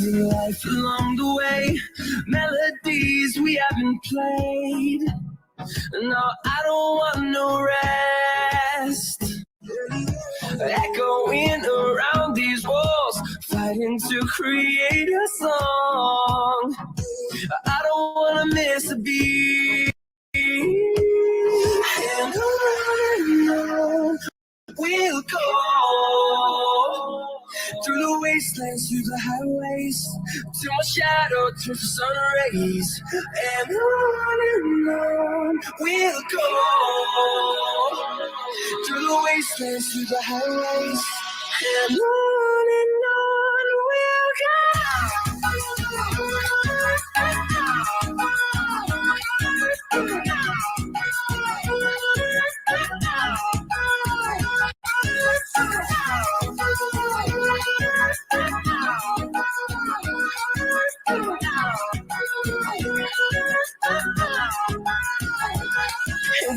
living life along the way, melodies we haven't played. No, I don't want no rest. Echoing around these walls, fighting to create a song. I don't wanna miss a beat. And on we'll go through the wastelands, through the highways, till my shadow turns to sun rays. And on we'll go through the wastelands, through the highways, and on we'll go.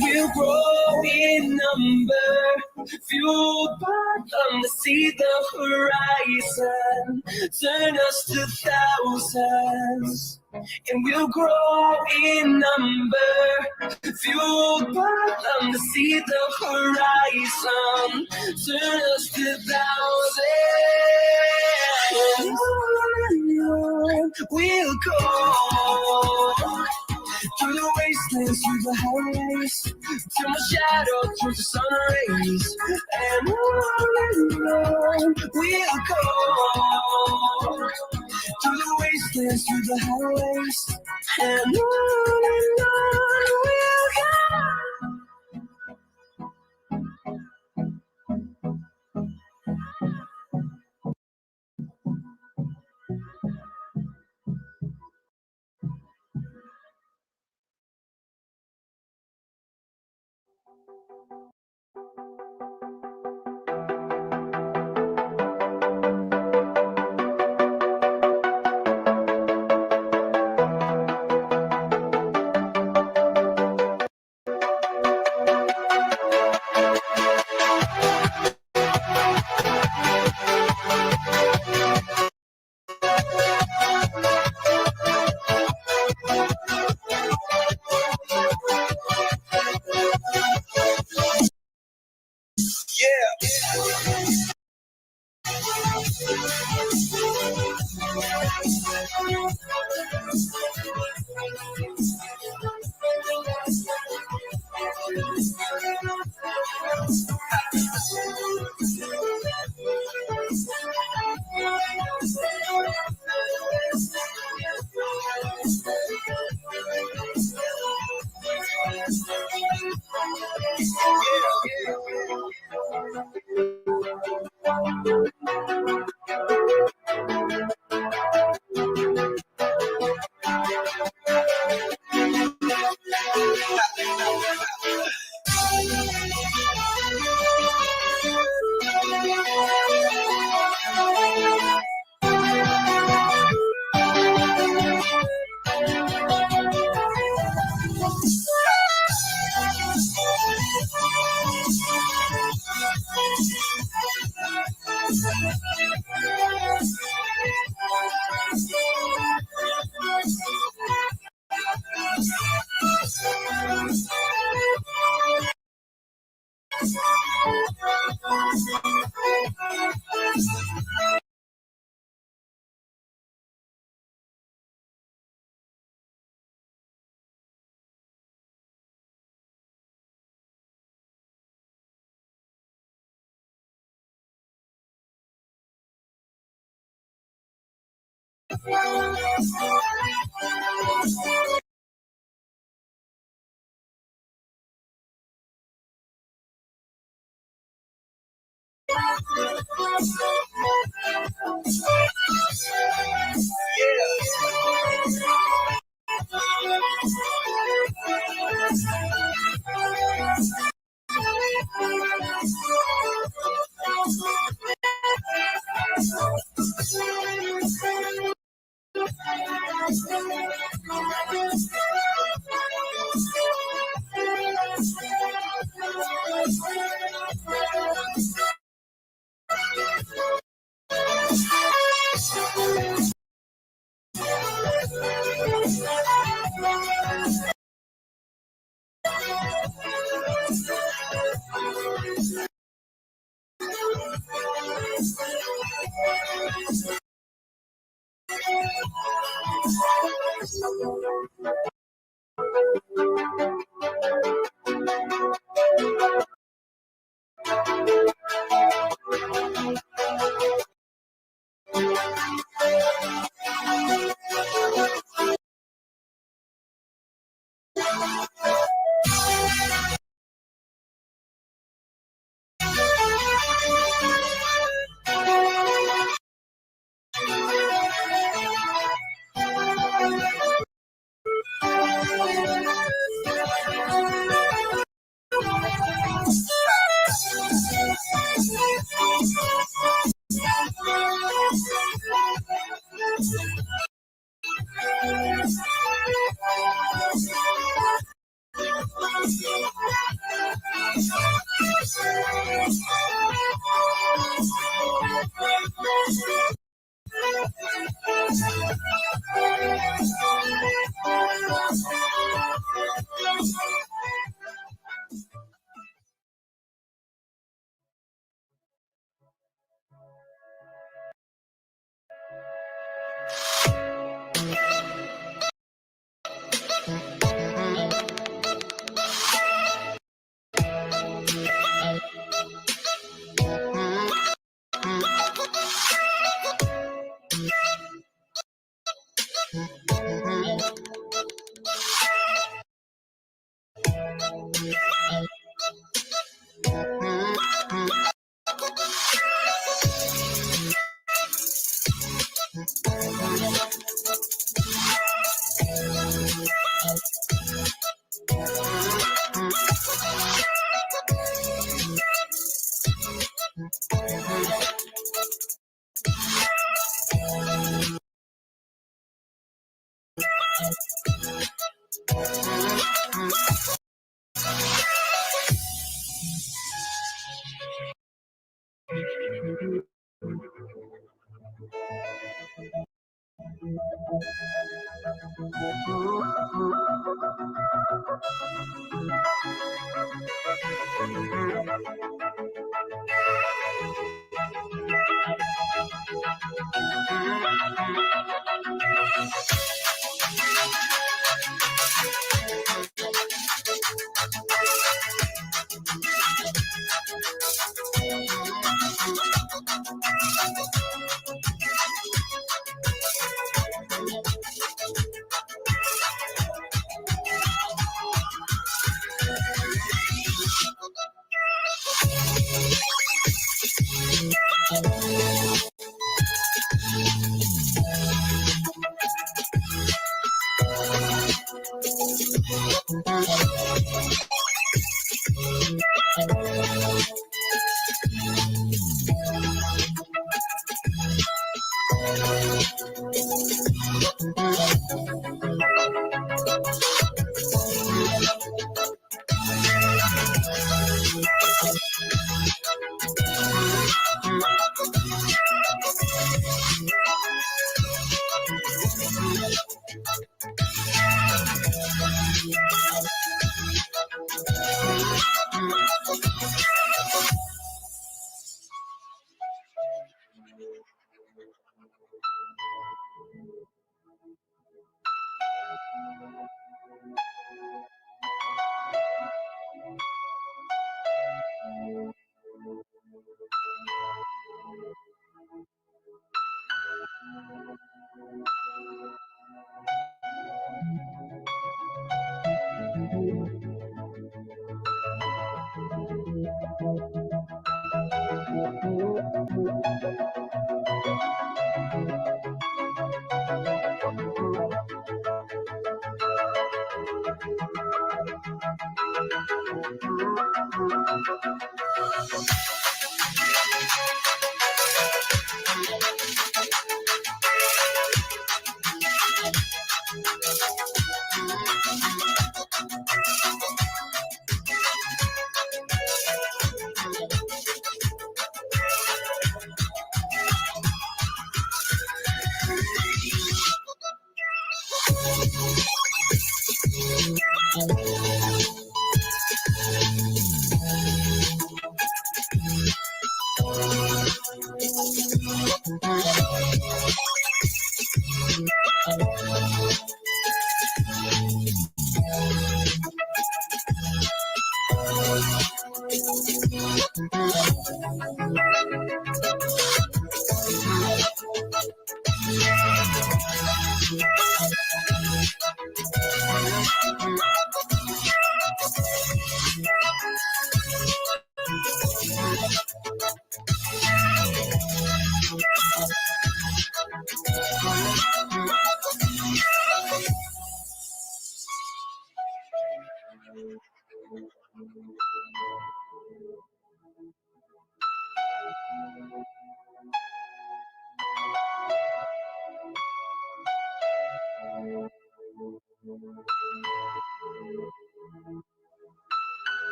We'll grow in number, fueled by them to see the horizon, turn us to thousands. And we'll grow in number, fueled by them to see the horizon, turn us to thousands. And on we'll go through the wastelands, through the highways, till my shadow turns to sun rays. And on we'll go through the wastelands, through the highways, and on we'll go.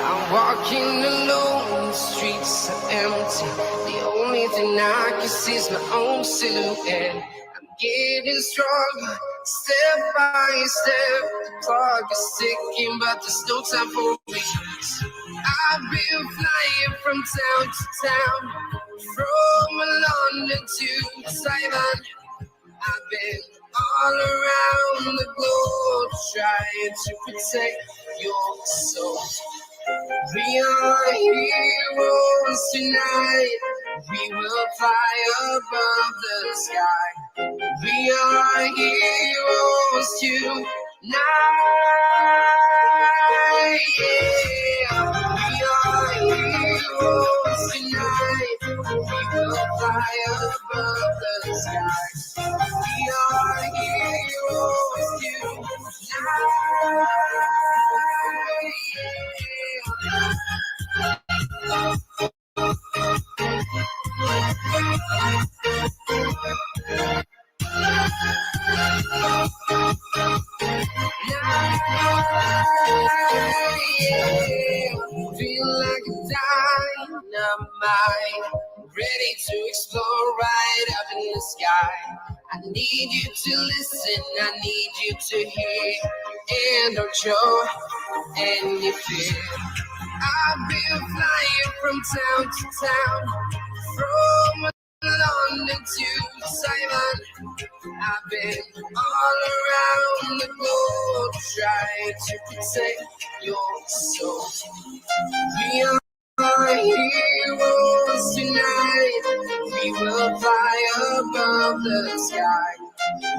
I'm walking alone, the streets are empty. The only thing I can see is my own silhouette. I'm getting stronger, step by step. The clock is ticking, but there's no time for me. I've been flying from town to town, from London to Taiwan. I've been all around the globe trying to protect your soul. We are heroes tonight. We will fly above the sky. We are heroes tonight. Yeah. We are heroes tonight. We will fly above the sky. We are heroes tonight. Feel like a dynamite, ready to explode right up in the sky. I need you to listen, I need you to hear, and don't show any fear. I've been flying from town to town, from London to Taiwan. I've been all around the globe trying to protect your soul. We are heroes tonight. We will fly above the sky.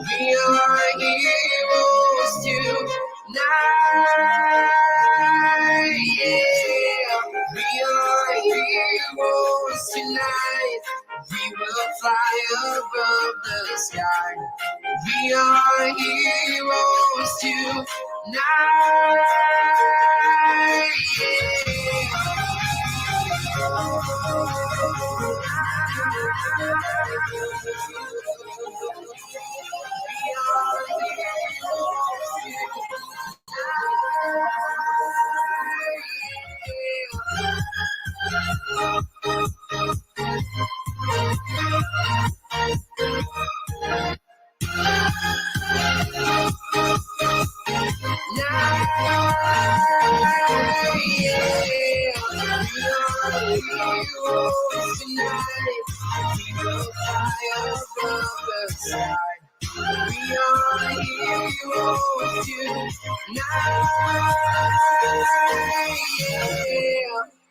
We are heroes tonight. Yeah. We are heroes tonight. We will fly above the sky. We are heroes tonight.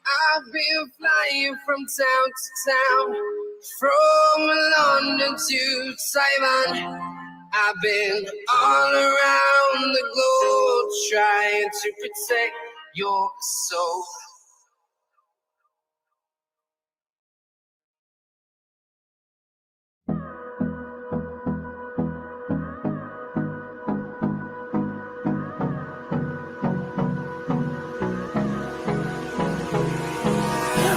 I've been flying from town to town, from London to Taiwan. I've been all around the globe trying to protect your soul.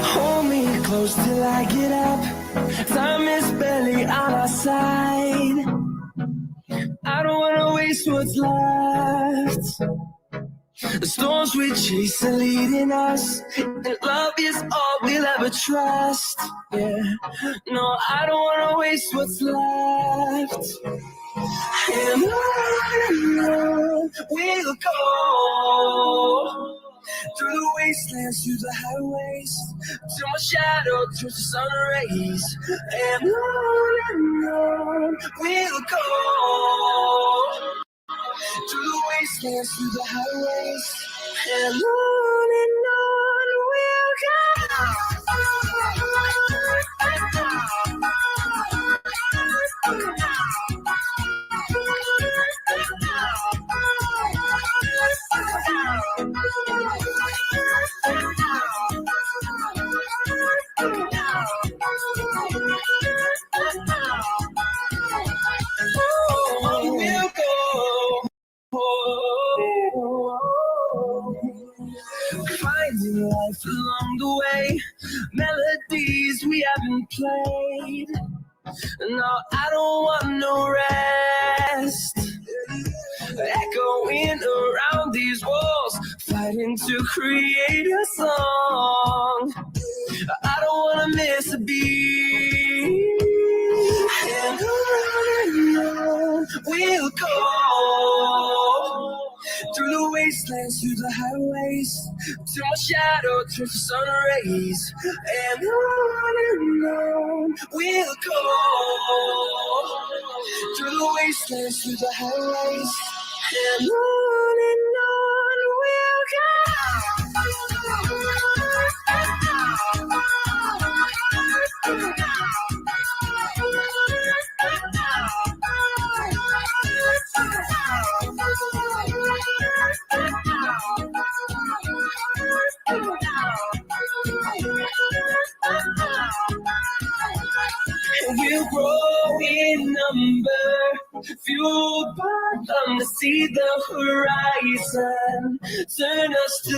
Hold me close till I get up. Time is barely on our side. I don't wanna waste what's left. The storms we chase are leading us, and love is all we'll ever trust. Yeah, no, I don't wanna waste what's left. And on we'll go, through the wastelands, through the highways, till my shadow turns to sun rays. And on we'll go, through the wastelands, through the highways, and on we'll go. Finding life along the way, melodies we haven't played. No, I don't want no rest. Echoing around these walls, fighting to create a song. I don't wanna miss a beat. And on we'll go, through the wastelands, through the highways, till my shadow turns to sun rays. And on we'll go, through the wastelands, through the highways, and on we'll go. We'll grow in number, fueled by them to see the horizon, turn us to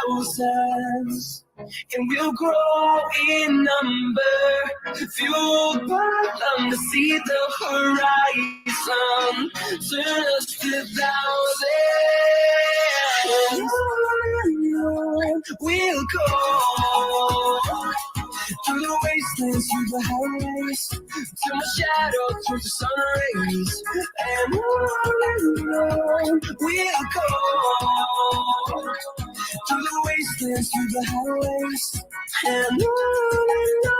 thousands. And we'll grow in number, fueled by them to see the horizon, turn us to thousands. We'll go through the wastelands, through the highways, till my shadow turns to sun rays. And on we'll go, through the wastelands, through the highways, and on we'll go.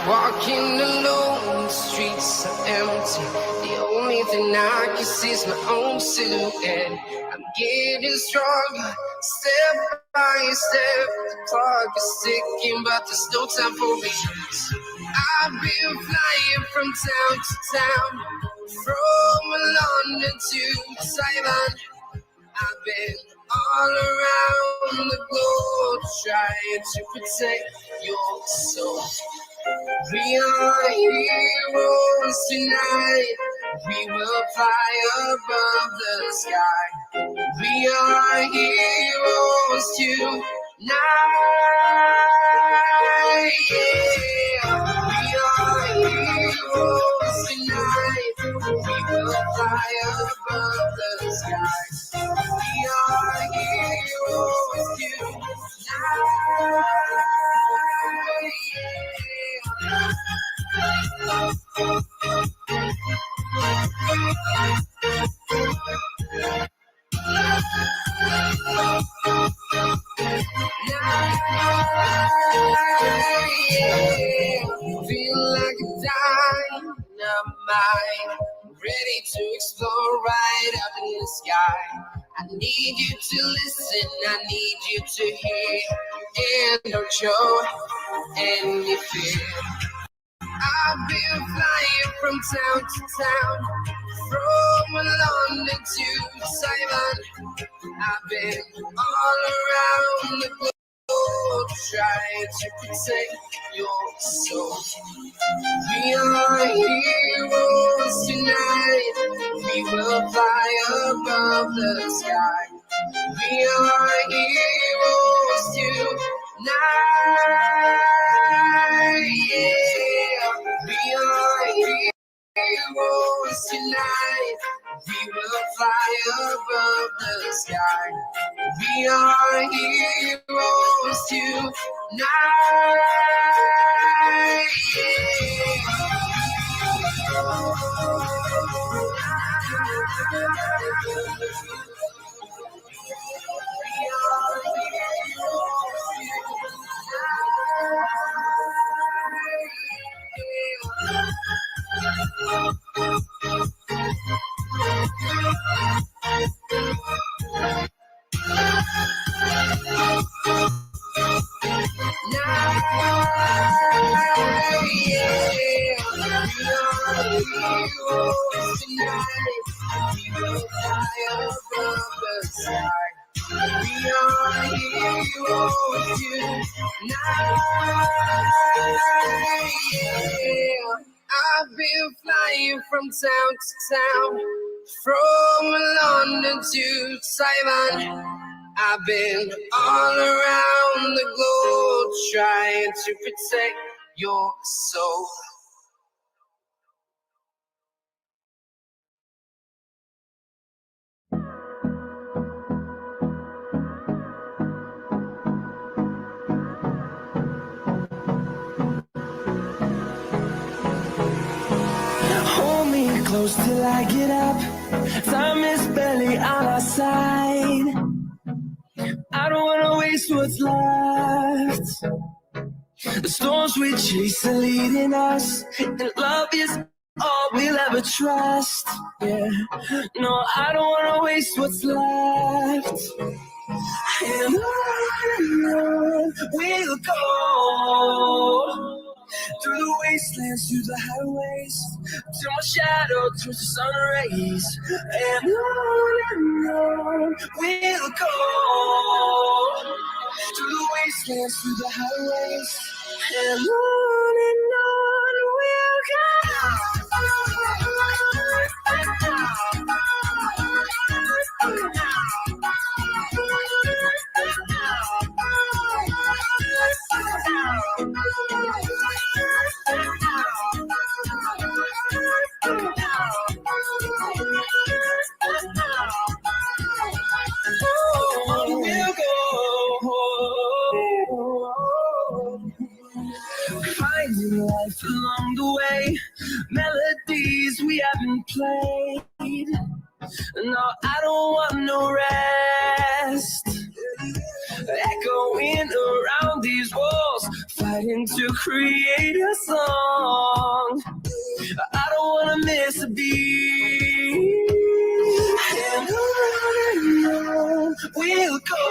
Walking alone, the streets are empty. The only thing I can see is my own silhouette. I'm getting stronger, step by step. The clock is ticking, but there's no time for me. I've been flying from town to town, from London to Taiwan. I've been all around the globe trying to protect your soul. We are heroes tonight. We will fly above the sky. We are heroes tonight. Yeah. We are heroes tonight. We will fly above the sky. We are heroes tonight. Feel like a dynamite, ready to explore right up in the sky. I need you to listen, I need you to hear, and don't show any fear. I've been flying from town to town, from London to Taiwan. I've been all around the globe, trying to protect your soul. We are heroes tonight. We will fly above the sky. We are heroes tonight. Yeah. We are heroes tonight. We will fly above the sky. We are heroes tonight. I've been flying from town to town, from London to Taiwan. I've been all around the globe trying to protect your soul. Hold me close till I get up. Time is barely on our side. I don't wanna waste what's left. The storms we chase are leading us, and love is all we'll ever trust. Yeah, no, I don't wanna waste what's left. And on we'll go, through the wastelands, through the highways, till my shadow turns to sun rays. And on we'll go, through the wastelands, through the highways, and on we'll go. We'll go. Finding life along the way, melodies we haven't played. No, I don't want no rest. Echoing around these walls, fighting to create a song. I don't wanna miss a beat. And on we'll go,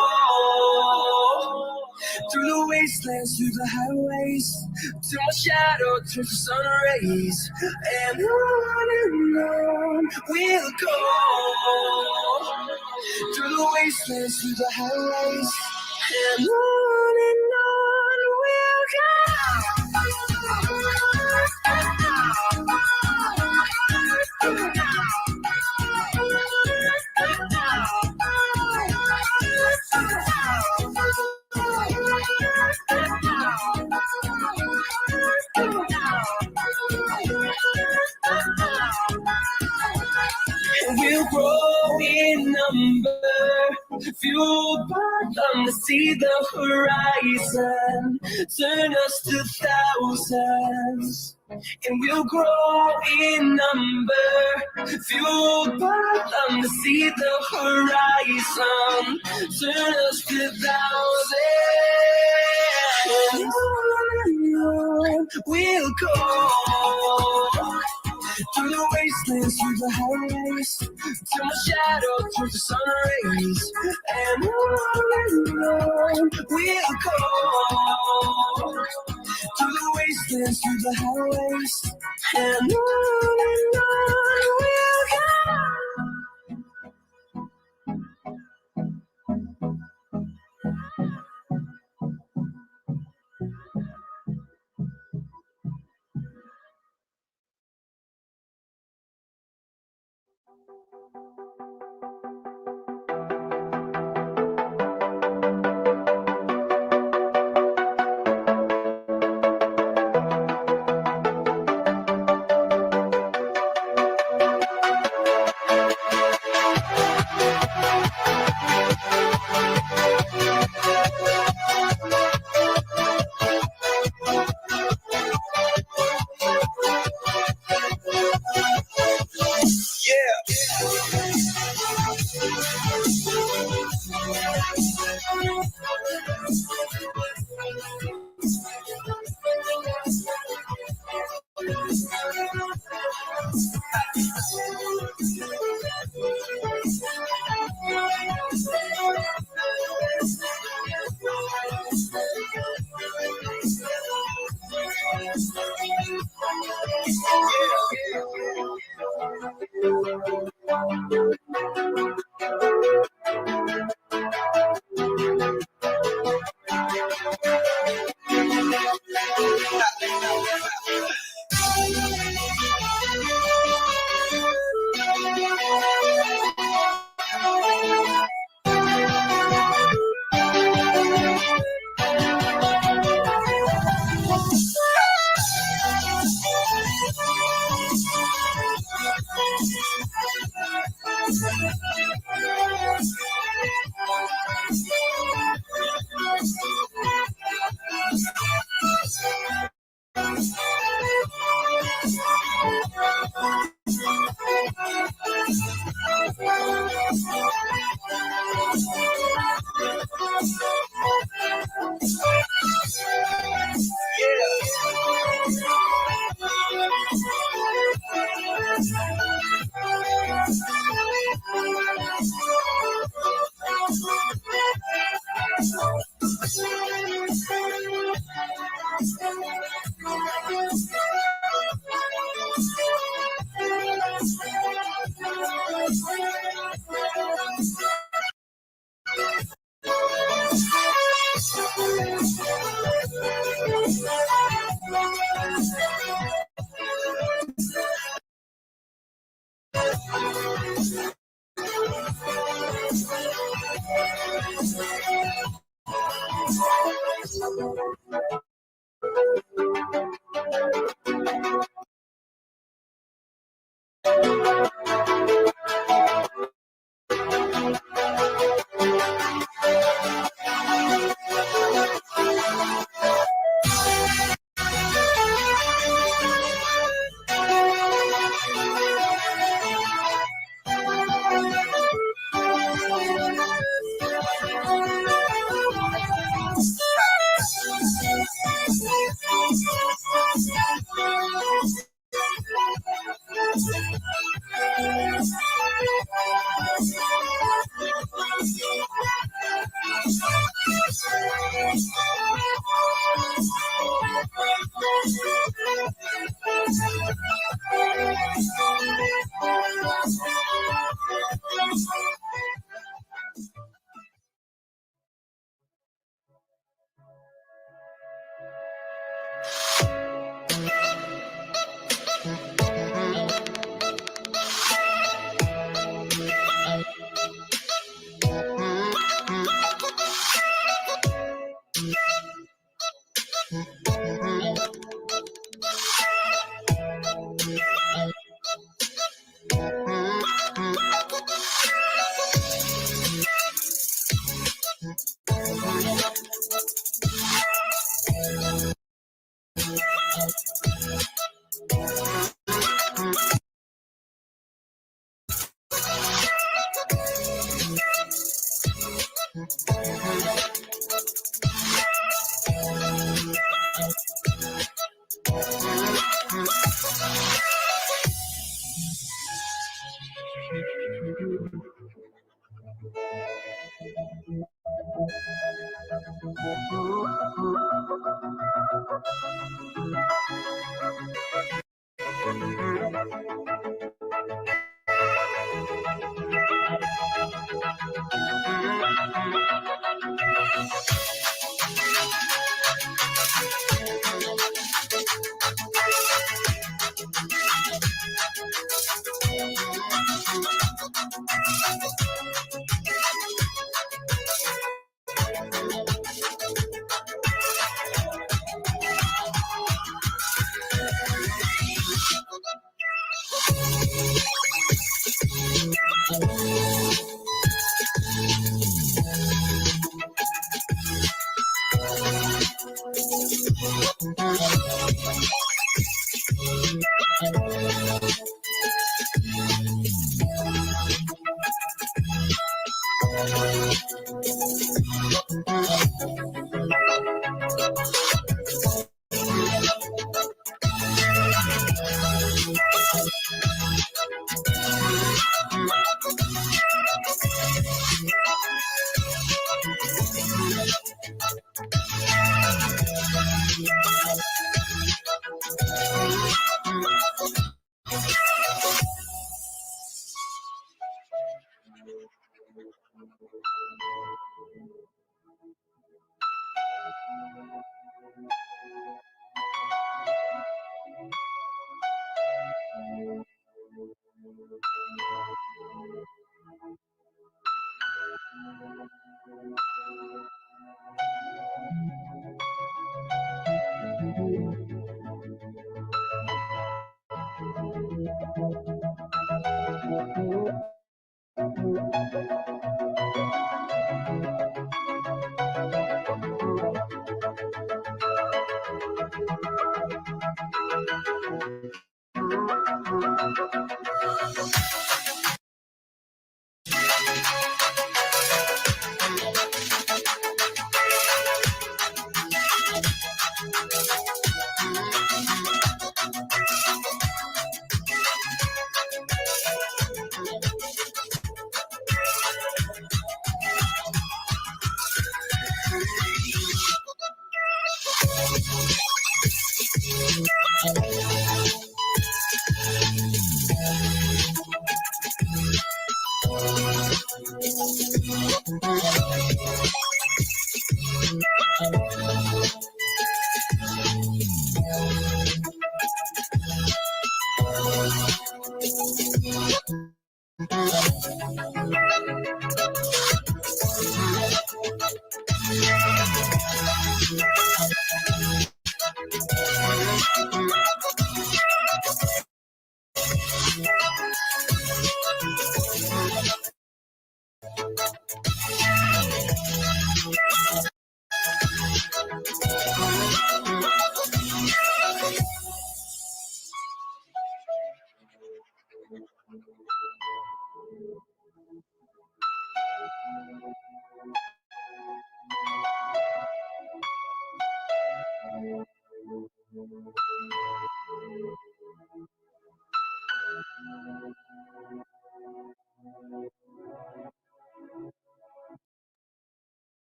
through the wastelands, through the highways, till my shadow turns to sun rays. And on we'll go, through the wastelands, through the highways, and on we'll go. We'll grow in number, fueled by them to see the horizon, turn us to thousands. And we'll grow in number, fueled by them to see the horizon, turn us to thousands. go through the wastelands, through the highways, till my shadow turns to sun rays. And on we'll go through the wastelands, through the highways, and on we'll go.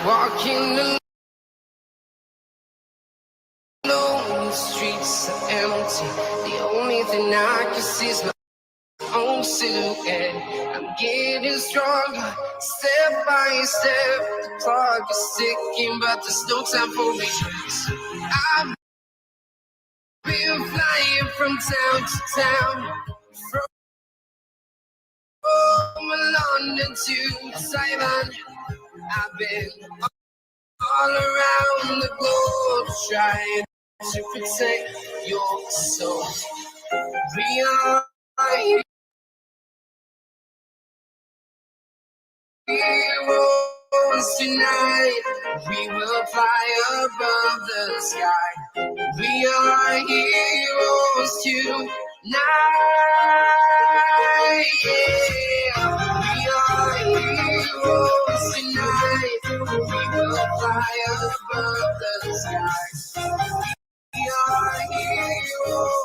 Walking alone, the streets are empty. The only thing I can see is my own silhouette. I'm getting stronger, step by step. The clock is ticking, but there's no time for regrets. I've been flying from town to town, from London to Taiwan. I've been all around the globe trying to protect your soul. We are heroes. heroes tonight. We will fly above the sky. We are heroes tonight. Yeah. We are heroes tonight. We will fly above the sky. We are heroes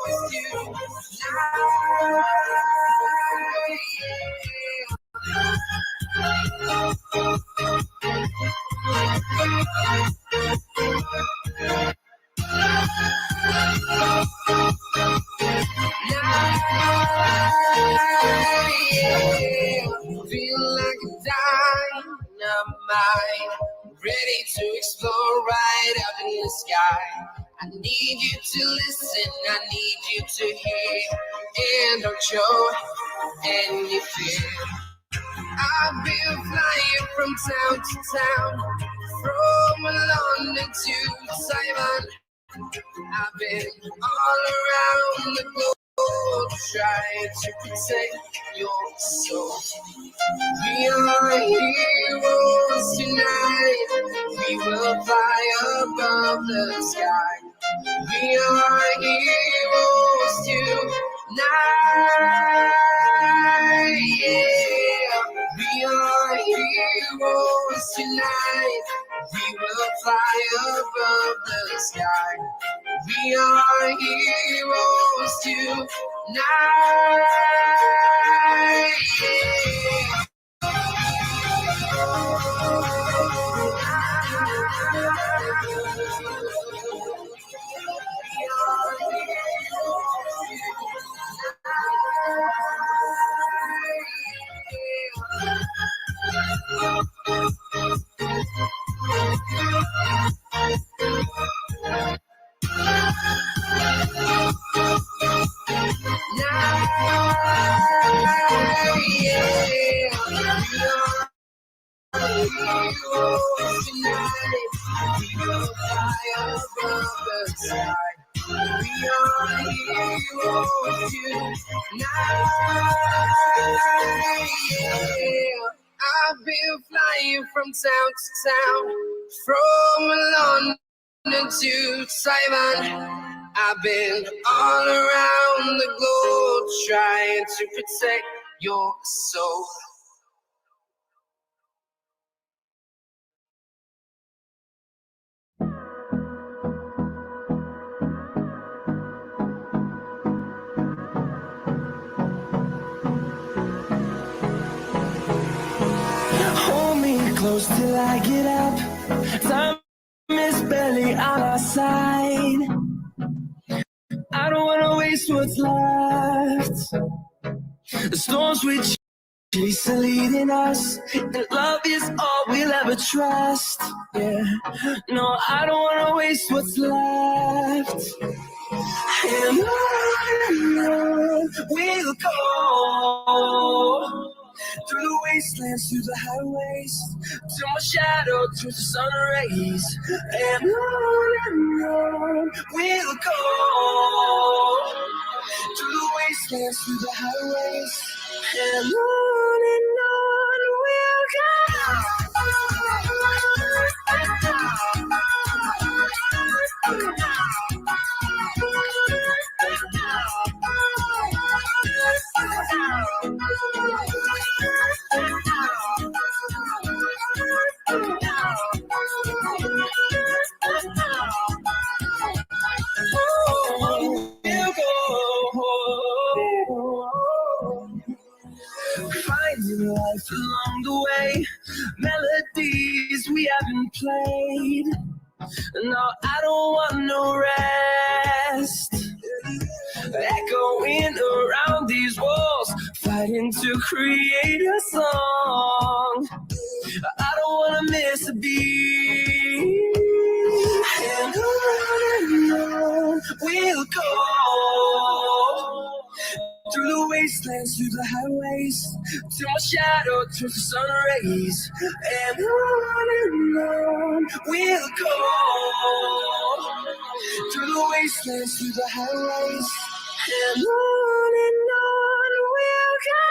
feel like a dynamite, ready to explode right up in the sky. I need you to listen, I need you to hear, and don't show any fear. I've been flying from town to town, from London to Taiwan. I've been all around the globe trying to protect your soul. We are heroes tonight. We will fly above the sky. We are heroes tonight. Yeah. We are heroes tonight. We will fly above the sky. We are heroes tonight. I've been flying from town to town, from London to Taiwan. I've been all around the globe trying to protect your soul. Hold me close till I get up. Time is barely on our side. I don't wanna waste what's left. The storms we chase are leading us, and love is all we'll ever trust. Yeah, no, I don't wanna waste what's left. And on we'll go, through the wastelands, through the highways, till my shadow turns to sun rays. And on we'll go, through the wastelands, through the highways, and on we'll go. Finding life along the way, melodies we haven't played. No, I don't want no rest. Echoing around these walls, fighting to create a song. I don't wanna miss a beat. And on we'll go, through the wastelands, through the highways, till my shadow turns to sun rays. And on we'll go, through the wastelands, through the highways, and on we'll go.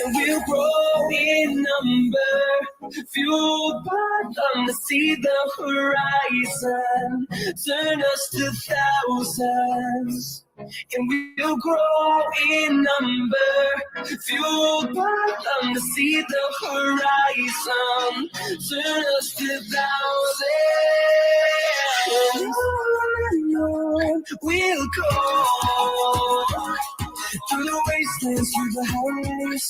and we'll grow in number, fueled by them to see the horizon, turn us to thousands. And we'll grow in number, fueled by them to see the horizon, turn us to thousands. And on we'll go, through the wastelands, through the highways,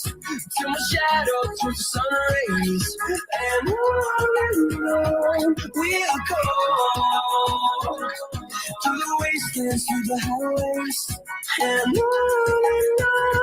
till my shadow turns to sun rays. And on we'll go, through the wastelands, through the highways, and on we'll go.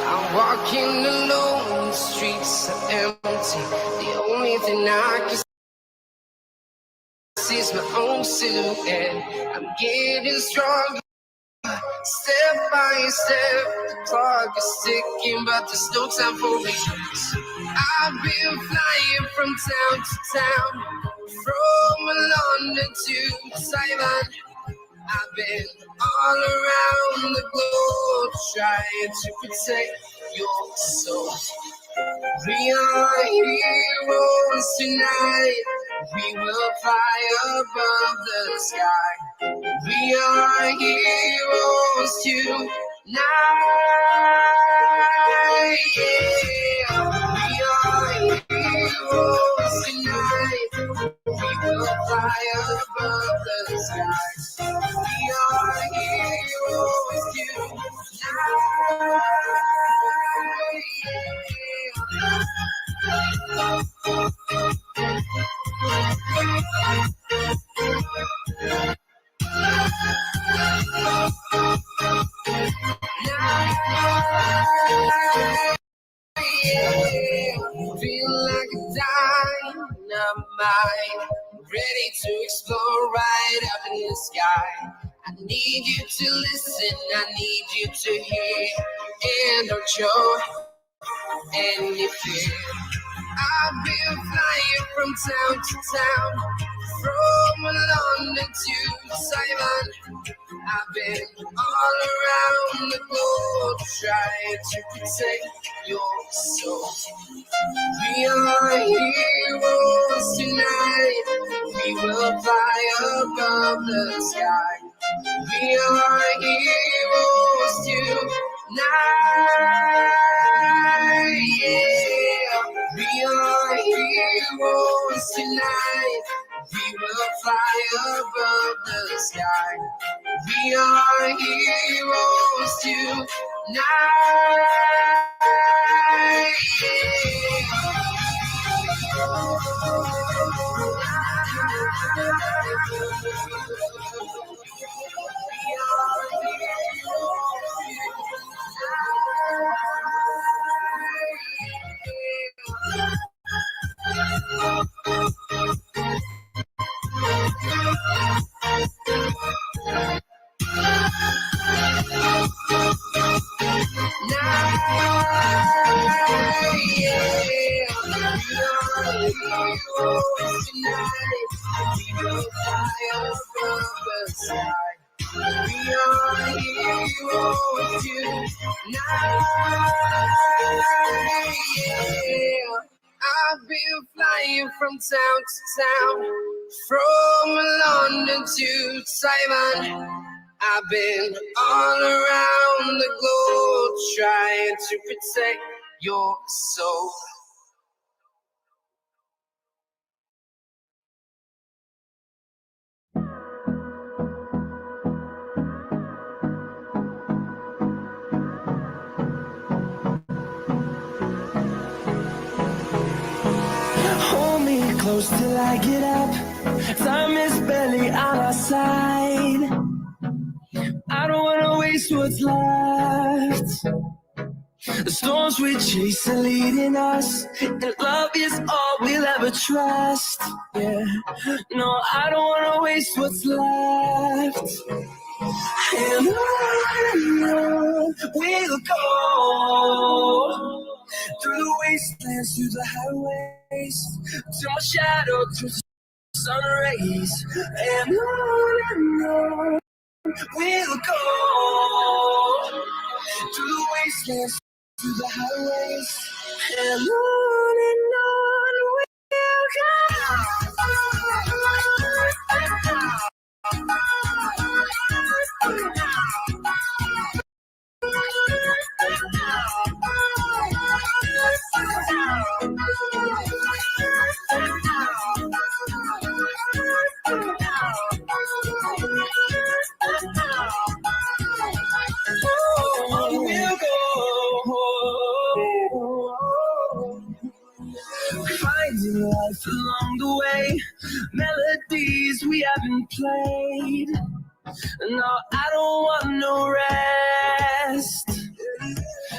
I'm walking alone, the streets are empty. The only thing I can see is my own silhouette. I'm getting stronger, step by step. The clock is ticking, but there's no time for me. I've been flying from town to town, from London to Taiwan. I've been all around the globe trying to protect your soul. We are heroes tonight. We will fly above the sky. We are heroes tonight. Yeah. We are heroes tonight. We will fly above the sky. We are heroes tonight. Feel like a dynamite, ready to explode right up in the sky. I need you to listen, I need you to hear, and don't show any fear. I've been flying from town to town, from London to Taiwan. I've been all around the globe trying to protect your soul. We are heroes tonight. We will fly above the sky. We are heroes tonight. Yeah. We are heroes tonight. We will fly above the sky. We are heroes tonight. I've been flying from town to town, from London to Taiwan. I've been all around the globe trying to protect your soul. Hold me close till I get up. Time is barely on our side. I don't wanna waste what's left. The storms we chase are leading us, and love is all we'll ever trust. Yeah, no, I don't wanna waste what's left. And on we'll go through the wastelands, through the highways, till my shadow turns to sun rays. And on we'll go through the wastelands, through the highways, and on we'll finding life along the way, melodies we haven't played. No, I don't want no rest.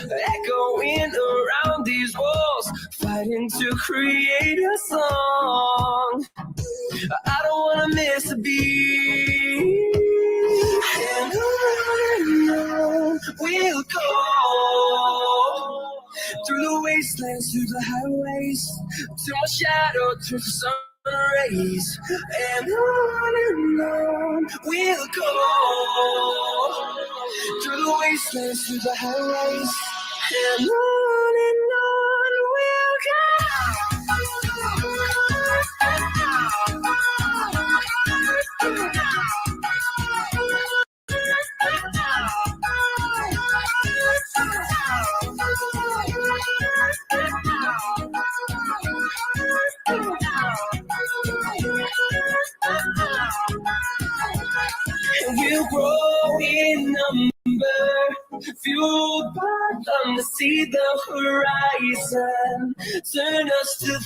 Echoing around these walls, fighting to create a song. I don't wanna miss a beat. And on we'll go through the wastelands, through the highways, till my shadow turns to sun rays. And on we'll go through the wastelands, through the highways, and on we'll and we'll grow in number, fueled by them to see the horizon, turn us to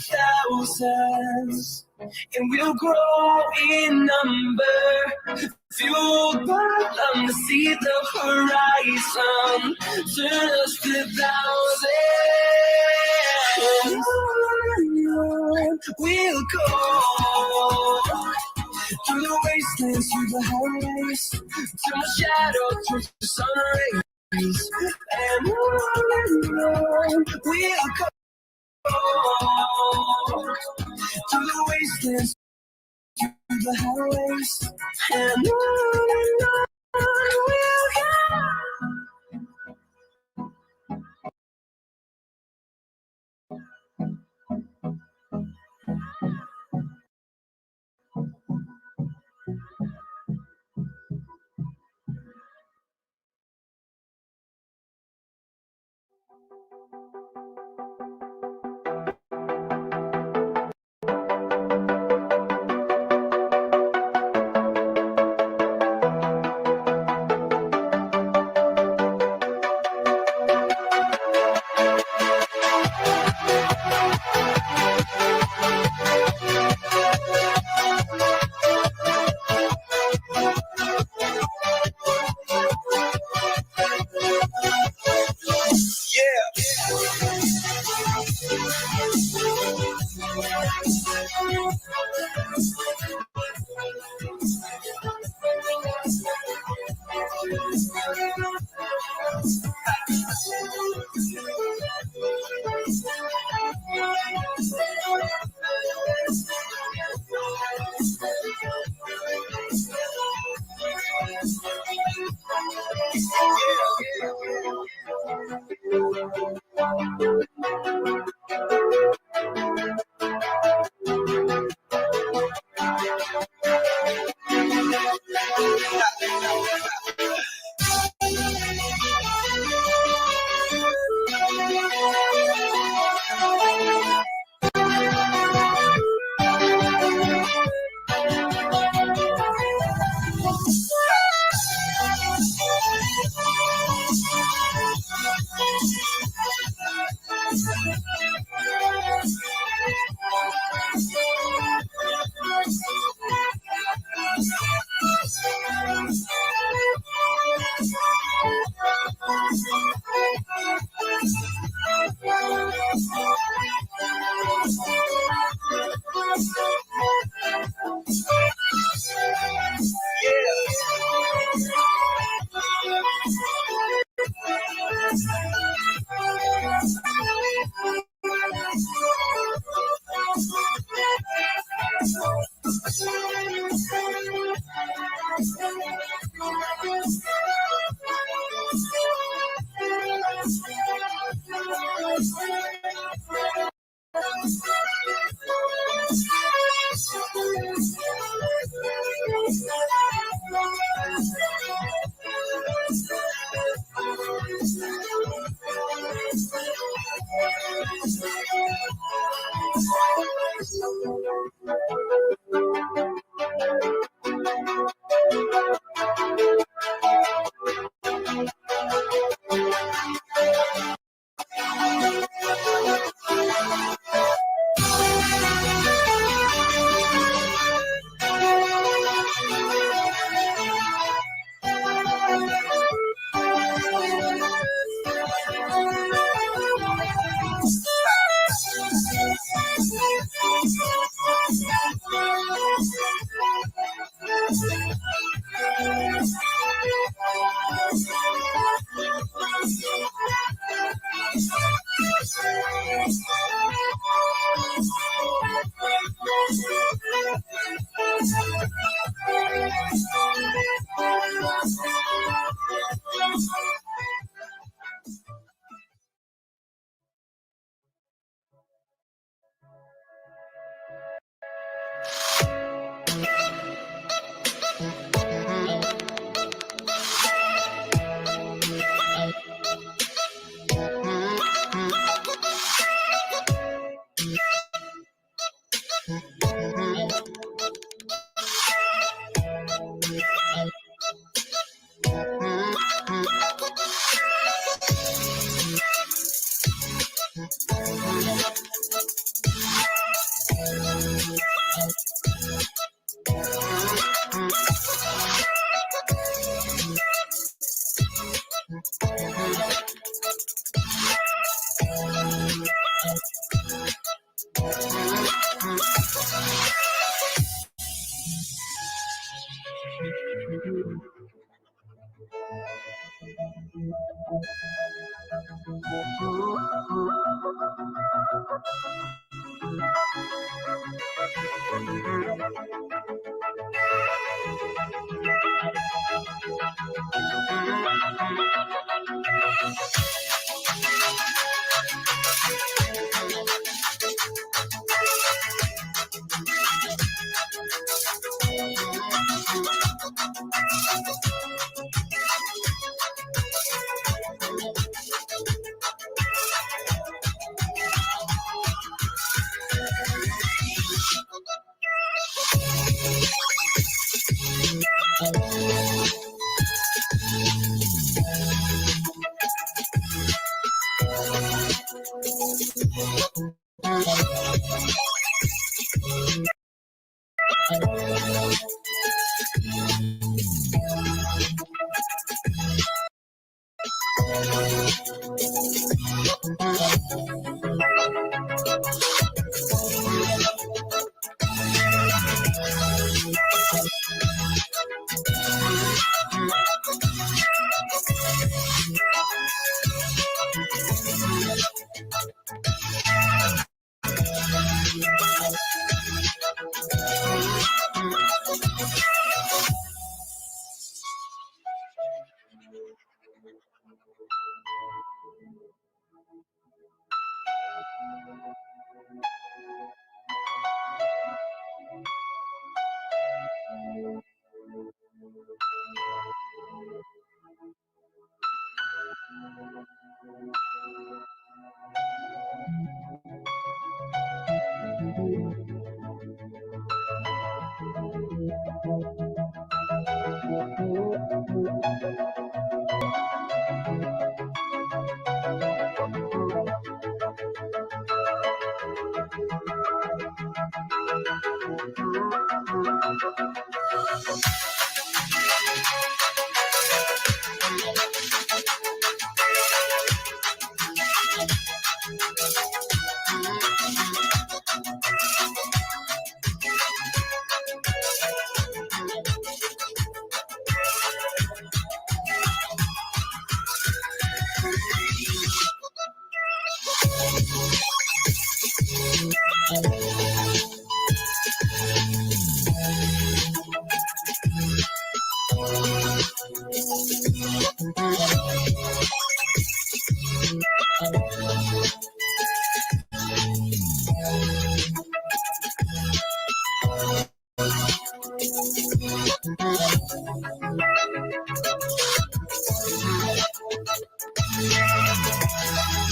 thousands. And we'll grow in number, fueled by them to see the horizon, turn us to thousands. And on we'll go through the wastelands, through the highways, till my shadow turns to sun rays. And on we'll go through the wastelands, through the highways, and on we'll go.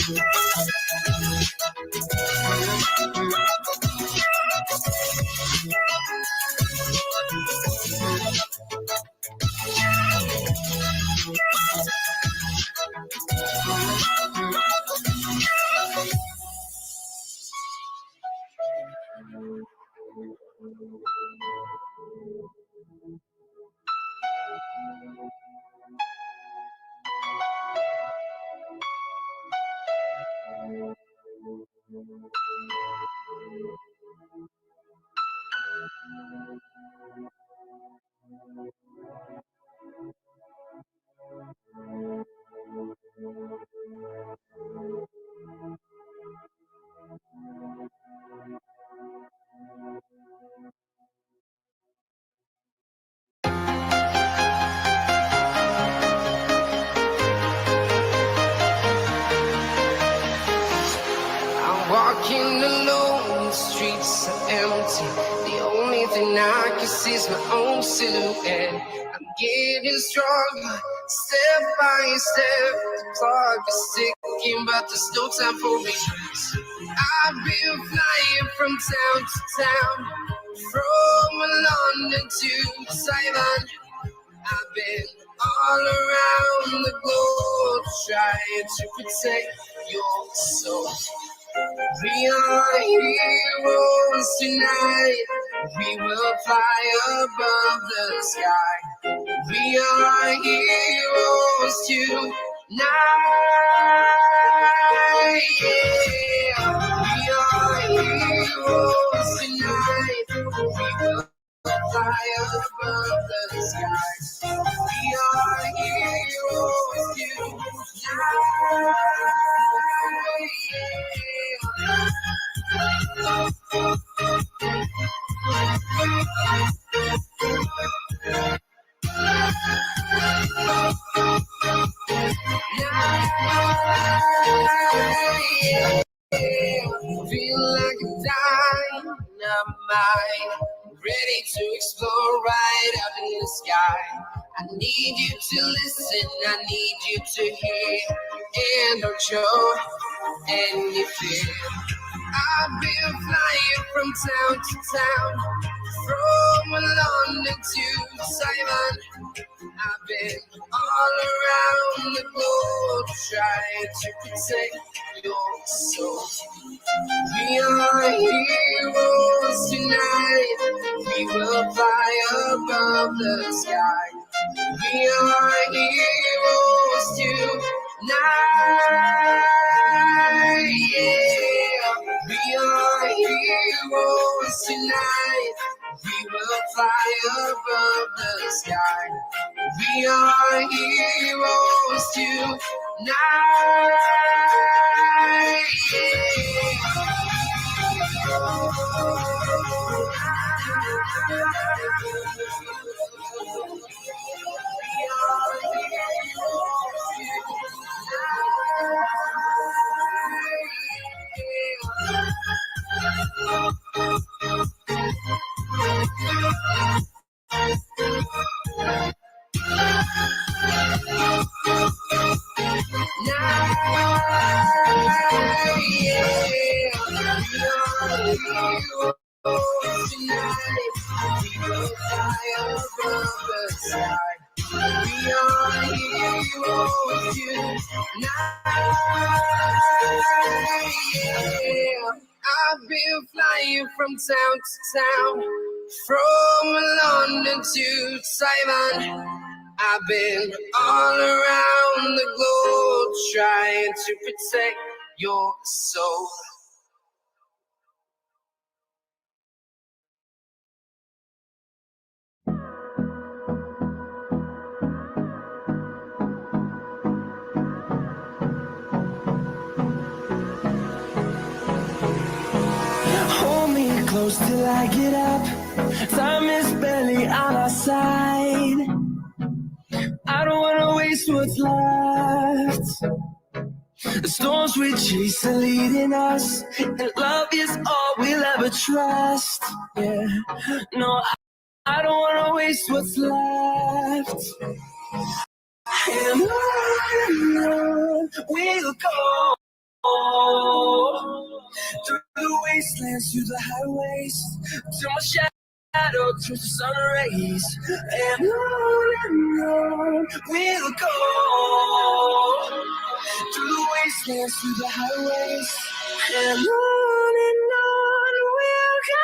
I'm walking alone, the streets are empty. The only thing I can see is my own silhouette. I'm getting stronger, step by step. The clock is ticking, but there's no time for me. I've been flying from town to town, from London to Taiwan. I've been all around the globe trying to protect your soul. We are heroes tonight. We will fly above the sky. We are heroes tonight. Yeah. We are heroes tonight. We will fly above the sky. We are heroes tonight. Yeah. Feel like a dynamite, ready to explore right up in the sky. I need you to listen, I need you to hear, and don't show any fear. I've been flying from town to town, from London to Taiwan. I've been all around the globe trying to protect your soul. We are heroes tonight. We will fly above the sky. We are heroes tonight. Yeah. We are heroes tonight. We will fly above the sky. We are heroes tonight. I've been flying from town to town, from London to Taiwan. I've been all around the globe trying to protect your soul. Hold me close till I get up. Time is barely on our side. I don't wanna waste what's left. The storms we chase are leading us, and love is all we'll ever trust. Yeah, no, I don't wanna waste what's left. And on we'll go wastelands, through the highways, till my shadow turns to sun rays, and on we'll go. Through the wastelands, through the highways, and on we'll go.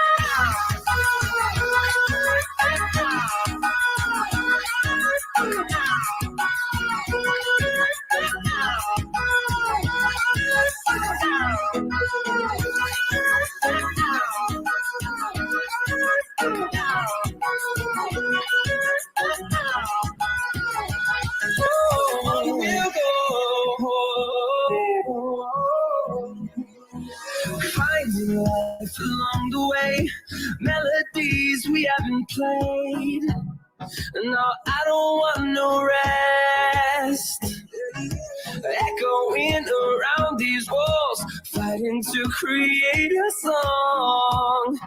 Finding life along the way, melodies we haven't played. No, I don't want no rest. Echoing around these walls, fighting to create a song.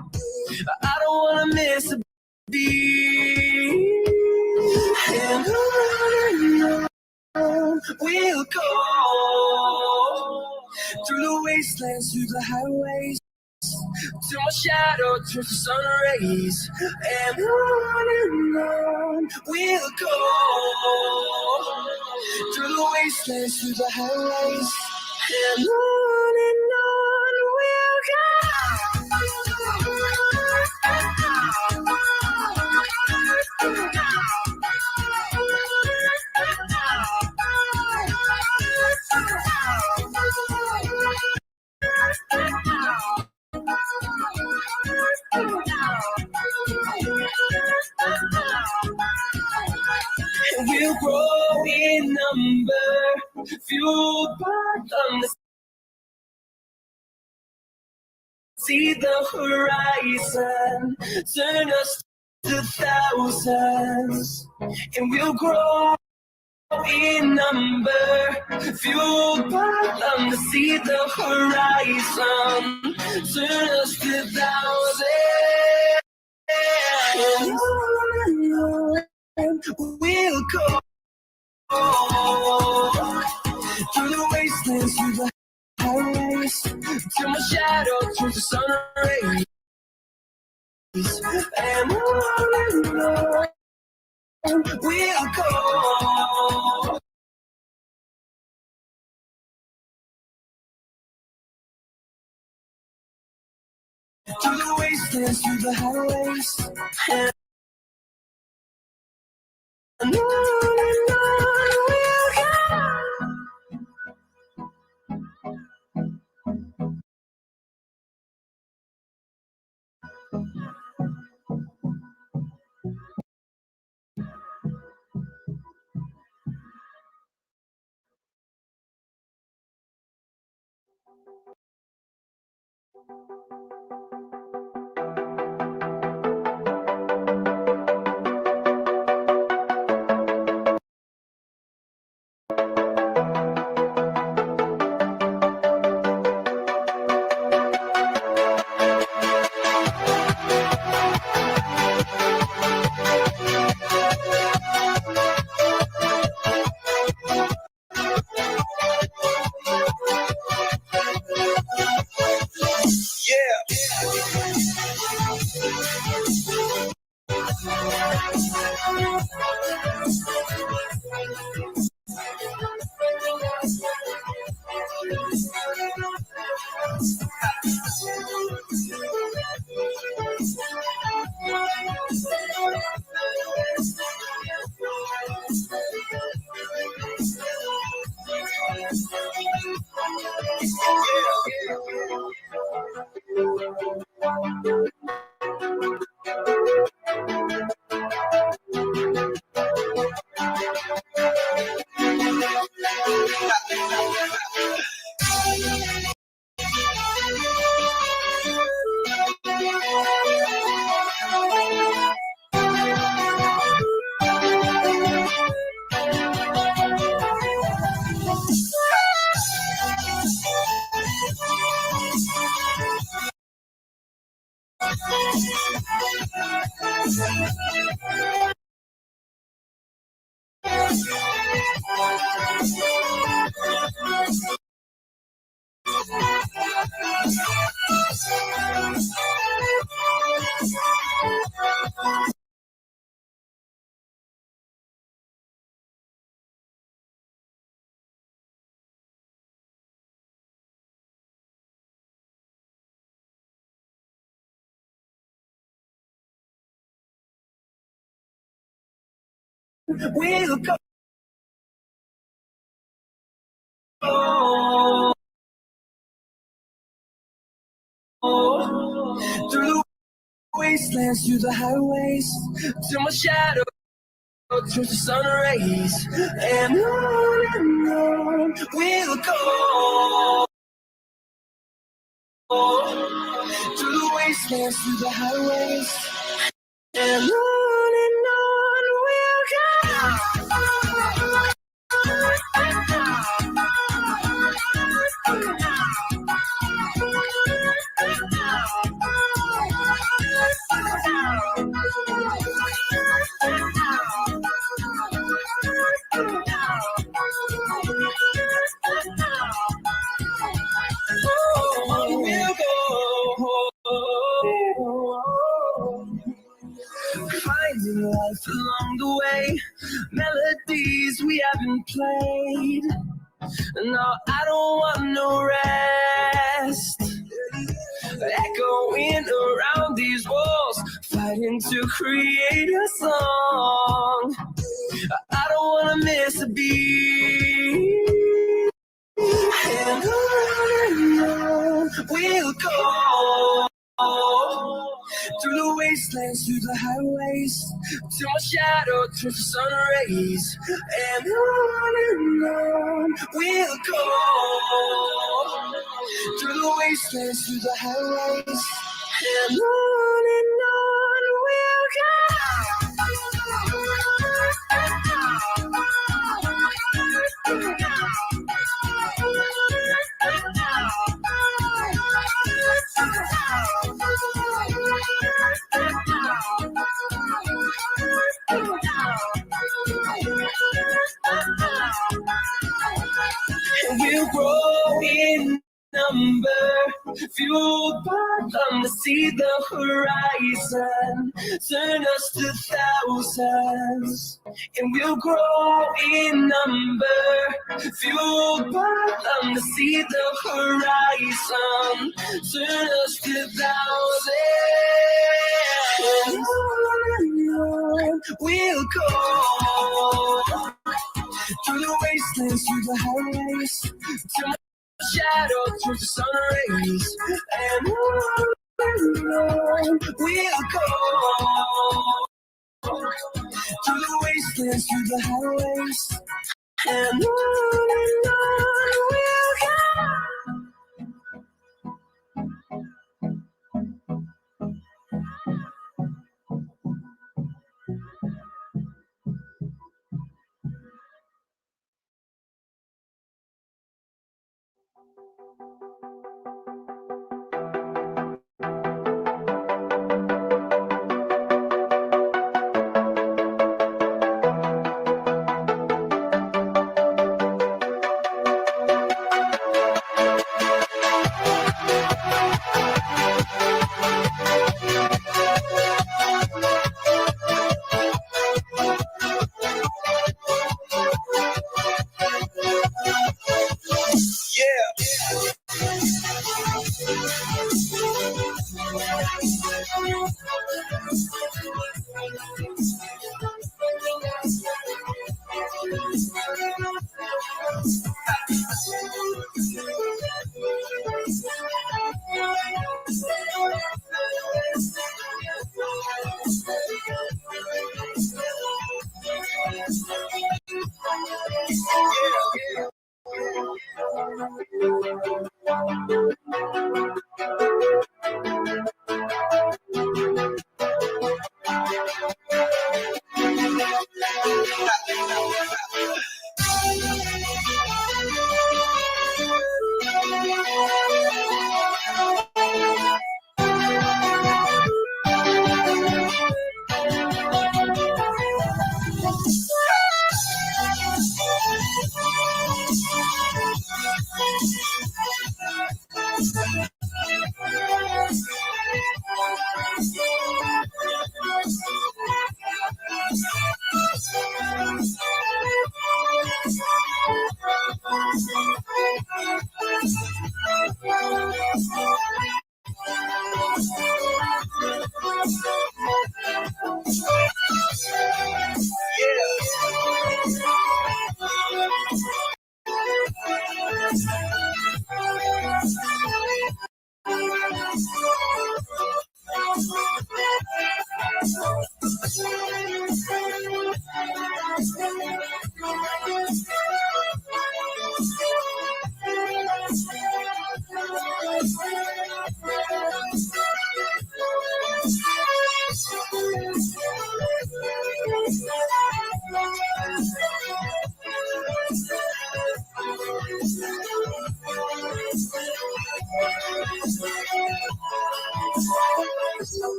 I don't want to miss a beat. And on we'll go. Through the wastelands, through the highways, till my shadow turns to sun rays, and on we'll go. Through the wastelands, through the highways, and on we'll go. We'll grow in number, fueled by thunder. See the horizon, turn us to thousands, and we'll grow in number, fueled by thunder. See the horizon, turn us to thousands, and we'll go through the wastelands, through the highways, till my shadow turns to sun rays, and on we'll go. Through the wastelands, through the highways, and on we'll go. We'll go through the wastelands, through the highways, till my shadow turns to sun rays, and on we'll go. Through the wastelands, through the highways, and on we'll go. We'll go. Finding life along the way, melodies we haven't played. No, I don't want no rest. Echoing around these walls, fighting to create a song. I don't wanna miss a beat. And on we'll go. Through the wastelands, through the highways, till my shadow turns to sun rays, and on we'll go. Through the wastelands, through the highways, and on we'll We'll grow in number, fueled by them to see the horizon, turn us to thousands. And we'll grow in number, fueled by them to see the horizon, turn us to thousands. And we'll go through the wastelands, through the highways, till my shadow turns to sun rays, and on we'll go. Through the wastelands, through the highways, and on we'll go.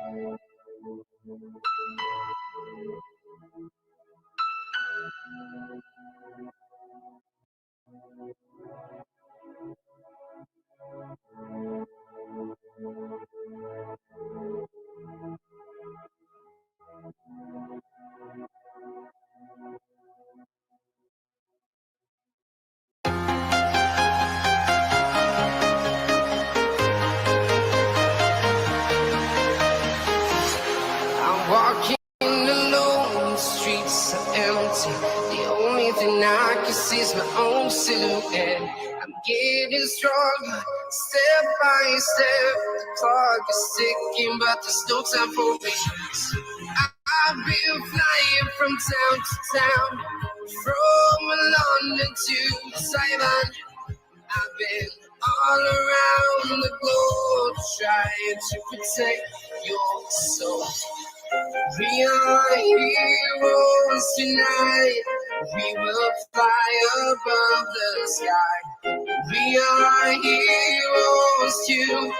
I'm walking alone, the streets are empty. The only thing I can see is my own silhouette. I'm getting stronger, step by step. The clock is ticking, but there's no time for me. I've been flying from town to town, from London to Taiwan. I've been all around the globe trying to protect your soul. We are heroes tonight. We will fly above the sky. We are heroes tonight.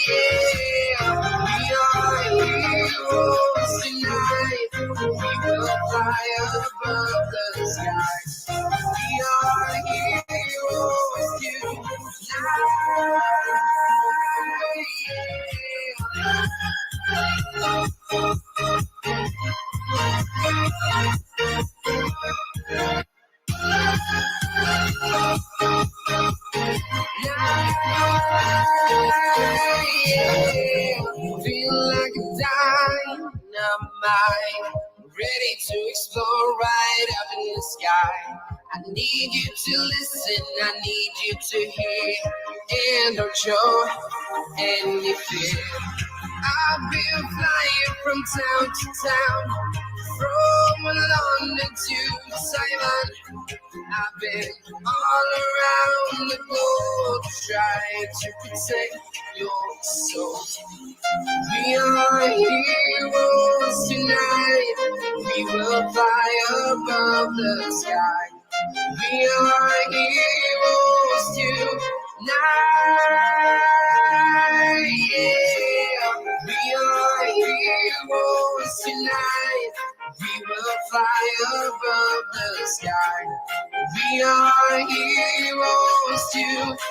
Yeah. We are heroes tonight. We will fly above the sky. We are heroes tonight. Feel like a dynamite, ready to explode right up in the sky. I need you to listen, I need you to hear, and don't show any fear. I've been flying from town to town, from London to Taiwan. I've been all around the globe trying to protect your soul. We are heroes tonight. We will fly above the sky. We are heroes tonight. Yeah. We are heroes tonight. We will fly above the sky. We are heroes tonight.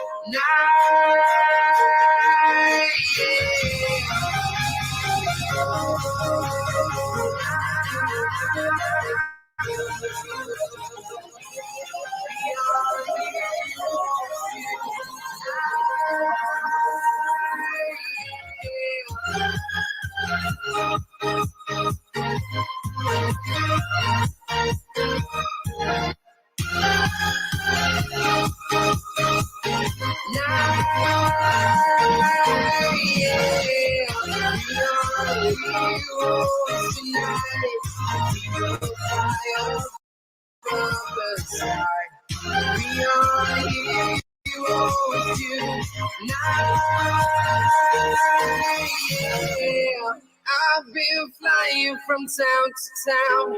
I've been flying from town to town,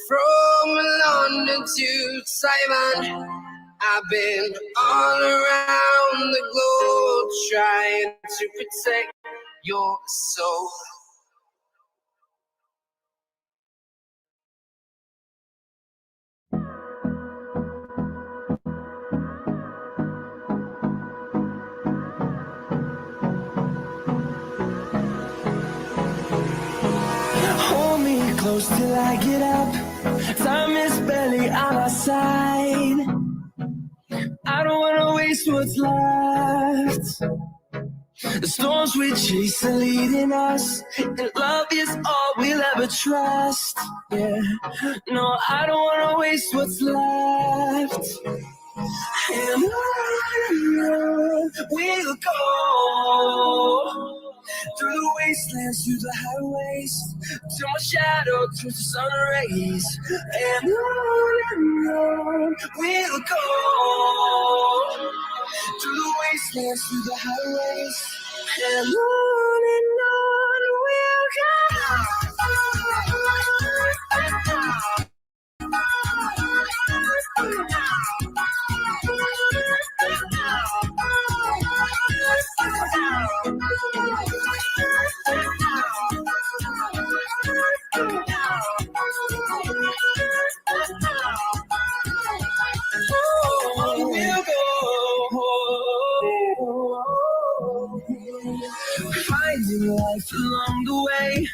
from London to Taiwan. I've been all around the globe trying to protect your soul. Hold me close till I get up. Time is barely on our side. I don't wanna waste what's left. The storms we chase are leading us, and love is all we'll ever trust. Yeah, no, I don't wanna waste what's left. And on we'll go, through the wastelands, through the highways, till my shadow turns to sun rays. And on we'll go, through the wastelands, through the highways, and on we'll go. life along the way,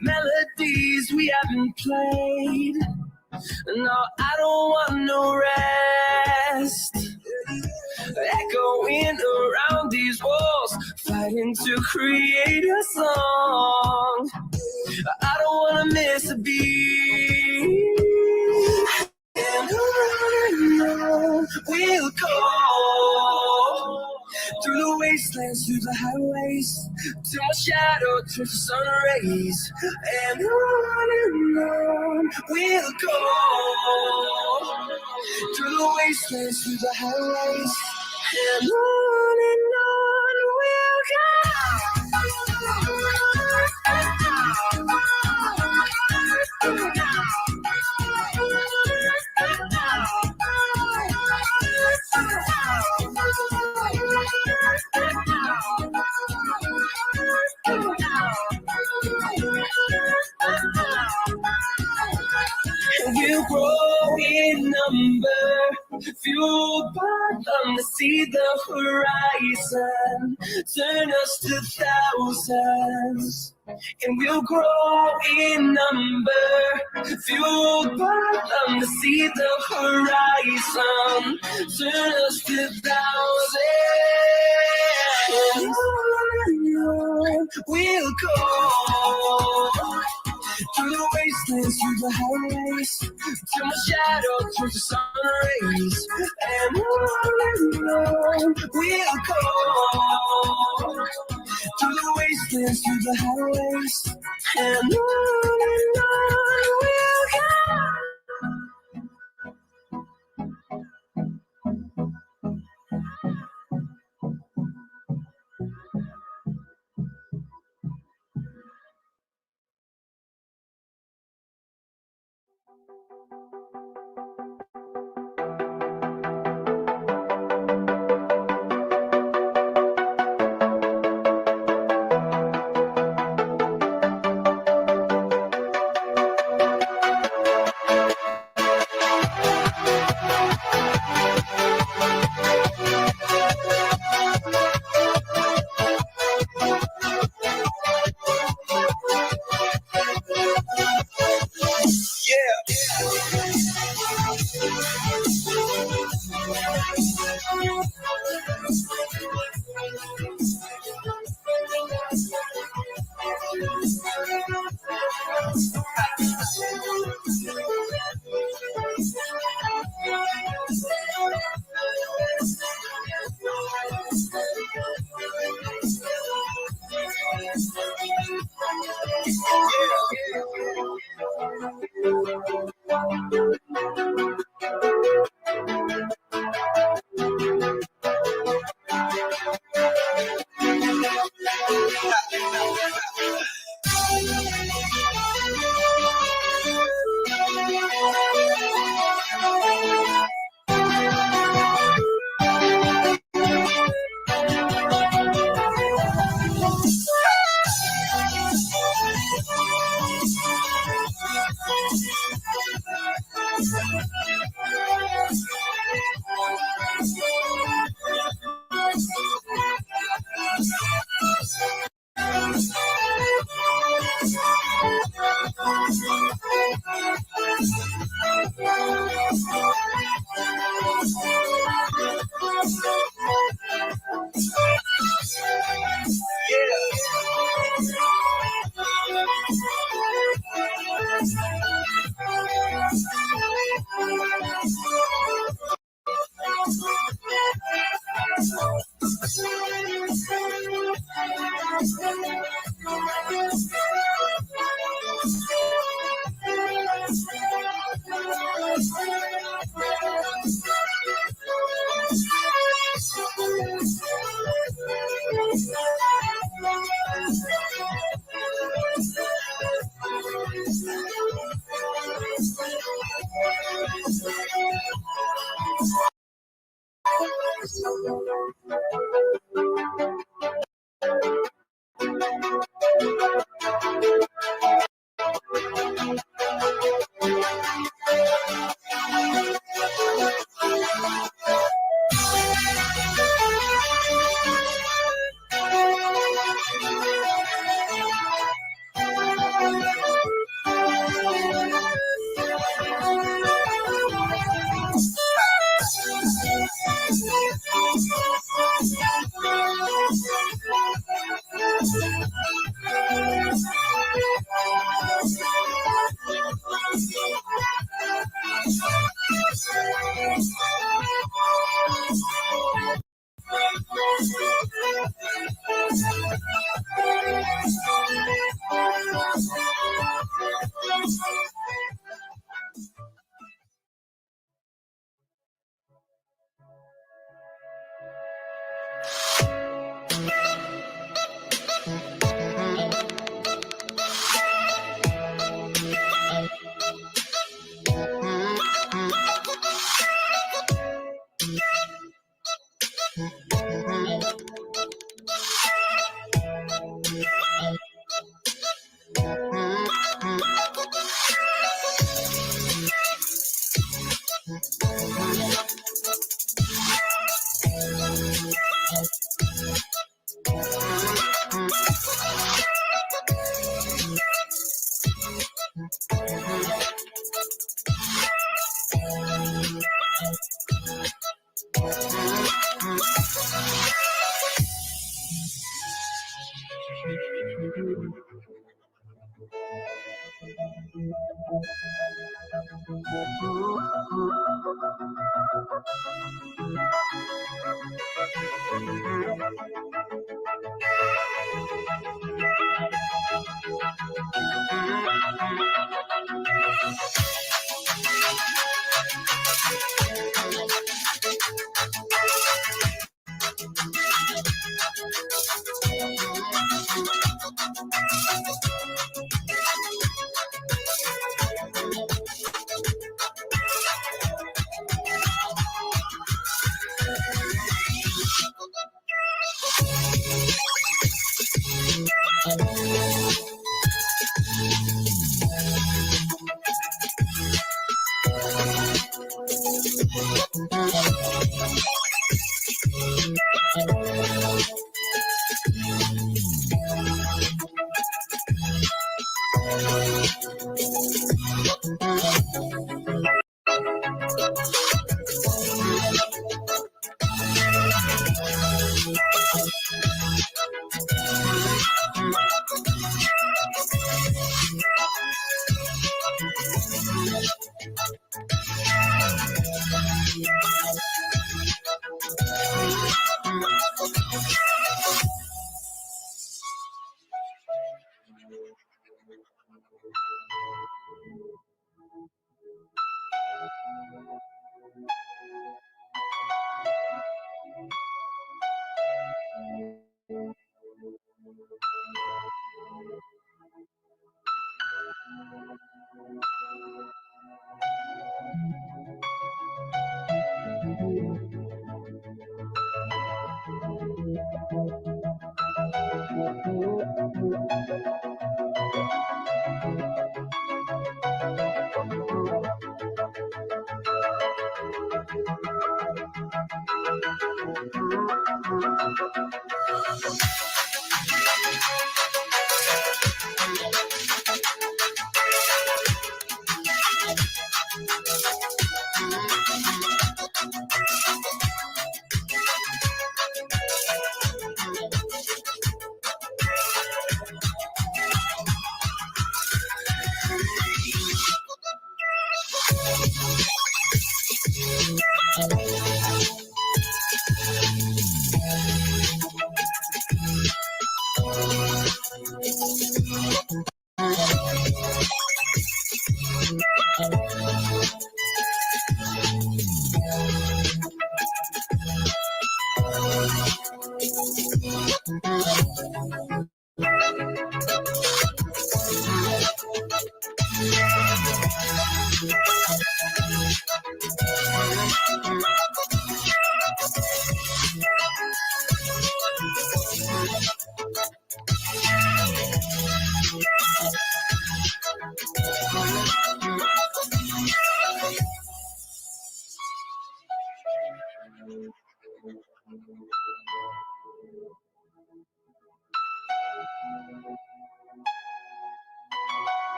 melodies we haven't played. No, I don't want no rest. Echoing around these walls, fighting to create a song. I don't wanna miss a beat. And on we'll go through the wastelands, through the highways, till my shadow turns to sun rays. And on we'll go through the wastelands, through the highways, and on we'll go. We'll grow in number, fueled by them to see the horizon, turn us to thousands. And we'll grow in number, fueled by them to see the horizon, turn us to thousands. We'll go through the wastelands, through the highways, till my shadow turns to sun rays. And on we'll go through the wastelands, through the highways, and on we'll go.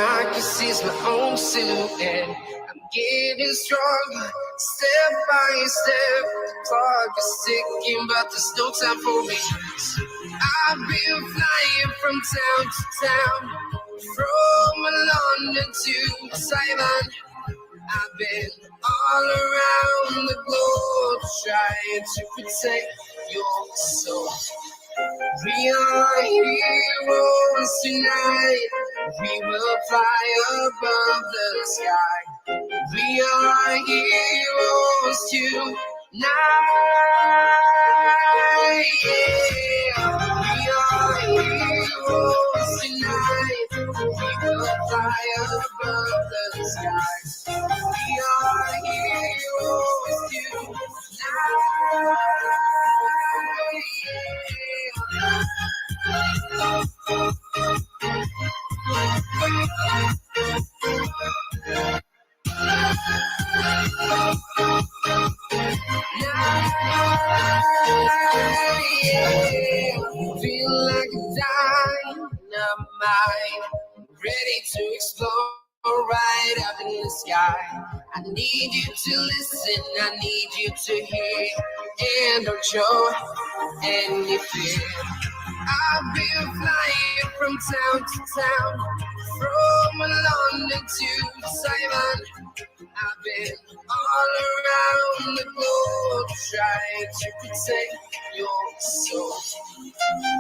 I can see is my own silhouette. I'm getting stronger, step by step. The clock is ticking, but there's no time for me. I've been flying from town to town, from London to Taiwan. I've been all around the globe trying to protect your soul. We are heroes tonight. We will fly above the sky. We are heroes tonight. Yeah. We are heroes tonight. We will fly above the sky. We are heroes tonight. Yeah. Feel like a dynamite, ready to explode right up in the sky. I need you to listen, I need you to hear, and don't show any fear. I've been flying from town to town, from London to Taiwan. I've been all around the globe trying to protect your soul.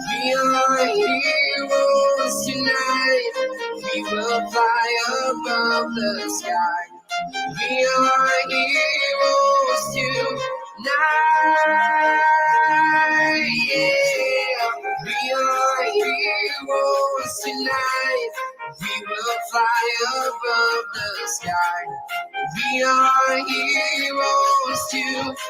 We are heroes tonight. We will fly above the sky. We are heroes tonight. Yeah. We are heroes tonight. We will fly above the sky. We are heroes tonight.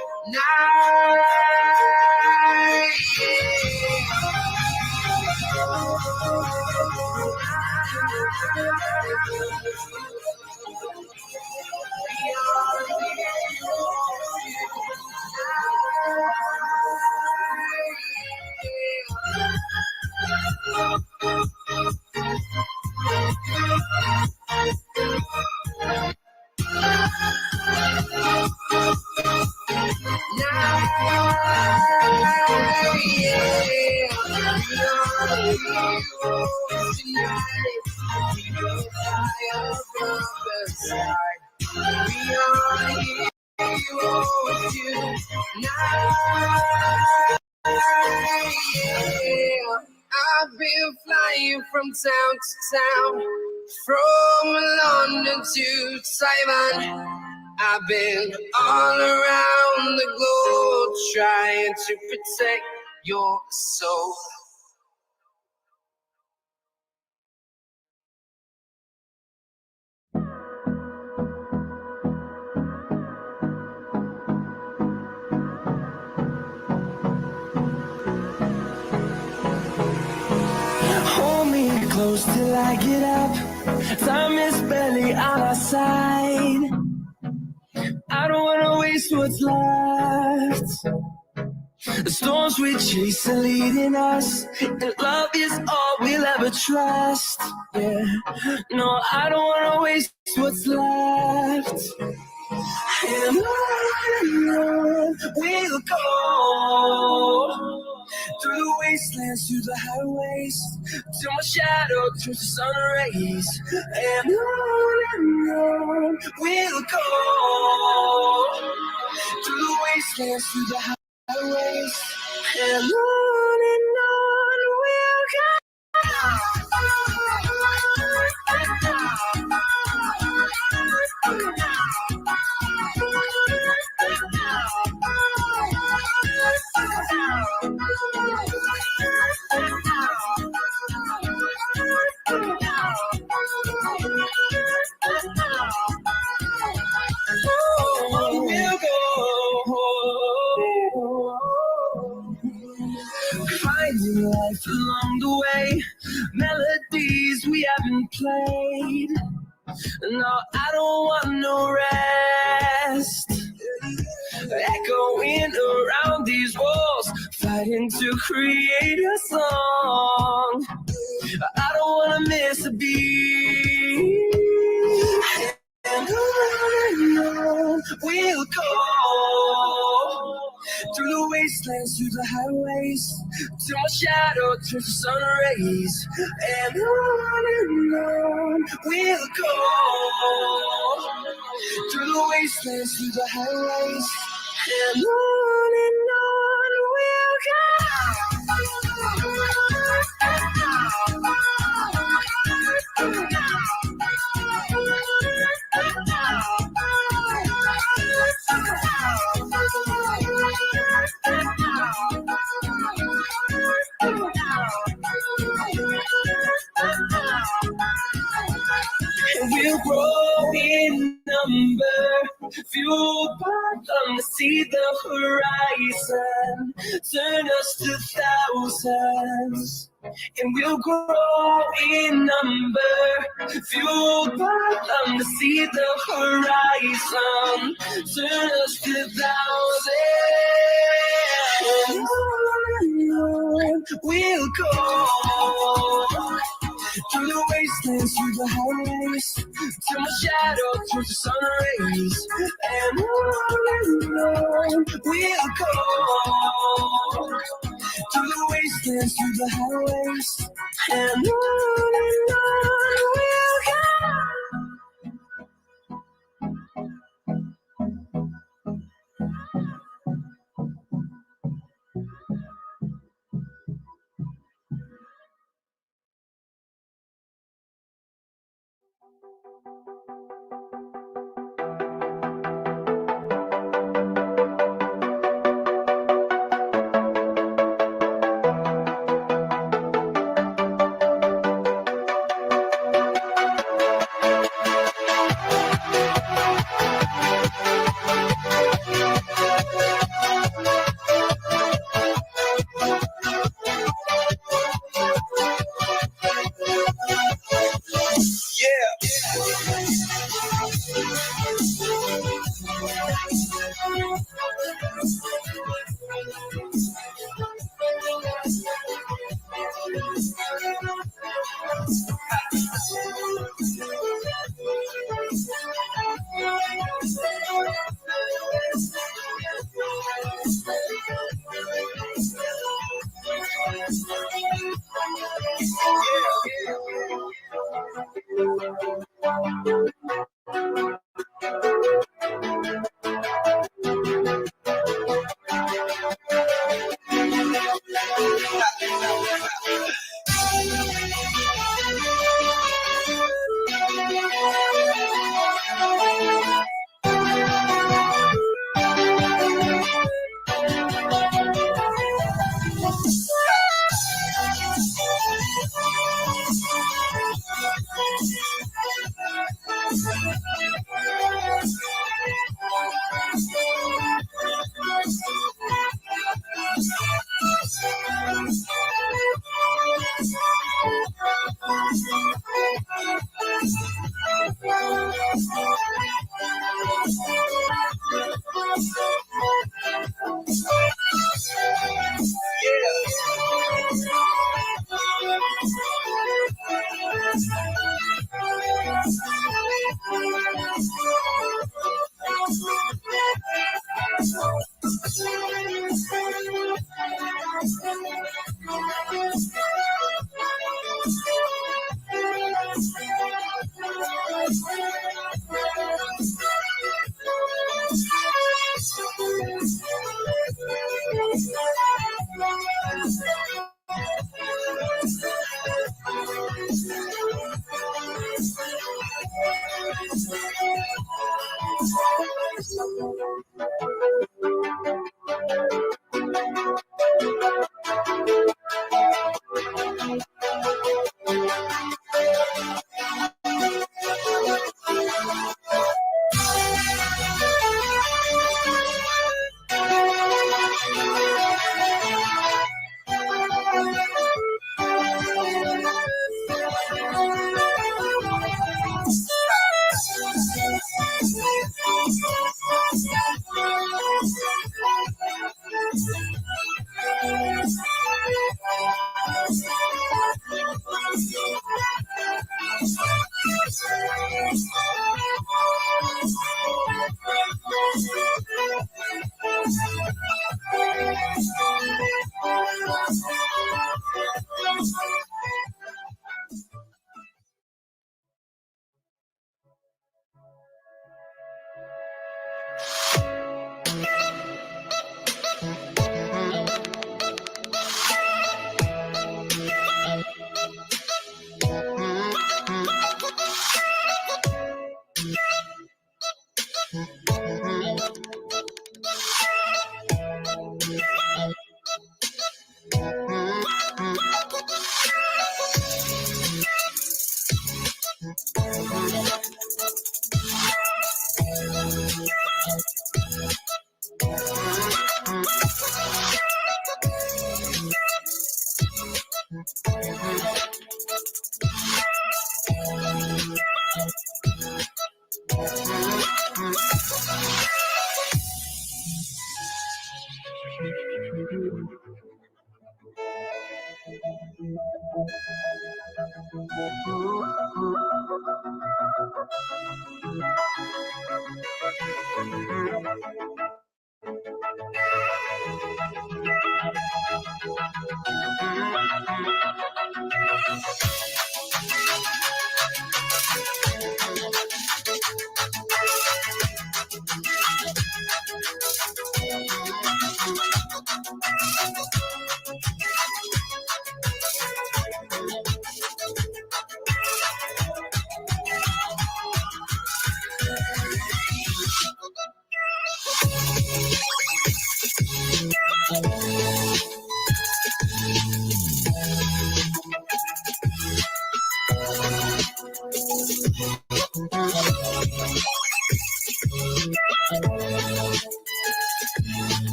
I've been flying from town to town, from London to Taiwan. I've been all around the globe trying to protect your soul. Hold me close till I get up. Time is barely on our side. I don't wanna waste what's left. The storms we chase are leading us, and love is all we'll ever trust. Yeah, no, I don't wanna waste what's left. And on we'll go, through the wastelands, through the highways, till my shadow turns to sun rays. And on we'll go, through the wastelands, through the highways, and on we'll go. We'll go, finding life along the way, melodies we haven't played. No, I don't want no rest. Echoing around these walls, fighting to create a song. I don't wanna miss a beat. wastelands, through the highways, till my shadow turns to sun rays. And on we'll go. Through the wastelands, through the highways, and on we'll and we'll grow in number, fueled by them to see the horizon, turn us to thousands. And we'll grow in number, fueled by them to see the horizon, turn us to thousands. And on we'll go. Through the wastelands, through the highways, till my shadow turns to sun rays. And on we'll go. Through the wastelands, through the highways, and on we'll go.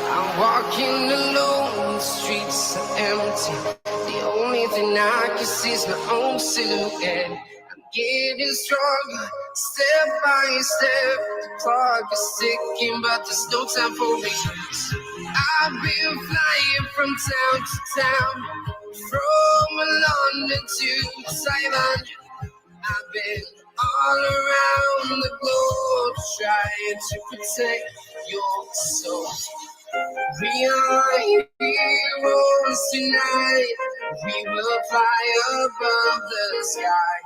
I'm walking alone, the streets are empty. The only thing I can see is my own silhouette. I'm getting stronger, step by step. The clock is ticking, but there's no time for me. I've been flying from town to town, from London to Taiwan. I've been all around the globe trying to protect your soul. We are heroes tonight. We will fly above the sky.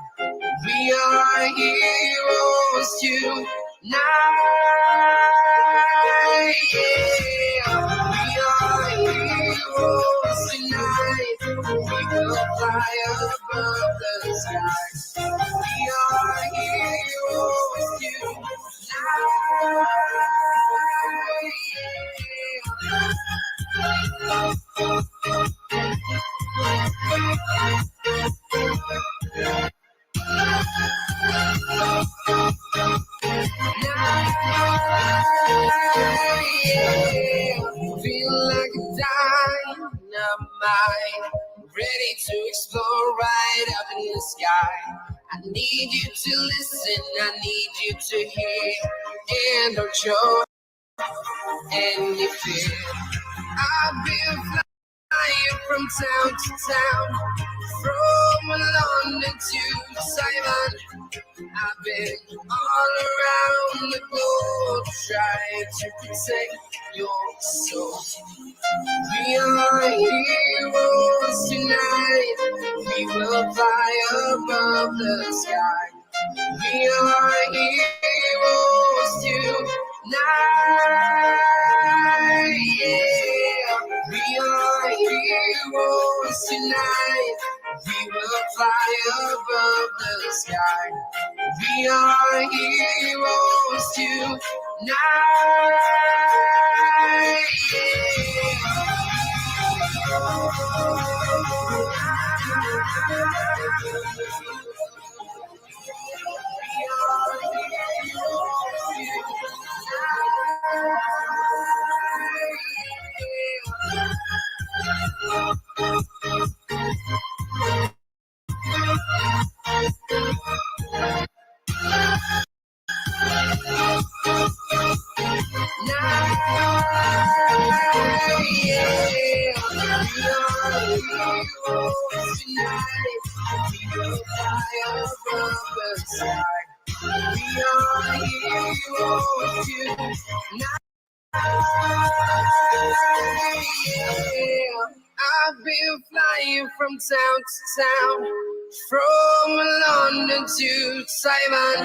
We are heroes tonight. Yeah. We are heroes tonight. We will fly above the sky. We are heroes tonight. Feel like a dynamite, ready to explode right up in the sky. I need you to listen, I need you to hear, and don't show any fear. I've been flying from town to town, from London to Taiwan, I've been all around the globe trying to protect your soul. We are heroes tonight. We will fly above the sky. We are heroes tonight. Yeah. We are heroes tonight. We will fly above the sky. We are heroes tonight. I've been flying from town to town, from London to Taiwan.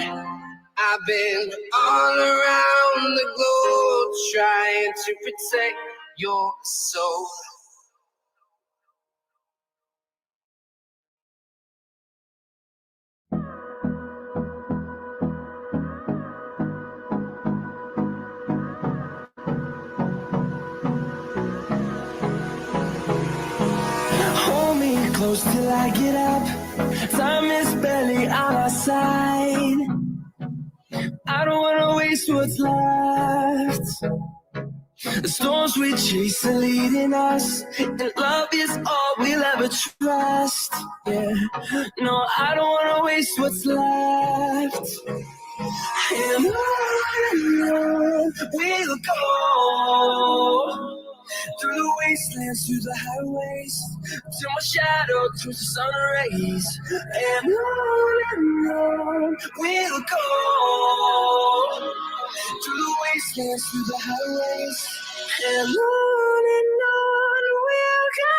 I've been all around the globe trying to protect your soul. Hold me close till I get up. Time is barely on our side. I don't wanna waste what's left. The storms we chase are leading us, and love is all we'll ever trust. Yeah, no, I don't wanna waste what's left. And on we'll go, through the wastelands, through the highways, till my shadow turns to sun rays. And on we'll go, through the wastelands, through the highways, and on we'll go.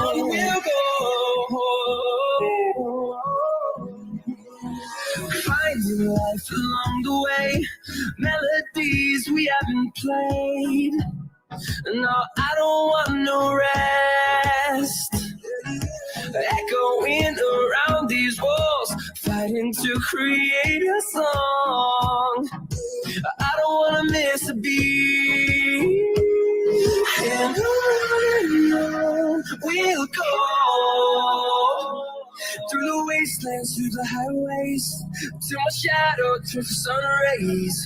We'll go, finding life along the way, melodies we haven't played. No, I don't want no rest. Echoing around these walls, fighting to create a song. I don't wanna miss a beat. And on we'll go, through the wastelands, through the highways, till my shadow turns to sun rays.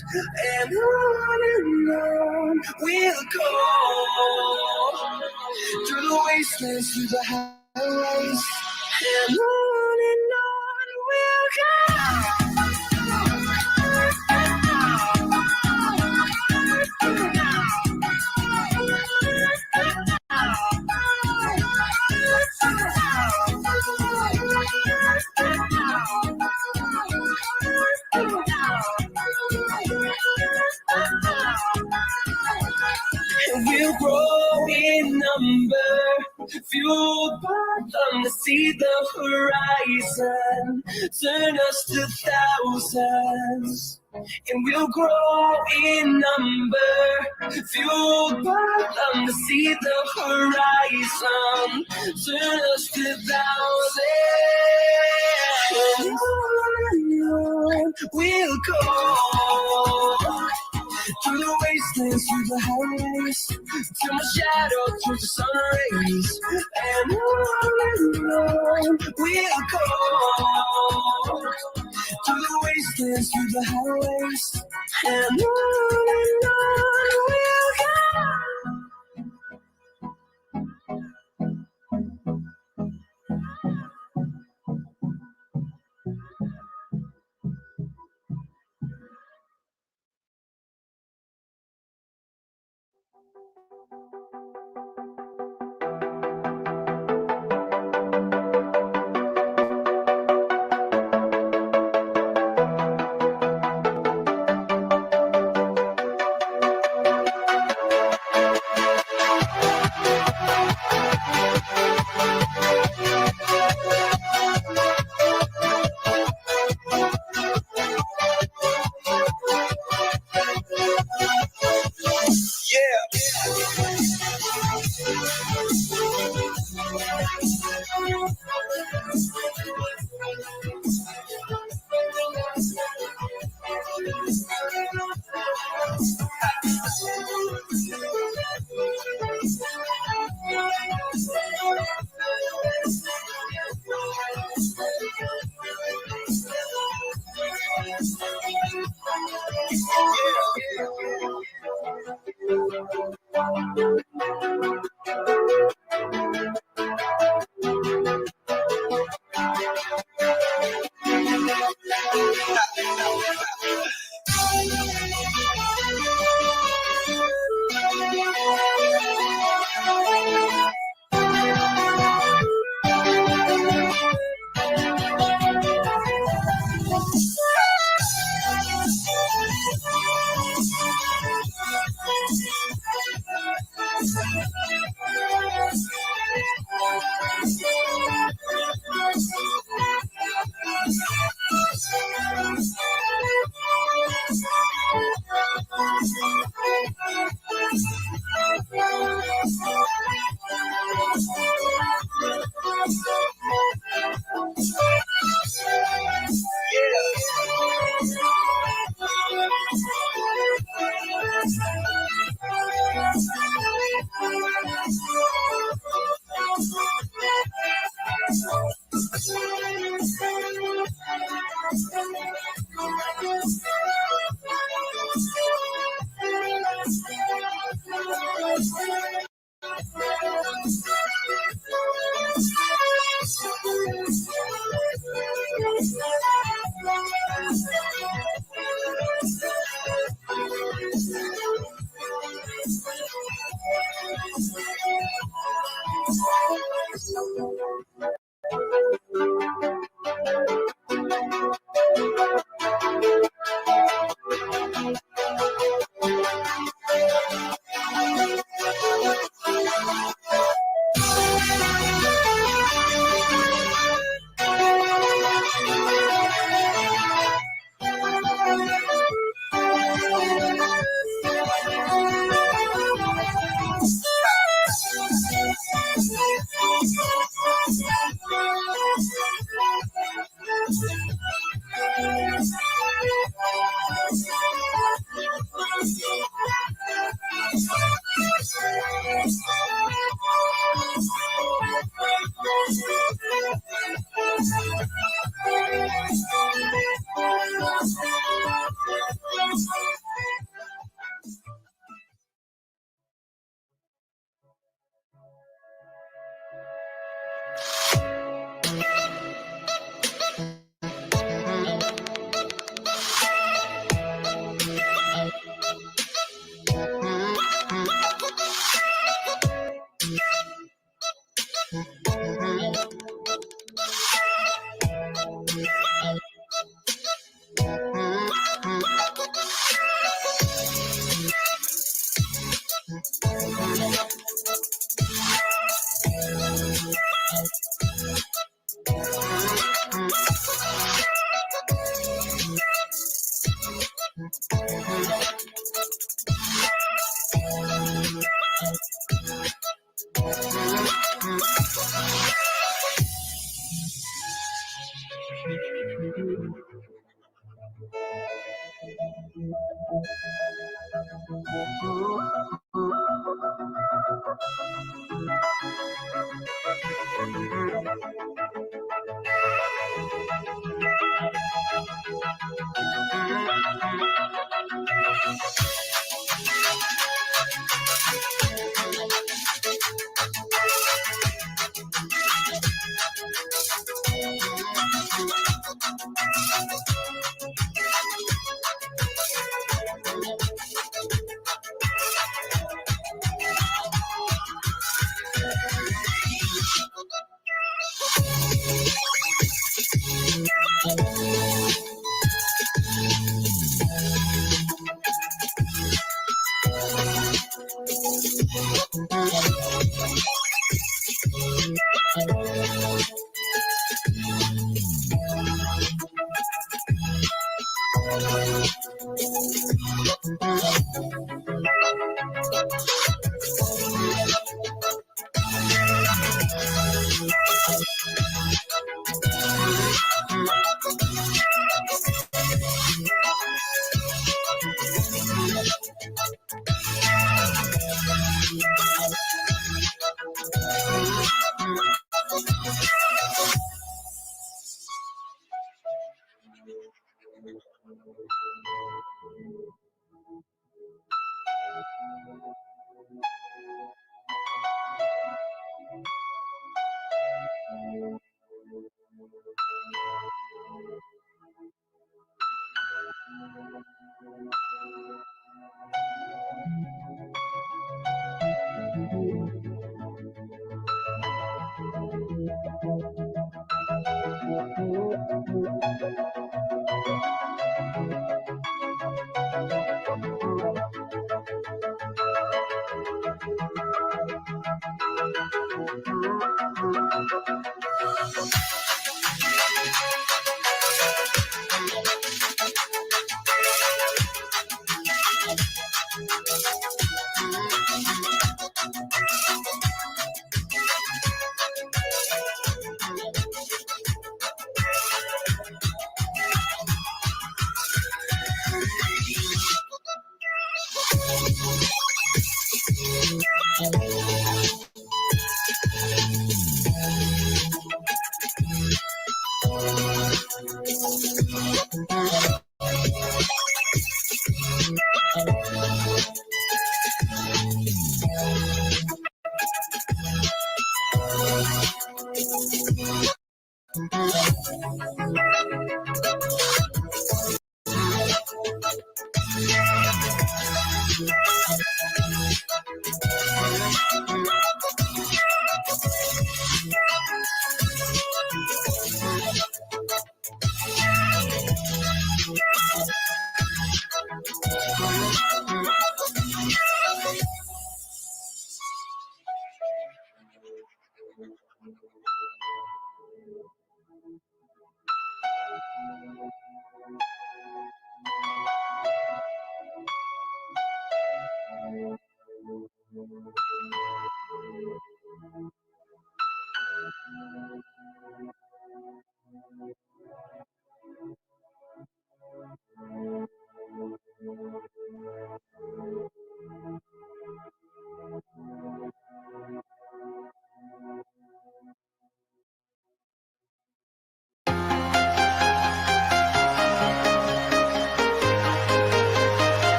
And on we'll go, through the wastelands, through the highways, and on we'll go. We'll grow in number, fueled by them to see the horizon, turn us to thousands. And we'll grow in number, fueled by them to see the horizon, turn us to thousands. We'll go, through the wastelands, through the highways, till my shadow turns to sun rays. And on we'll go, through the wastelands, through the highways, and on we'll go.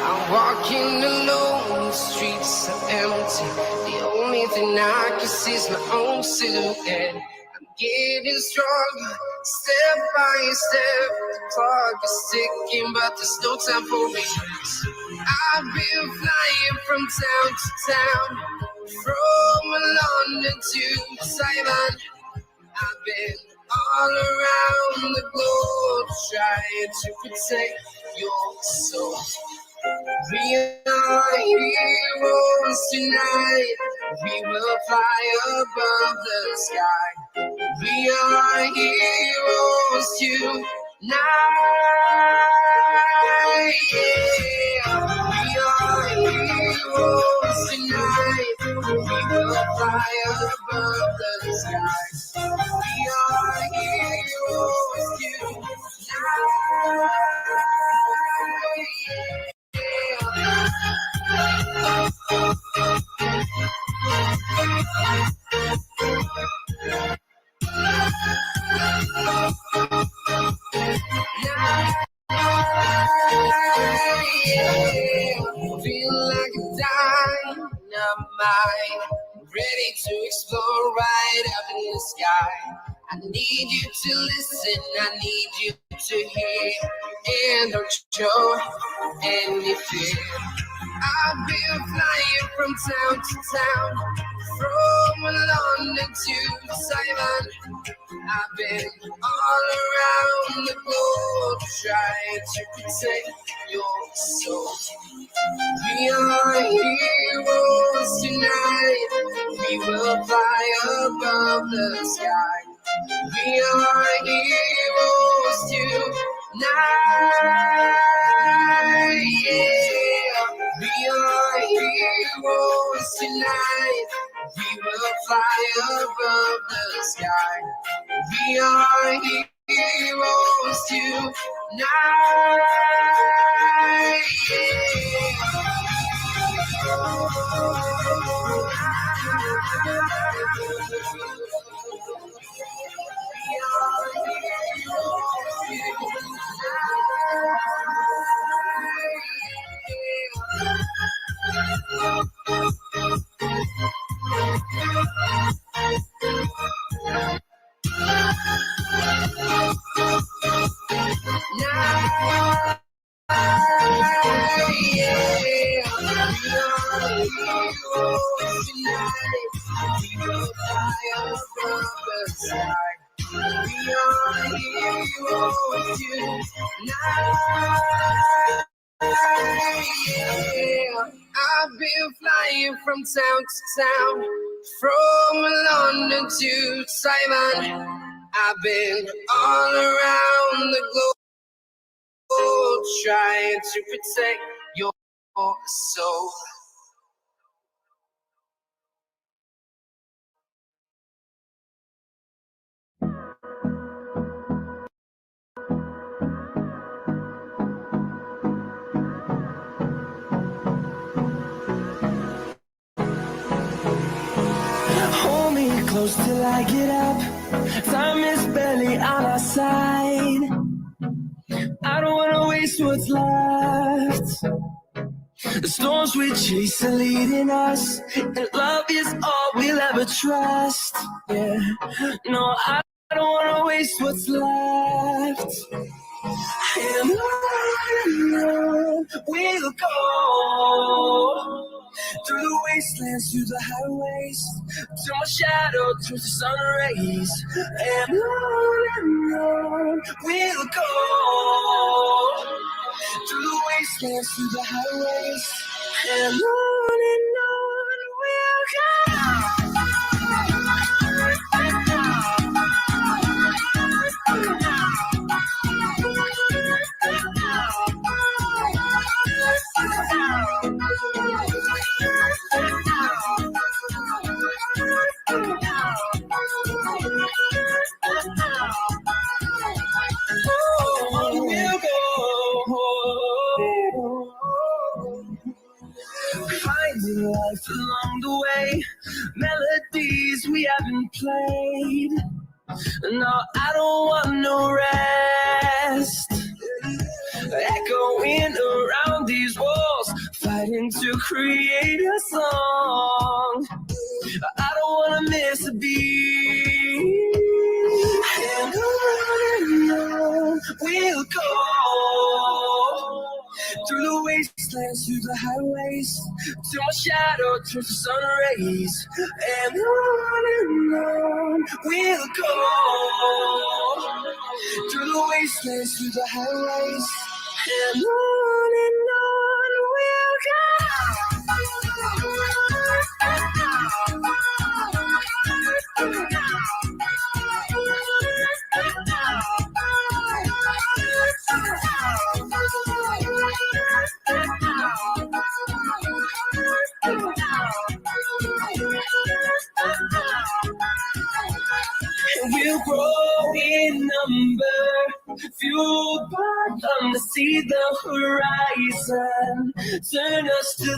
I'm walking alone, the streets are empty. The only thing I can see is my own silhouette. I'm getting stronger, step by step. The clock is ticking, but there's no time for me. I've been flying from town to town, from London to Taiwan. I've been all around the globe trying to protect your soul. We are heroes tonight. We will fly above the sky. We are heroes tonight. Yeah. We are heroes tonight. We will fly above the sky. We are heroes tonight. Feel like a dynamite, ready to explore right up in the sky. I need you to listen, I need you to hear, and don't show any fear. I've been flying from town to town, from London to Taiwan. I've been all around the globe trying to protect your soul. We are heroes tonight. We will fly above the sky. We are heroes tonight. Yeah. We are heroes tonight. We will fly above the sky. We are heroes tonight. with you now. Yeah. I've been flying from town to town, from London to Taiwan. I've been all around the globe trying to protect your soul. Hold me close till I get up. Time is barely on our side. I don't wanna waste what's left. The storms we chase are leading us, and love is all we'll ever trust. Yeah, no, I don't wanna waste what's left. And on we'll go, through the wastelands, through the highways, till my shadow turns to sun rays. And on we'll go, through the wastelands, through the highways, and on we'll go. Finding life along the way, melodies we haven't played. No, I don't want no rest. Echoing around these walls, fighting to create a song. I don't wanna miss a beat. And on we'll go, through the wastelands, through the highways, till my shadow turns to sun rays. And on we'll go, through the wastelands, through the highways, and on we'll go. We'll grow in number, fueled by them to see the horizon, turn us to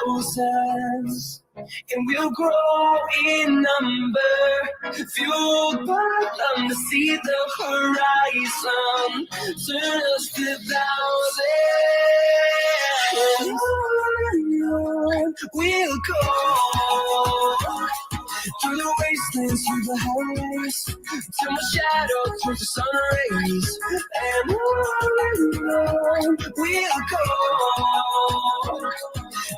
thousands. And we'll grow in number, fueled by them to see the horizon, turn us to thousands. We'll go, through the wastelands, through the highways, till my shadow turns to sun rays. And on we'll go,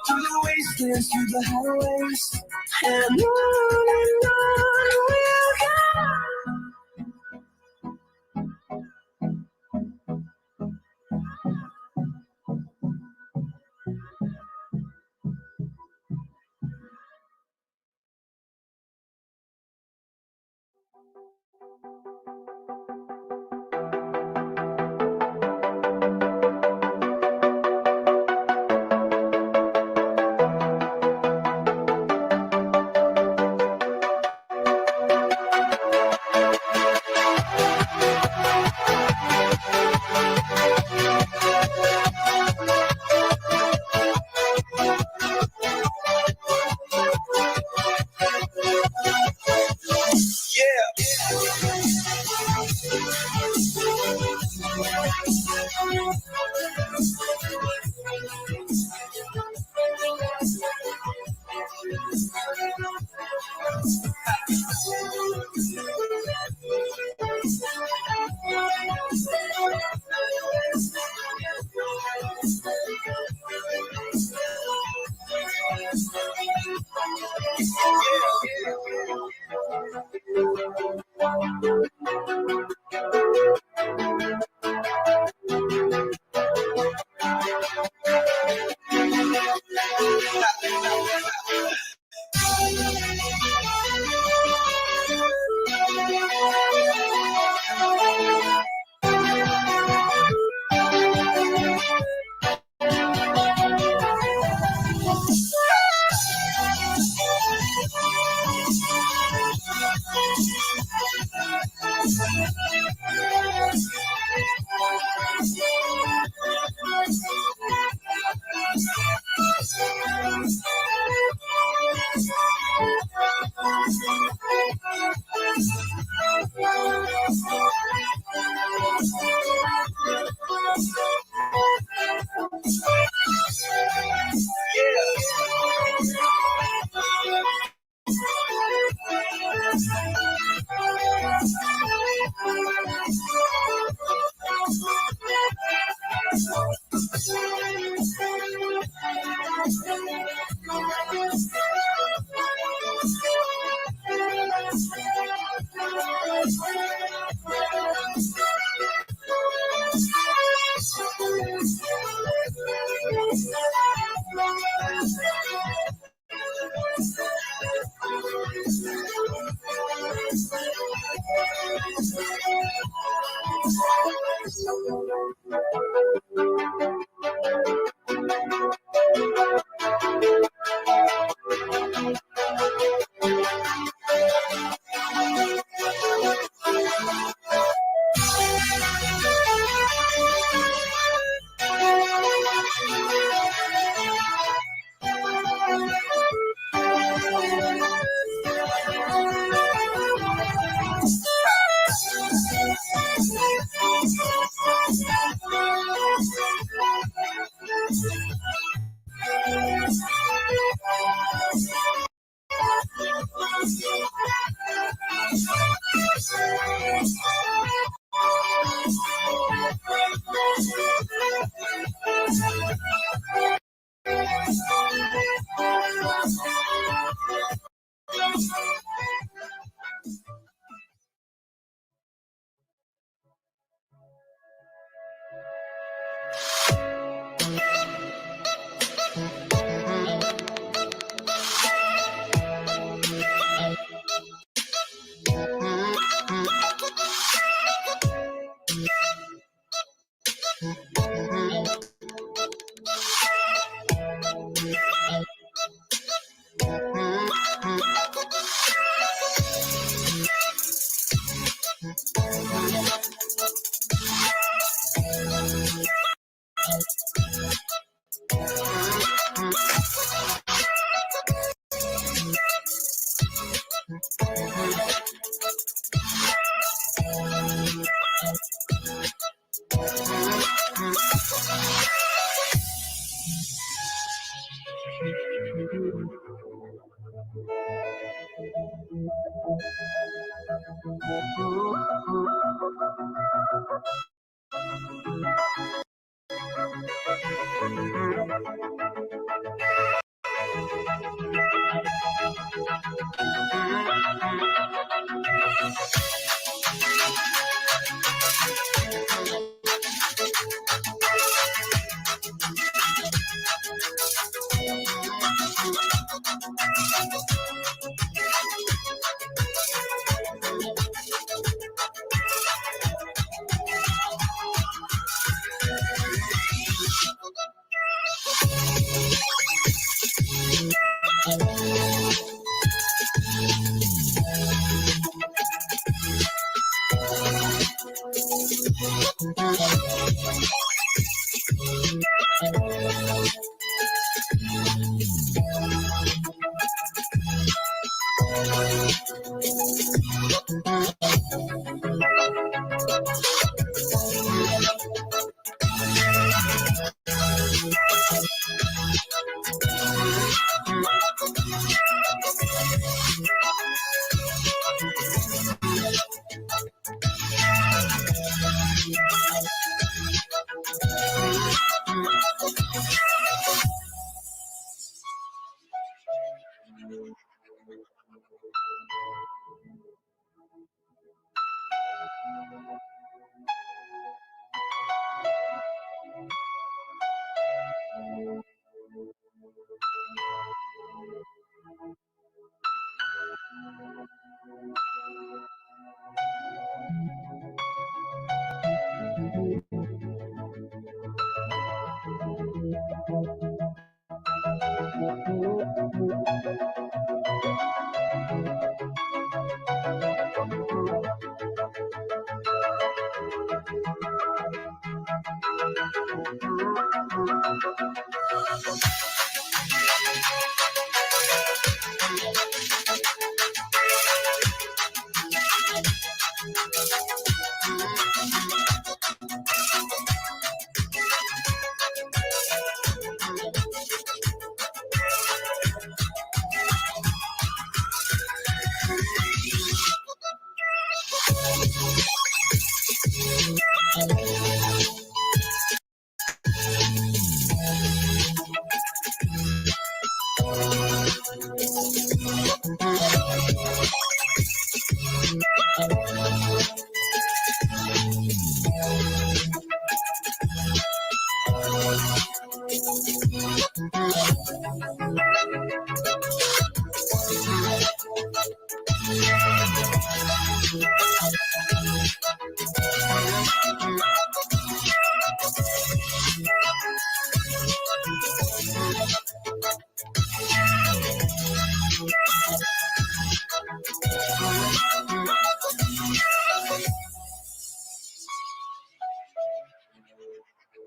through the wastelands, through the highways, and on we'll go.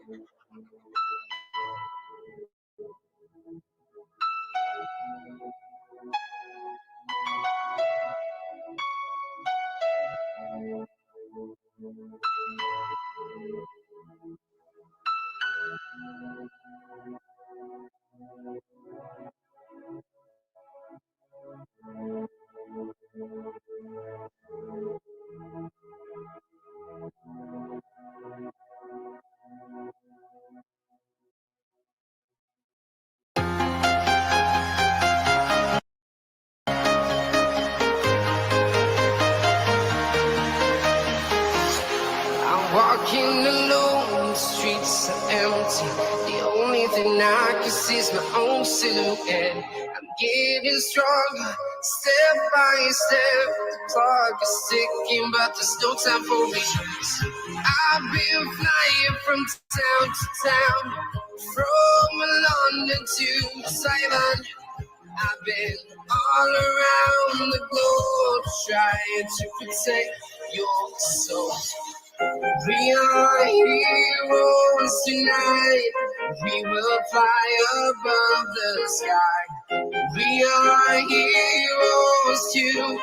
I'm walking alone, the streets are empty. The only thing I can see is my own silhouette. I'm getting stronger, step by step. The clock is ticking, but there's no time for me. I've been flying from town to town, from London to Taiwan. I've been all around the globe trying to protect your soul. We are heroes tonight. We will fly above the sky. We are heroes tonight.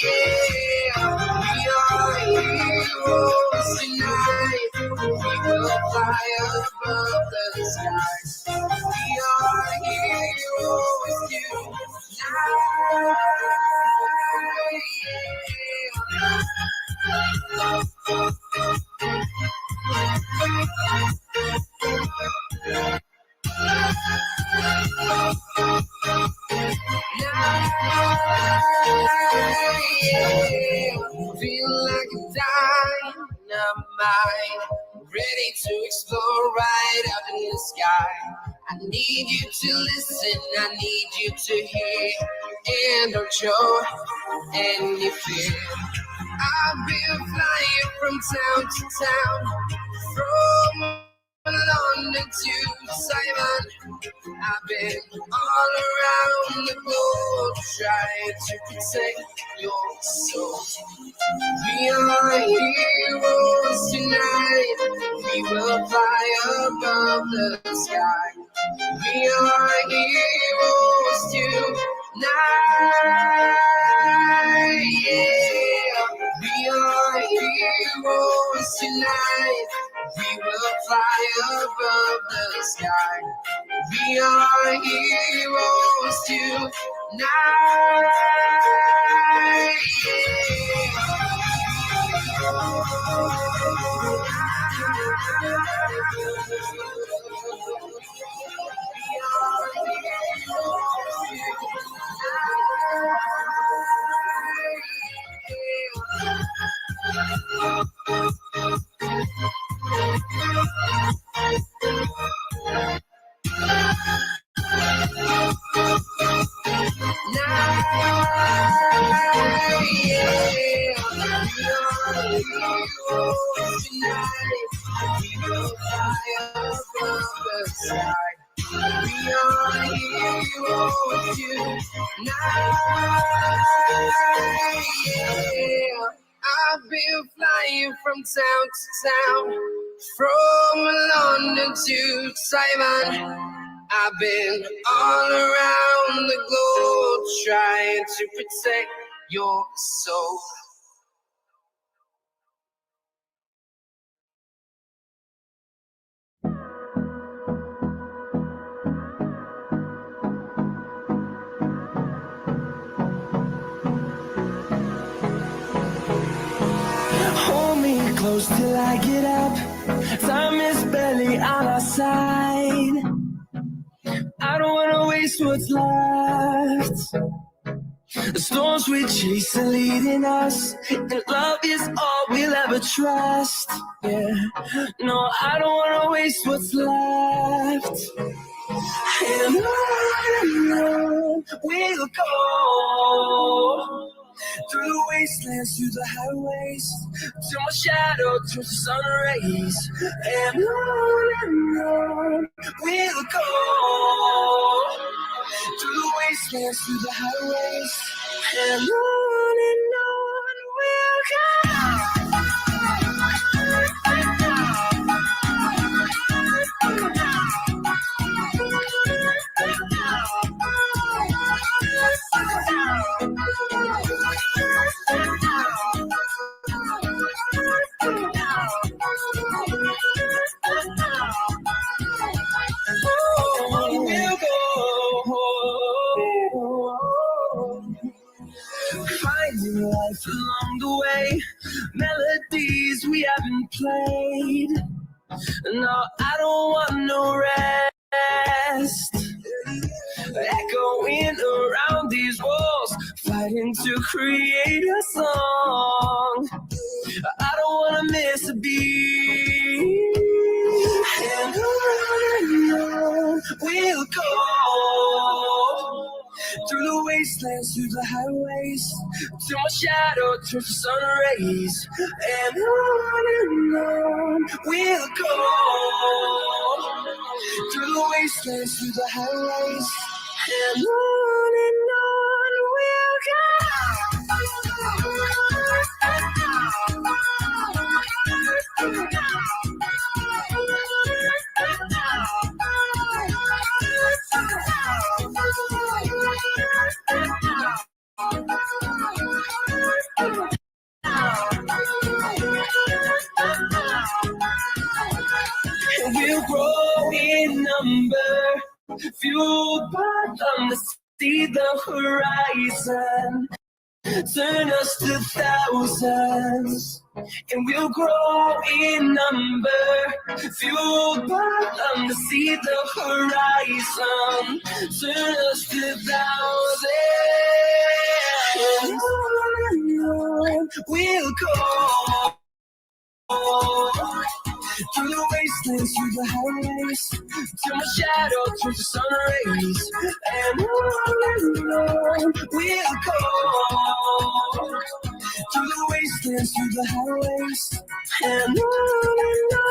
Yeah. We are heroes tonight. We will fly above the sky. We are heroes tonight. Feel like a dynamite, ready to explode right up in the sky. I need you to listen, I need you to hear, and don't show any fear. I've been flying from town to town, from London to Taiwan. I've been all around the globe trying to protect your soul. We are heroes tonight. We will fly above the sky. We are heroes tonight. Yeah. We are heroes tonight. We will fly above the sky. We are heroes tonight. I've been flying from town to town, from London to Taiwan. I've been all around the globe trying to protect your soul. Hold me close till I get up. Time is barely on our side. I don't wanna waste what's left. The storms we chase are leading us, and love is all we'll ever trust. Yeah, no, I don't wanna waste what's left. And on we'll go, through the wastelands, through the highways, till my shadow turns to sun rays. And on we'll go, through the wastelands, through the highways, and on we'll go. away melodies we haven't played. No, I don't want no rest. Echoing around these walls, fighting to create a song. I don't wanna miss a beat. And on we'll go, through the wastelands, through the highways, till my shadow turns to sun rays. And on we'll go, through the wastelands, through the highways, and on we'll we'll grow in number, fueled by them to see the horizon. Turn us to thousands, and we'll grow in number, fueled by them to see the horizon. Turn us to thousands, and on we'll go, through the wastelands, through the highways, till my shadow turns to sun rays. And on we'll go, through the wastelands, through the highways, and on we'll go.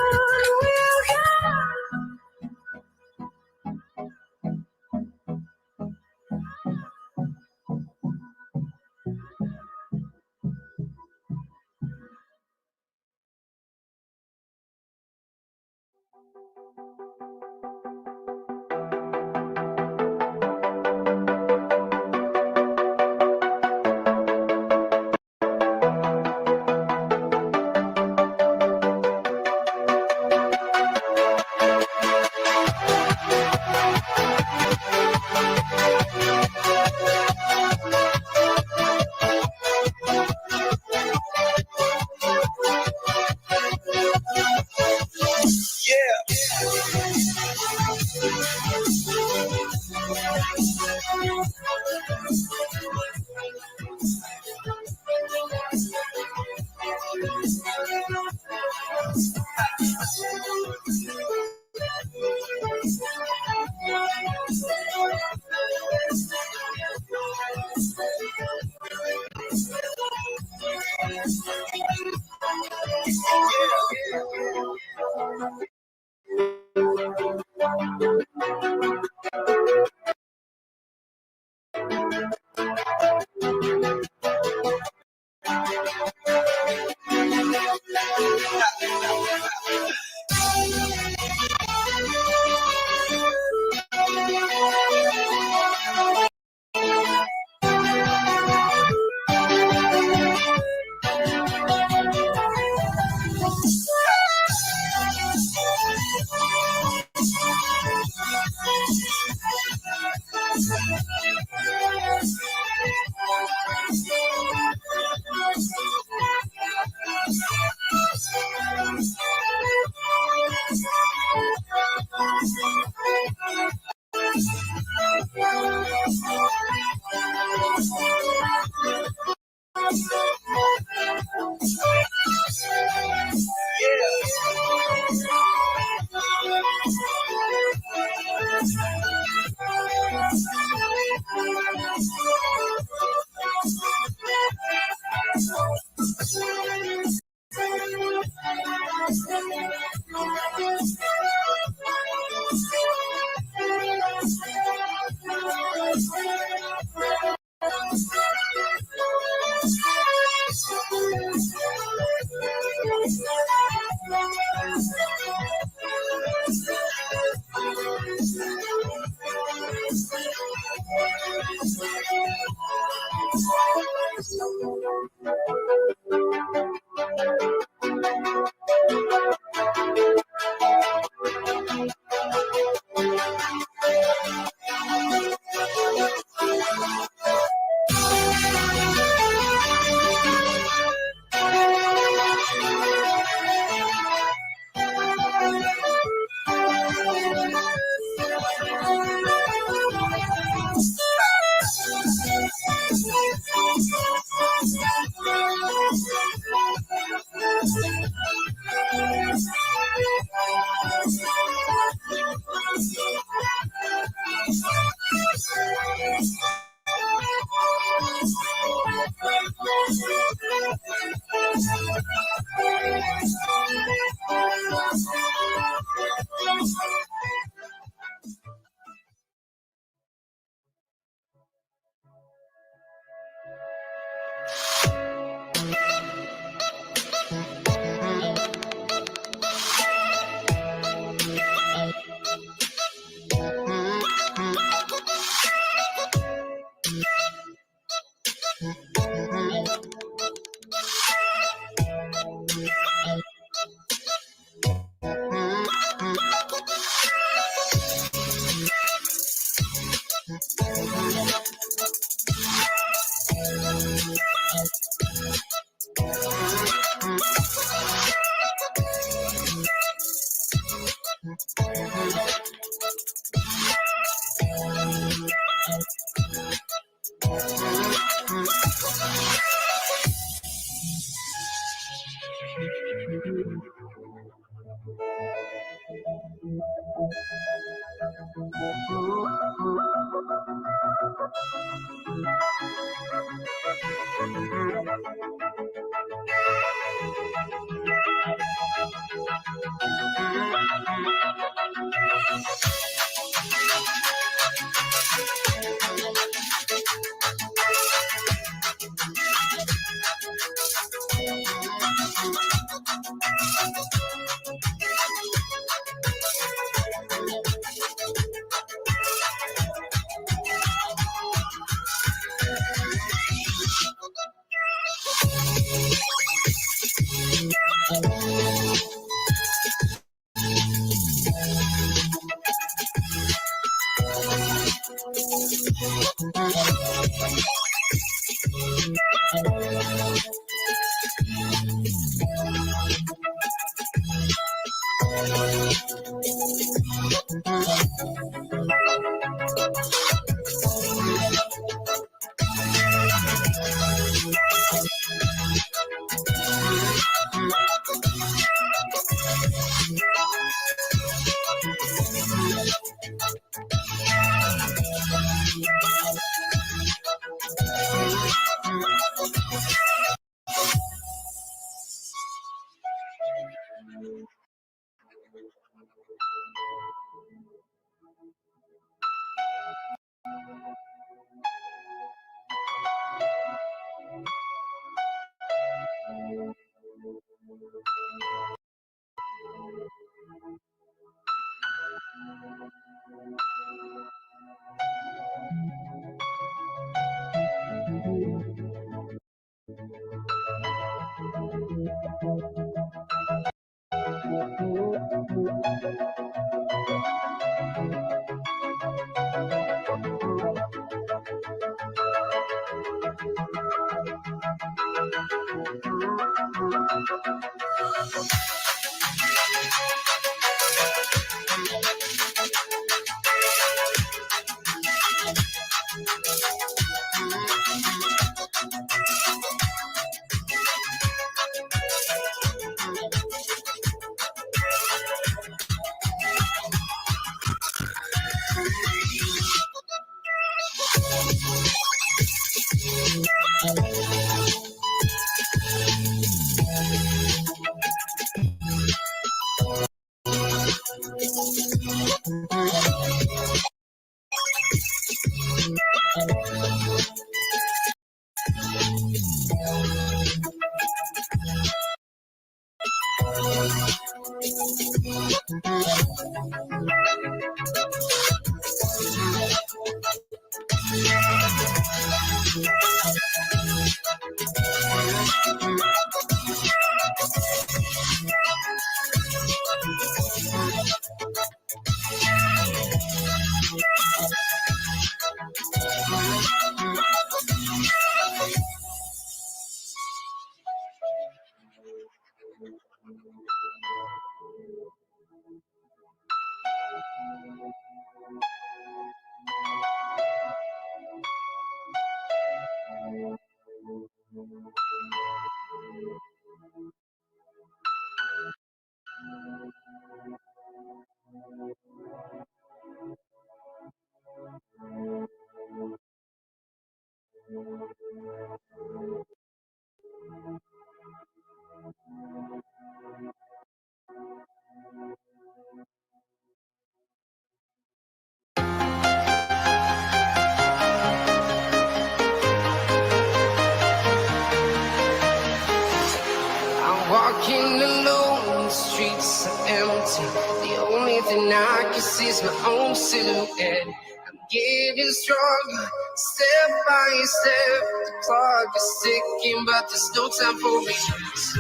Walking alone, the streets are empty. The only thing I can see is my own silhouette. I'm getting stronger, step by step. The clock is ticking, but there's no time for regrets.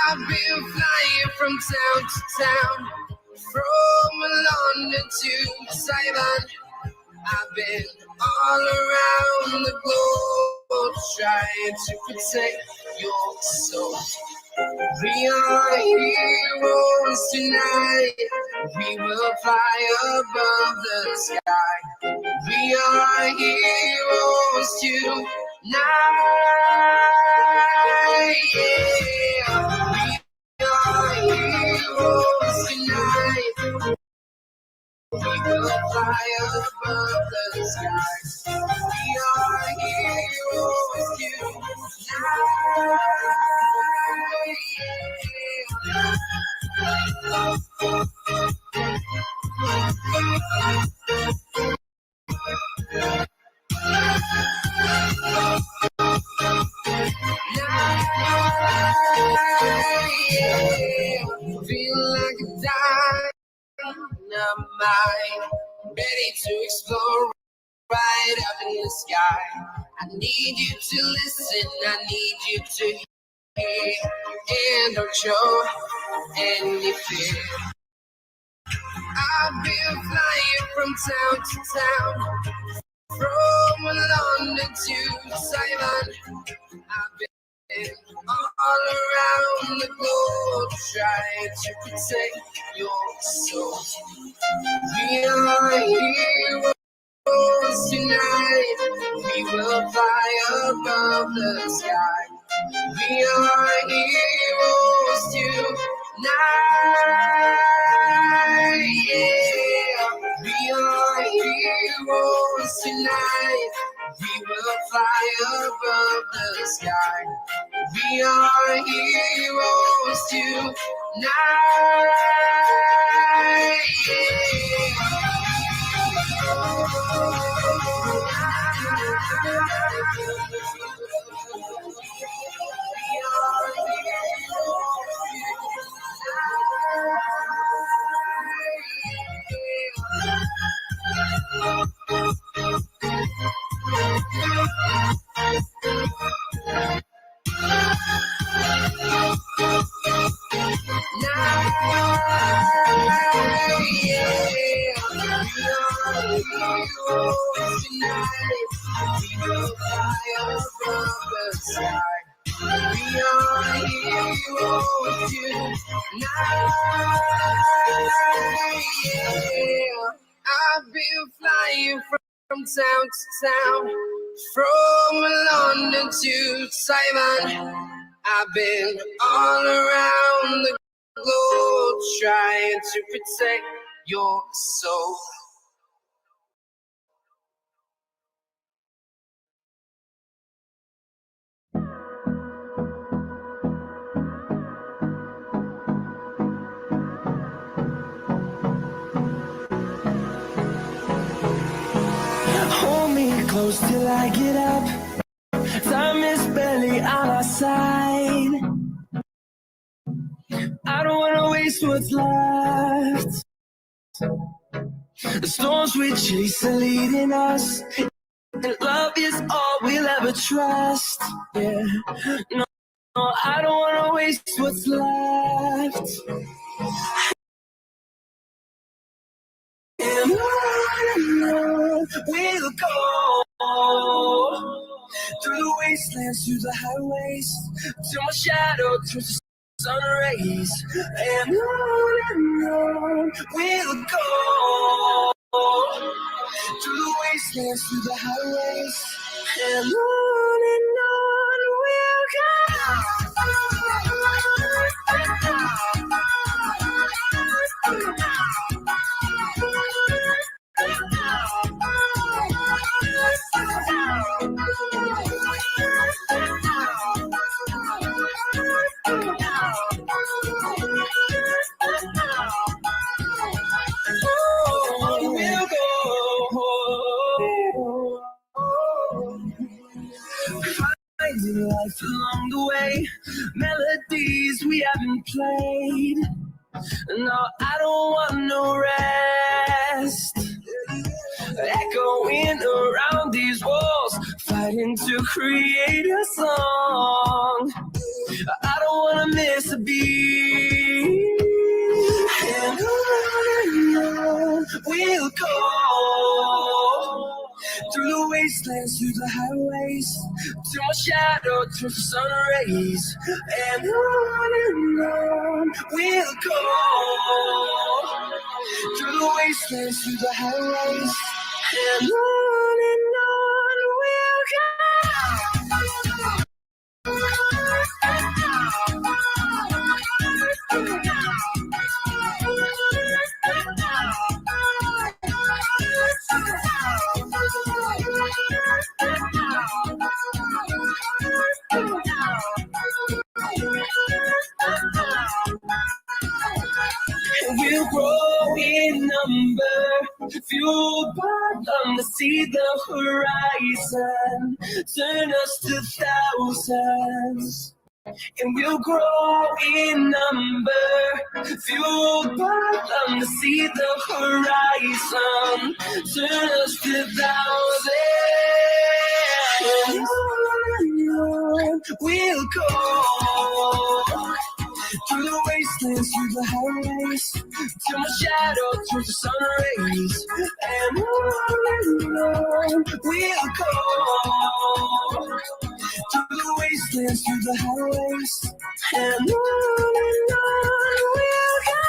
I've been flying from town to town, from London to Taiwan. I've been all around the globe, trying to protect your soul. We are heroes tonight. We will fly above the sky. We are heroes tonight. Yeah. We are heroes tonight. We will fly above the sky. We are heroes tonight. Feel like a dynamite, ready to explode right up in the sky. I need you to listen, I need you to hear, and don't show any fear. I've been flying from town to town, from London to Taiwan. I've been all around the globe, trying to protect your soul. We are heroes tonight. We will fly above the sky. We are heroes tonight. Yeah. We are heroes tonight. We will fly above the sky. We are heroes tonight. I've been flying from town to town, from London to Taiwan. I've been all around the globe, trying to protect your soul. Hold me close till I get up. Time is barely on our side. I don't wanna waste what's left. The storms we chase are leading us, and love is all we'll ever trust. Yeah, no, I don't wanna waste what's left. And on we'll go, through the wastelands, through the highways, till my shadow turns to sun rays. And on we'll go, through the wastelands, through the highways, and on we'll finding life along the way, melodies we haven't played. No, I don't want no rest. Echoing around these walls, fighting to create a song. I don't wanna miss a beat. And on we'll go, through the wastelands, through the highways, till my shadow turns to sun rays. And on we'll go, through the wastelands, through the highways, and on we'll go. We'll grow in number, fueled by them to see the horizon, turn us to thousands. And we'll grow in number, fueled by them to see the horizon, turn us to thousands. And on we'll go, through the wastelands, through the highways, till my shadow turns to sun rays. And on we'll go, through the wastelands, through the highways, and on we'll go.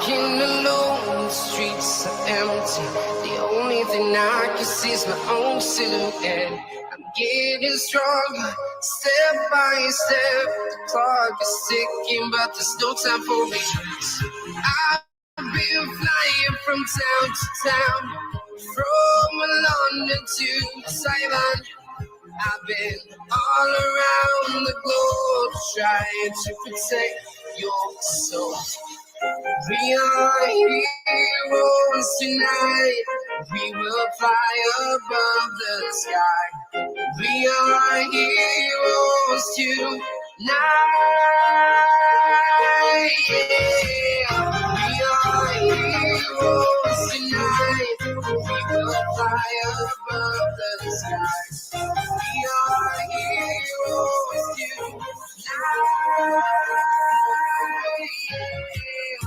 Walking alone, the streets are empty. The only thing I can see is my own silhouette. I'm getting stronger, step by step. The clock is ticking, but there's no time for regrets. I've been flying from town to town, from London to Taiwan. I've been all around the globe trying to protect your soul. We are heroes tonight. We will fly above the sky. We are heroes tonight. Yeah. We are heroes tonight. We will fly above the sky. We are heroes tonight. Yeah.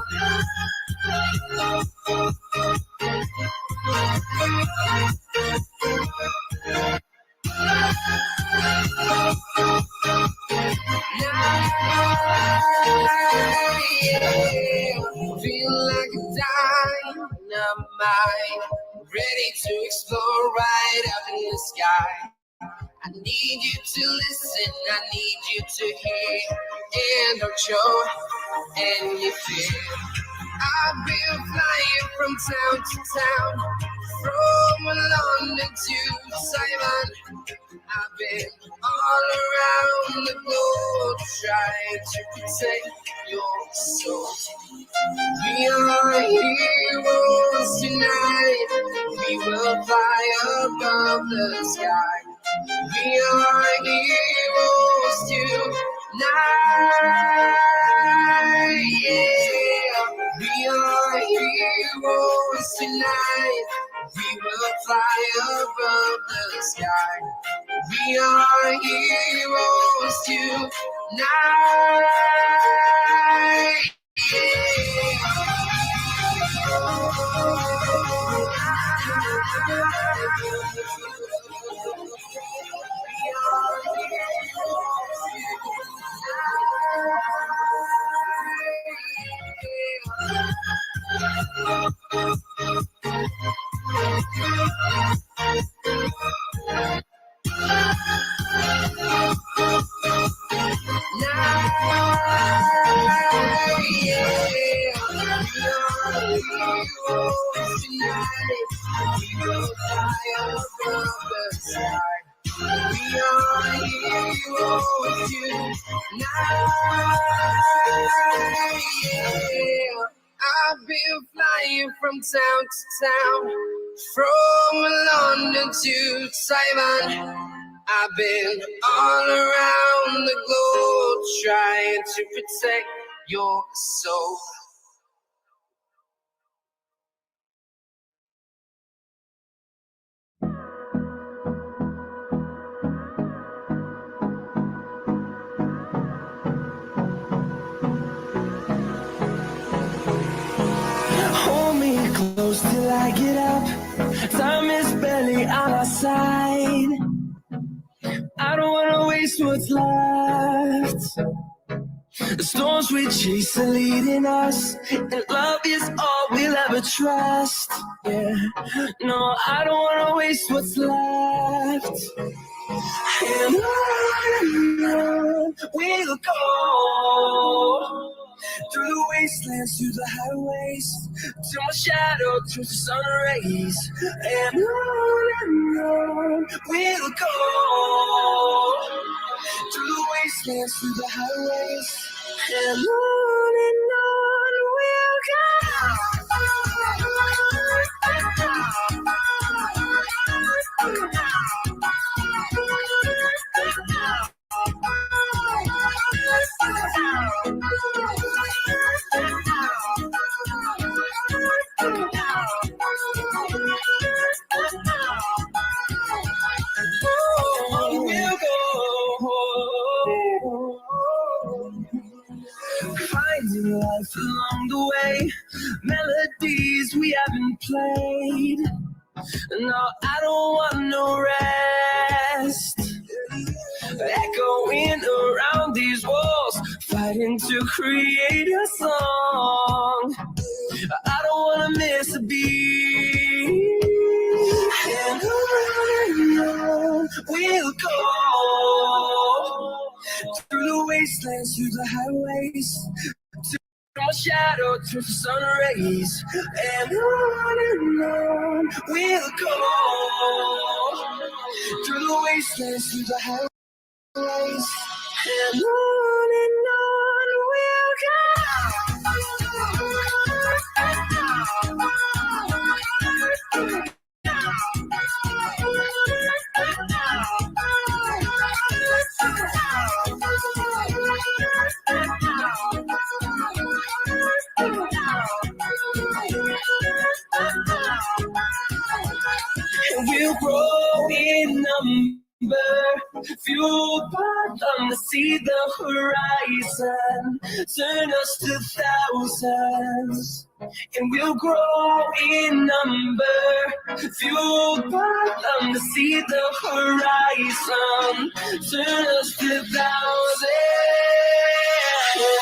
Feel like a dynamite, ready to explode right up in the sky. I need you to listen, I need you to hear, and don't show any fear. I've been flying from town to town, from London to Taiwan. I've been all around the globe trying to protect your soul. We are heroes tonight. We will fly above the sky. We are heroes tonight. Yeah. We are heroes tonight. We will fly above the sky. We are heroes tonight. I've been flying from town to town, from London to Taiwan. I've been all around the globe trying to protect your soul. Hold me close till I get up. Time is barely on our side. I don't wanna waste what's left. The storms we chase are leading us, and love is all we'll ever trust. Yeah, no, I don't wanna waste what's left. And on we'll go, through the wastelands, through the highways, till my shadow turns to sun rays. And on we'll go, through the wastelands, through the highways, and on we'll finding life along the way, melodies we haven't played. No, I don't want no rest. Echoing around these walls, fighting to create a song. be. And on we'll go through the wastelands, through the highways, from a shadow to the sun rays. And on we'll go through the wastelands, through the highways. And on we'll go. And we'll grow in number, fueled by them to see the horizon, turn us to thousands. And we'll grow in number, fueled by them to see the horizon, turn us to thousands.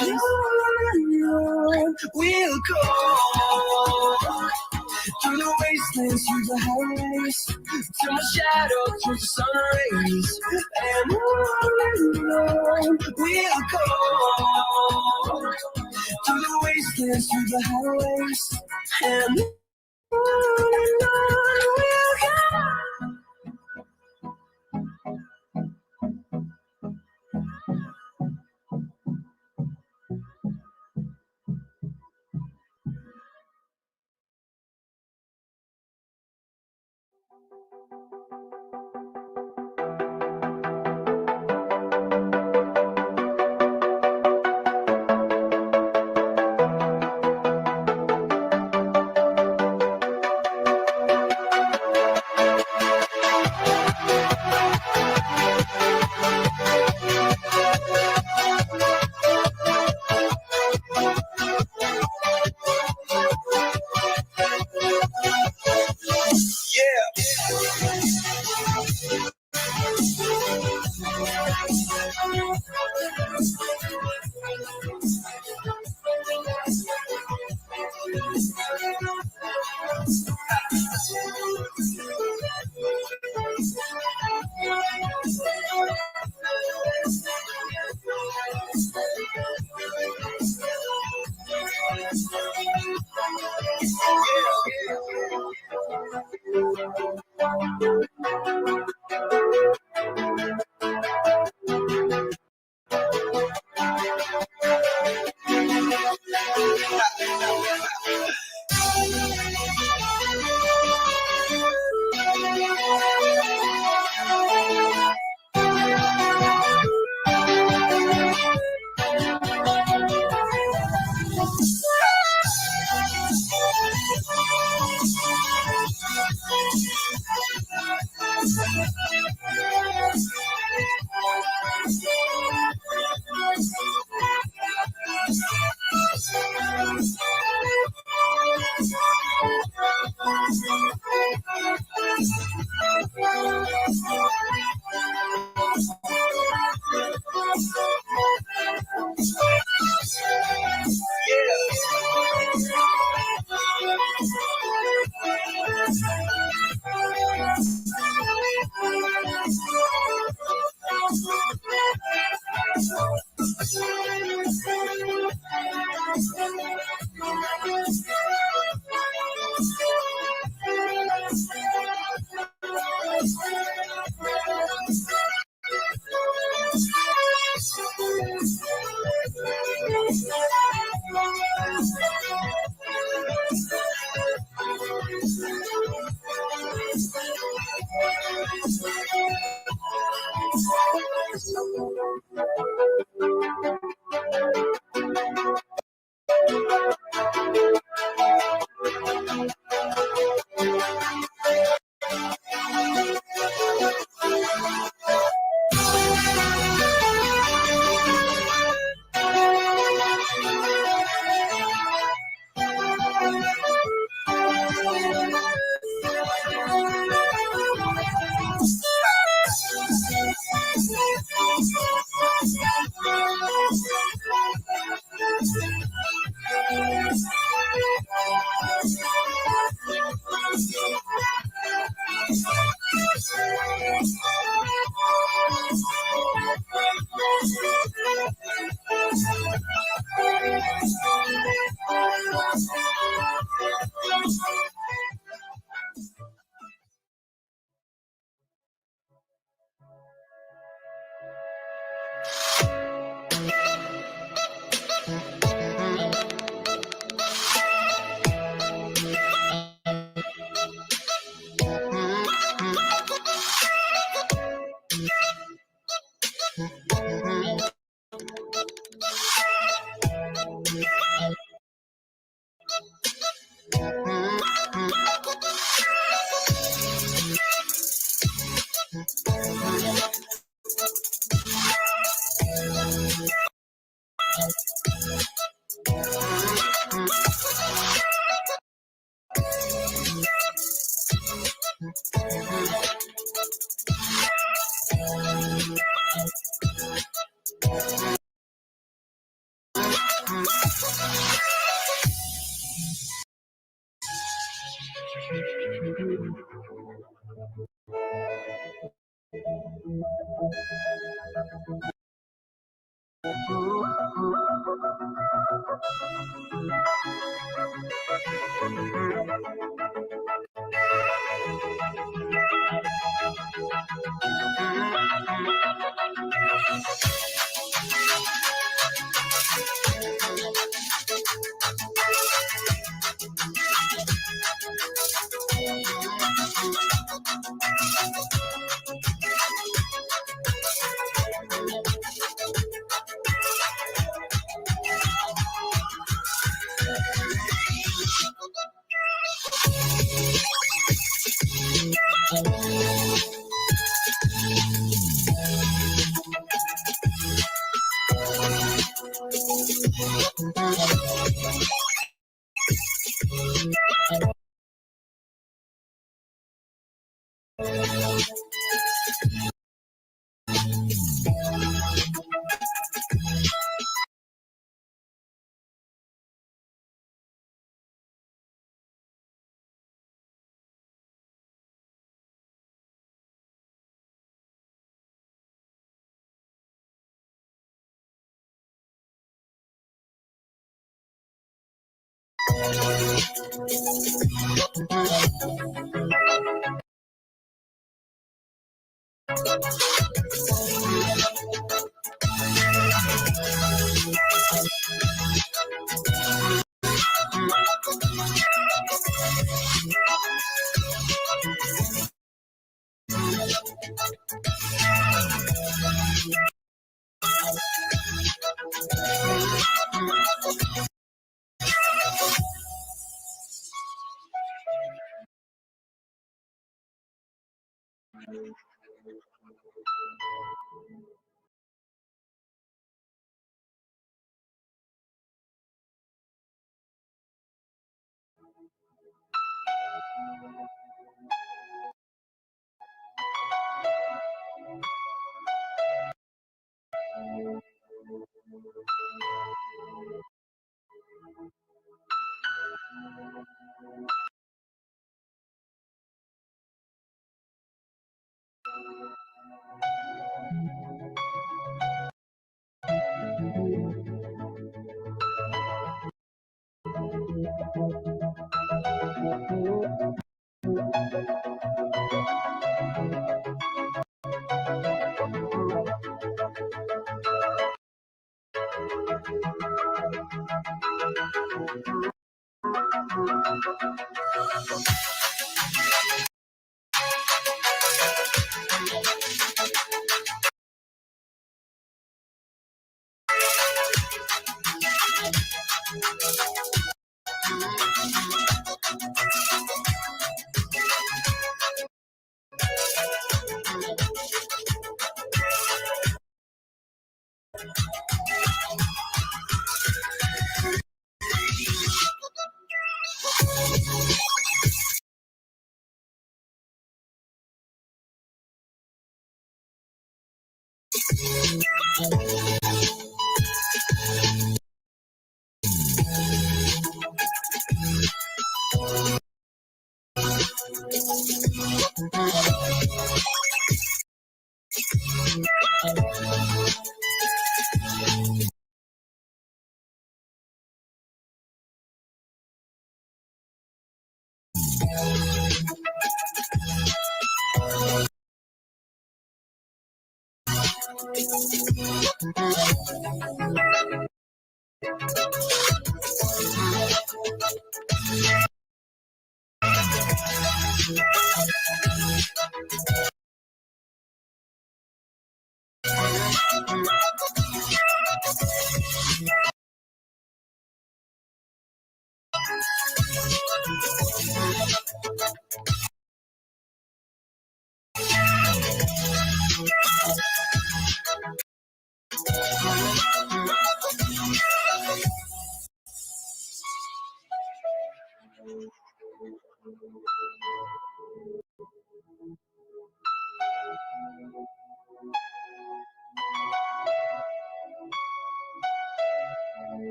And on we'll go through the wastelands, through the highways, till my shadow turns to sun rays. And on we'll go through the wastelands, through the highways. And on we'll go.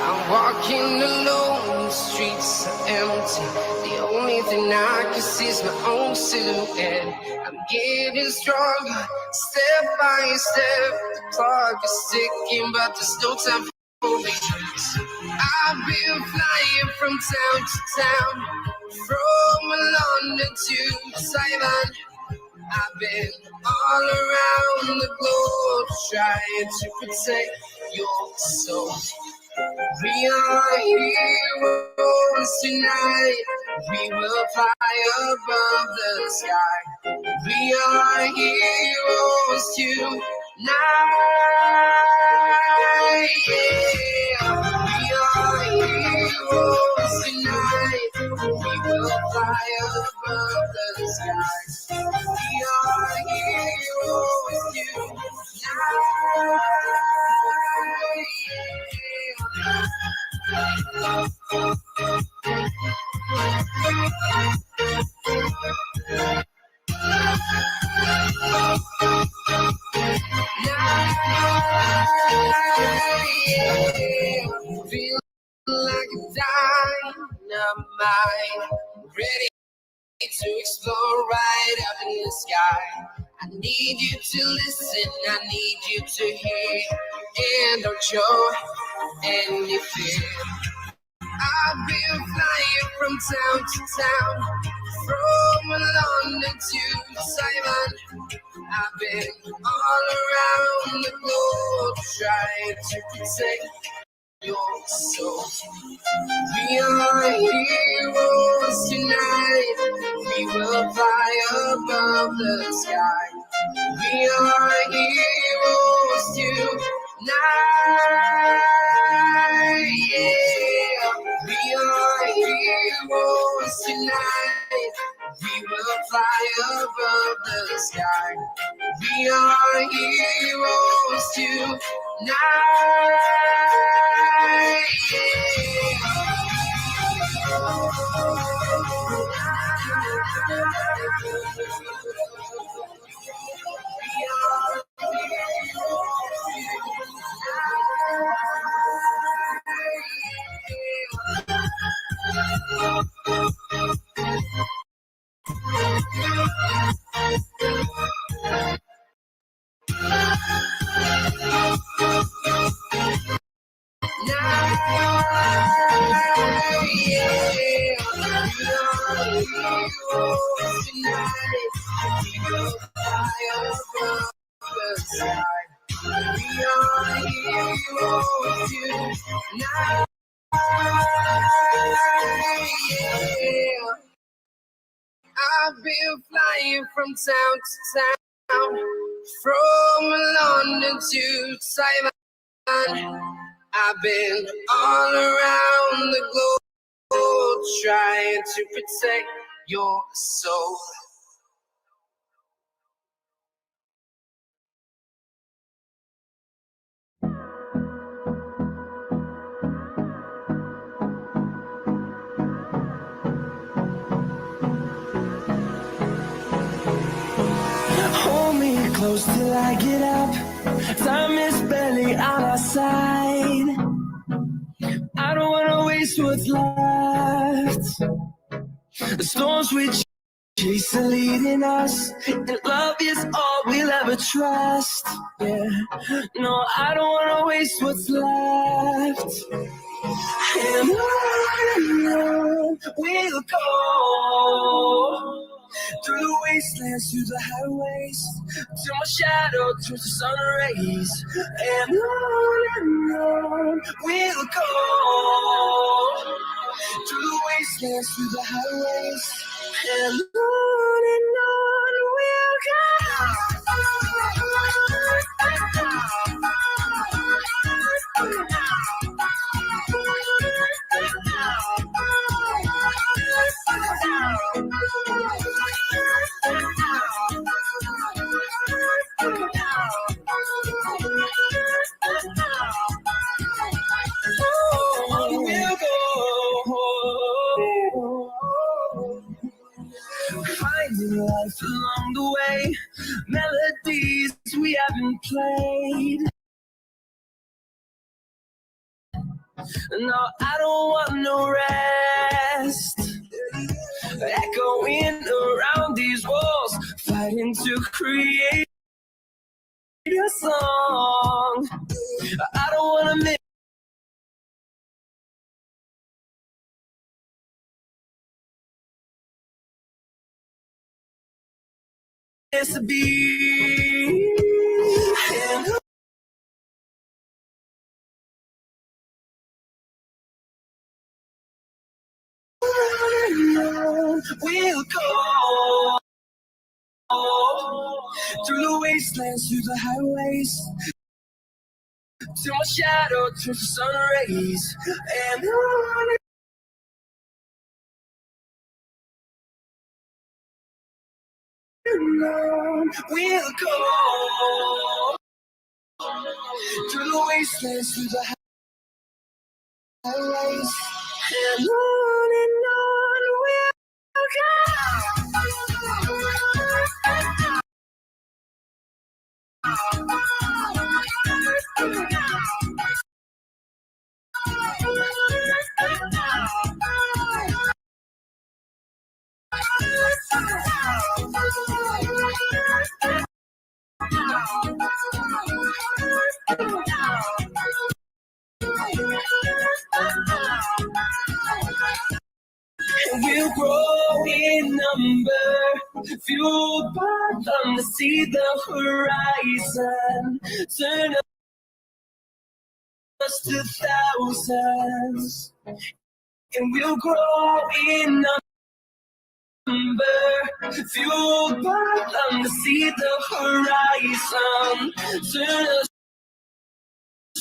I'm walking alone, the streets are empty. The only thing I can see is my own silhouette. I'm getting stronger, step by step. The clock is ticking, but there's no time for regrets. I've been flying from town to town, from London to Taiwan. I've been all around the globe trying to protect your soul. We are heroes tonight. We will fly above the sky. We are heroes tonight. Yeah. We are heroes tonight. We will fly above the sky. We are heroes tonight. Feel like a dynamite, ready to explore right up in the sky. I need you to listen, I need you to hear, and don't show any fear. I've been flying from town to town, from London to Taiwan. I've been all around the globe trying to protect your soul. We are heroes tonight. We will fly above the sky. We are heroes tonight. Yeah. We are heroes tonight. We will fly above the sky. We are heroes tonight. I've been flying from town to town, from London to Taiwan. I've been all around the globe trying to protect your soul. Hold me close. close till I get up. Time is barely on our side. I don't wanna waste what's left. The storms we chase are leading us, and love is all we'll ever trust. Yeah, no, I don't wanna waste what's left. And on we'll go, through the wastelands, through the highways, till my shadow turns to sun rays. And on we'll go, through the wastelands, through the highways, and on we'll go. Finding life along the way, melodies we haven't played. No, I don't want no rest. Echoing around these walls, fighting to create a song. I don't wanna miss a beat. And we'll go through the wastelands, through the highways, till my shadow turns to sun rays. And on we'll go through the wastelands, through the highways, and on we'll go. We'll grow in number, fueled by them to see the horizon, turn us to thousands, and we'll grow in number, fueled by them to see the horizon, turn us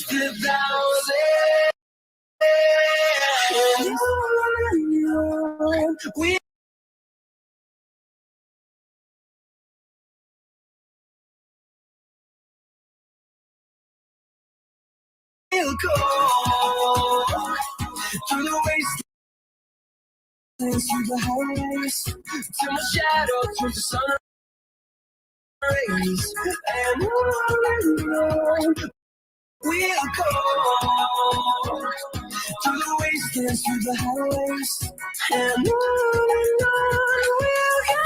to thousands. We'll go through the wastelands, through the highways, till my shadow turns to sun rays. And on we'll go through the wastelands, through the highways, and on we'll go.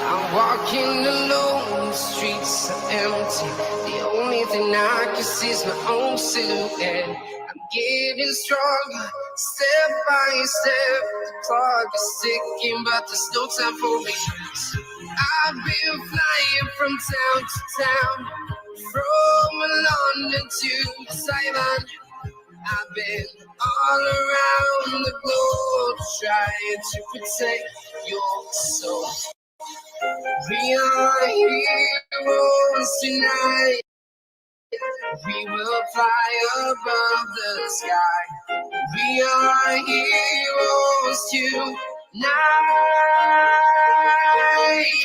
I'm walking alone, the streets are empty. The only thing I can see is my own silhouette. I'm getting stronger, step by step. The clock is ticking, but there's no time for me. I've been flying from town to town, from London to Taiwan. I've been all around the globe trying to protect your soul. We are heroes tonight. We will fly above the sky. We are heroes tonight.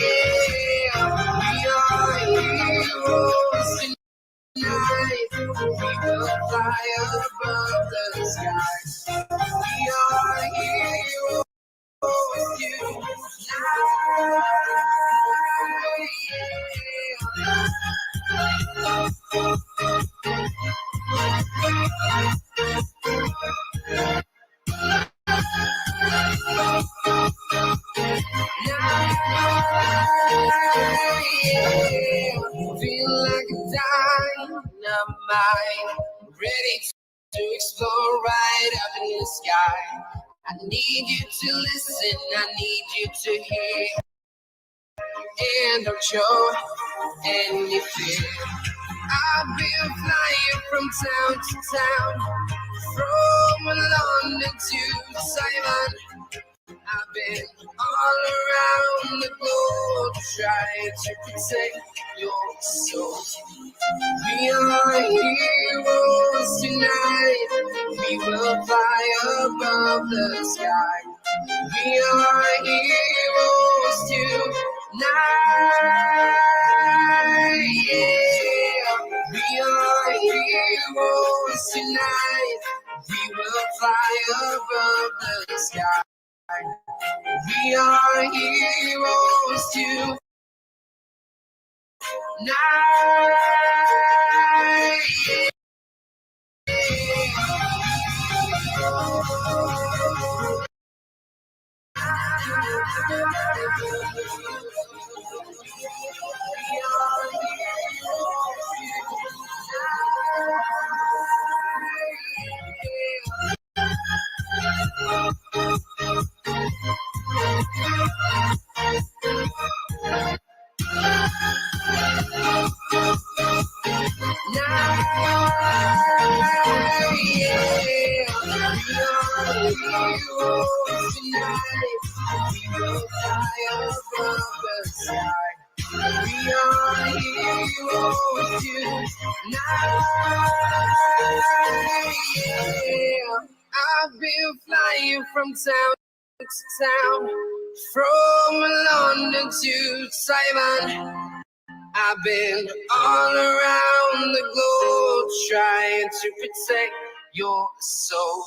Yeah. We are heroes tonight. We will fly above the sky. We are heroes tonight. Feel like a dynamite, ready to explore right up in the sky. I need you to listen, I need you to hear, and don't show any fear. I've been flying from town to town, from London to Taiwan. I've been all around the globe trying to protect your soul. We are heroes tonight. We will fly above the sky. We are heroes tonight. Yeah. We are heroes tonight. We will fly above the sky. We are heroes tonight. I've been flying from town to town, from London to Taiwan. I've been all around the globe trying to protect your soul.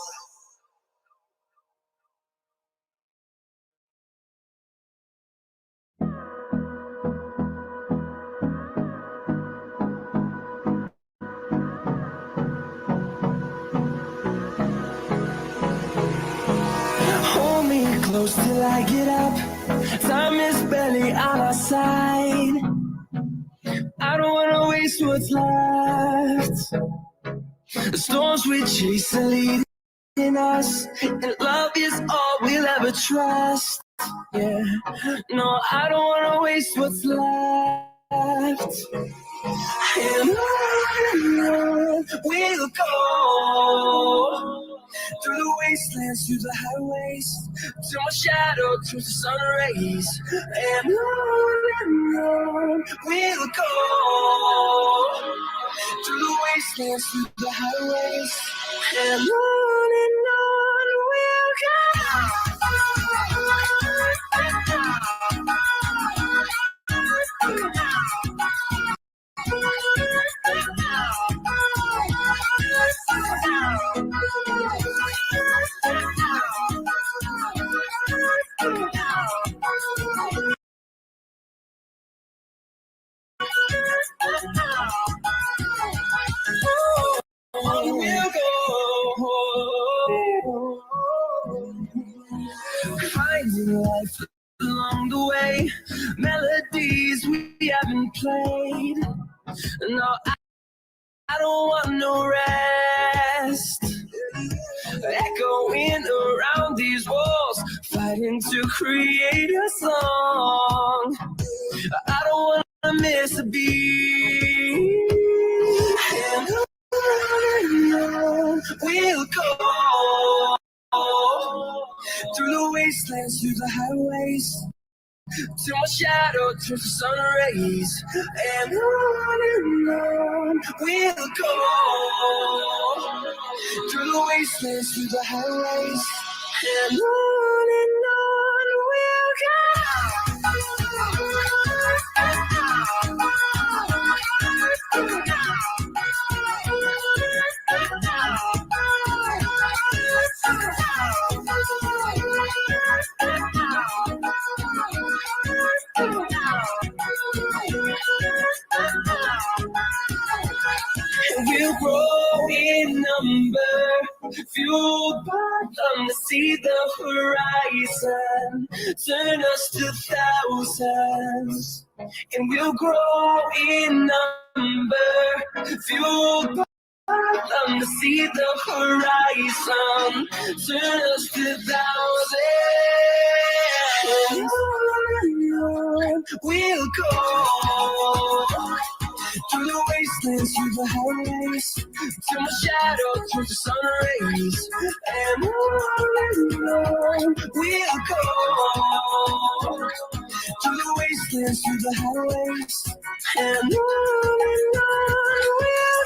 till I get up. Time is barely on our side. I don't wanna waste what's left. The storms we chase are leading us, and love is all we'll ever trust. Yeah, no, I don't wanna waste what's left. And on we'll go, through the wastelands, through the highways, till my shadow turns to sun rays. And on we'll go, through the wastelands, through the highways, and on we'll go. Finding life along the way, melodies we haven't played. No, I don't want no rest. Echoing around these walls, fighting to create a song. I don't wanna miss a beat. And on we'll go, through the wastelands, through the highways, till my shadow turns to sun rays. And on we'll go, through the wastelands, through the highways, and on we'll go. We'll grow in number, fueled by them to see the horizon, turn us to thousands. And we'll grow in number, fueled by them to see the horizon, turn us to thousands. We'll go through the wastelands, through the highways, till my shadow turns to sun rays. And on we'll go, through the wastelands, through the highways, and on we'll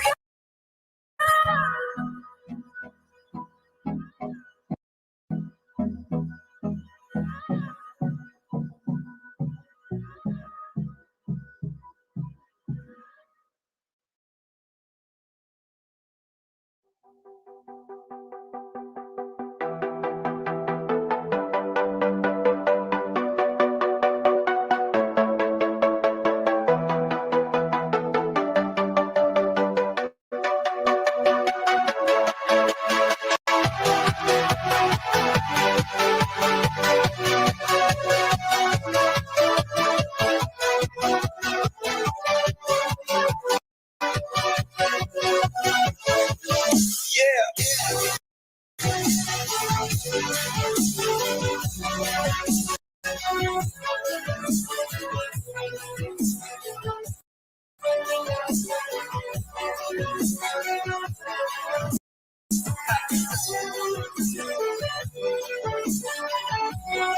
go.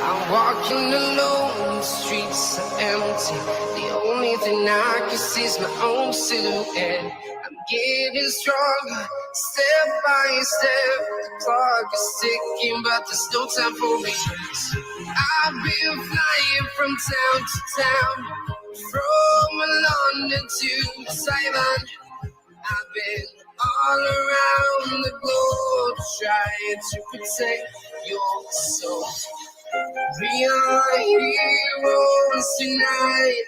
I'm walking alone, the streets are empty. The only thing I can see is my own silhouette. I'm getting stronger, step by step. The clock is ticking, but there's no time for me. I've been flying from town to town, from London to Taiwan. I've been all around the globe trying to protect your soul. We are heroes tonight.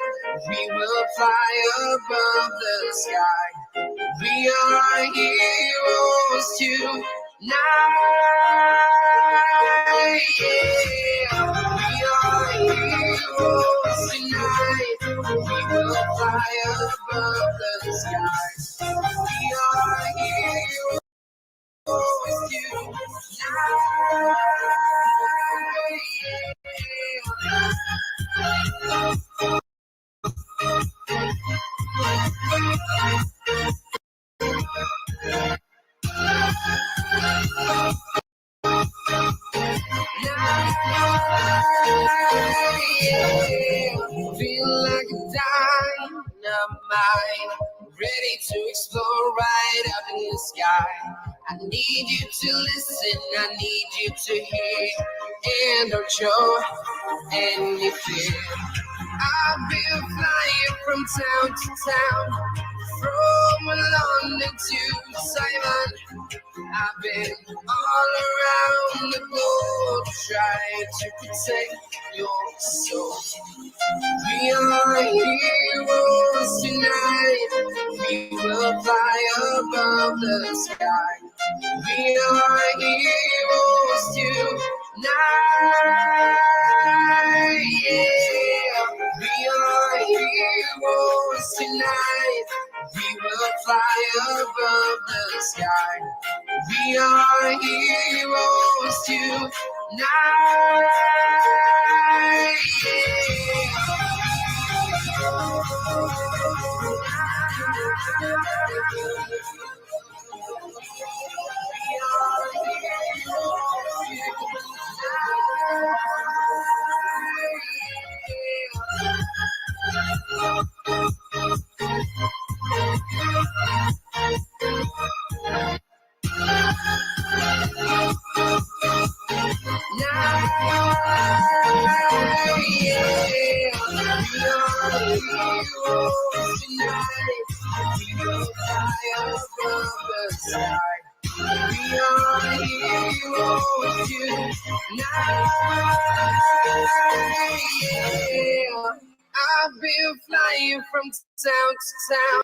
We will fly above the sky. We are heroes tonight. Yeah. We are heroes tonight. We will fly above the sky. We are heroes tonight. Feel like a dynamite, ready to explode right up in the sky. I need you to listen, I need you to hear, and don't show any fear. I've been flying from town to town, from London to Taiwan. I've been all around the globe trying to protect your soul. We are heroes tonight. We will fly above the sky. We are heroes tonight. Yeah. We are heroes tonight. We will fly above the sky. We are heroes tonight. I've been flying from town to town,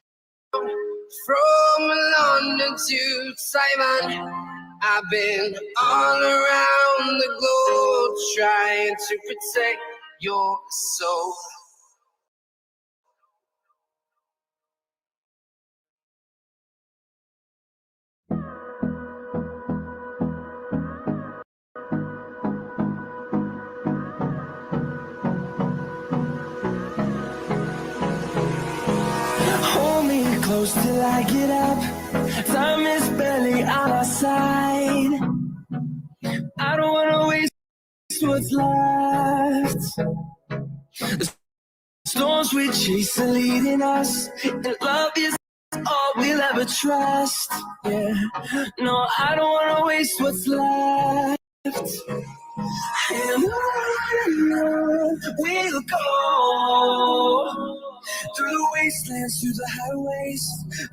from London to Taiwan. I've been all around the globe trying to protect your soul. close till I get up. Time is barely on our side. I don't wanna waste what's left. The storms we chase are leading us, and love is all we'll ever trust. Yeah, no, I don't wanna waste what's left. And on we'll go, through the wastelands, through the highways,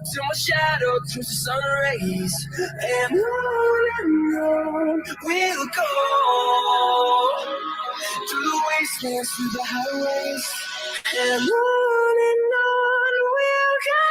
till my shadow turns to sun rays. And on we'll go, through the wastelands, through the highways, and on we'll go. We'll go.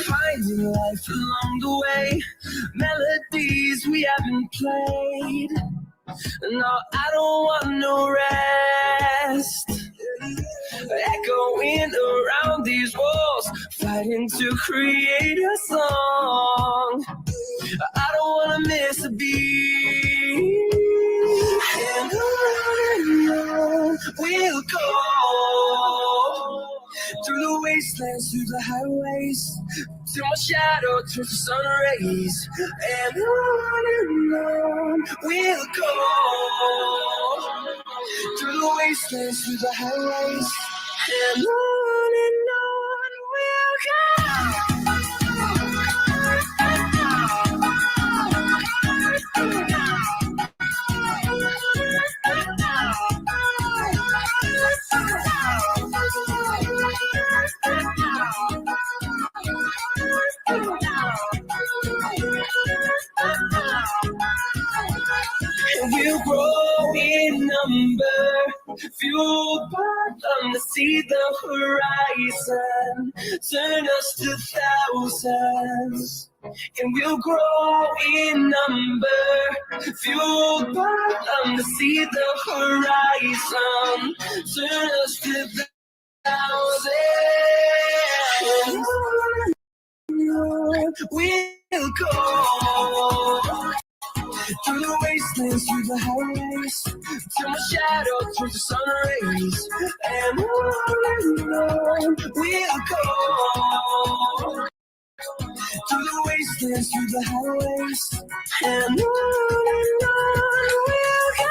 Finding life along the way, melodies we haven't played. No, I don't want no rest. Echoing around these walls, fighting to create a song. I don't wanna miss a beat. And on we'll go, through the wastelands, through the highways, till my shadow turns to sun rays. And on we'll go, through the wastelands, through the highways, and on we'll go. We'll grow in number, fueled by them to see the horizon, turn us to thousands. And we'll grow in number, fueled by them to see the horizon, turn us to thousands. We'll go through the wastelands, through the highways, till my shadow turns to sun rays. And on we'll go, through the wastelands, through the highways, and on we'll go.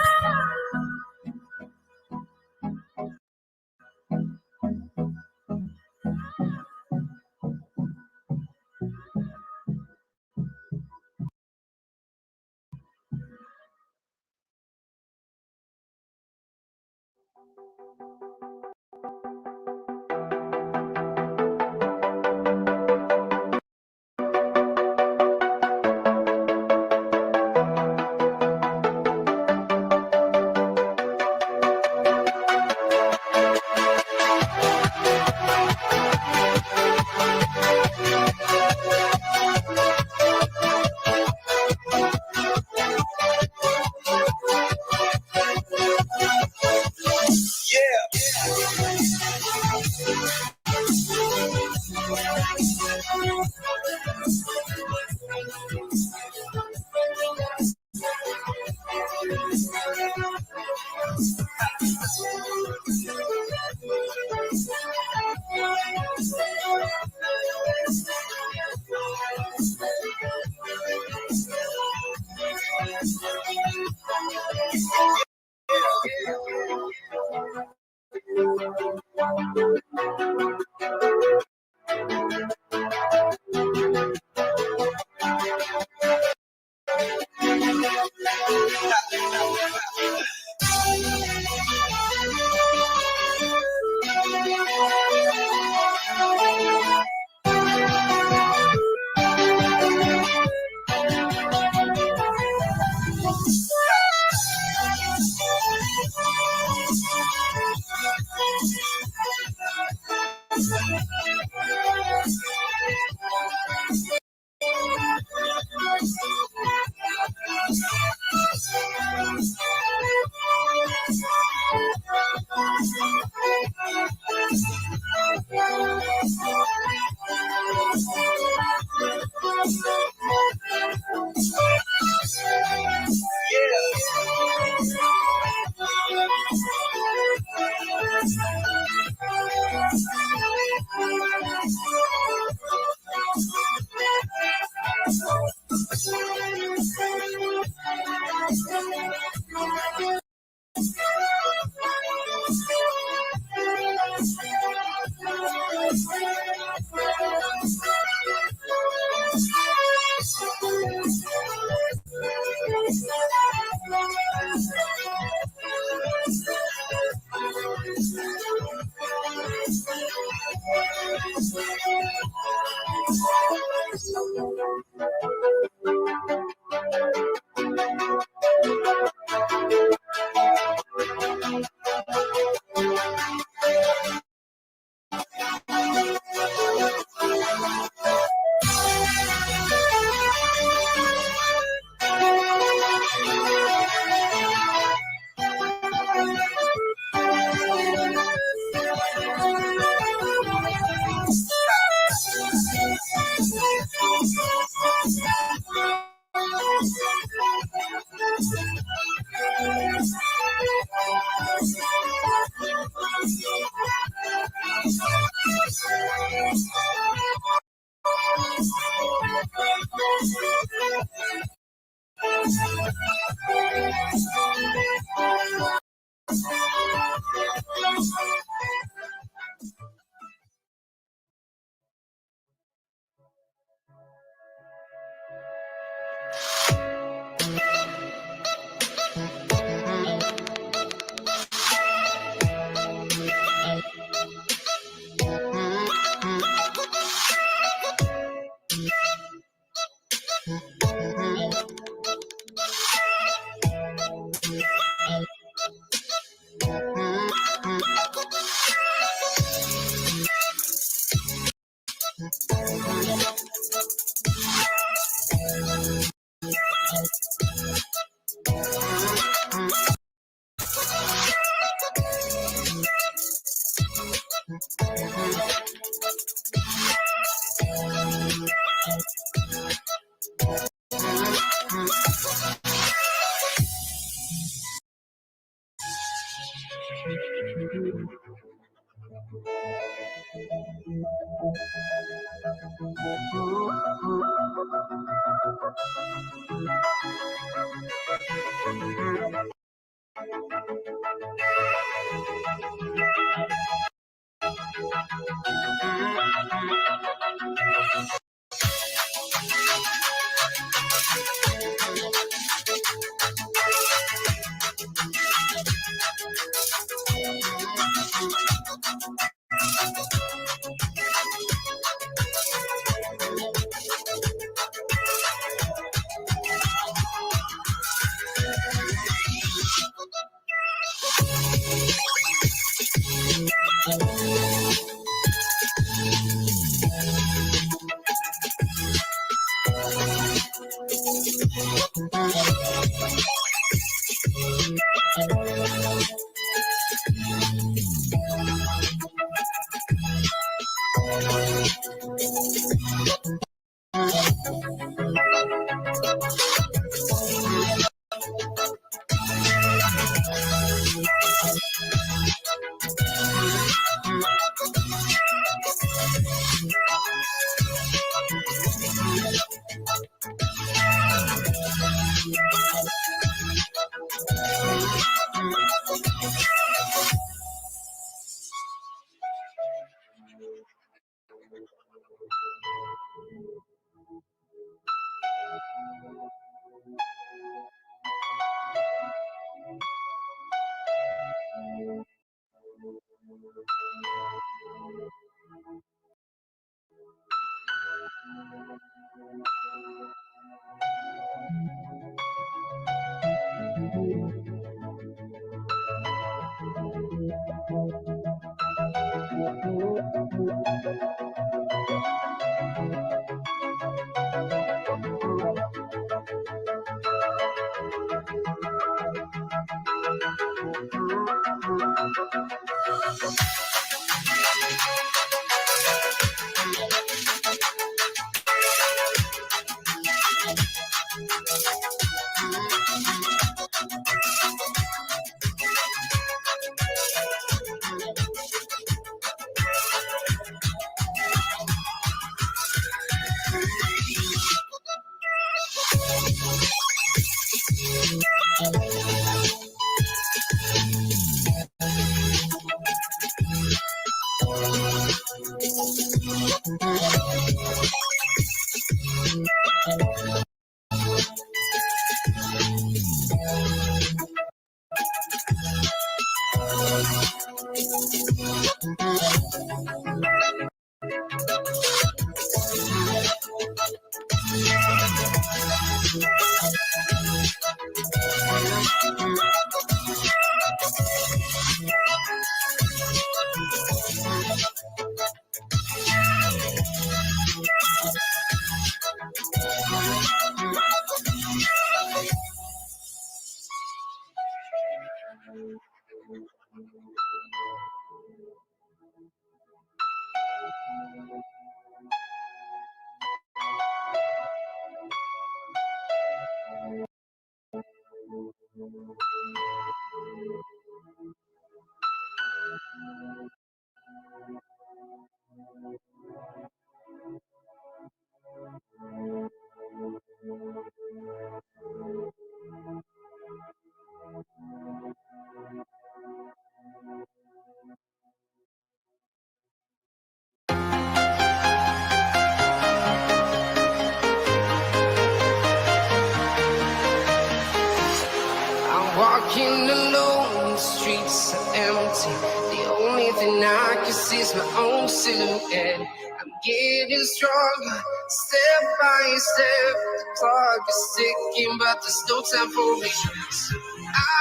streets are empty. The only thing I can see is my own silhouette. I'm getting stronger, step by step. The clock is ticking, but there's no time for retreat.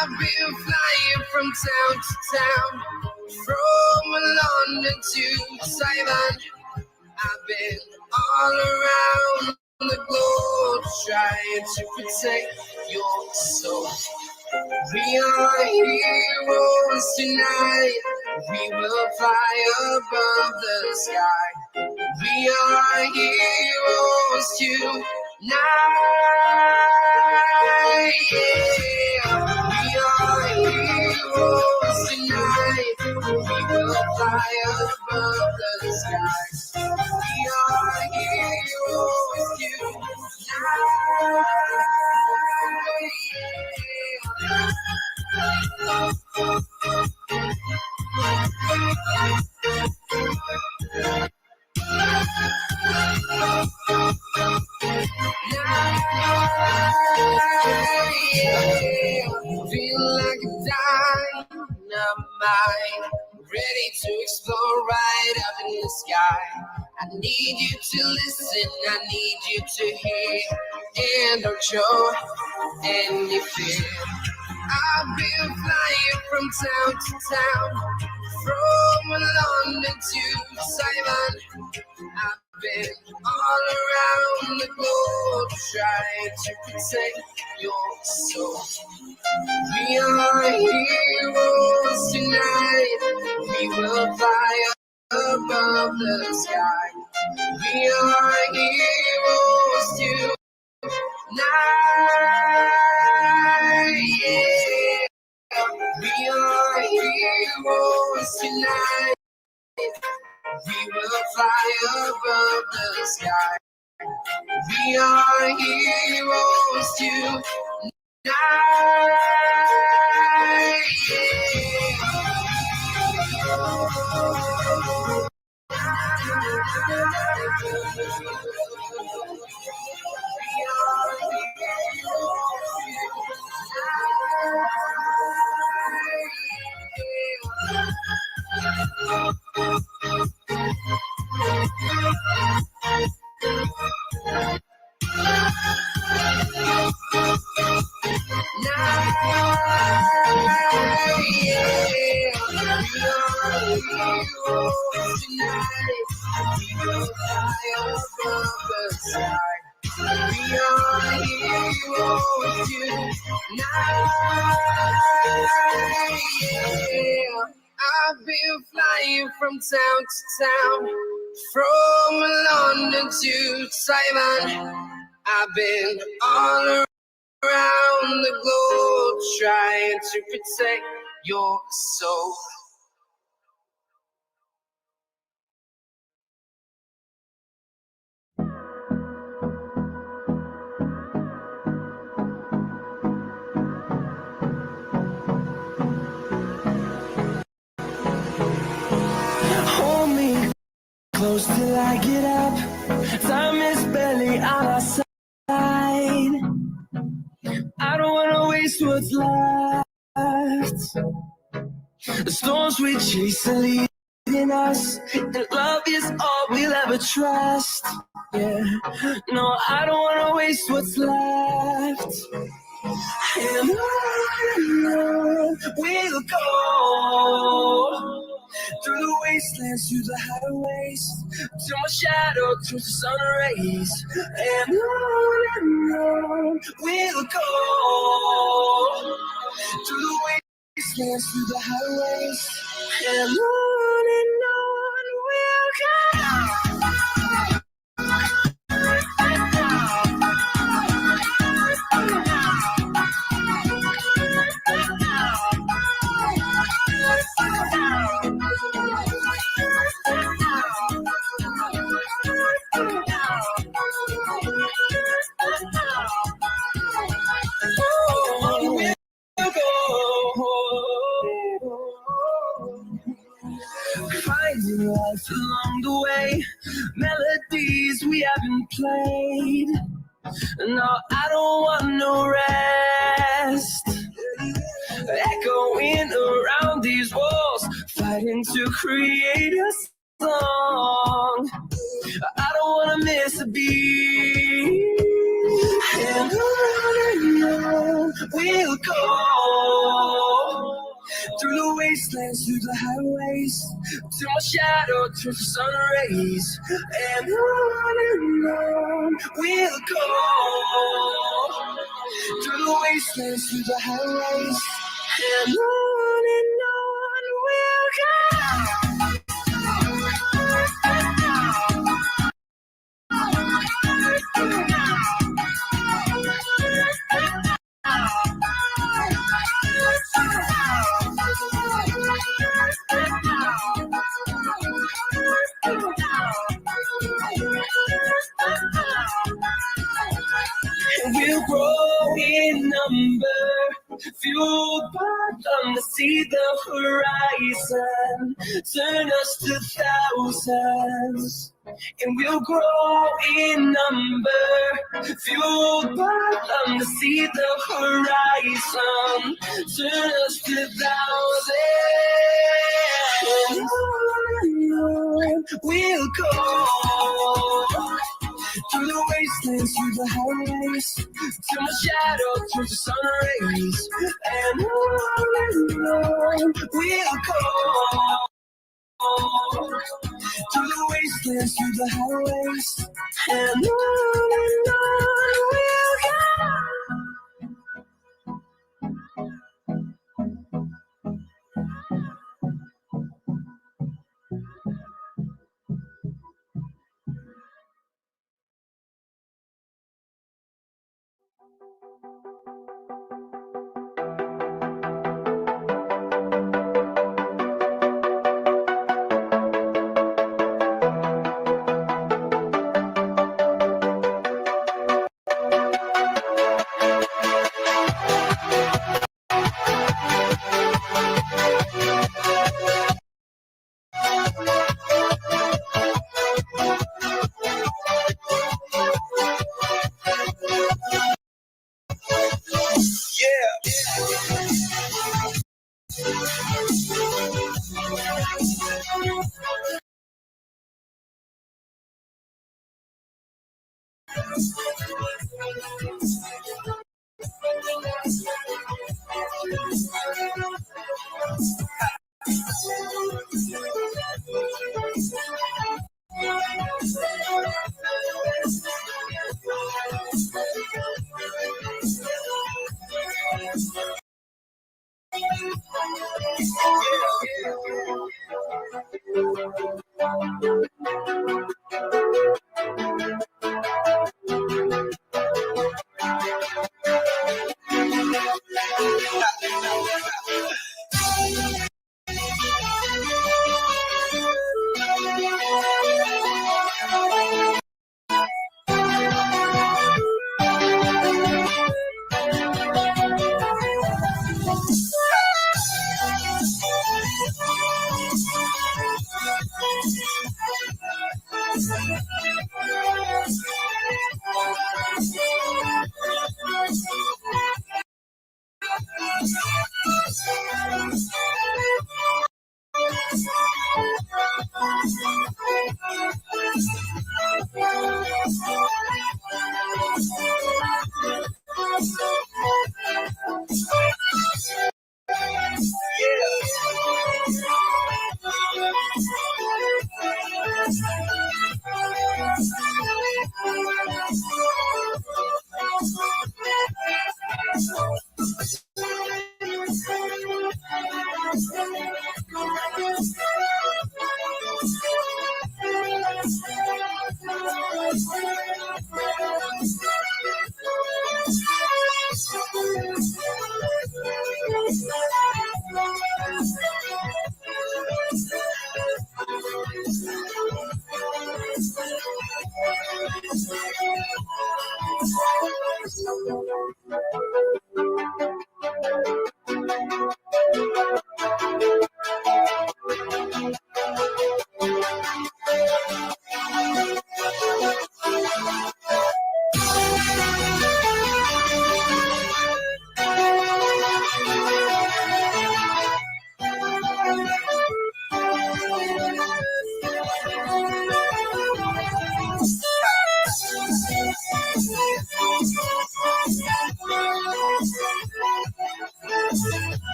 I've been flying from town to town, from London to Taiwan. I've been all around the globe trying to protect your soul. We are heroes tonight. We will fly above the sky. We are heroes tonight. Yeah. We are heroes tonight. We will fly above the sky. We are heroes tonight. Feel like a dynamite, ready to explode right up in the sky. I need you to listen, I need you to hear, and don't show any fear. I've been flying from town to town, from London to Taiwan. I've been all around the globe trying to protect your soul. We are heroes tonight. We will fly above the sky. We are heroes tonight. Yeah. We are heroes tonight. We will fly above the sky. We are heroes tonight. I've been flying from town to town, from London to Taiwan. I've been all around the globe trying to protect your soul. Hold me close till I get up. Time is barely on our side. I don't wanna waste what's left. The storms we chase are leading us, and love is all we'll ever trust. Yeah, no, I don't wanna waste what's left. And on we'll go, through the wastelands, through the highways, till my shadow turns to sun rays. And on we'll go, through the wastelands, through the highways, and on we'll go. Finding life along the way, melodies we haven't played. No, I don't want no rest. Echoing around and to create a song. I don't wanna miss a beat. And on we'll go through the wastelands, through the highways, till my shadow turns to sun rays. And on we'll go through the wastelands, through the highways, and on we'll go. We'll grow in number, fueled by them to see the horizon, turn us to thousands. And we'll grow in number, fueled by them to see the horizon, turn us to thousands. And on we'll go through the wastelands, through the highways, till my shadow turns to sun rays. And on we'll go through the wastelands, through the highways, and on we'll go.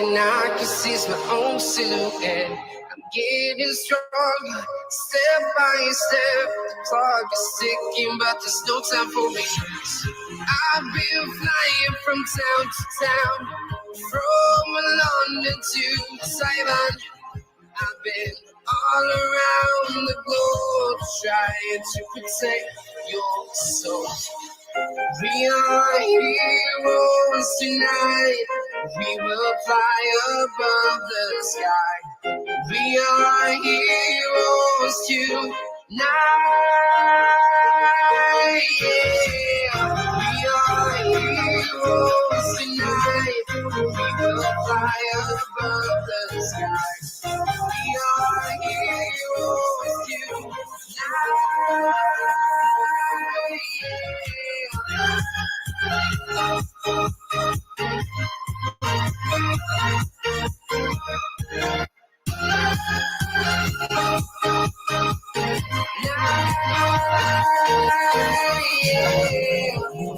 and I can see it's my own silhouette. I'm getting stronger, step by step. The clock is ticking, but there's no time for me. I've been flying from town to town, from London to Taiwan. I've been all around the globe trying to protect your soul. We are heroes tonight. We will fly above the sky. We are heroes tonight. Yeah. We are heroes tonight. We will fly above the sky. We are heroes tonight. Yeah.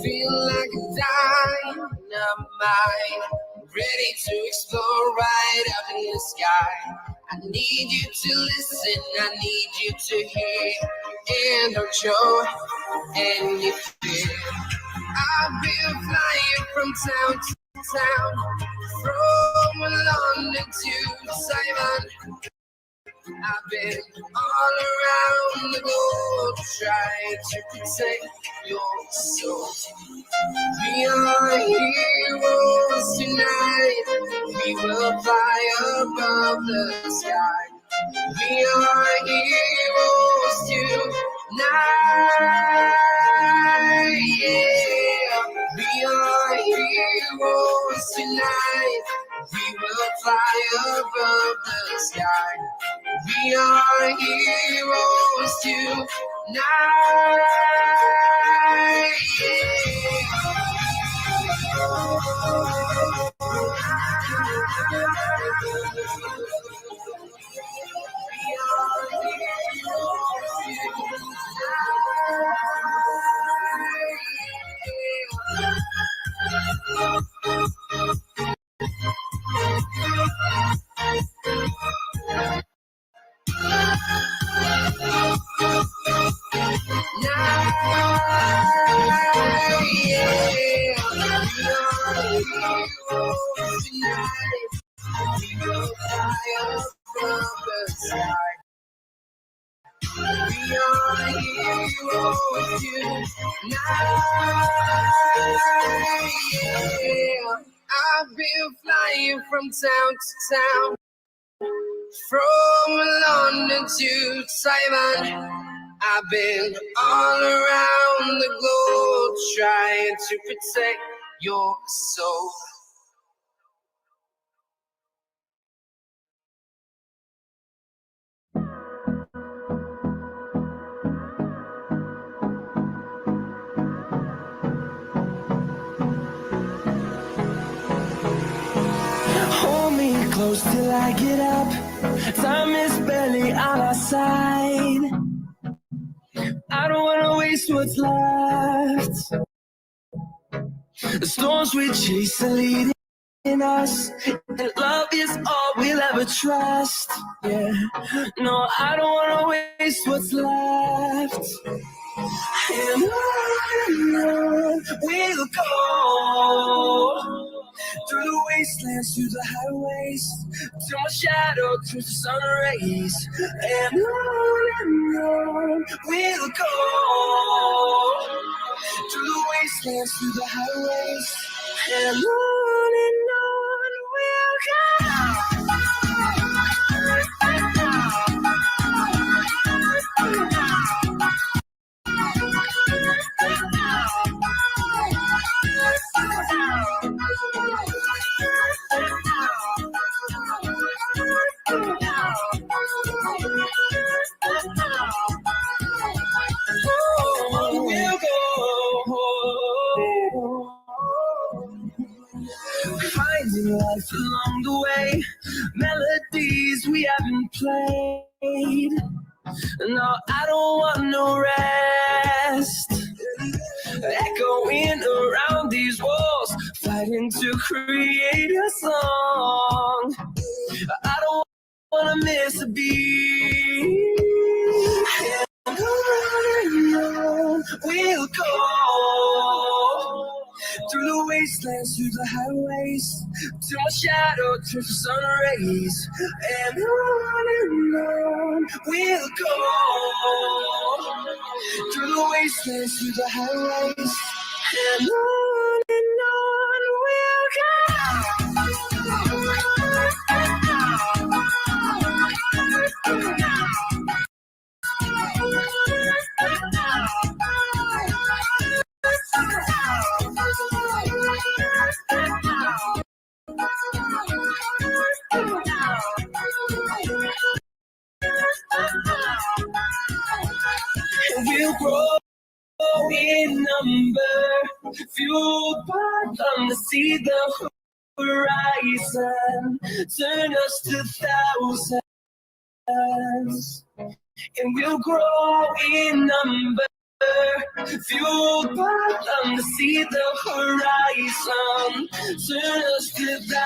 Feel like a dynamite, ready to explode right up in the sky. I need you to listen, I need you to hear, and don't show any fear. I've been flying from town to town, from London to Taiwan. I've been all around the globe trying to protect your soul. We are heroes tonight. We will fly above the sky. We are heroes tonight. Yeah. We are heroes tonight. We will fly above the sky. We are heroes tonight. I've been flying from town to town, from London to Taiwan. I've been all around the globe trying to protect your soul. Hold me close till I get up. Time is barely on our side. I don't wanna waste what's left. The storms we chase are leading us, and love is all we'll ever trust. Yeah, no, I don't wanna waste what's left. And on we'll go, through the wastelands, through the highways, till my shadow turns to sun rays. And on we'll go, through the wastelands, through the highways, and on we'll go. Finding life along the way, melodies we haven't played. No, I don't want no rest. Echoing around these walls, fighting to create a song. I don't wanna miss a beat. And on we'll go through the wastelands, through the highways, till my shadow turns to sun rays. And on we'll go through the wastelands, through the highways, and on we'll go. And we'll grow in number, fueled by them to see the horizon, turn us to thousands. And we'll grow in number, fueled by them to see the horizon, turn us to thousands.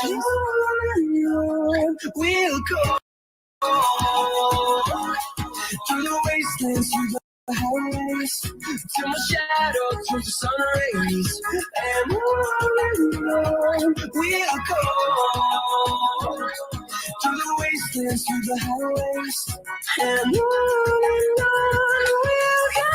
And on we'll go through the wastelands, through the highways, till my shadow turns to sun rays. And on we'll go through the wastelands, through the highways, and on we'll go.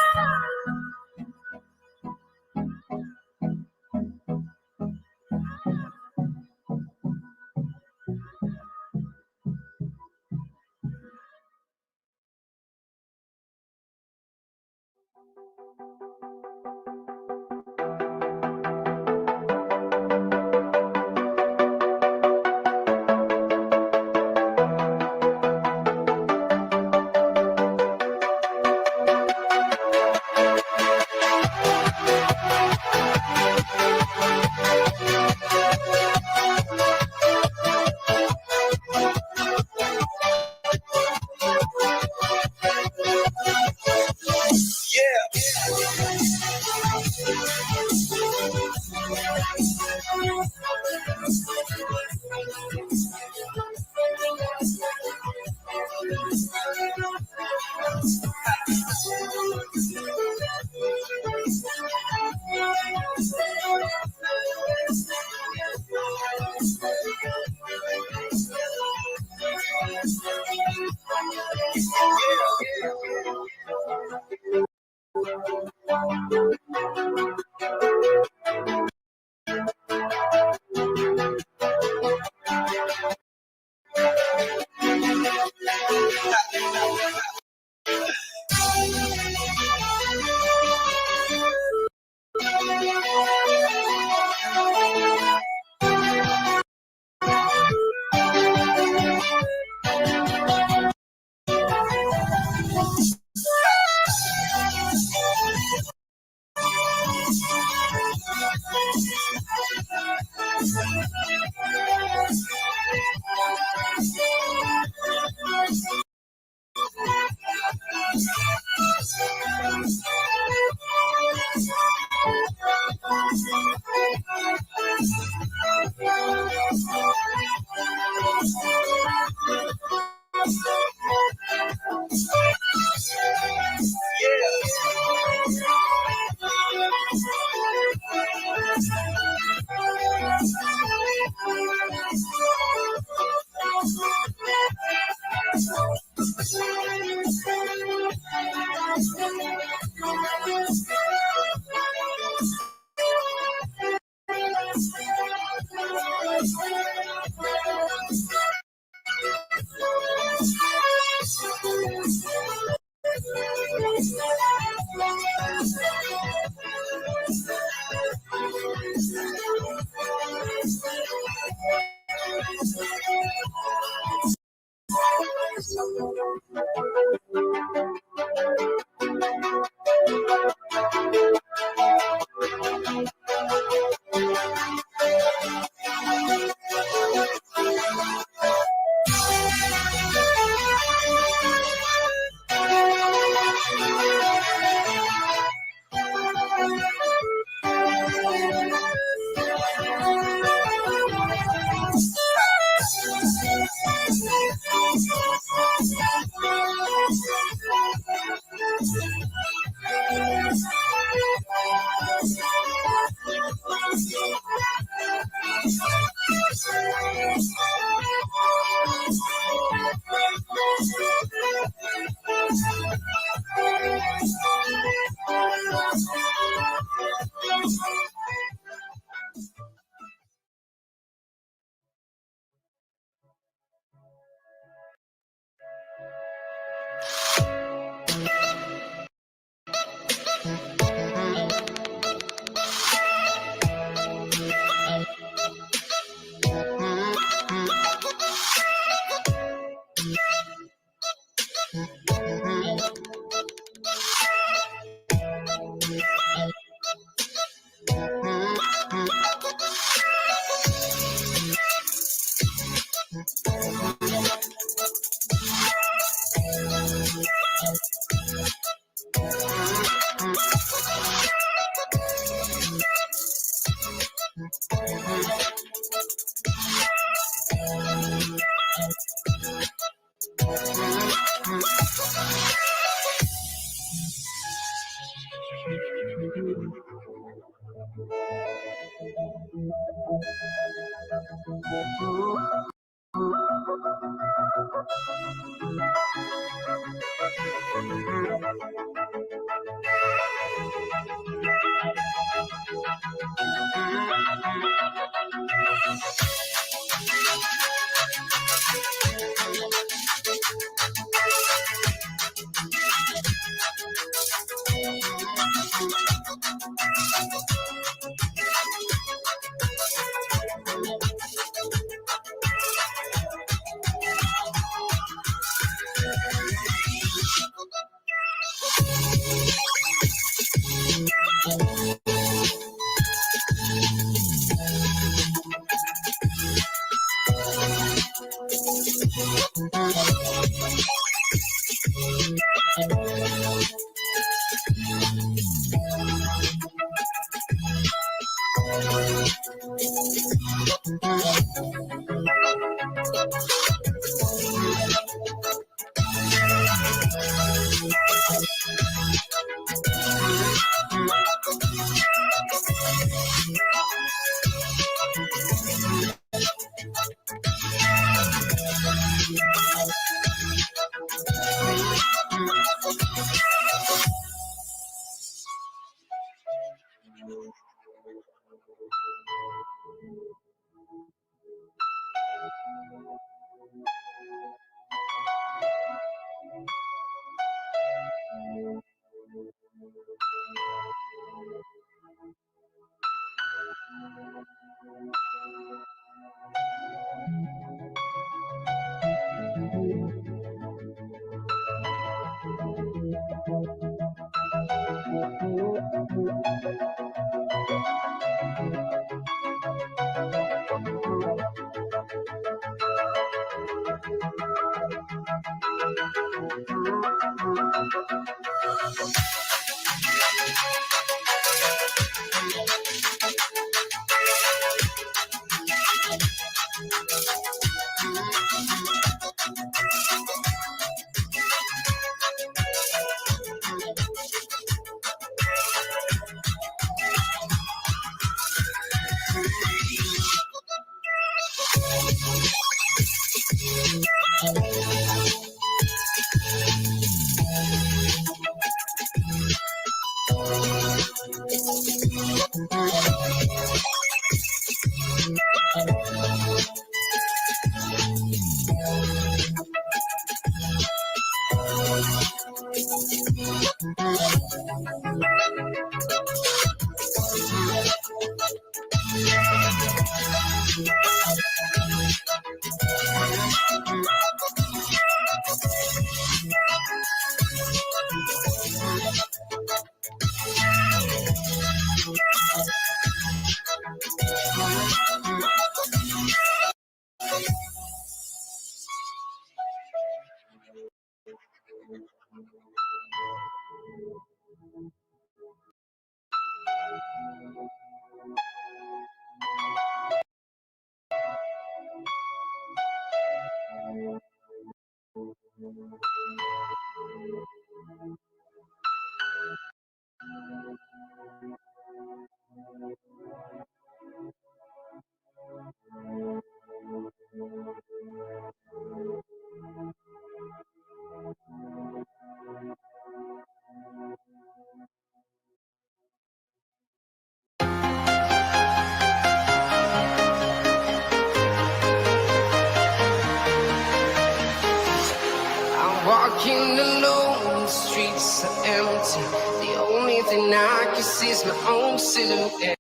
I can see my own silhouette.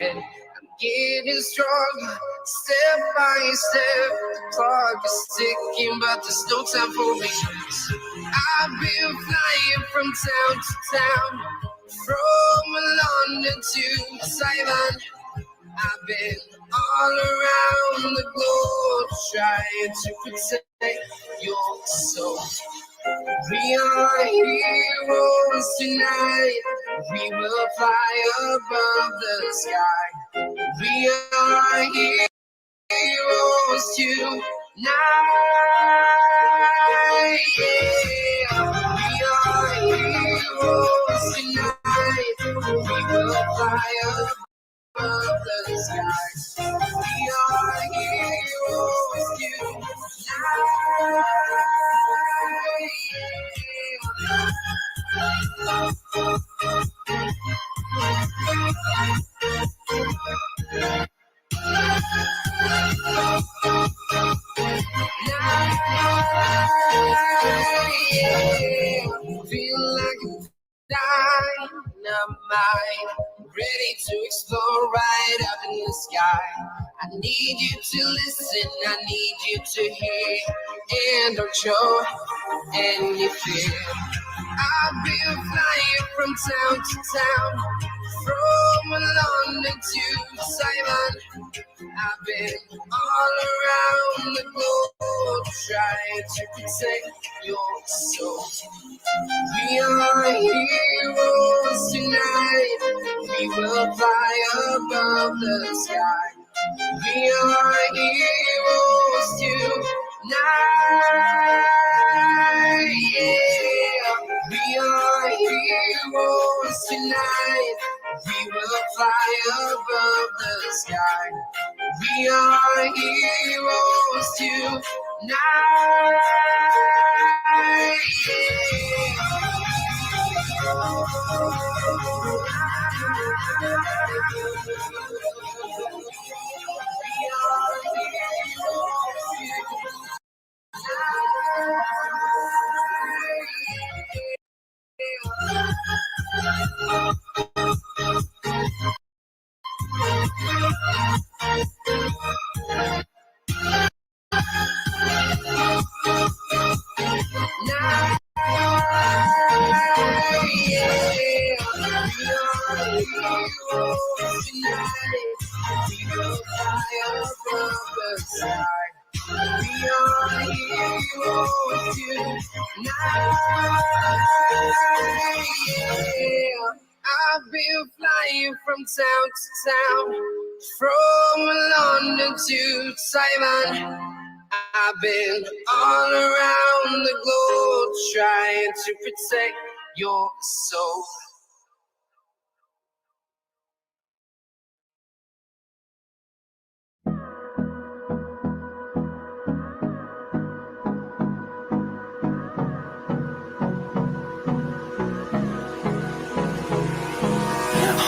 I'm getting stronger, step by step. The clock is ticking, but there's no time for me. I've been flying from town to town, from London to Taiwan. I've been all around the globe trying to protect your soul. We are heroes tonight. We will fly above the sky. We are heroes tonight. Yeah. We are heroes tonight. We will fly above the sky. We are heroes tonight. Feel like dynamite, ready to explore right up in the sky. I need you to listen, I need you to hear, and don't show any fear. I've been flying from town to town, from London to Taiwan. I've been all around the globe trying to protect your soul. We are heroes tonight. We will fly above the sky. We are heroes tonight. Yeah. We are heroes tonight. We will fly above the sky. We are heroes tonight. I've been flying from town to town, from London to Taiwan. I've been all around the globe trying to protect your soul.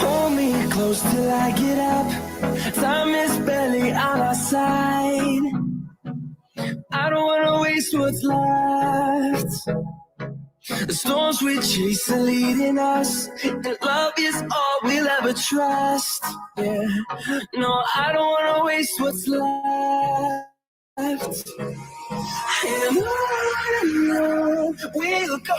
Hold me close till I get up. Time is barely on our side. I don't wanna waste what's left. The storms we chase are leading us, and love is all we'll ever trust. Yeah, no, I don't wanna waste what's left. And on we'll go,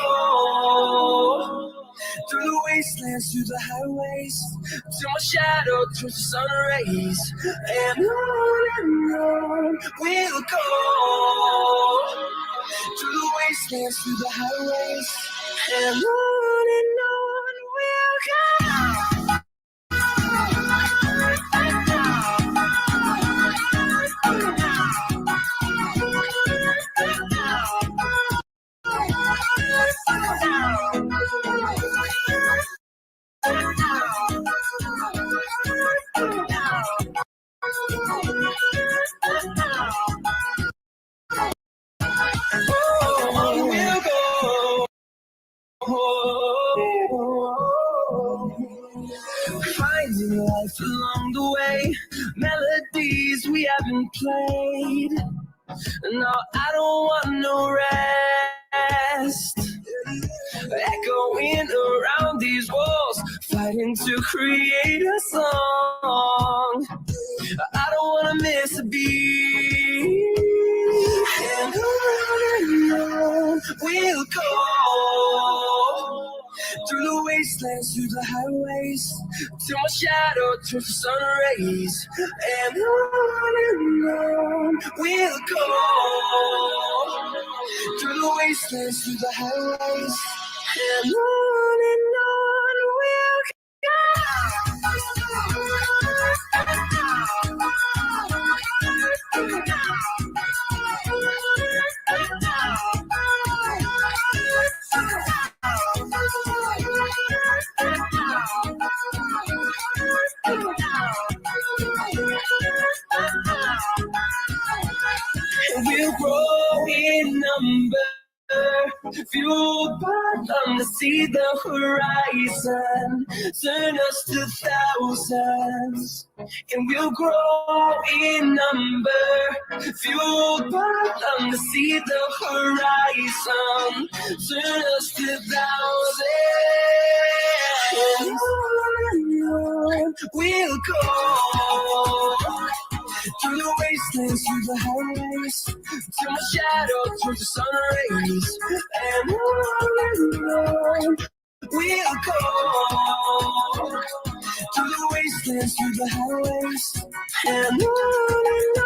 through the wastelands, through the highways, till my shadow turns to sun rays. And on we'll go, through the wastelands, through the highways, and on we'll go. Finding life along the way, melodies we haven't played. No, I don't want no rest. Echoing around these walls, deciding to create a song. I don't wanna miss a beat. And on we'll go, through the wastelands, through the highways, till my shadow turns to sun rays. And on we'll go, through the wastelands, through the highways, and on we'll we'll grow in number, fueled by them to see the horizon, turn us to thousands. And we'll grow in number, fueled by them to see the horizon, turn us to thousands. We'll go through the wastelands, through the highways, till my shadow turns to sun rays. And on we'll go through the wastelands, through the highways, and on we'll go.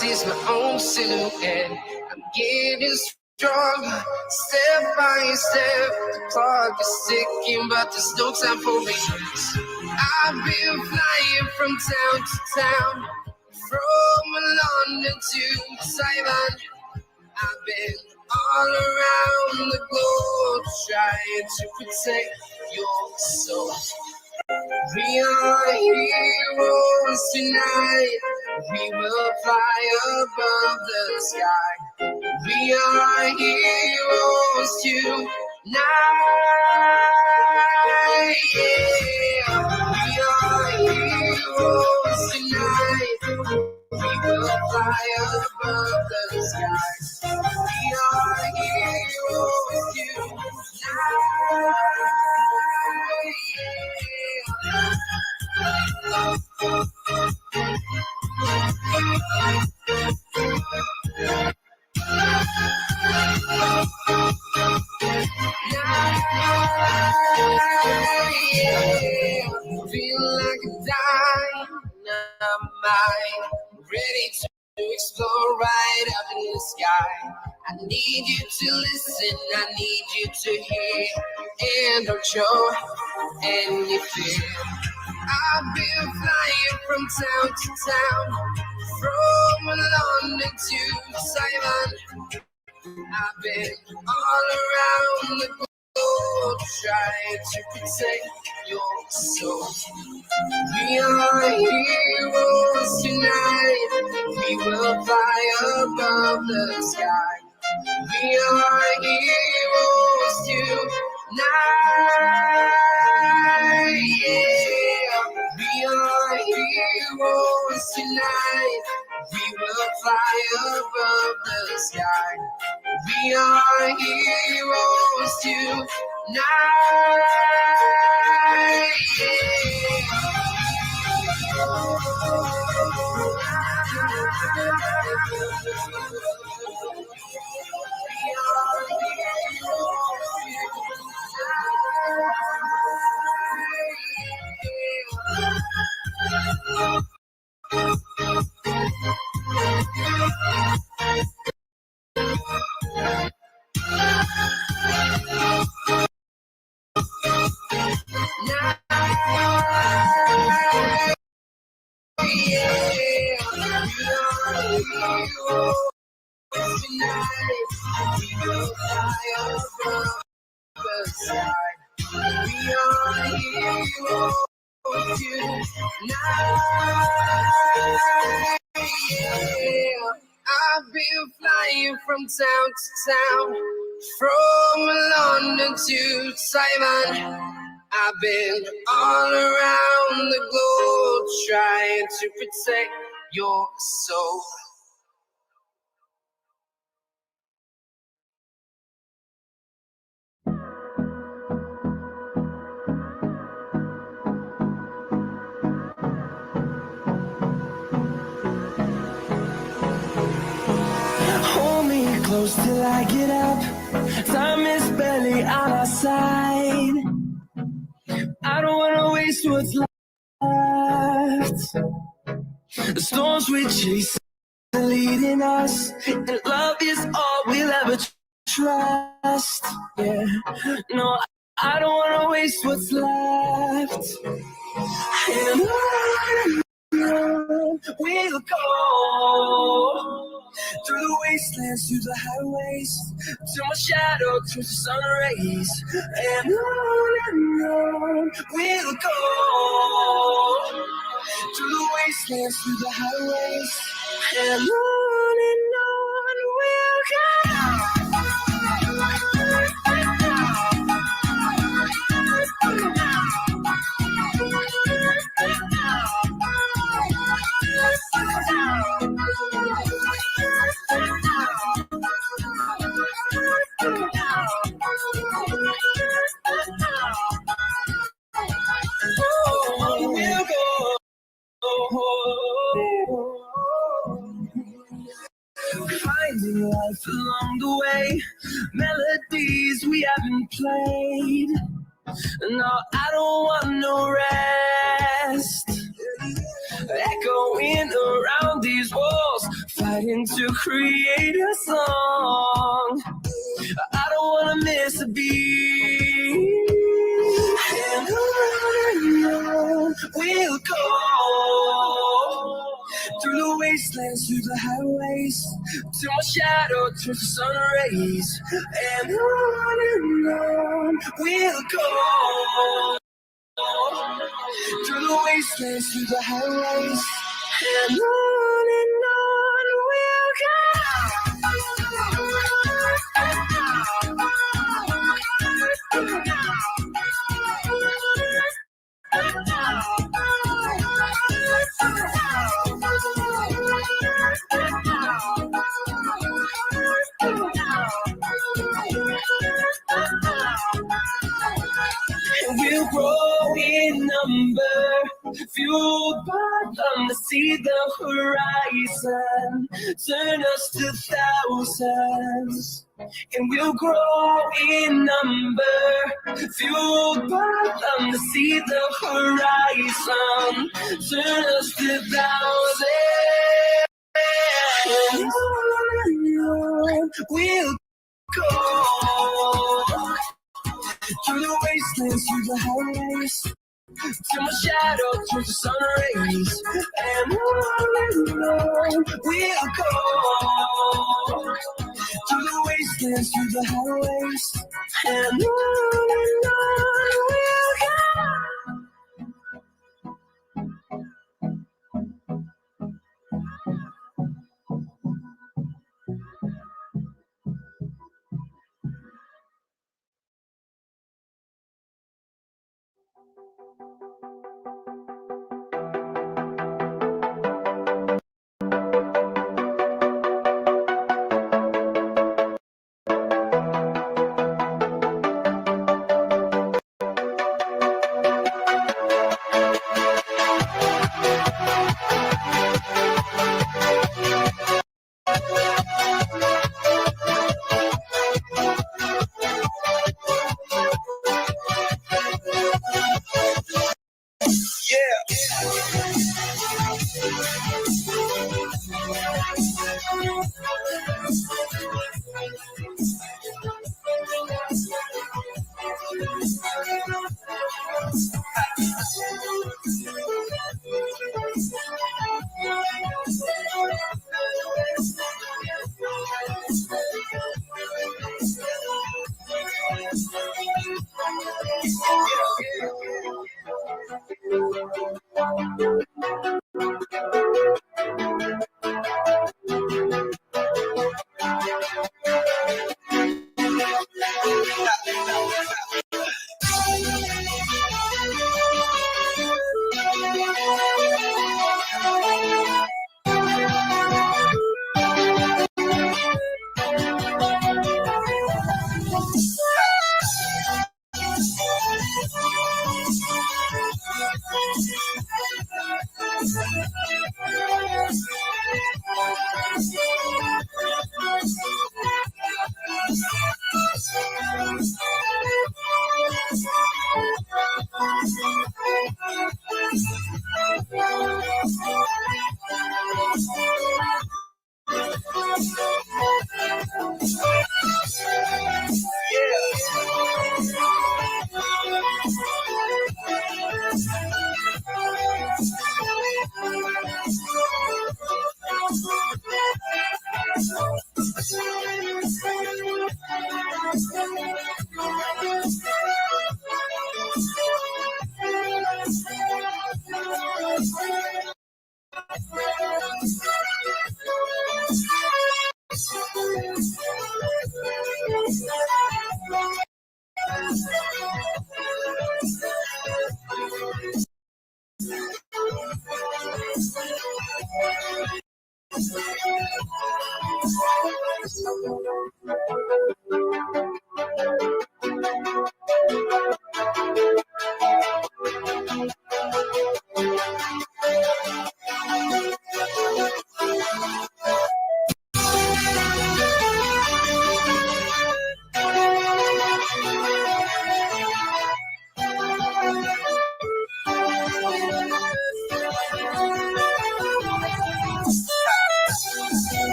this is my own silhouette. I'm getting stronger, step by step. The clock is ticking, but there's no time for regrets. I've been flying from town to town, from London to Taiwan. I've been all around the globe trying to protect your soul. We are heroes tonight. We will fly above the sky. We are heroes tonight. Yeah. We are heroes tonight. We will fly above the sky. We are heroes tonight. Yeah. Feel like a dynamite, ready to explode right up in the sky. I need you to listen, I need you to hear, and don't show any fear. I've been flying from town to town, from London to Taiwan. I've been all around the globe trying to protect your soul. We are heroes tonight. We will fly above the sky. We are heroes tonight. Yeah. We are heroes tonight. We will fly above the sky. We are heroes tonight. I've been flying from town to town, from London to Taiwan. I've been all around the globe trying to protect your soul. Hold me close till I get up. Time is barely on our side. I don't wanna waste what's left. The storms we chase are leading us, and love is all we'll ever trust. Yeah, no, I don't wanna waste what's left. And on we'll go through the wastelands, through the highways, till my shadow turns to sun rays. And on we'll go through the wastelands, through the highways, and on we'll go. We'll go. Finding life along the way, melodies we haven't played. No, I don't want no rest. echoing around these walls, fighting to create a song. I don't wanna miss a beat. And on we'll go, through the wastelands, through the highways, till my shadow turns to sun rays. And on we'll go, through the wastelands, through the highways, and on we'll we'll grow in number, fueled by them to see the horizon, turn us to thousands. And we'll grow in number, fueled by them to see the horizon, turn us to thousands. And on we'll go, through the wastelands, through the highways, till my shadow turns to sun rays. And on we'll go, through the wastelands, through the highways, and on we'll go.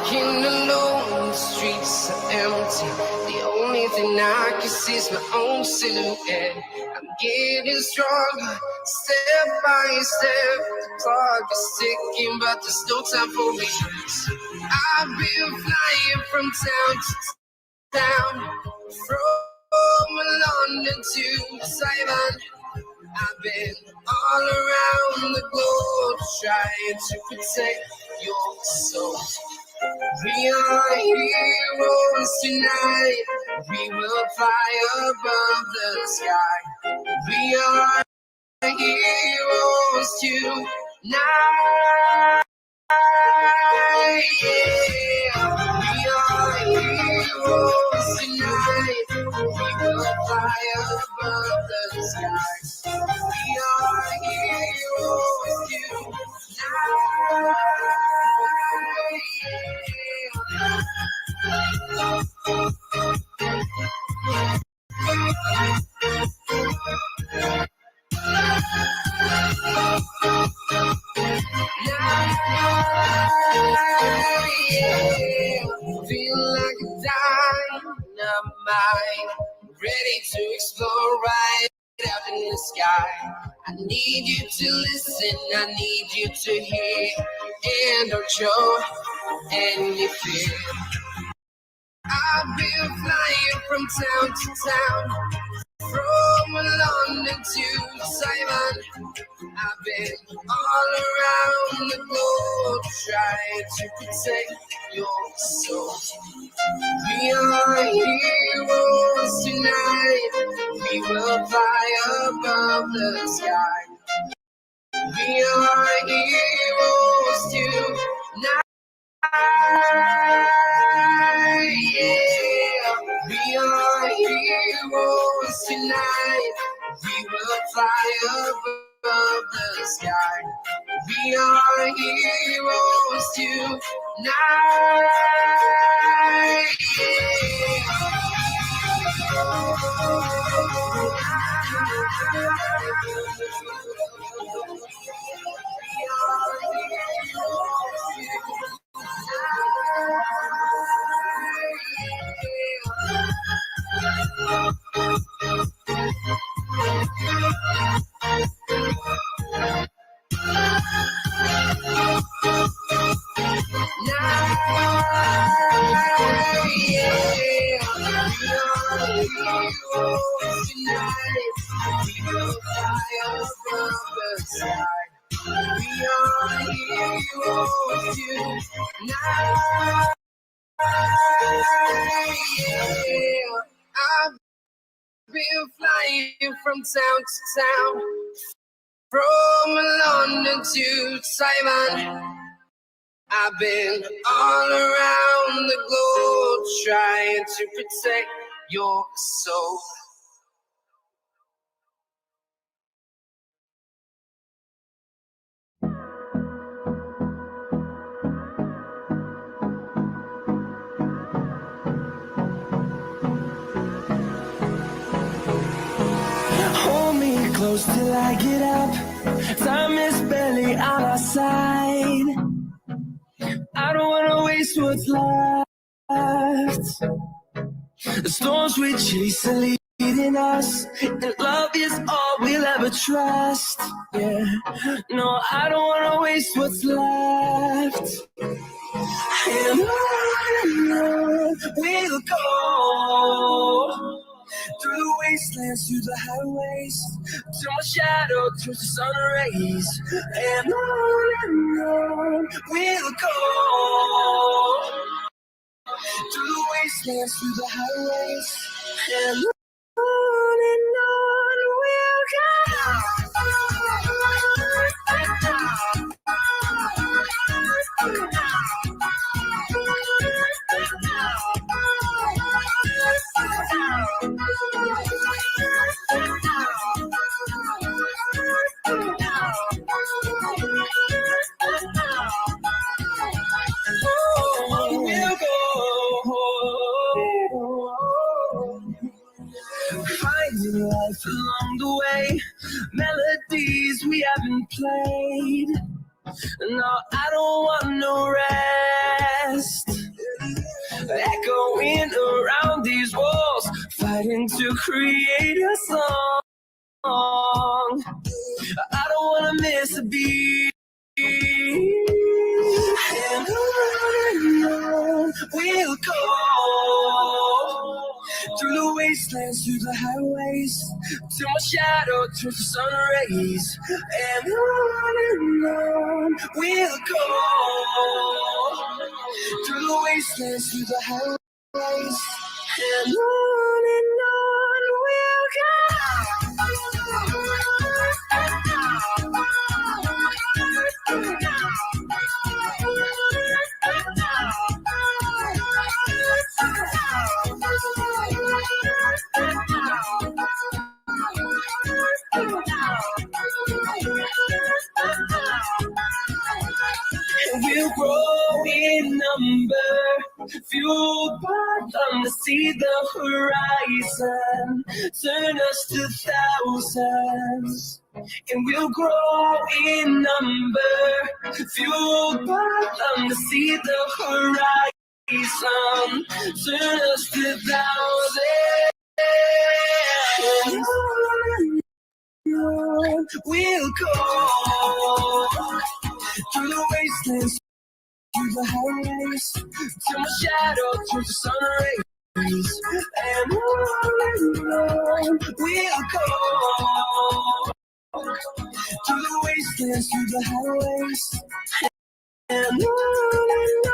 Walking alone, the streets are empty. The only thing I can see is my own silhouette. I'm getting stronger, step by step. The clock is ticking, but there's no time for me. I've been flying from town to town, from London to Taiwan. I've been all around the globe trying to protect your soul. We are heroes tonight. We will fly above the sky. We are heroes tonight. Yeah. We are heroes tonight. We will fly above the sky. We are heroes tonight. Feel like a dynamite, ready to explore right out in the sky. I need you to listen, I need you to hear, and don't show any fear. I've been flying from town to town, from London to Taiwan. I've been all around the globe trying to protect your soul. We are heroes tonight. We will fly above the sky. We are heroes tonight. Yeah. We are heroes tonight. We will fly above the sky. We are heroes tonight. I've been flying from town to town, from London to Taiwan. I've been all around the globe trying to protect your soul. Hold me close till I get up. Time is barely on our side. I don't wanna waste what's left. The storms we chase are leading us, and love is all we'll ever trust. Yeah, no, I don't wanna waste what's left. And on we'll go, through the wastelands, through the highways, till my shadow turns to sun rays. And on we'll go, through the wastelands, through the highways, and on we'll go. We'll go. Finding life along the way, melodies we haven't played. No, I don't want no rest. going around these walls, fighting to create a song. I don't wanna miss a beat. And on we'll go, through the wastelands, through the highways, till my shadow turns to sun rays. And on we'll go, through the wastelands, through the highways, and on we'll go. And we'll grow in number, fueled by them to see the horizon, turn us to thousands. And we'll grow in number, fueled by them to see the horizon, turn us to thousands. We'll go through the wastelands, through the highways, till my shadow turns to sun rays. And on we'll go through the wastelands, through the highways, and on we'll go.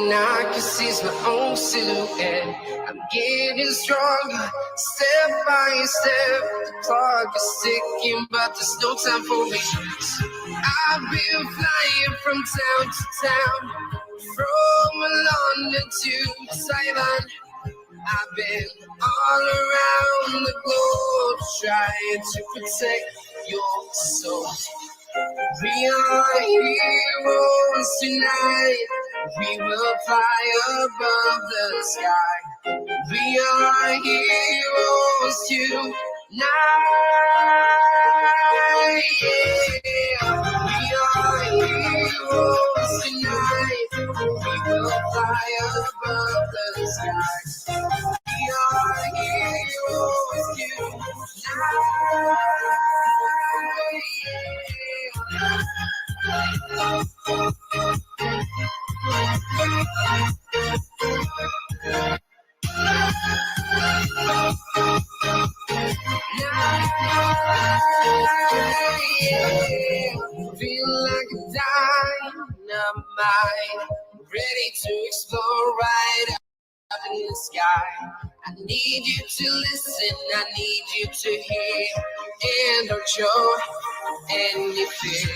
and I can seize my own silhouette. I'm getting stronger, step by step. The clock is ticking, but there's no time for me. I've been flying from town to town, from London to Taiwan. I've been all around the globe trying to protect your soul. We are heroes tonight. We will fly above the sky. We are heroes tonight. Yeah. We are heroes tonight. We will fly above the sky. We are heroes tonight. Yeah. Feel like a dynamite, ready to explode right up in the sky. I need you to listen, I need you to hear, and don't show any fear.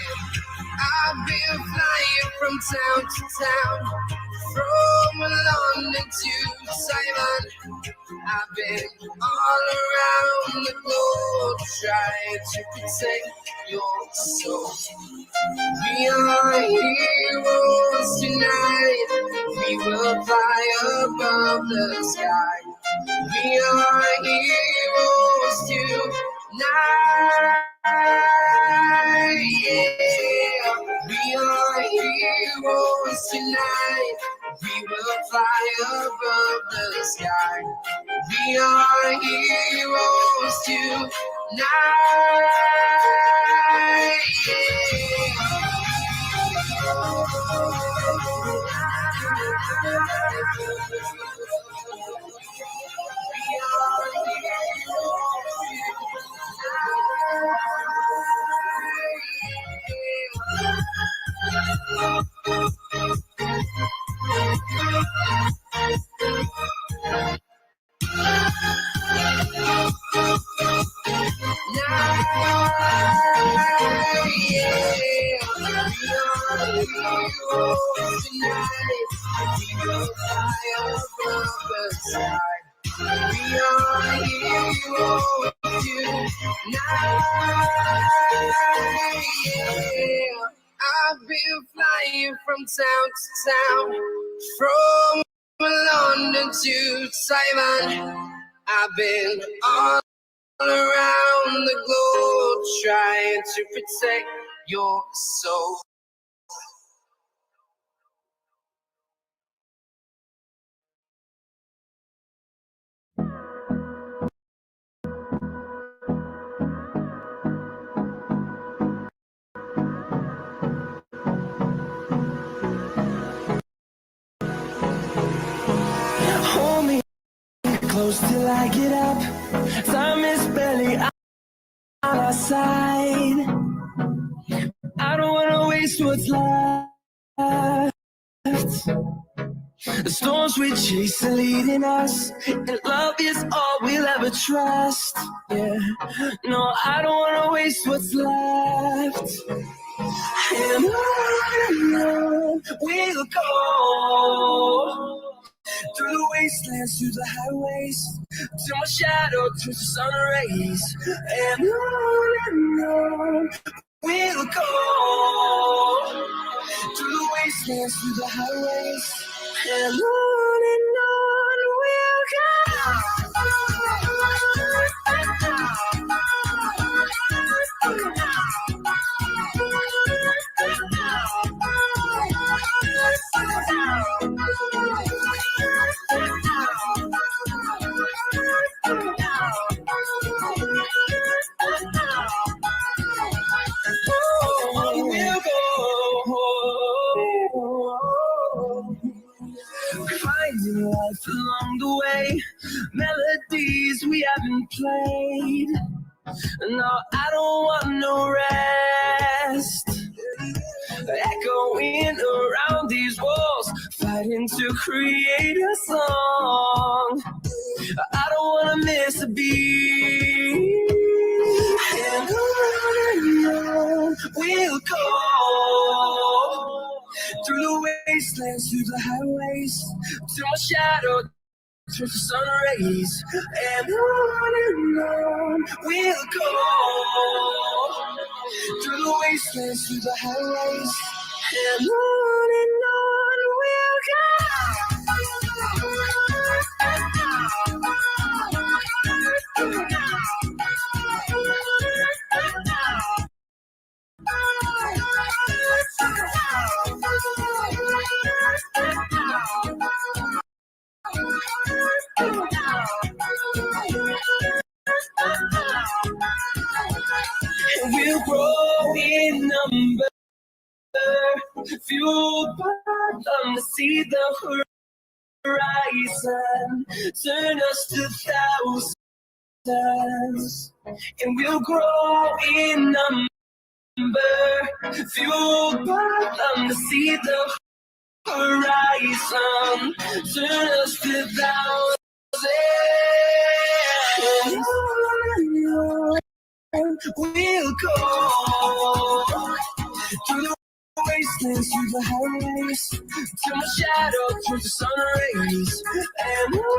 I've been flying from town to town, from London to Taiwan. I've been all around the globe trying to protect your soul. We are heroes tonight. We will fly above the sky. We are heroes tonight. Yeah. We are heroes tonight. We will fly above the sky. We are heroes tonight. I've been flying from town to town, from London to Taiwan. I've been all around the globe trying to protect your soul. Hold me close till I get up. Time is barely on our side. I don't wanna waste what's left. The storms we chase are leading us, and love is all we'll ever trust. Yeah, no, I don't wanna waste what's left. And on we'll go, through the wastelands, through the highways, till my shadow turns to sun rays. And on we'll go, through the wastelands, through the highways, and on we'll finding life along the way, melodies we haven't played. No, I don't want no rest. Echoing around these walls, fighting and to create a song. I don't wanna miss a beat. And on we'll go through the wastelands, through the highways, till my shadow turns to sun rays. And on we'll go through the wastelands, through the highways, and on we'll we'll grow in number, fueled by them to see the horizon, turn us to thousands, and we'll grow in number, fueled by them to see the horizon, turn us to thousands. We'll go through the wastelands, through the highways, till my shadow turns to sun rays. And on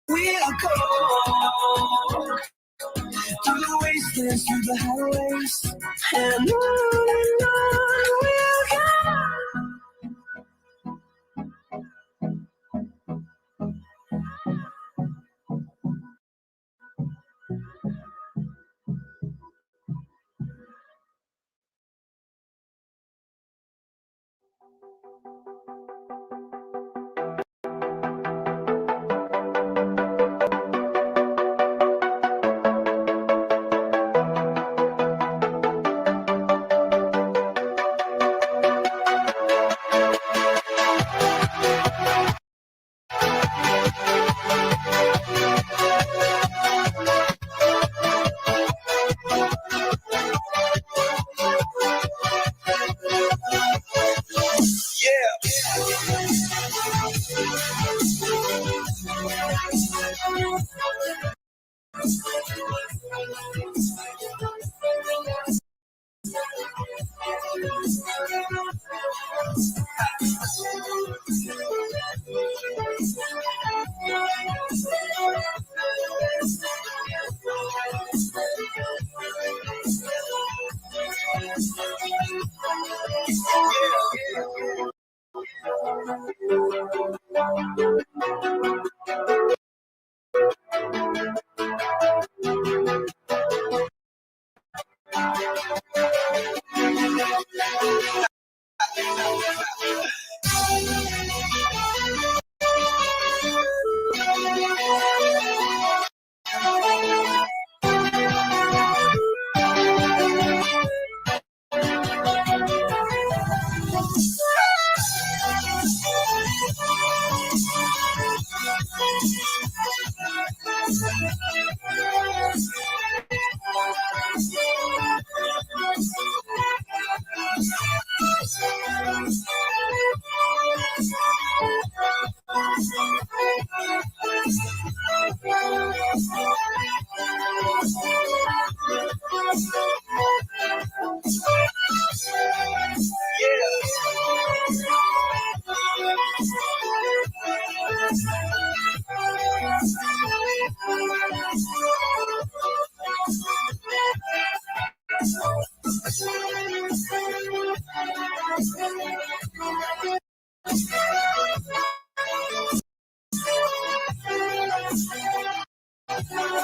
we'll go through the wastelands, through the highways, and on we'll go.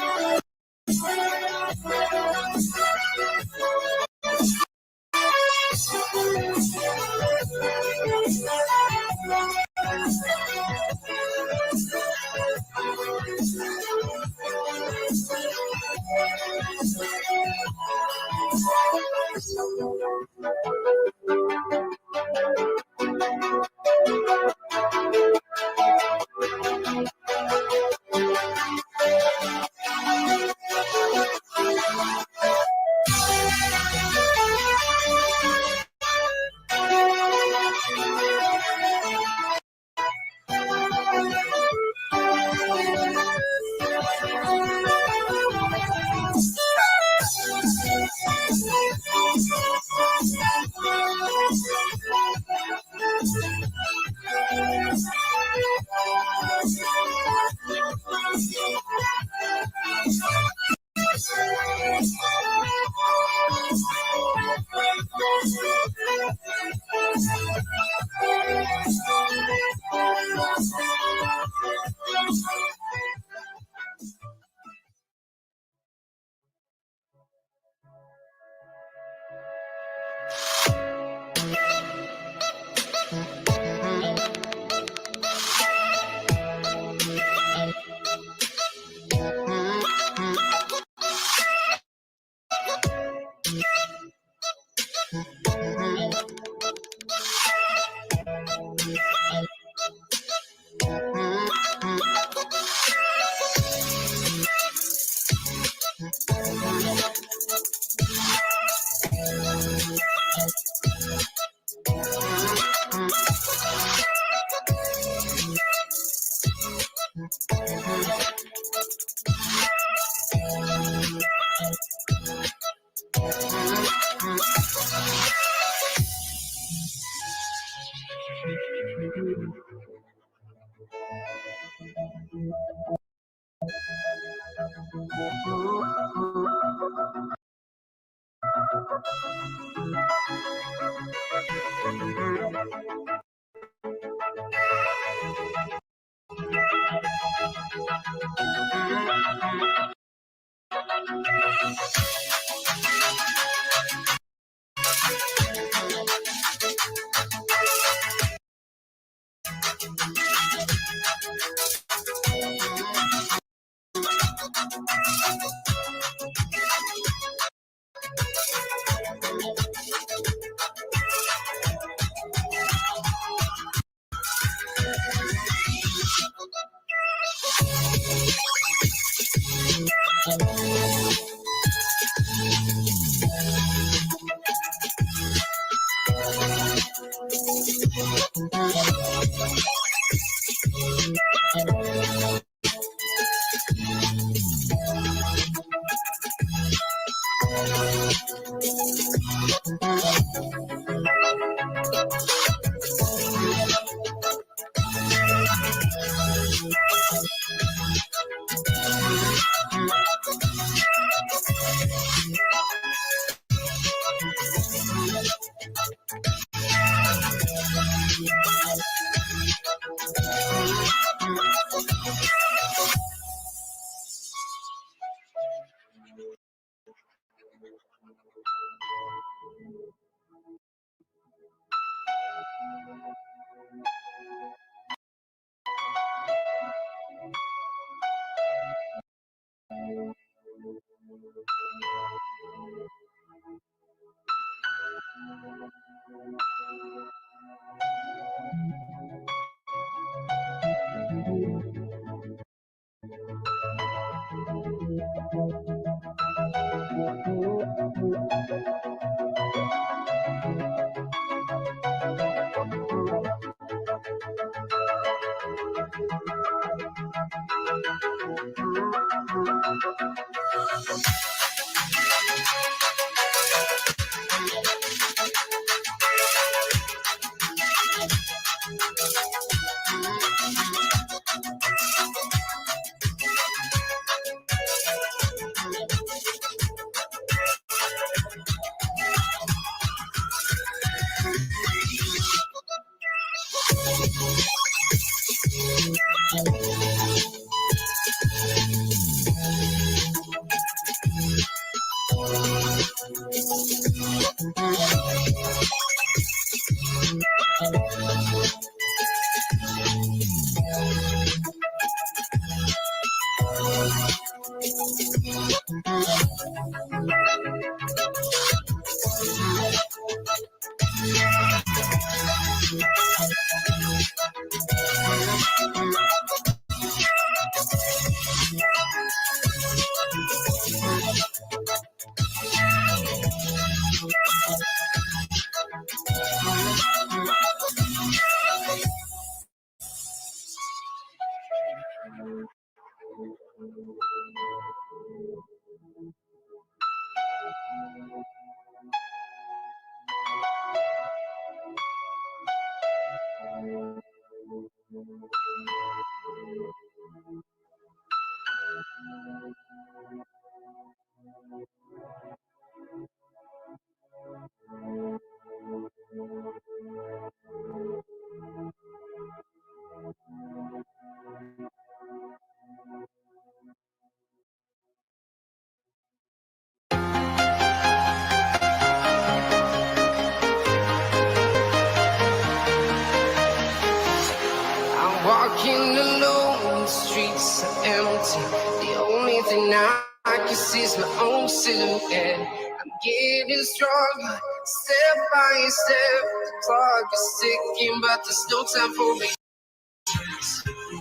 I'm walking alone, the streets are empty. The only thing I can see is my own silhouette. I'm getting stronger, step by step. The clock is ticking, but there's no time for me.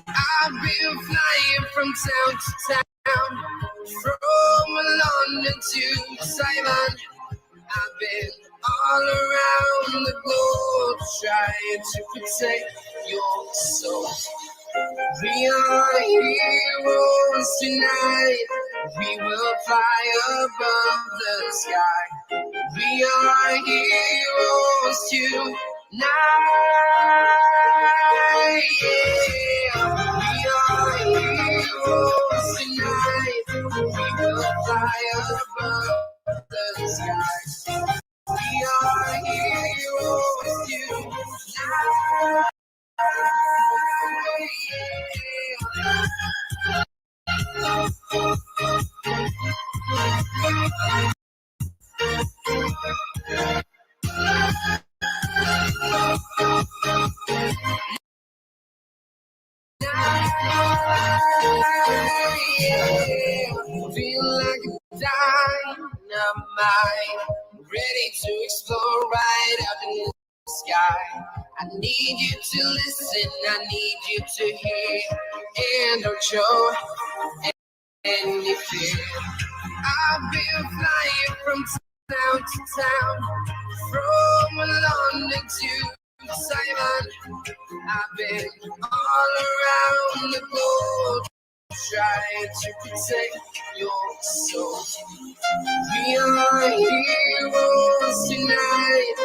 I've been flying from town to town, from London to Taiwan. I've been all around the globe trying to protect your soul. We are heroes tonight. We will fly above the sky. We are heroes tonight. Yeah. We are heroes tonight. fly above the sky. We are heroes tonight. Feel like a dynamite, ready to explode right up in the sky. I need you to listen, I need you to hear, and don't show any fear. I've been flying from town to town, from London to Taiwan. I've been all around the globe, trying to protect your soul. We are heroes tonight.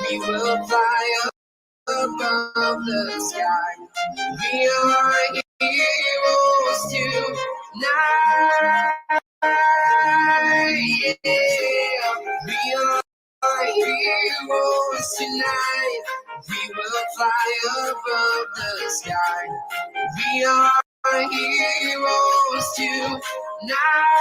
We will fly above the sky. We are heroes tonight. Yeah. We are heroes tonight. We will fly above the sky. We are heroes tonight.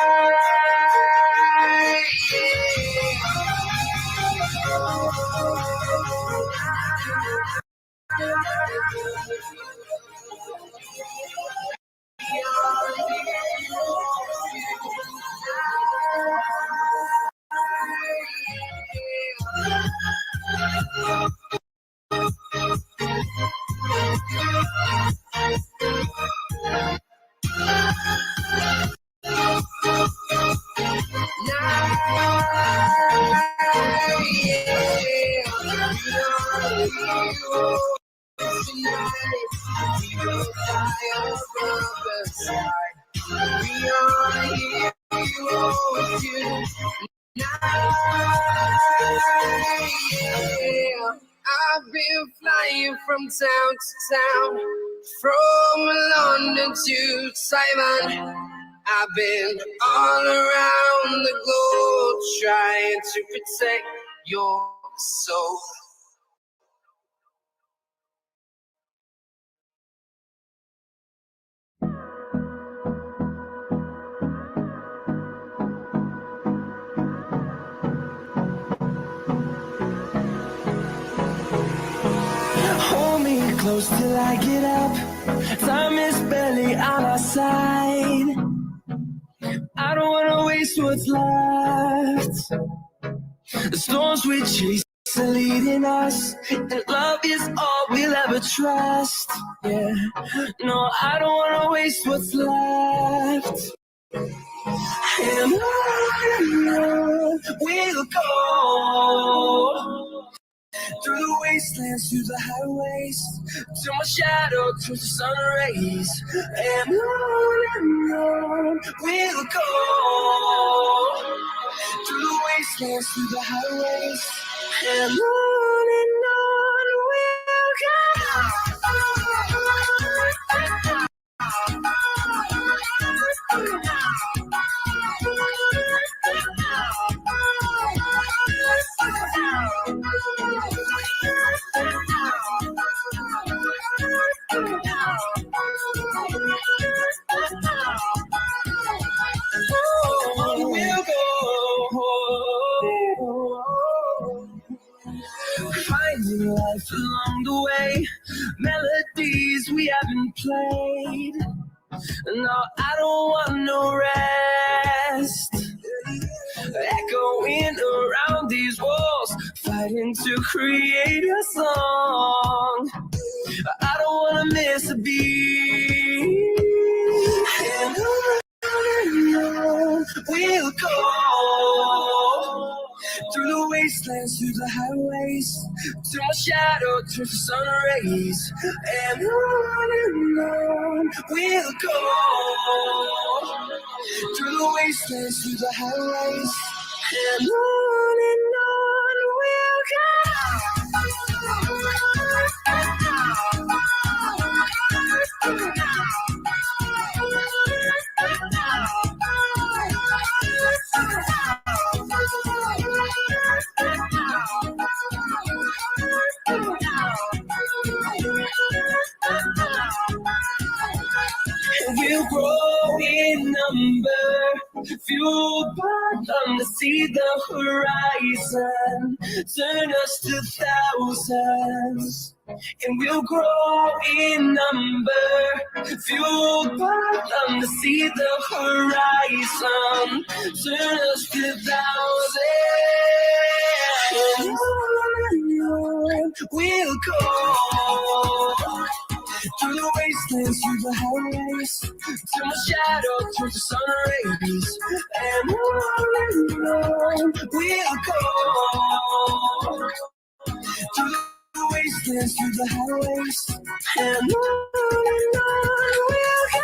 I've been flying from town to town, from London to Taiwan. I've been all around the globe, trying to protect your soul. Hold me close till I get up. Time is barely on our side. I don't wanna waste what's left. The storms we chase are leading us, and love is all we'll ever trust. Yeah, no, I don't wanna waste what's left. And on we'll go, through the wastelands, through the highways, till my shadow turns to sun rays. And on we'll go, through the wastelands, through the highways, and on we'll go. Finding life along the way, melodies we haven't played. No, I don't want no rest. Echoing around these walls, fighting to create a song. I don't wanna miss a beat. And on we'll go, through the wastelands, through the highways, till my shadow turns to sun rays. And on we'll go, through the wastelands, through the highways, and on we'll go. fueled by them to see the horizon, turn us to thousands, and we'll grow in number, fueled by them to see the horizon, turn us to thousands, and on we'll go. Through the wastelands, through the highways, till my shadow turns to sun rays, and on we'll go. Through the wastelands, through the highways, and on we'll go.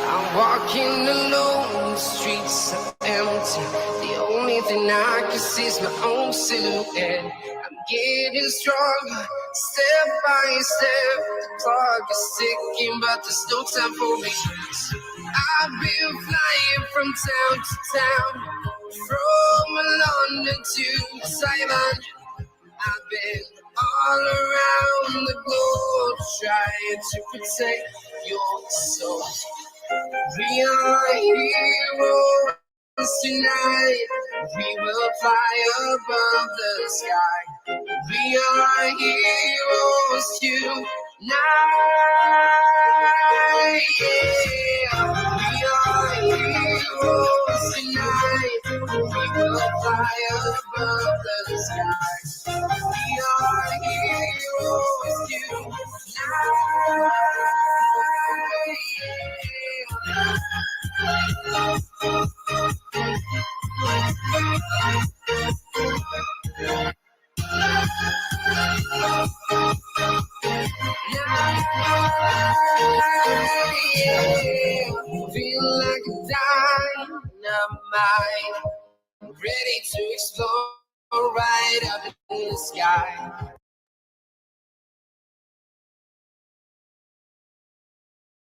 I'm walking alone, the streets are empty. The only thing I can see is my own silhouette. I'm getting stronger, step by step. The clock is ticking, but there's no time for me. I've been flying from town to town, from London to Taiwan. I've been all around the globe trying to protect your soul. We are heroes tonight. We will fly above the sky. We are heroes tonight. Yeah. We are heroes tonight. We will fly above the sky. We are heroes tonight. Feel like a dynamite, ready to explode right up in the sky.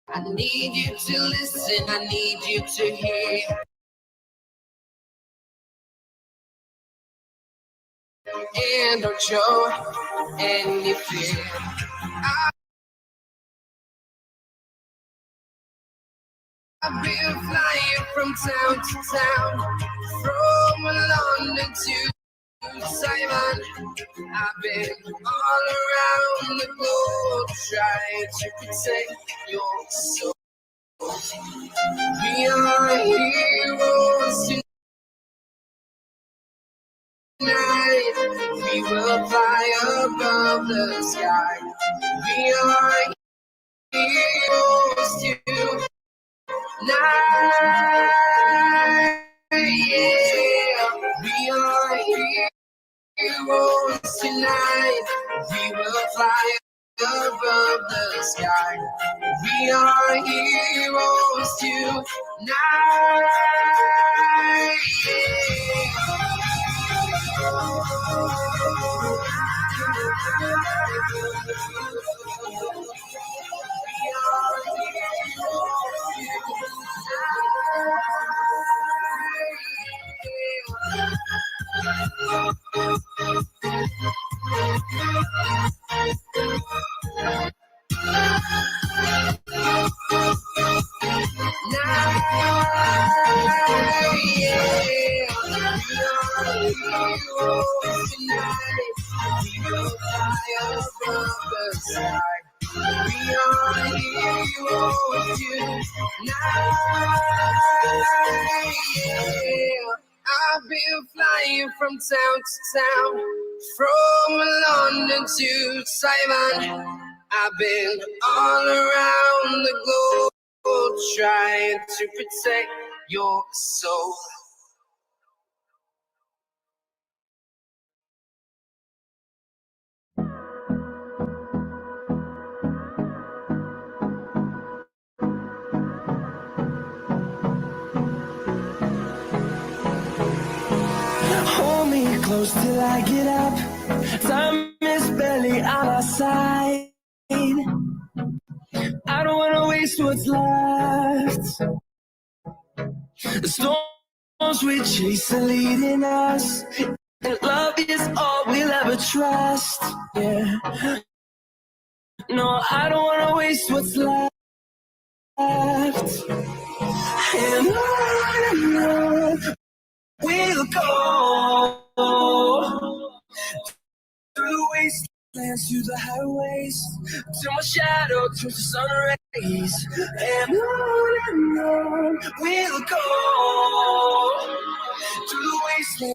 I need you to listen, I need you to hear. And don't show any fear. I've been flying from town to town, from London to Taiwan. I've been all around the globe trying to protect your soul. We are heroes tonight. We will fly above the sky. We are heroes tonight. Yeah, we are heroes tonight. We will fly above the sky. We are heroes tonight. I've been flying from town to town, from London to Taiwan. I've been all around the globe trying to protect your soul. Hold me close till I get up. Time is barely on our side. I don't wanna waste what's left. The storms we chase are leading us, and love is all we'll ever trust. Yeah. No, I don't wanna waste what's left. And on we'll go through the wastelands, through the highways, till my shadow turns to sun rays. And on we'll go through the wastelands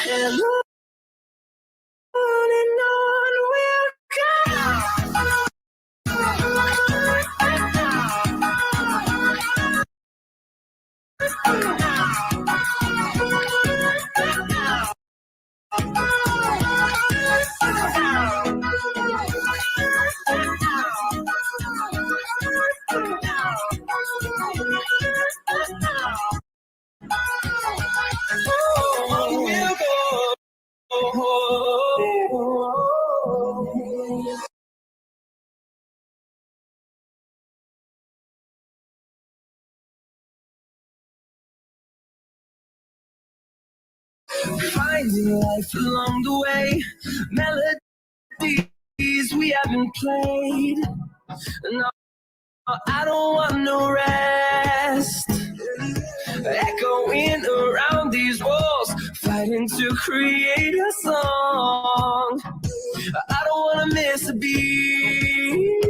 and on we'll go. Finding life along the way, melodies we haven't played. I don't want no rest. Echoing around these walls, fighting to create a song. I don't wanna miss a beat.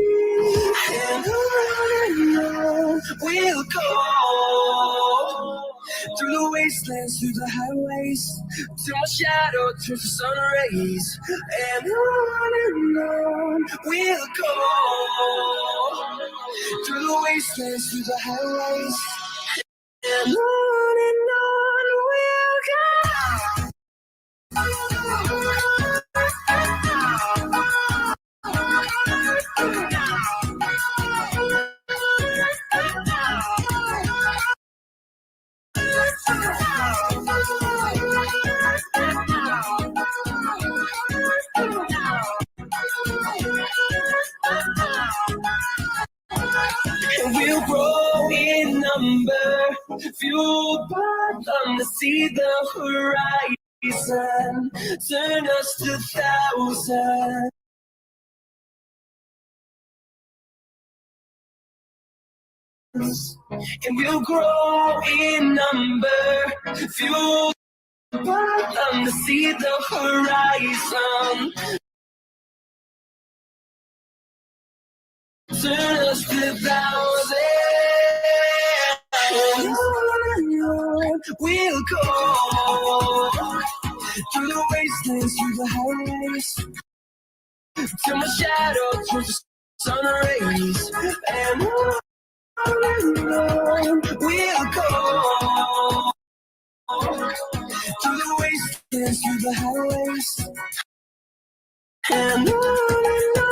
And on we'll go through the wastelands, through the highways, till my shadow turns to sun rays. And on we'll go through the wastelands, through the highways, and on we'll go. We'll grow in number, fueled by them to see the horizon, turn us to thousands. And we'll grow in number, fueled by them to see the horizon, turn us to thousands. We'll go through the wastelands, through the highways, till my shadow turns to sun rays. And on we'll go through the wastelands, through the highways, and on we'll go.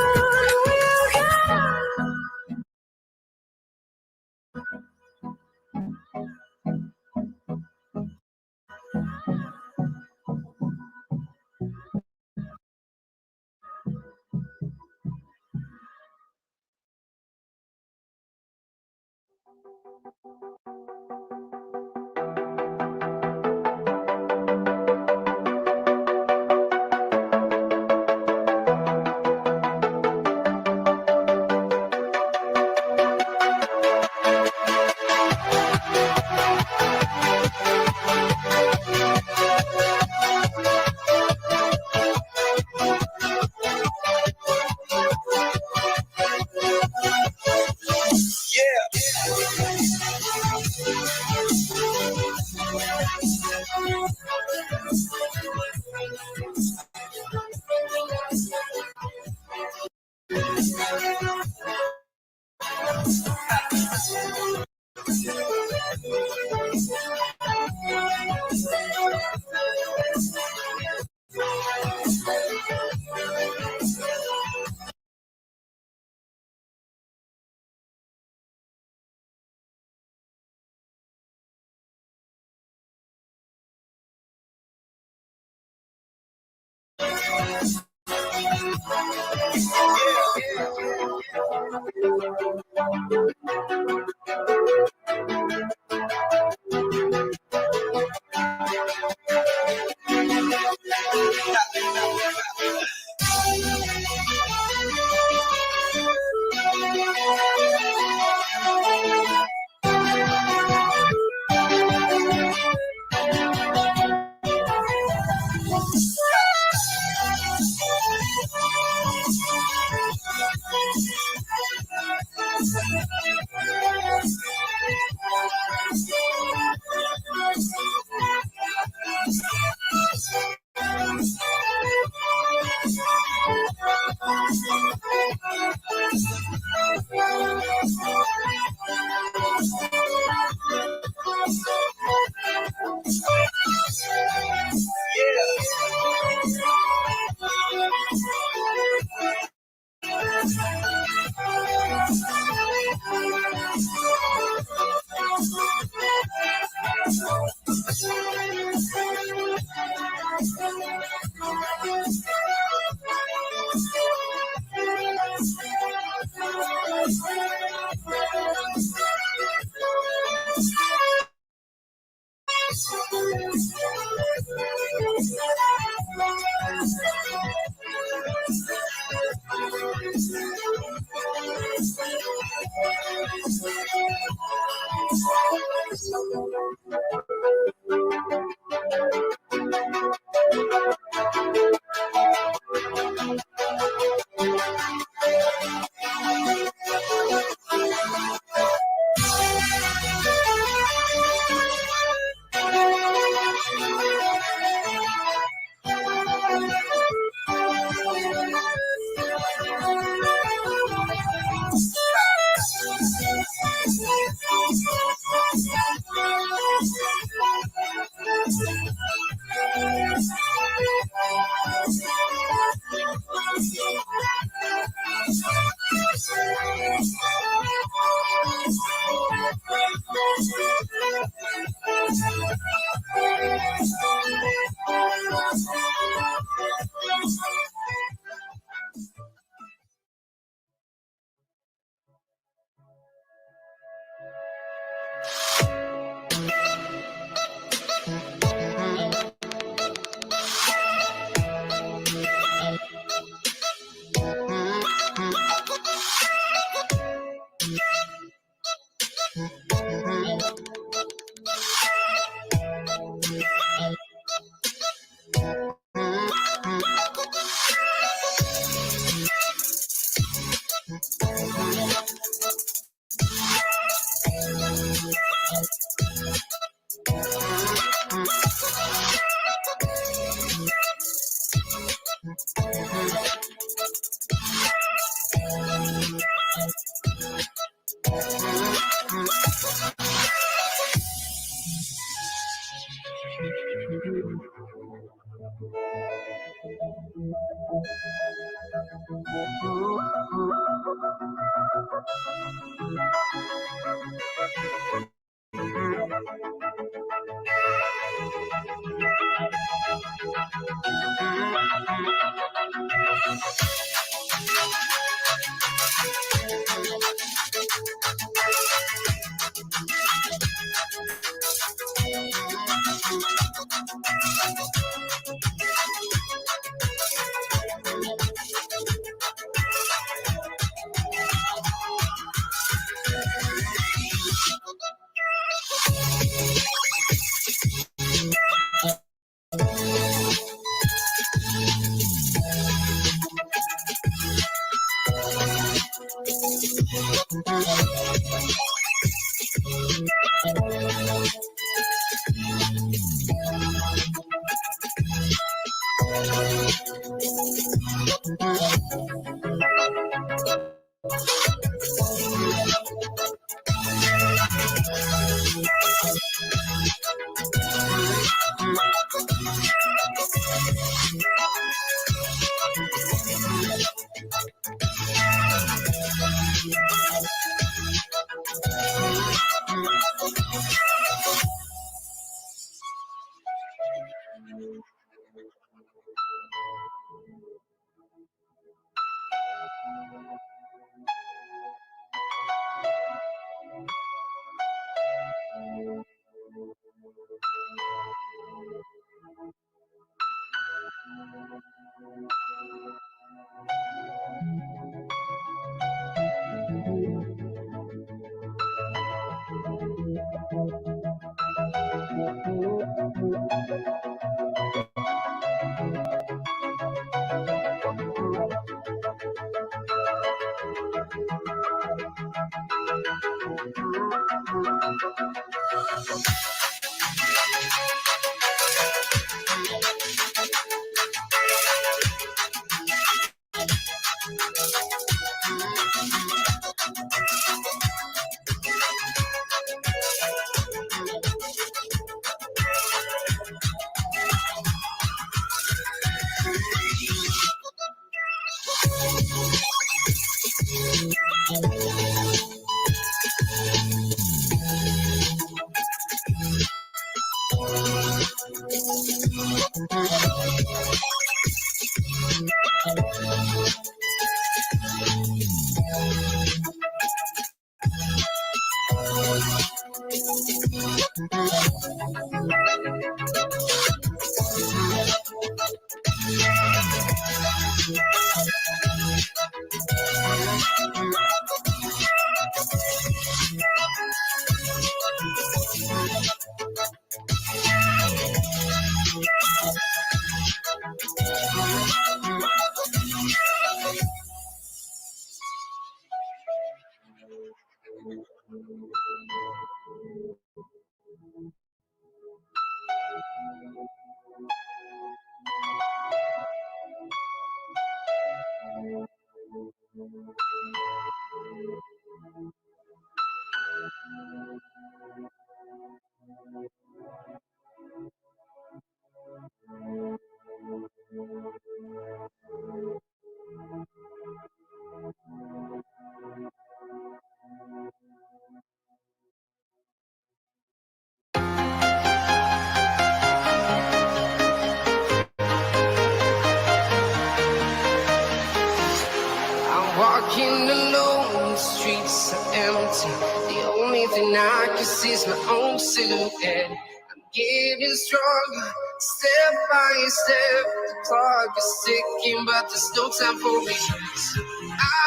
I can seize my own silhouette. I'm getting stronger, step by step. The clock is ticking, but there's no time for regrets.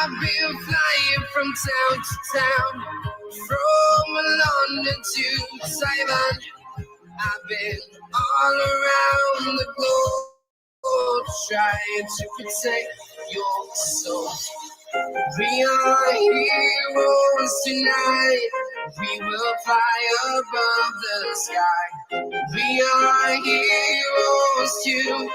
I've been flying from town to town, from London to Taiwan. I've been all around the globe, trying to protect your soul. We are heroes tonight. We will fly above the sky. We are heroes tonight.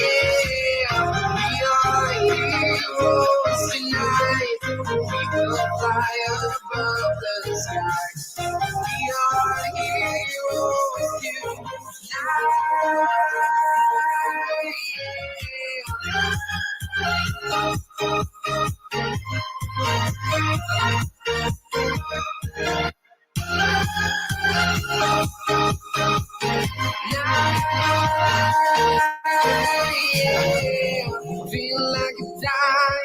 Yeah. We are heroes tonight. We will fly above the sky. We are heroes tonight. Yeah. Feel like a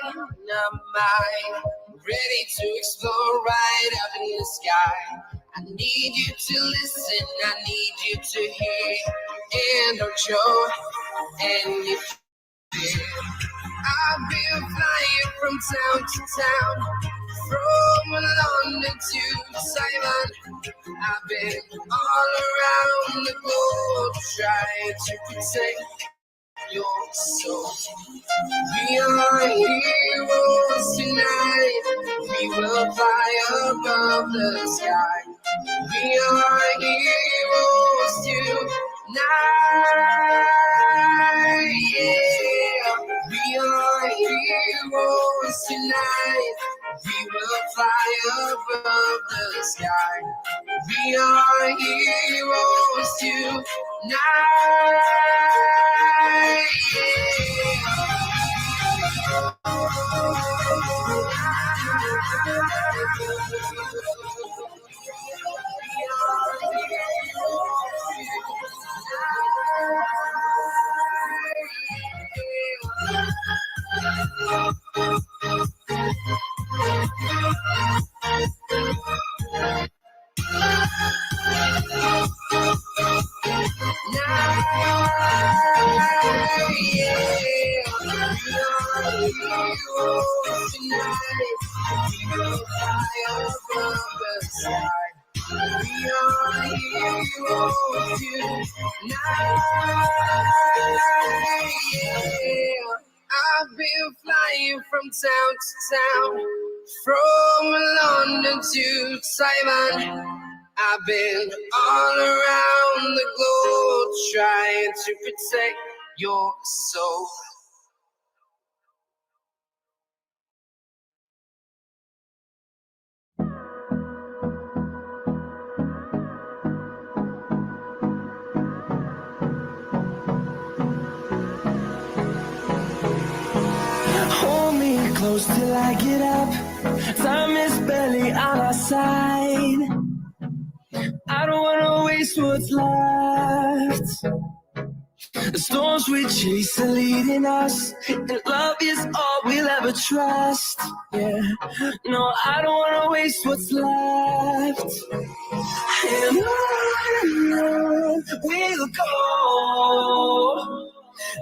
dynamite, ready to explode right up in the sky. I need you to listen, I need you to hear, and don't show any fear. I've been flying from town to town, from London to Taiwan. I've been all around the globe, trying to protect your soul. We are heroes tonight. We will fly above the sky. We are heroes tonight. Yeah. We are heroes tonight. We will fly above the sky. We are heroes tonight. I've been flying from town to town, from London to Taiwan. I've been all around the globe, trying to protect your soul. Hold me close till I get up. Time is barely on our side. I don't wanna waste what's left. The storms we chase are leading us, and love is all we'll ever trust. Yeah, no, I don't wanna waste what's left. And on we'll go,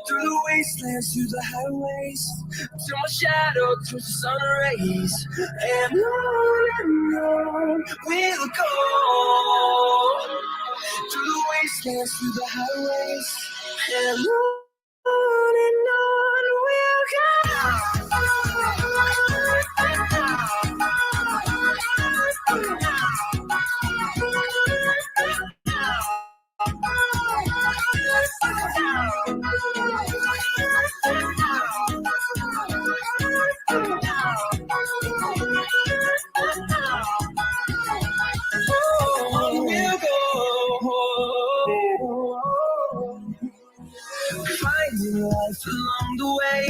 through the wastelands, through the highways, till my shadow turns to sun rays. And on we'll go, through the wastelands, through the highways, and on we'll go. Finding life along the way,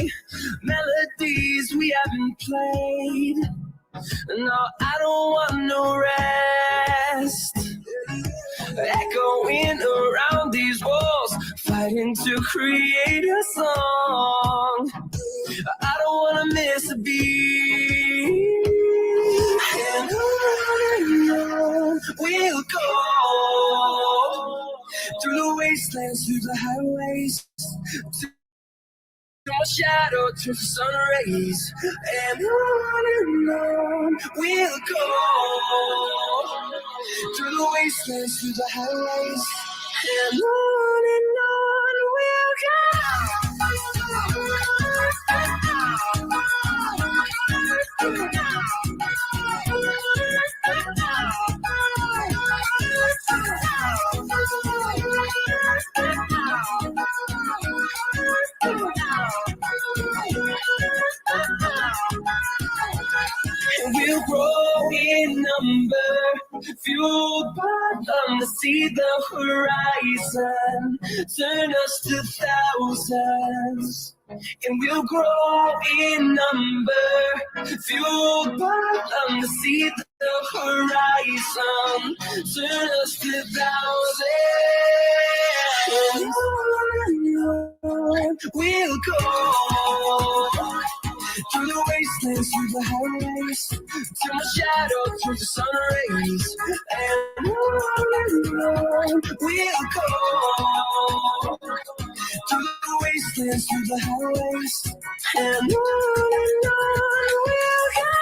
melodies we haven't played. No, I don't want no rest. Echoing around these walls, fighting to create a song. I don't wanna miss a beat. go through the wastelands, through the highways, till my shadow turns to sun rays, and on we'll go through the wastelands, through the highways, and on we'll We'll grow in number, fueled by them to see the horizon, turn us to thousands. And we'll grow in number, fueled by them to see the horizon, turn us to thousands. We'll go through the wastelands, through the highways, till my shadow turns to sun rays, and on we'll go through the wastelands, through the highways, and on we'll go.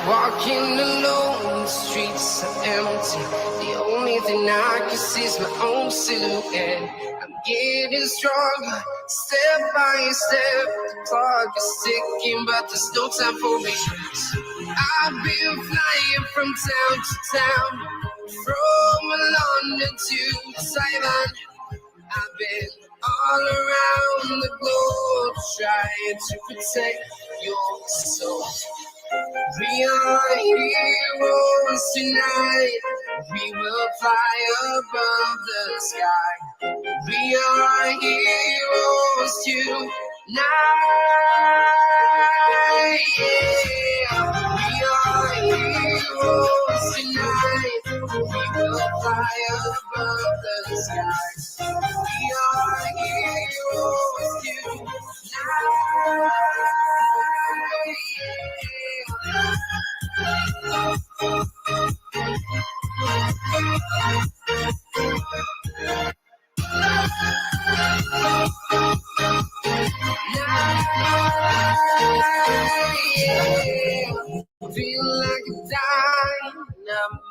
Walking alone, the streets are empty. The only thing I can see is my own silhouette. I'm getting stronger, step by step. The clock is ticking, but there's no time for regrets. I've been flying from town to town, from London to Taiwan. I've been all around the globe trying to protect your soul. We are heroes tonight. We will fly above the sky. We are heroes tonight. Yeah. We are heroes tonight. We will fly above the sky. We are heroes tonight.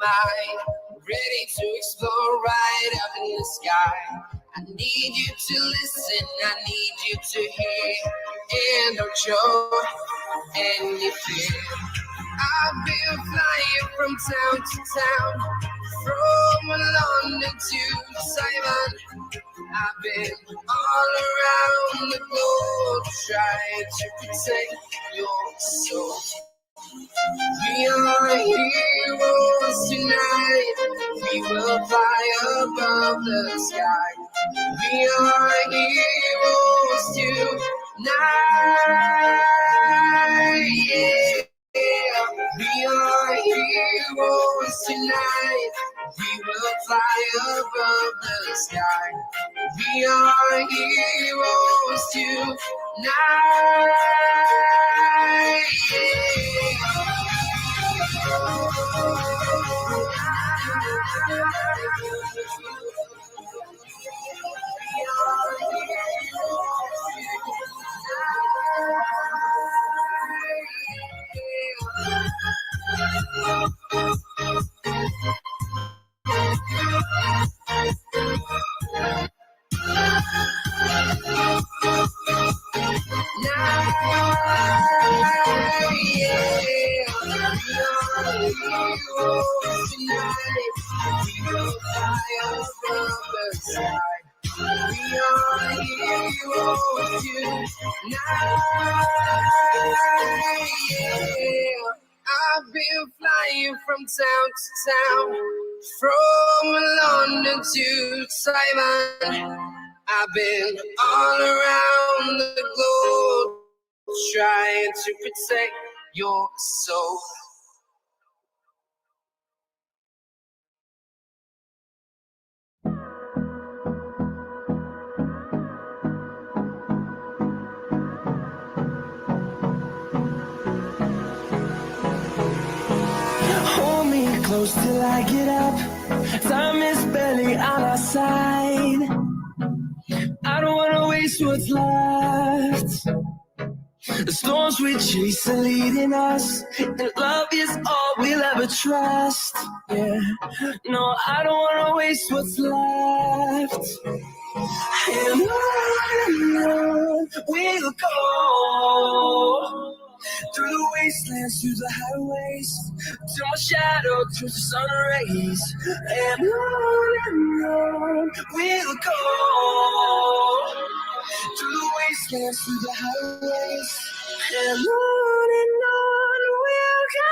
mind, ready to explore right up in the sky. I need you to listen, I need you to hear, and don't show any fear. I've been flying from town to town, from London to Taiwan. I've been all around the globe trying to protect your soul. We are heroes tonight. We will fly above the sky. We are heroes tonight. Yeah. We are heroes tonight. We will fly above the sky. We are heroes tonight. I've been flying from town to town, from London to Taiwan. I've been all around the globe trying to protect your soul. Hold me close till I get up. Time is barely on our side. I don't wanna waste what's left. The storms we chase are leading us, and love is all we'll ever trust. Yeah, no, I don't wanna waste what's left. And on we'll go, through the wastelands, through the highways, till my shadow turns to sun rays. And on we'll go, through the wastelands, through the highways, and on we'll go.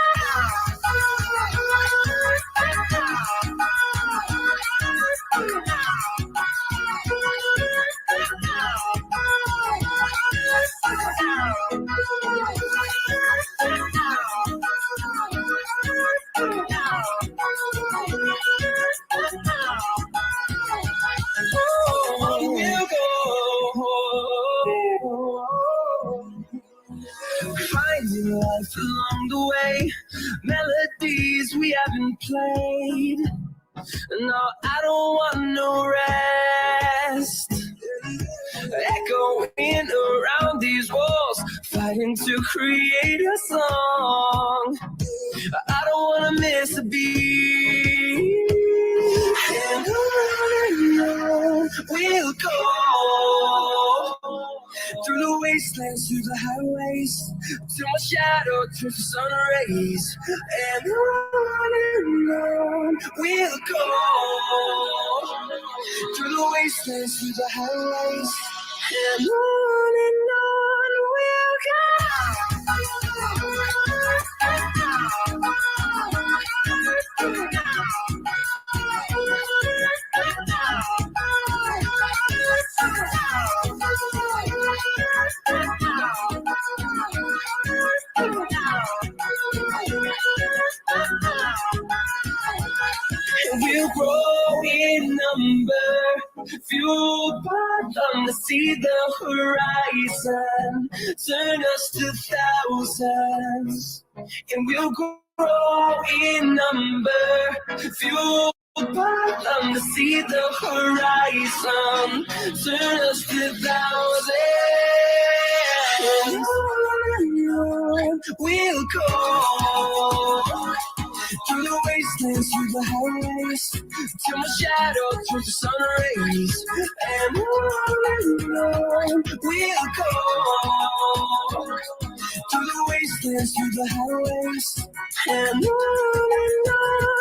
We'll go, finding life along the way, melodies we haven't played. No, I don't want no rest. Echoing around these walls, fighting to create a song. I don't wanna miss a beat. And on we'll go, through the wastelands, through the highways, till my shadow turns to sun rays. And on we'll go, through the wastelands, through the highways, and on we'll go. We'll grow in number, fueled by them to see the horizon, turn us to thousands. And we'll grow in number, fueled by them to see the horizon, turn us to thousands. And on we'll go, through the wastelands, through the highways, till my shadow turns to sun rays, and on we'll go, through the wastelands, through the highways, and on we'll go.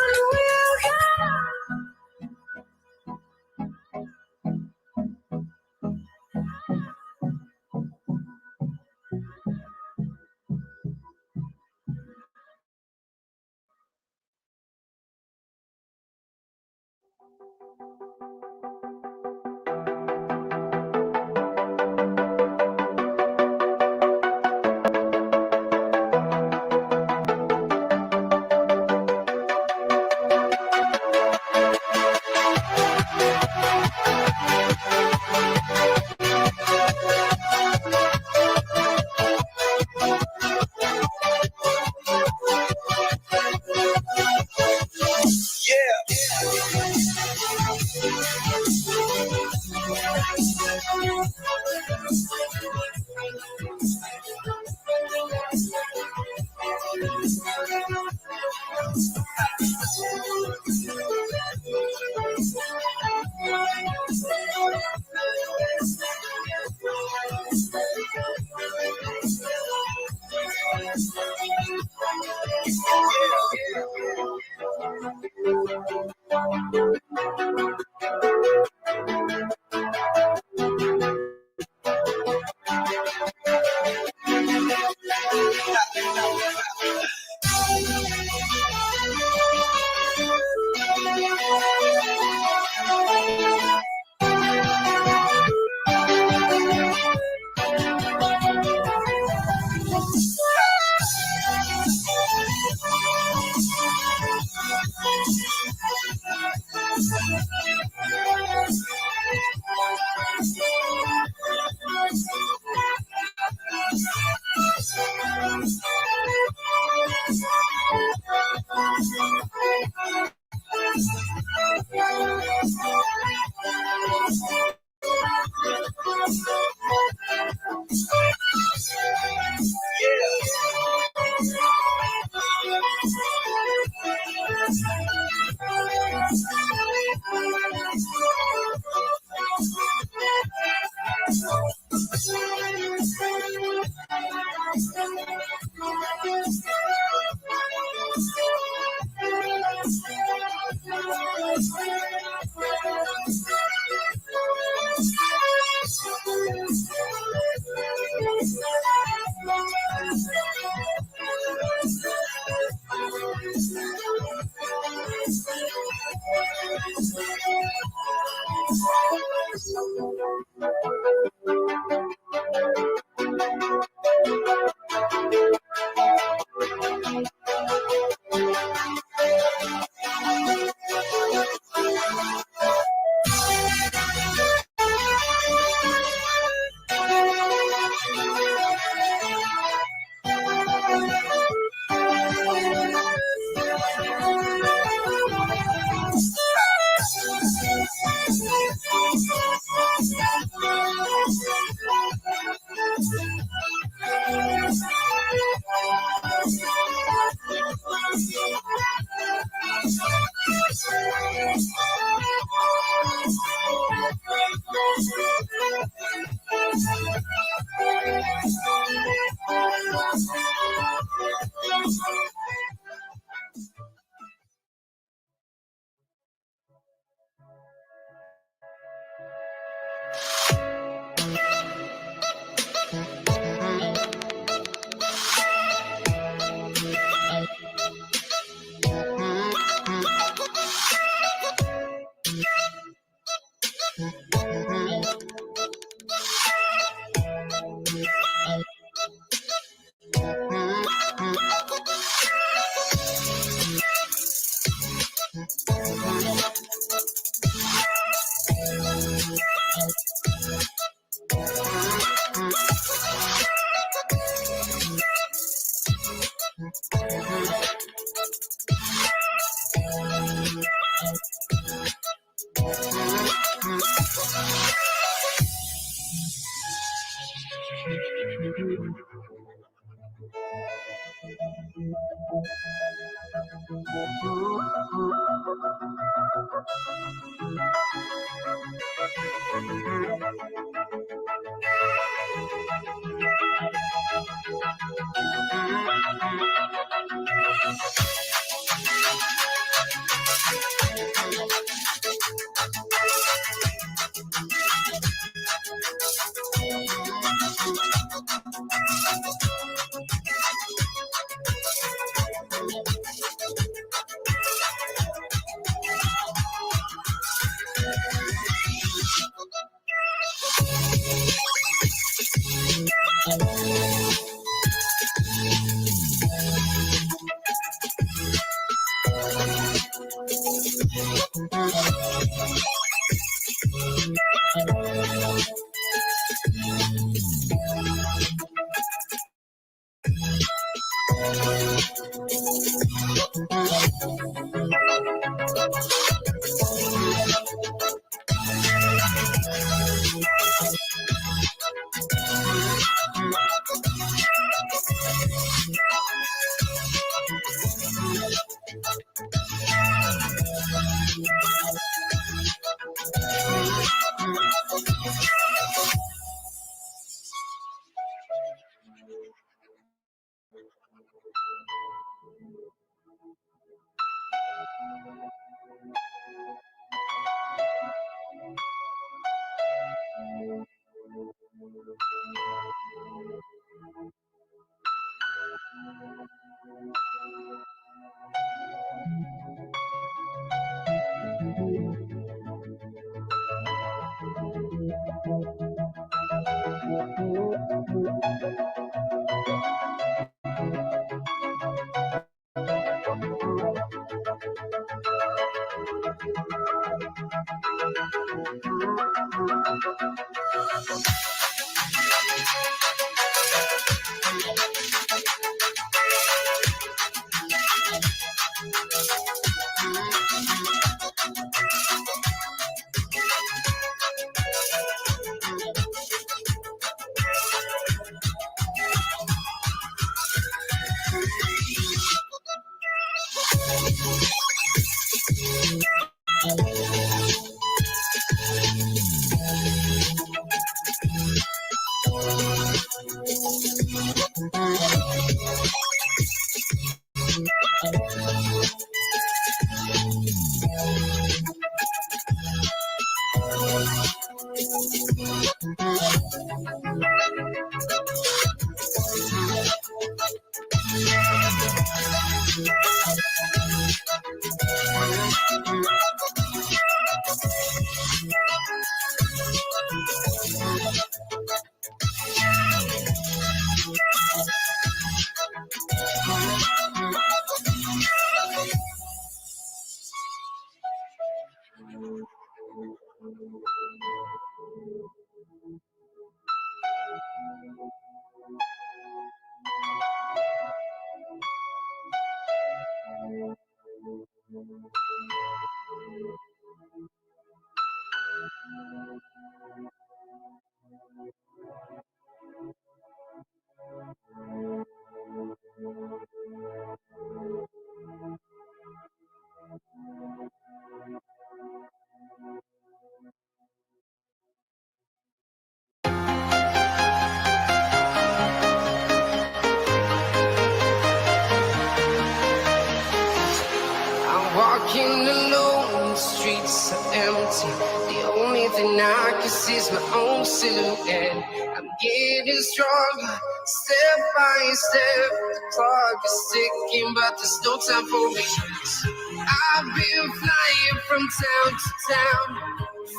I'm walking alone, the streets are empty. The only thing I can see is my own silhouette. I'm getting stronger, step by step. The clock is ticking, but there's no time for regrets. I've been flying from town to town,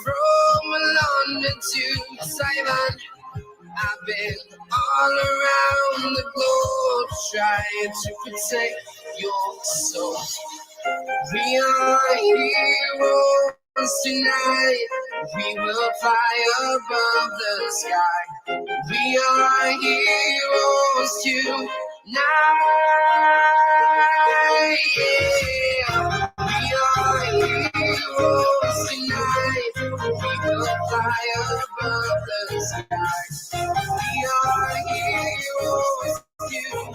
from London to Taiwan. I've been all around the globe trying to protect your soul. We are heroes tonight. We will fly above the sky. We are heroes tonight. Yeah. We are heroes tonight. We will fly above the sky. We are heroes tonight.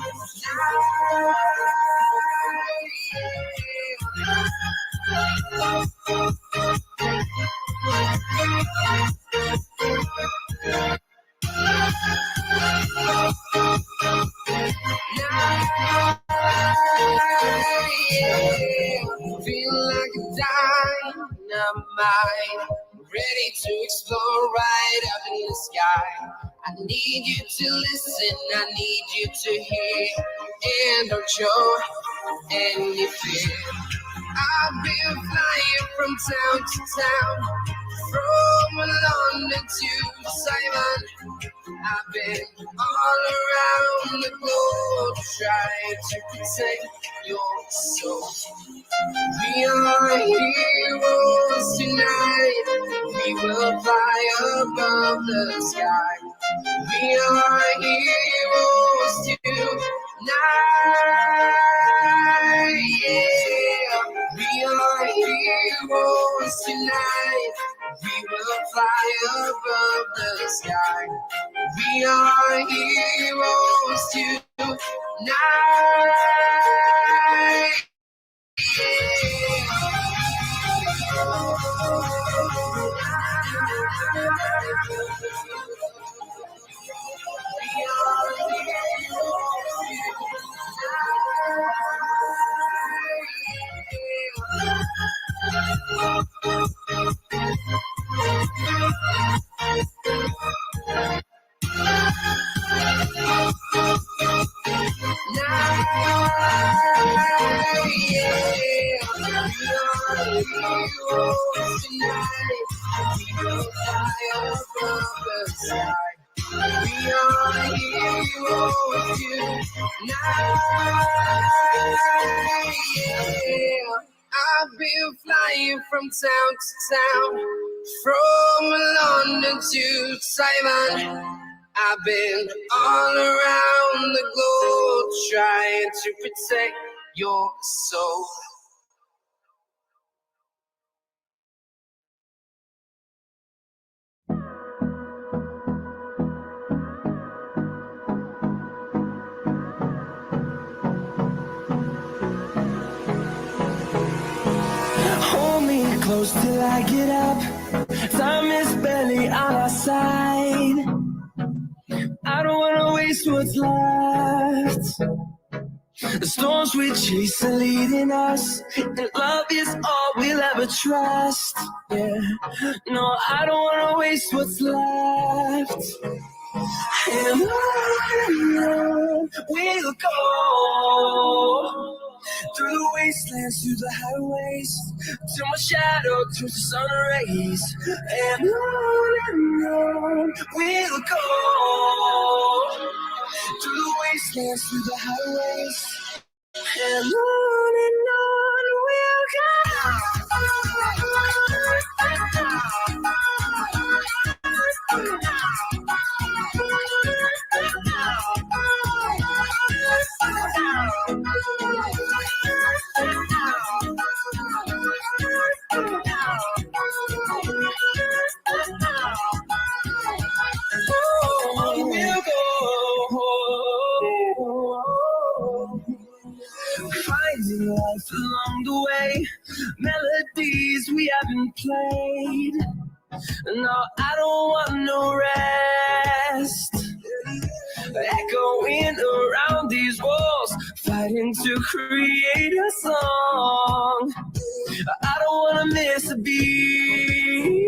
ready to explore right up in the sky. I need you to listen, I need you to hear, and don't show any fear. I've been flying from town to town, from London to Taiwan. I've been all around the globe trying to protect your soul. We are heroes tonight. We will fly above the sky. We are heroes tonight. Yeah. We are heroes tonight. We will fly above the sky. We are heroes tonight. I've been flying from town to town, from London to Taiwan. I've been all around the globe trying to protect your soul. Hold me close till I get up. Time is barely on our side. I don't wanna waste what's left. The storms we chase are leading us, and love is all we'll ever trust. Yeah, no, I don't wanna waste what's left. And on we'll go, through the wastelands, through the highways, till my shadow turns to sun rays. And on we'll go, through the wastelands, through the highways, and on we'll go. We'll go, finding life along the way, melodies we haven't played. No, I don't want no rest. Echoing around these walls, fighting to create a song. I don't wanna miss a beat.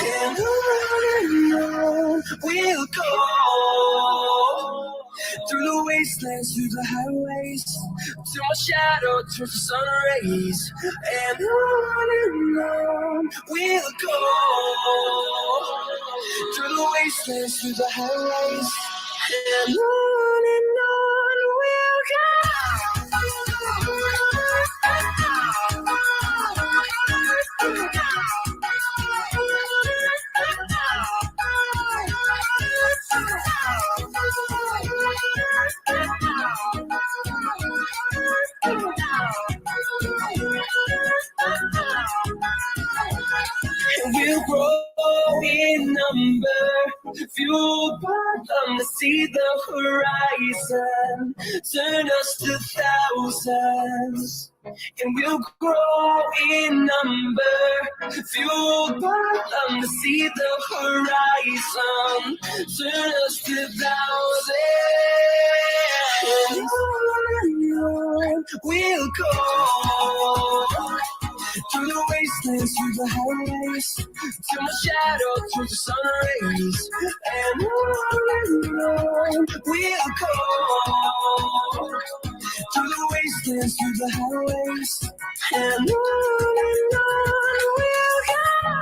And on we'll go, through the wastelands, through the highways, till my shadow turns to sun rays. And on we'll go, through the wastelands, through the highways, and on we'll go. We'll grow in number, fueled by them to see the horizon, turn us to thousands. And we'll grow in number, fueled by them to see the horizon, turn us to thousands. And on we'll go, through the wastelands, through the highways, till my shadow turns to sun rays, and on we'll go through the wastelands, through the highways, and on we'll go.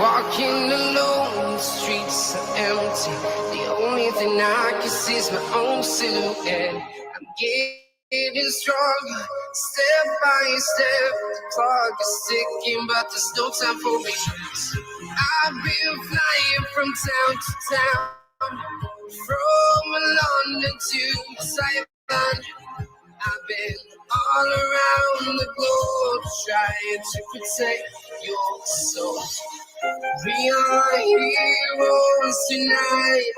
Walking alone, the streets are empty. The only thing I can see is my own silhouette. I'm getting stronger, step by step. The clock is ticking, but there's no time for me. I've been flying from town to town, from London to Taiwan. I've been all around the globe trying to protect your soul. We are heroes tonight.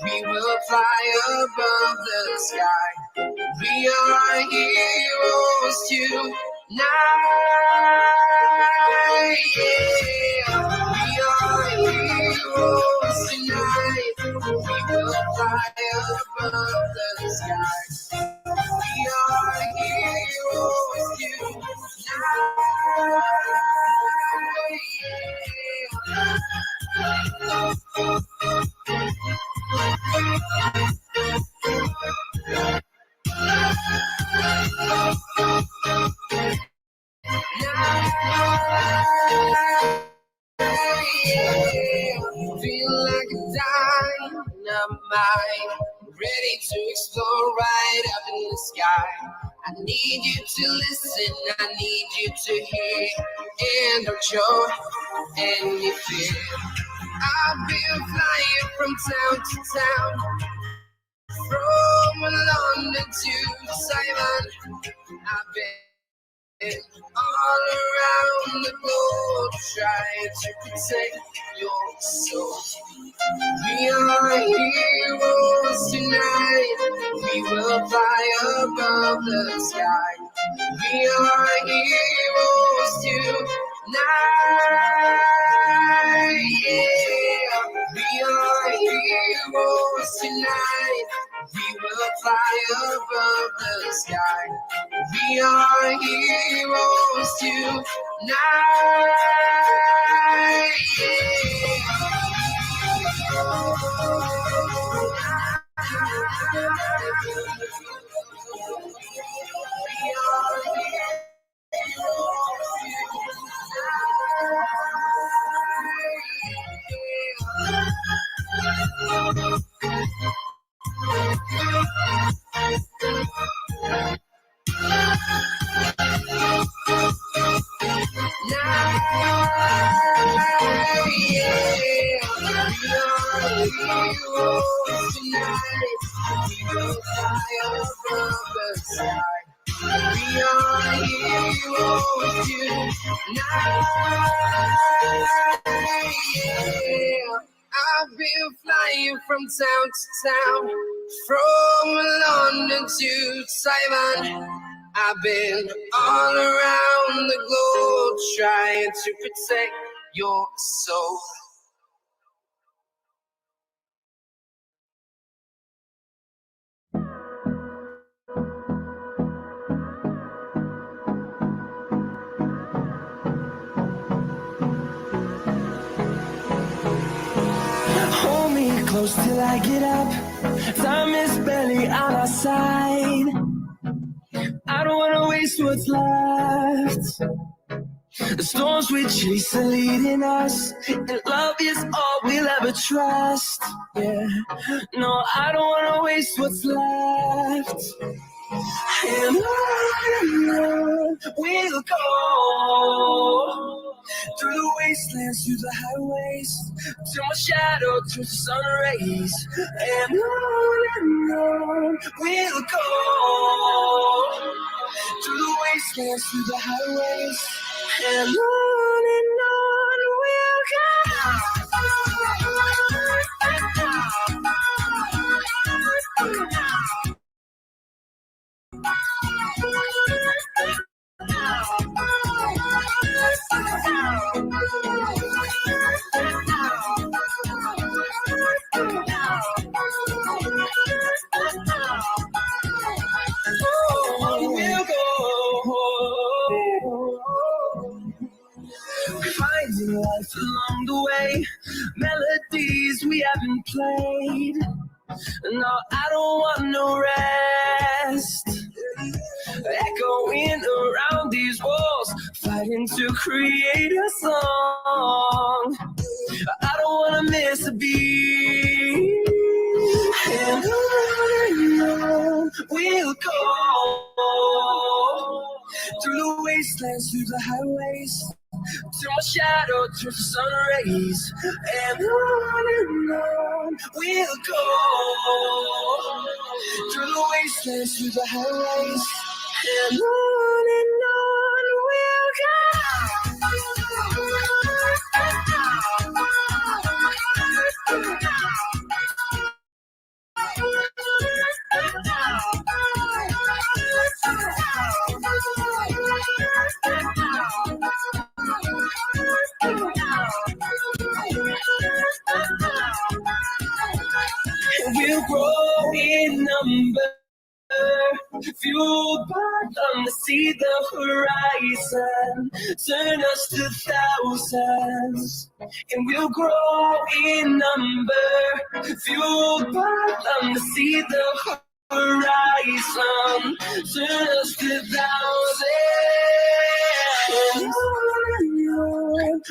We will fly above the sky. We are heroes tonight. Yeah. We are heroes tonight. We will fly above the sky. We are heroes tonight. Yeah. dynamite, ready to explode right up in the sky. I need you to listen, I need you to hear, and don't show any fear. I've been flying from town to town, from London to Taiwan. I've been all around the globe trying to protect your soul. We are heroes tonight. We will fly above the sky. We are heroes tonight. Yeah. We are heroes tonight. We will fly above the sky. We are heroes tonight. I've been flying from town to town, from London to Taiwan. I've been all around the globe trying to protect your soul. Hold me close till I get up. Time is barely on our side. I don't wanna waste what's left. The storms we chase are leading us, and love is all we'll ever trust. Yeah, no, I don't wanna waste what's left. And on we'll go, through the wastelands, through the highways, till my shadow turns to sun rays. And on we'll go, through the wastelands, through the highways, and on we'll go. Finding life along the way, melodies we haven't played. No, I don't want no rest. Echoing around these walls, fighting to create a song. I don't wanna miss a beat. And on we'll go, through the wastelands, through the highways, till my shadow turns to sun rays. And on we'll go, through the wastelands, through the highways, and on we'll go. We'll grow in number, fueled by them to see the horizon, turn us to thousands. And we'll grow in number, fueled by them to see the horizon, turn us to thousands. And on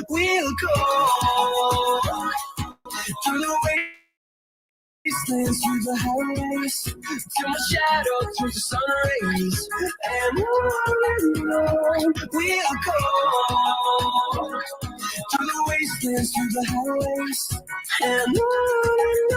we'll go, through the way wastelands through the highways, till my shadow turns to sun rays. And on we'll go through the wastelands, through the highways, and on we'll go.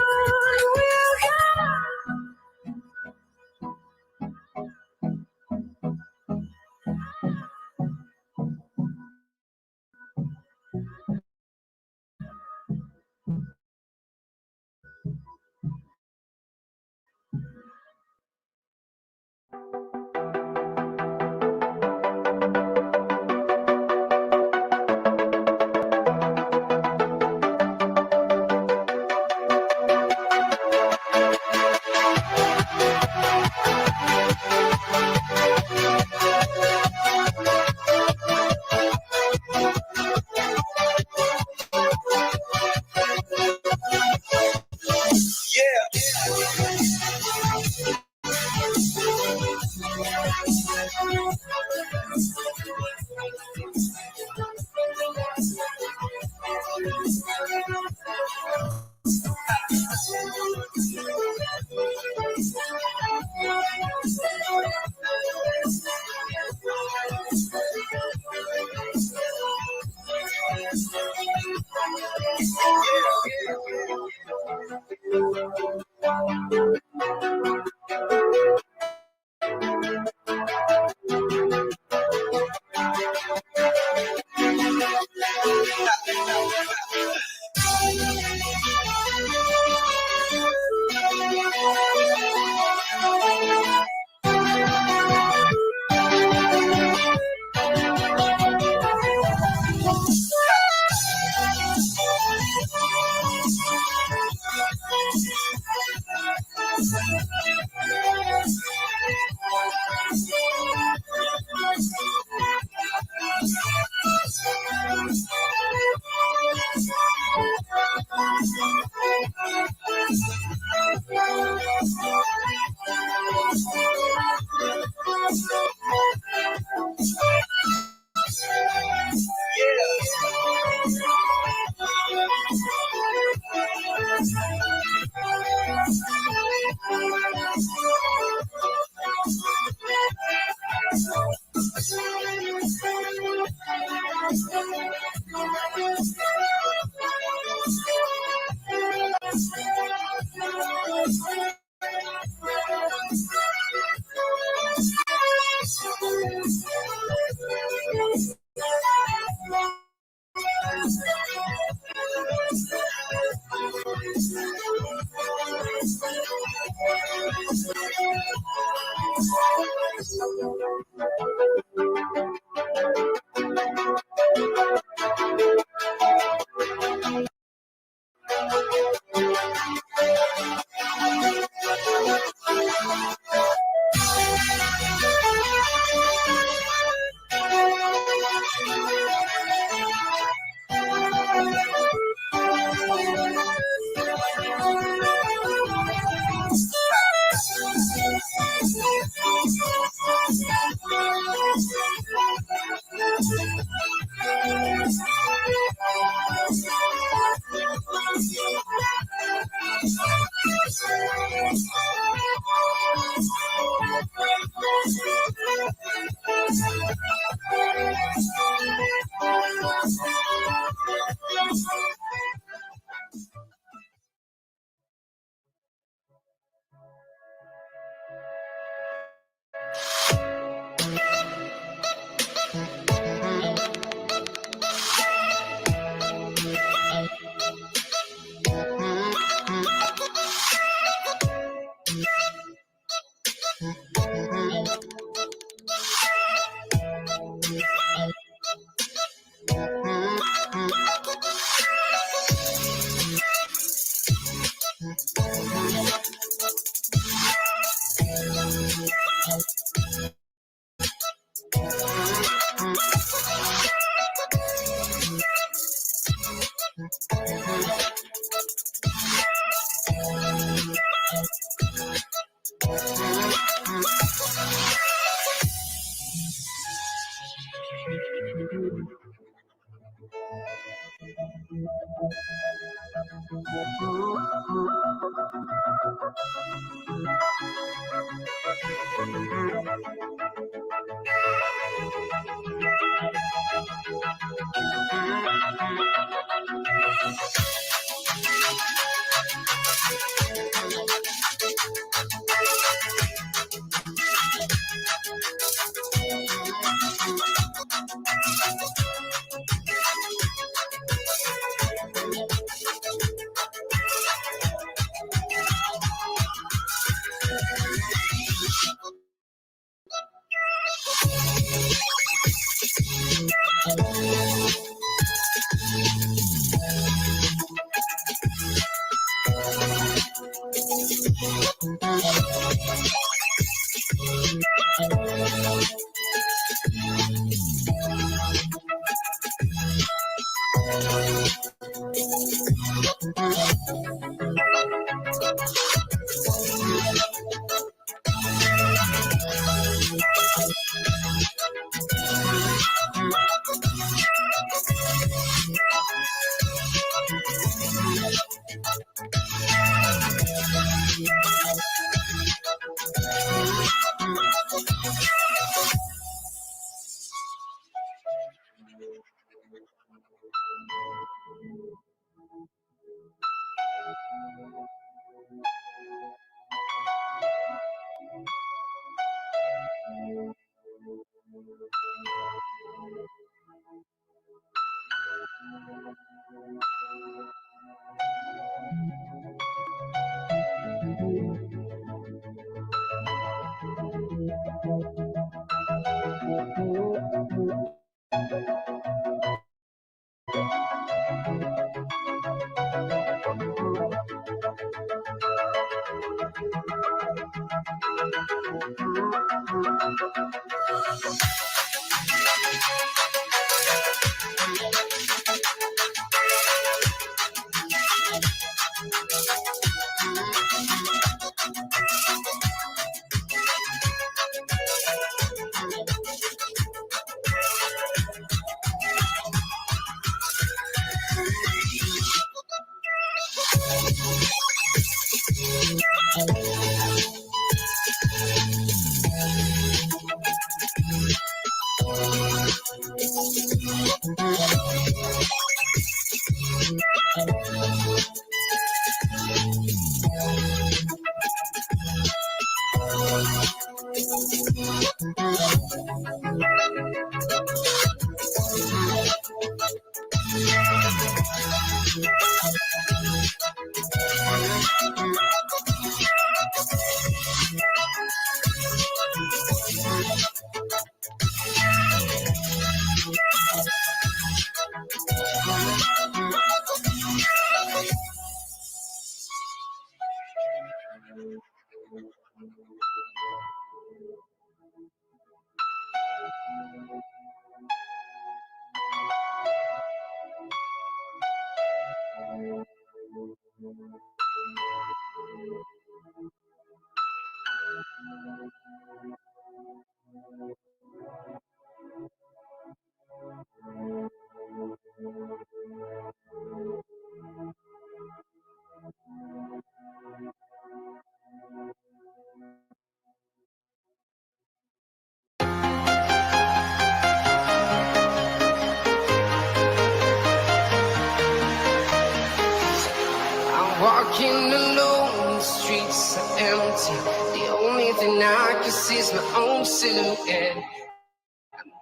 Walking alone, the streets are empty. The only thing I can see is my own silhouette. I'm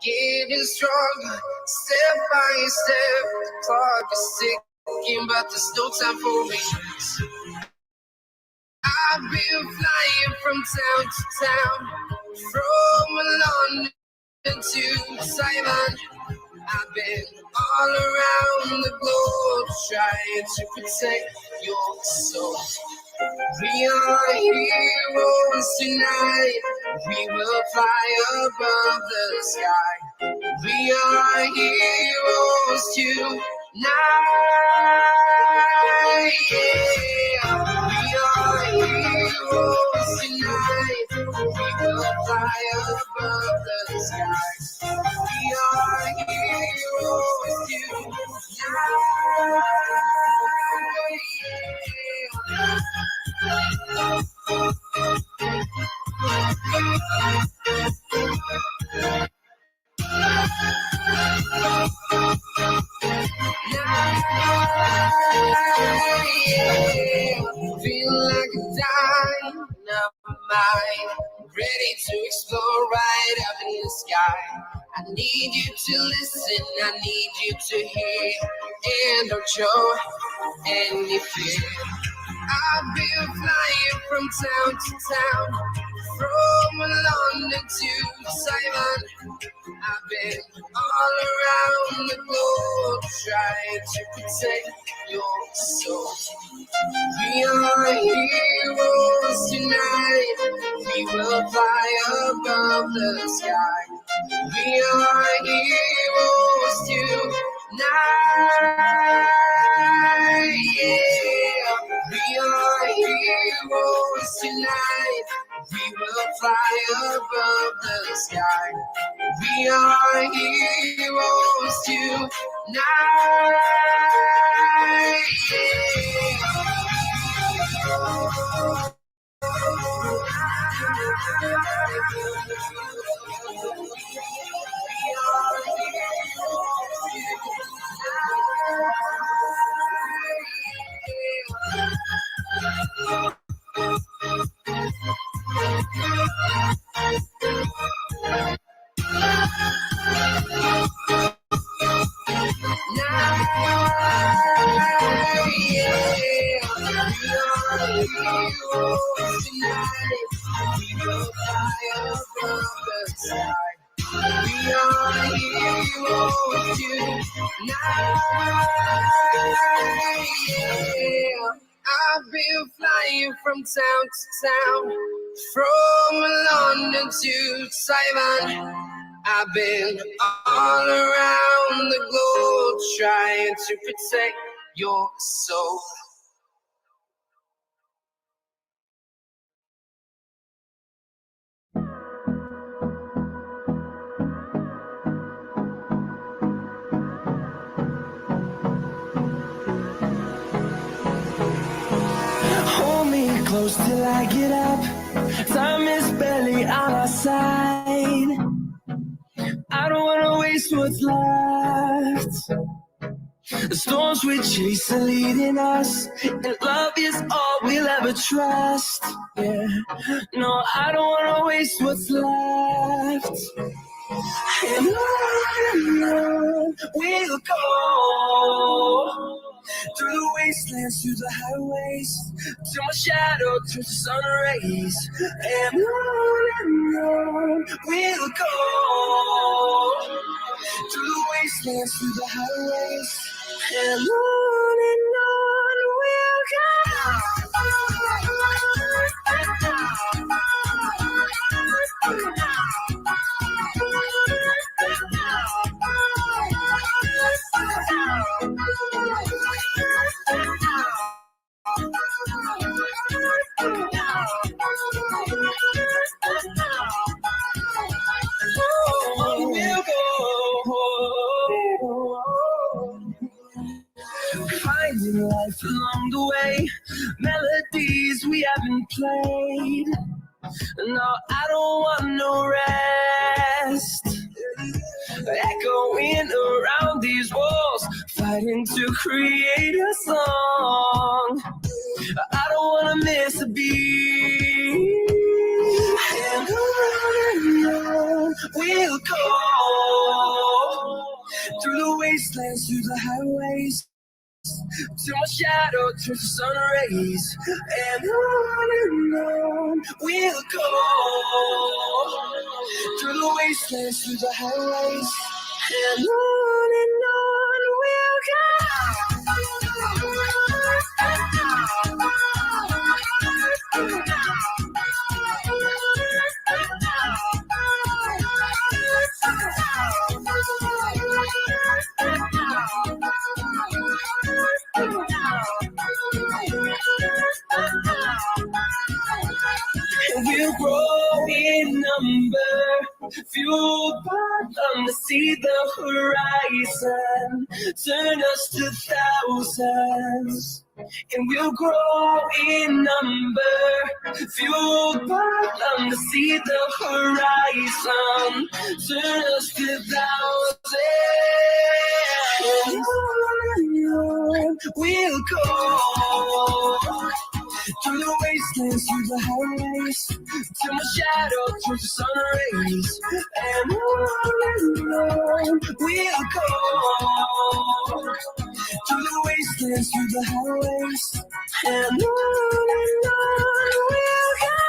getting stronger, step by step. The clock is ticking, but there's no time for regrets. I've been flying from town to town, from London to Taiwan. I've been all around the globe trying to protect your soul. We are heroes tonight. We will fly above the sky. We are heroes tonight. Yeah. We are heroes tonight. We will fly above the sky. We are heroes tonight. Yeah. Feel like a dynamite, ready to explode right up in the sky. I need you to listen, I need you to hear, and don't show any fear. I've been flying from town to town, from London to Taiwan. I've been all around the globe trying to protect your soul. We are heroes tonight. We will fly above the sky. We are heroes tonight. Yeah. We are heroes tonight. We will fly above the sky. We are heroes tonight. I've been flying from town to town, from London to Taiwan. I've been all around the globe trying to protect your soul. Hold me close till I get up. Time is barely on our side. I don't wanna waste what's left. The storms we chase are leading us, and love is all we'll ever trust. Yeah, no, I don't wanna waste what's left. And on we'll go, through the wastelands, through the highways, till my shadow turns to sun rays. And on we'll go, through the wastelands, through the highways, and on we'll go. We'll go. Finding life along the way, melodies we haven't played. No, I don't want no rest. Echoing around these walls, fighting to create a song. I don't wanna miss a beat. And on we'll go, through the wastelands, through the highways, till my shadow turns to sun rays. And on we'll go, through the wastelands, through the highways, and on we'll go. We'll grow in number, fueled by them to see the horizon, turn us to thousands. And we'll grow in number, fueled by them to see the horizon, turn us to thousands. And on we'll go, wastelands, through the highways, till my shadow turns to sun rays. And on we'll go, through the wastelands, through the highways, and on we'll go.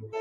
I'm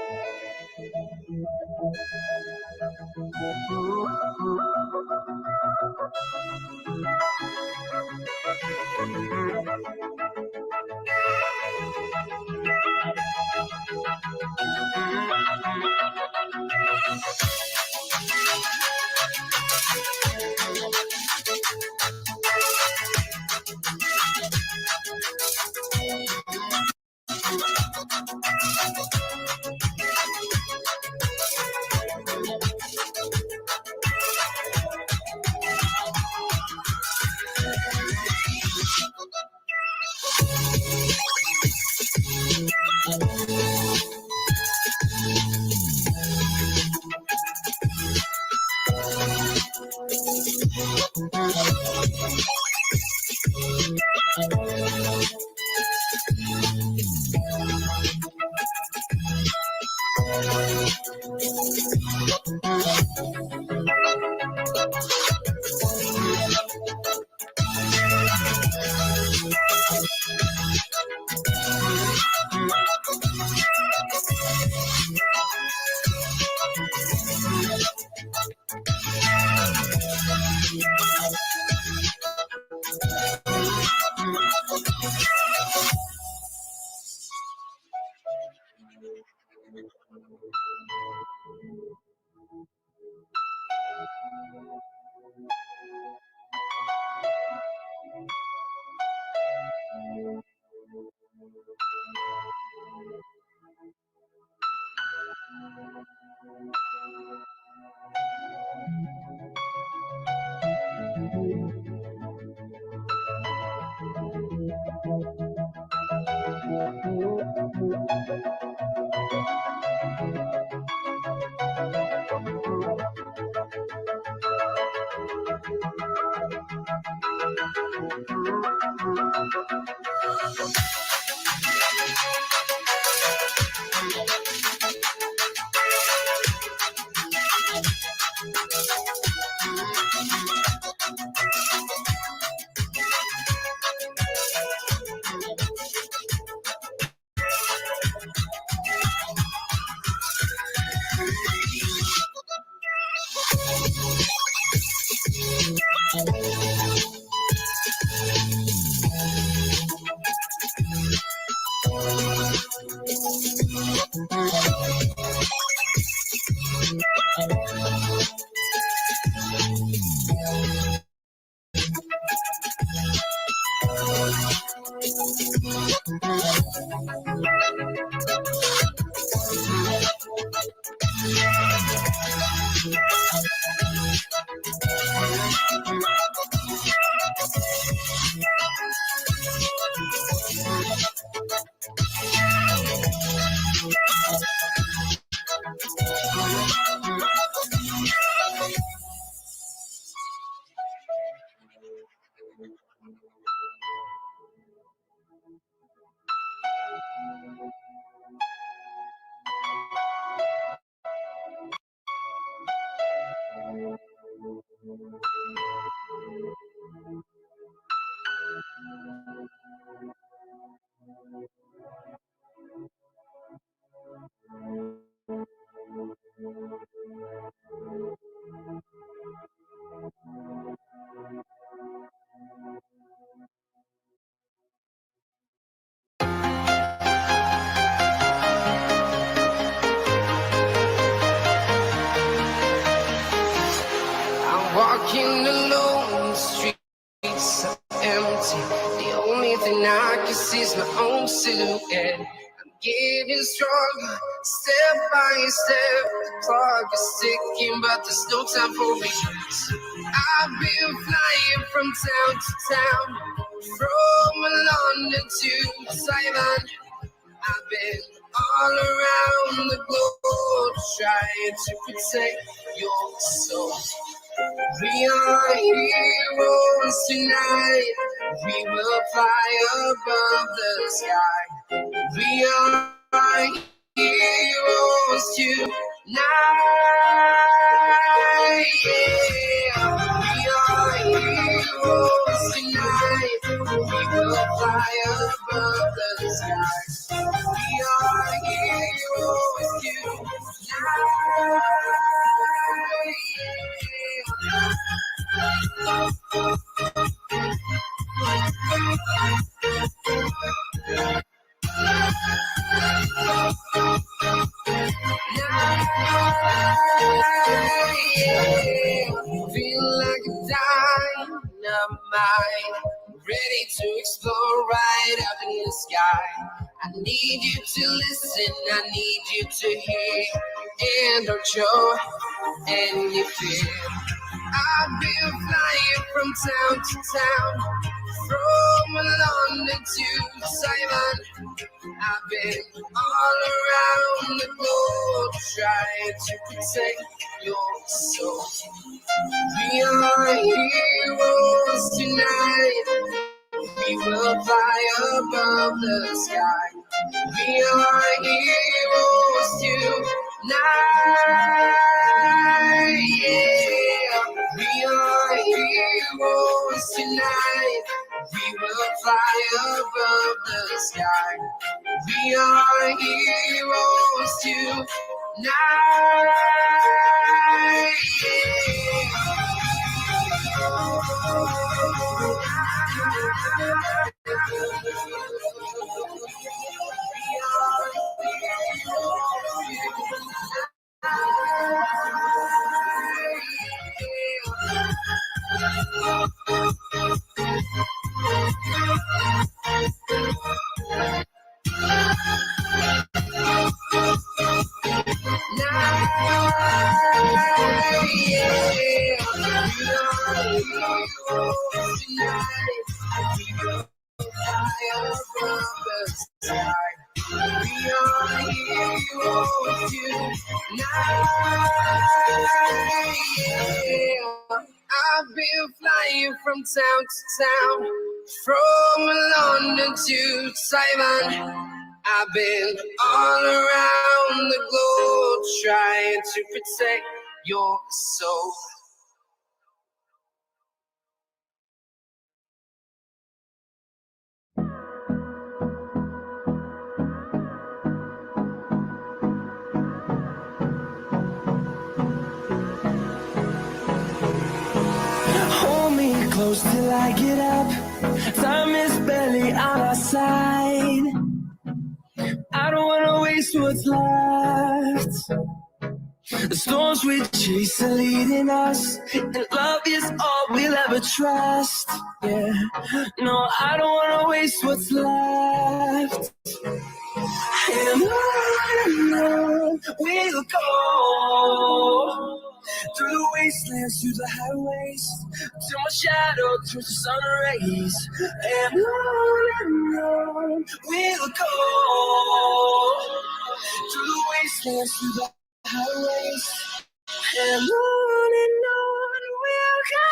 walking alone, the streets are empty. The only thing I can see is my own silhouette. I'm getting stronger, step by step. The clock is ticking, but there's no time for retreat. I've been flying from town to town, from London to Taiwan. I've been all around the globe trying to protect your soul. We are heroes tonight. We will fly above the sky. We are heroes tonight. Yeah. We are heroes tonight. We will fly above the sky. We are heroes Feel like a dynamite, ready to explode right up in the sky. I need you to listen, I need you to hear, and don't show any fear. I've been flying from town to town, from London to Taiwan. I've been all around the globe trying to protect your soul. We are heroes tonight. We will fly above the sky. We are heroes tonight. Yeah. We are heroes tonight. We will fly above the sky. We are heroes tonight. I've been flying from town to town, from London to Taiwan. I've been all around the globe trying to protect your soul. Hold me close till I get up. Time is barely on our side. I don't wanna waste what's left. The storms we chase are leading us, and love is all we'll ever trust. Yeah, no, I don't wanna waste what's left. And on we'll go, through the wastelands, through the highways, till my shadow turns to sun rays. And on we'll go, through the wastelands, through the highways, and on we'll go.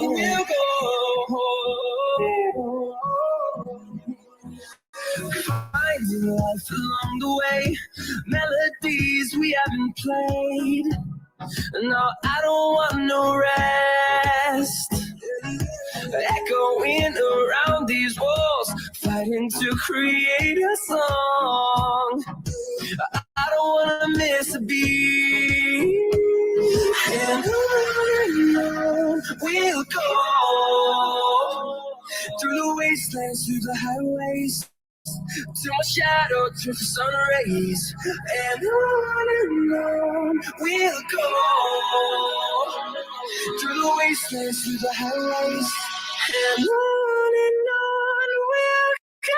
We'll go. Finding life along the way, melodies we haven't played. No, I don't want no rest. Echoing around these walls, fighting to create a song. I don't wanna miss a beat. And on we'll go, through the wastelands, through the highways, till my shadow turns to sun rays. And on we'll go, through the wastelands, through the highways, and on we'll go.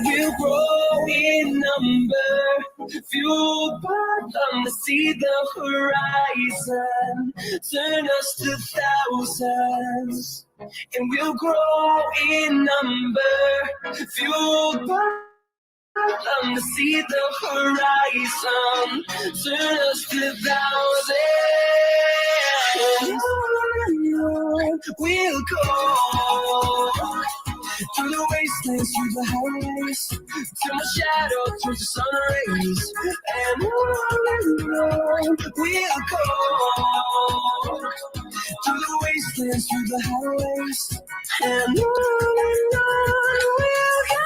We'll grow in number, fueled by them to see the horizon, turn us to thousands. And we'll grow in number, fueled by them to see the horizon, turn us to thousands. We'll go through the wastelands, through the highways, till my shadow turns to sun rays. And on we'll go through the wastelands, through the highways, and on we'll go.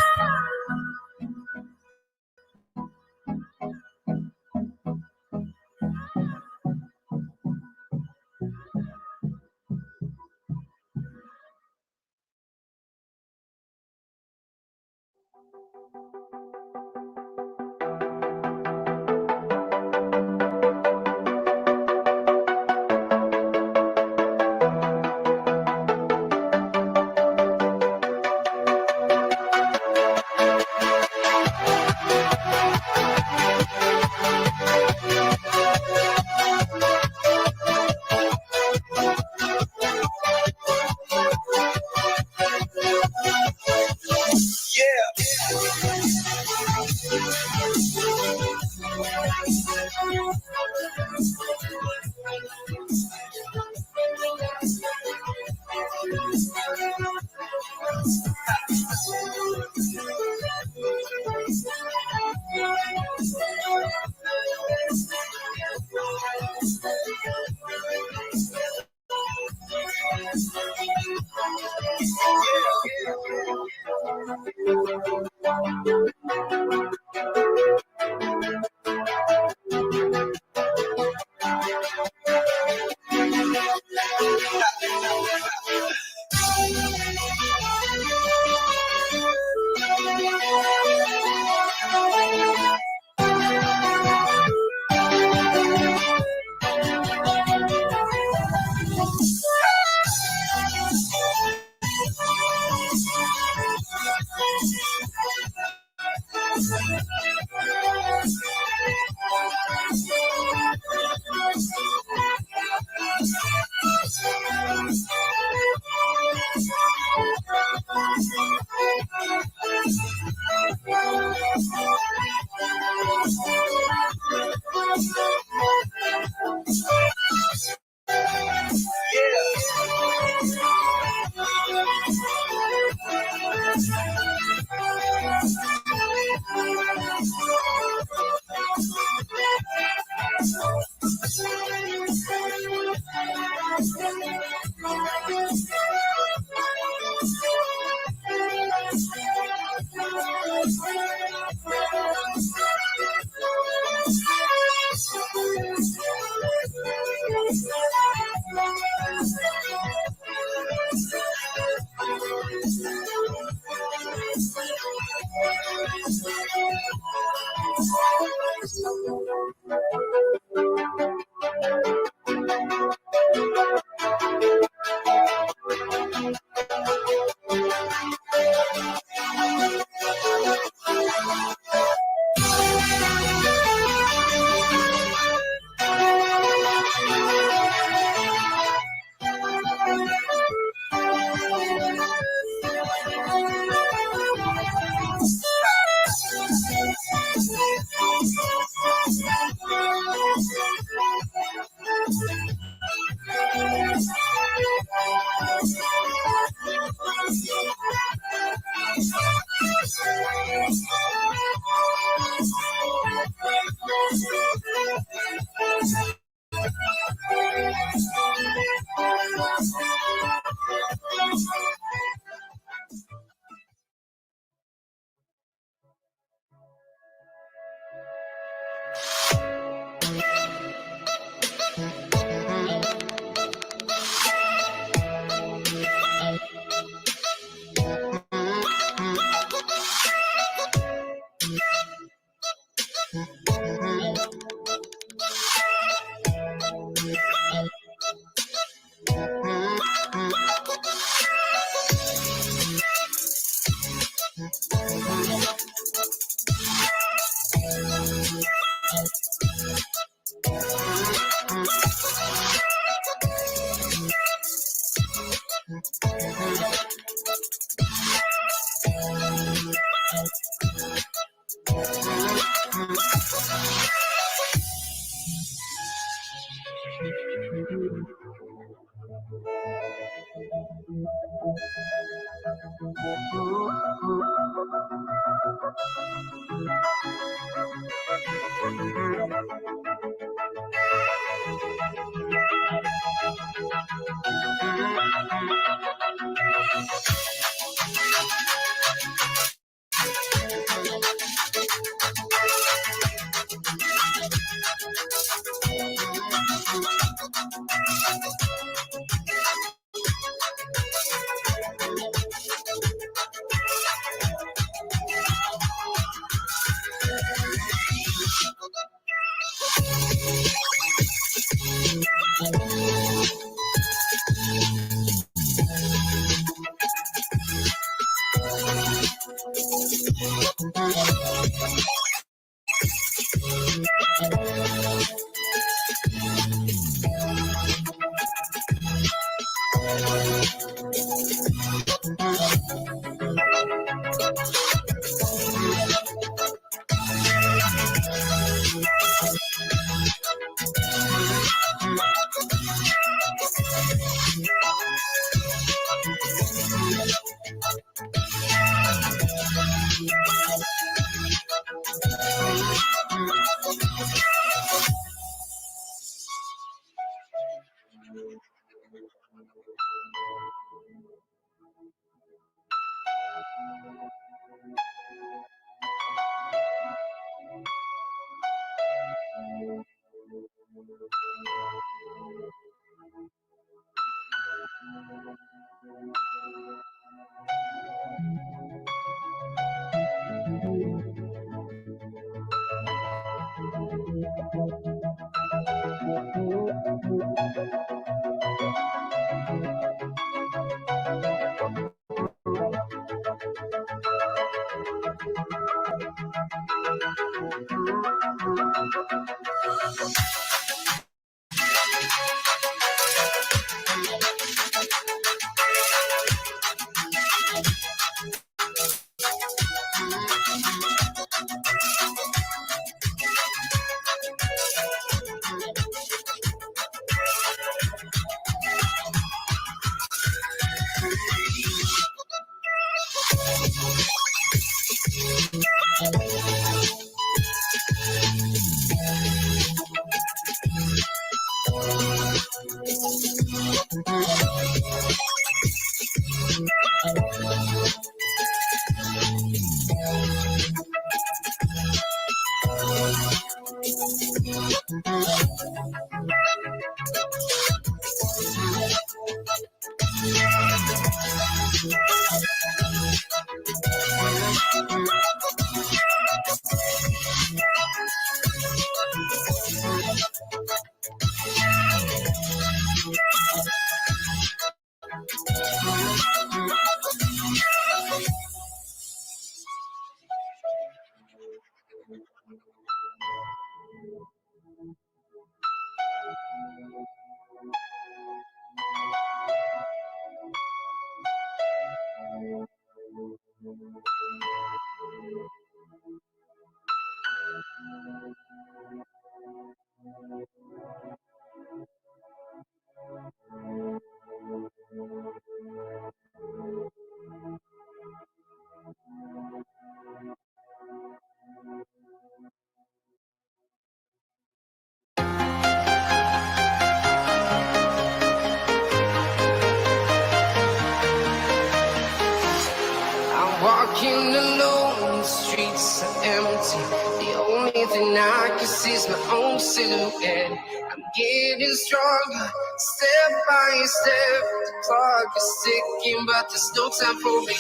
I'm walking alone, the streets are empty. The only thing I can see is my own silhouette. I'm getting stronger, step by step. The clock is ticking, but there's no time for me.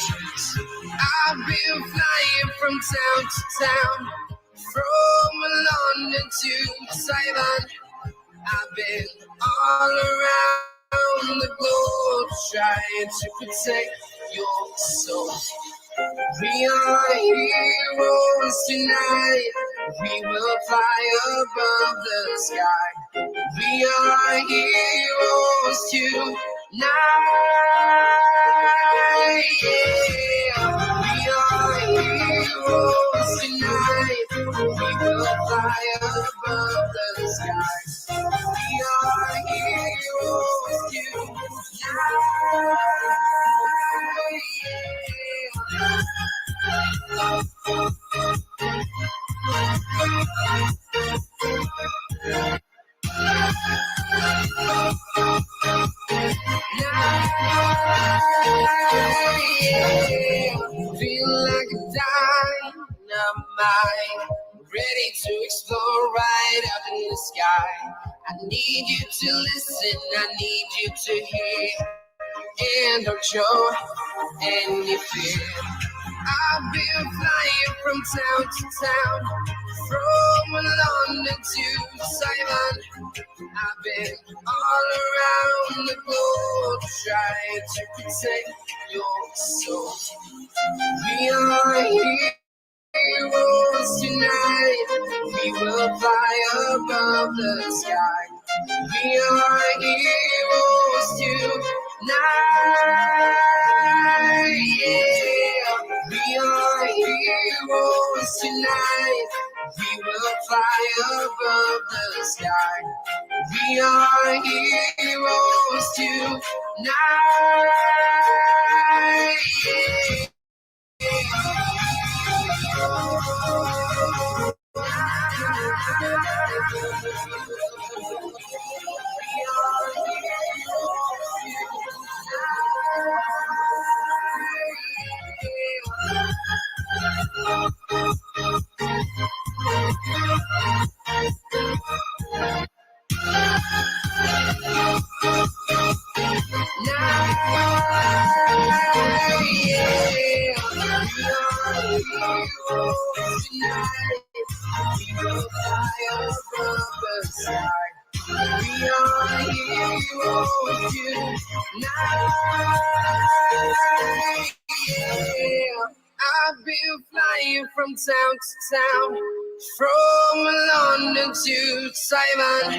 I've been flying from town to town, from London to Thailand. I've been all around the globe trying to protect your soul. We are heroes tonight. We will fly above the sky. We are heroes tonight. Yeah. We are heroes tonight. We will fly above the sky. We are heroes tonight. Yeah. light up in the sky. I need you to listen, I need you to hear, and don't show any fear. I've been flying from town to town, from London to Taiwan. I've been all around the globe trying to protect your soul. We are heroes tonight. We will fly above the sky. We are heroes tonight. Yeah. We are heroes tonight. We will fly above the sky. We are heroes tonight. I've been flying from town to town, from London to Taiwan.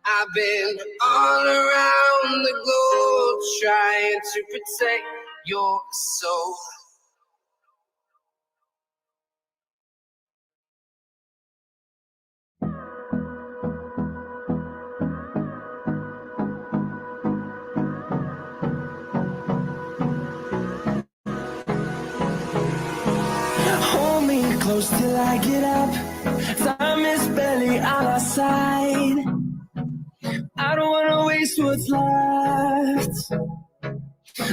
I've been all around the globe trying to protect your soul. Hold me close till I get up. Time is barely on our side. I don't wanna waste what's left.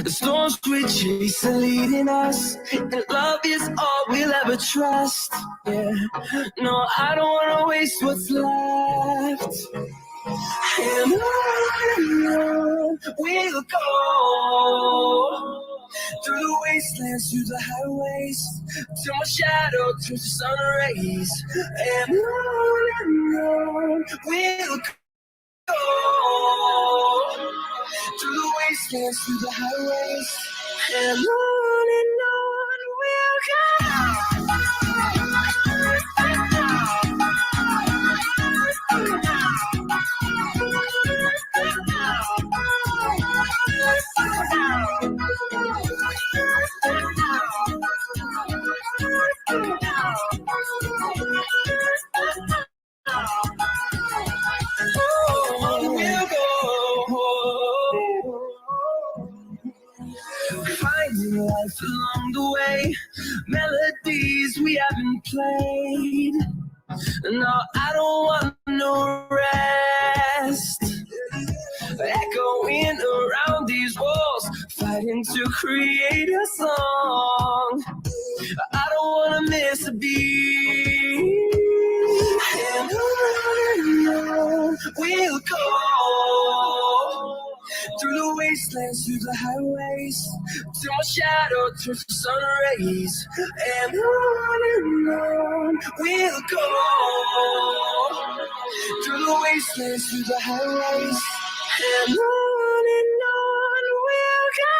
The storms we chase are leading us, and love is all we'll ever trust. Yeah, no, I don't wanna waste what's left. And on we'll go, through the wastelands, through the highways, till my shadow turns to sun rays. And on we'll go, through the wastelands, through the highways, and on we'll go. Finding life along the way, melodies we haven't played. No, I don't want no rest. Echoing around these walls, fighting to create a song. I don't wanna miss a beat. And on we'll go, through the wastelands, through the highways, till my shadow turns to sun rays. And on we'll go, through the wastelands, through the highways, and on we'll go.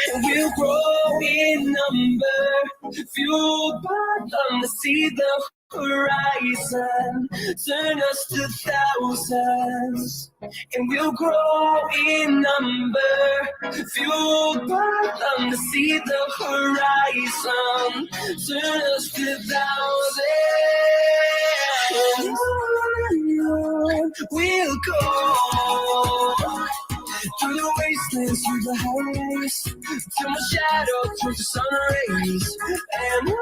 And we'll grow in number, fueled by them to see the horizon, turn us to thousands. And we'll grow in number, fueled by them to see the horizon, turn us to thousands. And on we'll go, through the wastelands, wastelands through the highways, till my shadow turns to sun rays. And on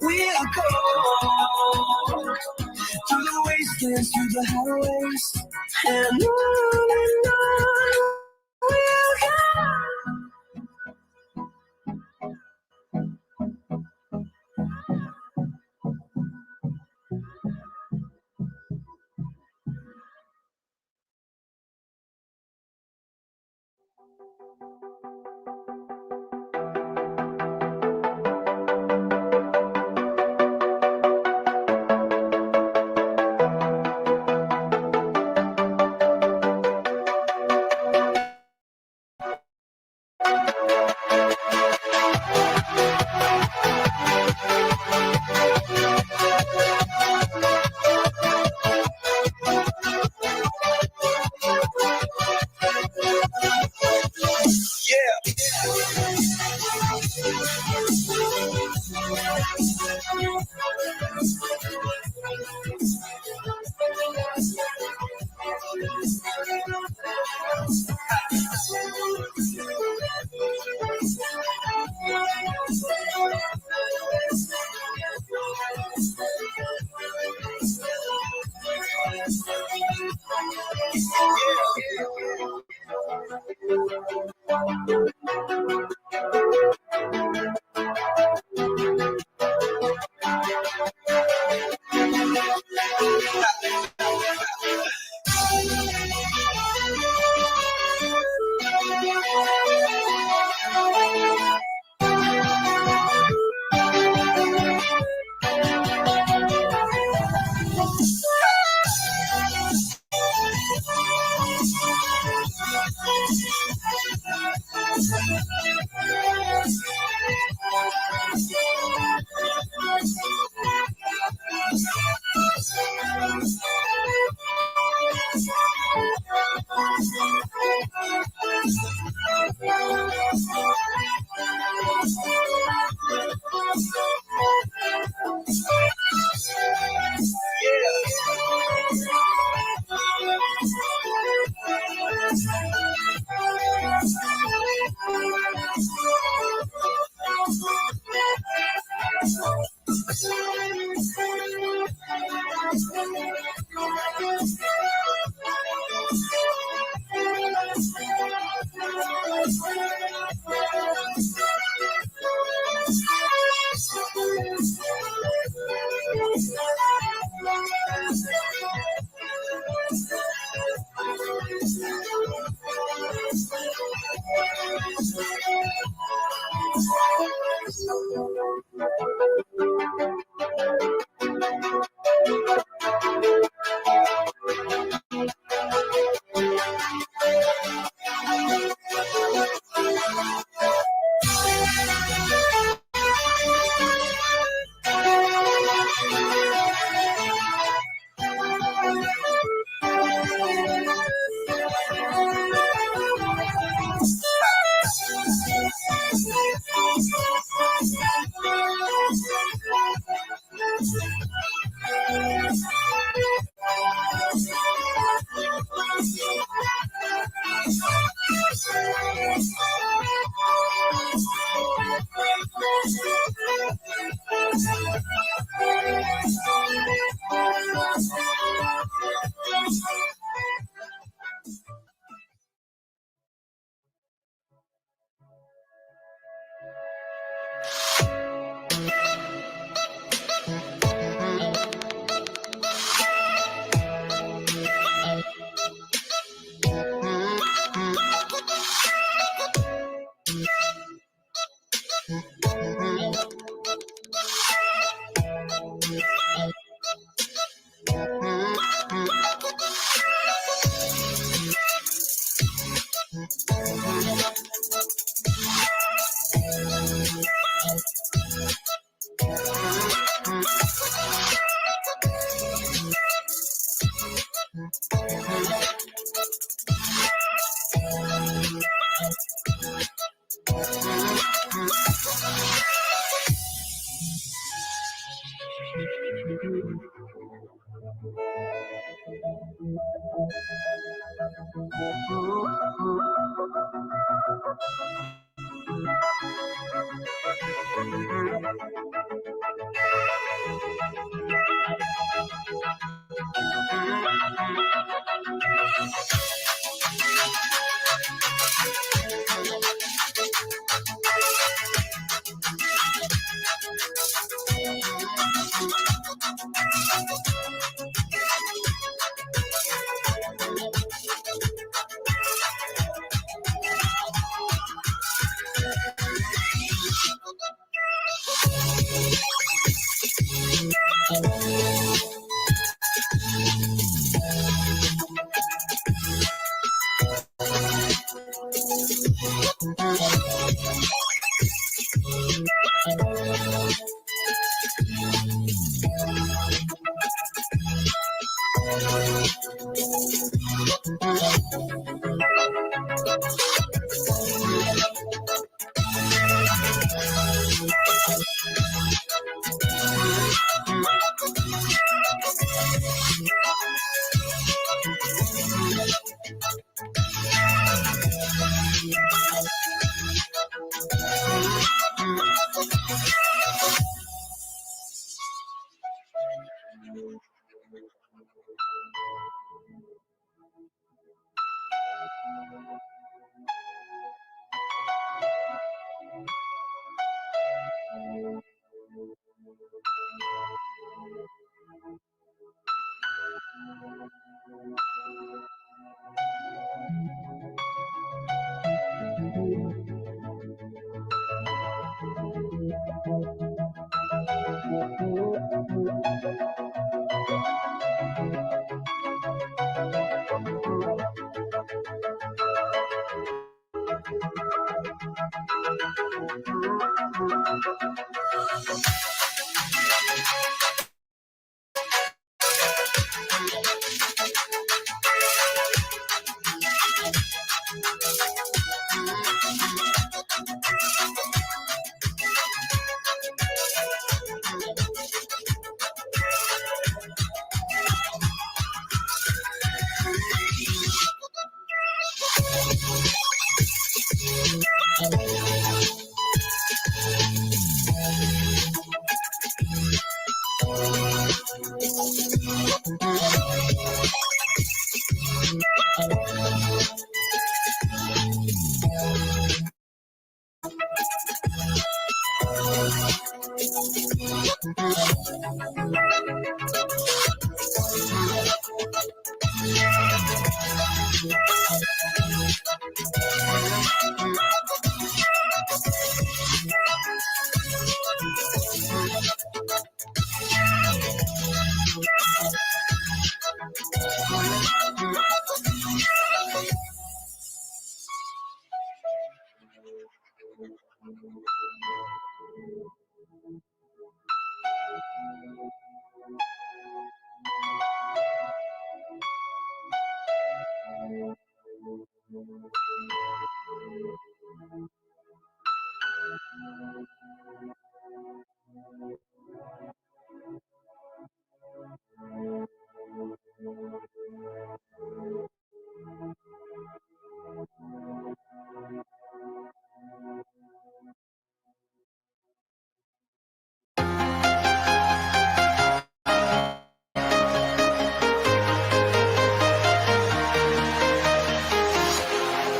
we'll go, through the wastelands, through the highways, and on we'll go.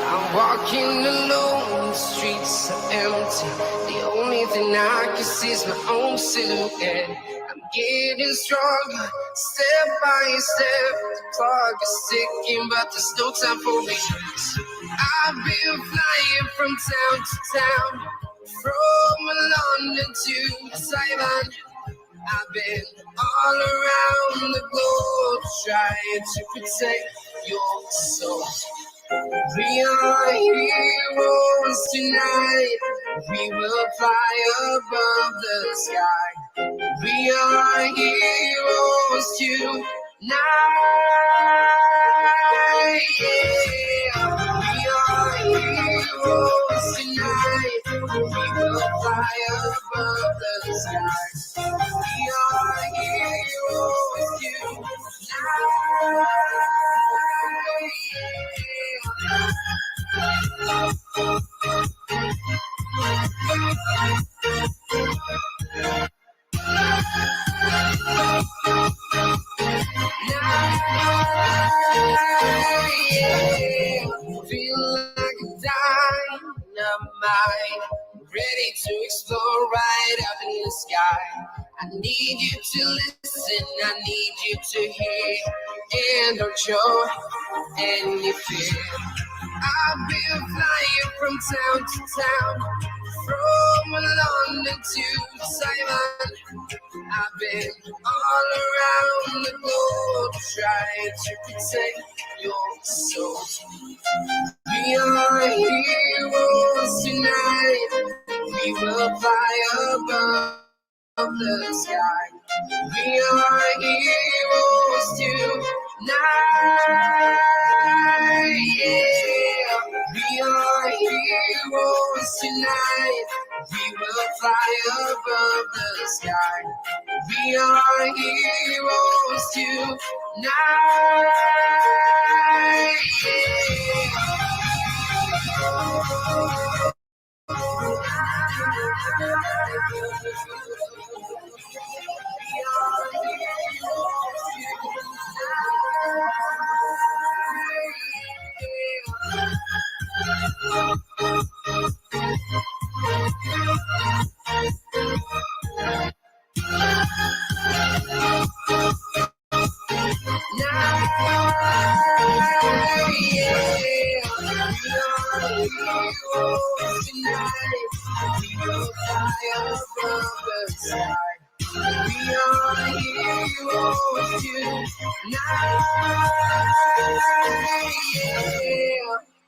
I'm walking alone, the streets are empty. The only thing I can see is my own silhouette. I'm getting stronger, step by step. The clock is ticking, but there's no time for me. I've been flying from town to town, from London to Taiwan. I've been all around the globe trying to protect your soul. We are heroes tonight. We will fly above the sky. We are heroes tonight. Yeah. We are heroes tonight. We will fly above the sky. We are heroes tonight. mind, ready to explore right up in the sky. I need you to listen, I need you to hear, and don't show any fear. I've been flying from town to town, from London to Taiwan. I've been all around the globe trying to protect your soul. We are heroes tonight. We will fly above the sky. We are heroes tonight. Yeah. We are heroes tonight. We will fly above the sky. We are heroes tonight.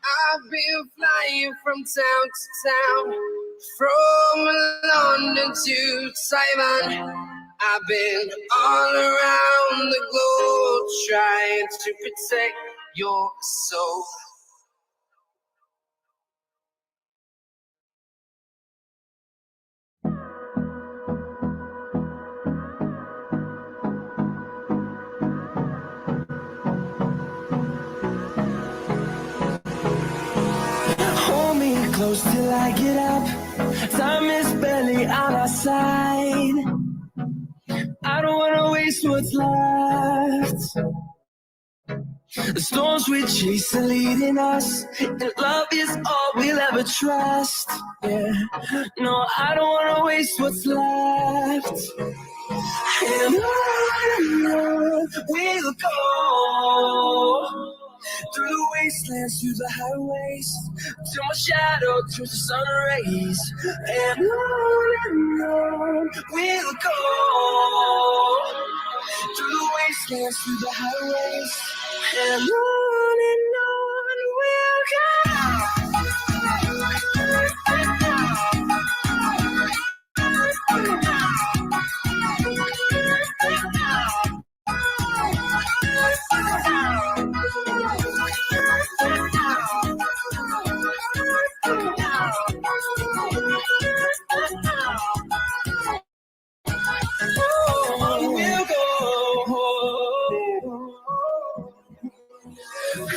I've been flying from town to town, from London to Taiwan. I've been all around the globe trying to protect your soul. Hold me close till I get up. Time is barely on our side. I don't wanna waste what's left. The storms we chase are leading us, and love is all we'll ever trust. Yeah, no, I don't wanna waste what's left. And on we'll go, through the wastelands, through the highways, till my shadow turns to sun rays. And on we'll go, through the wastelands, through the highways, and on we'll go.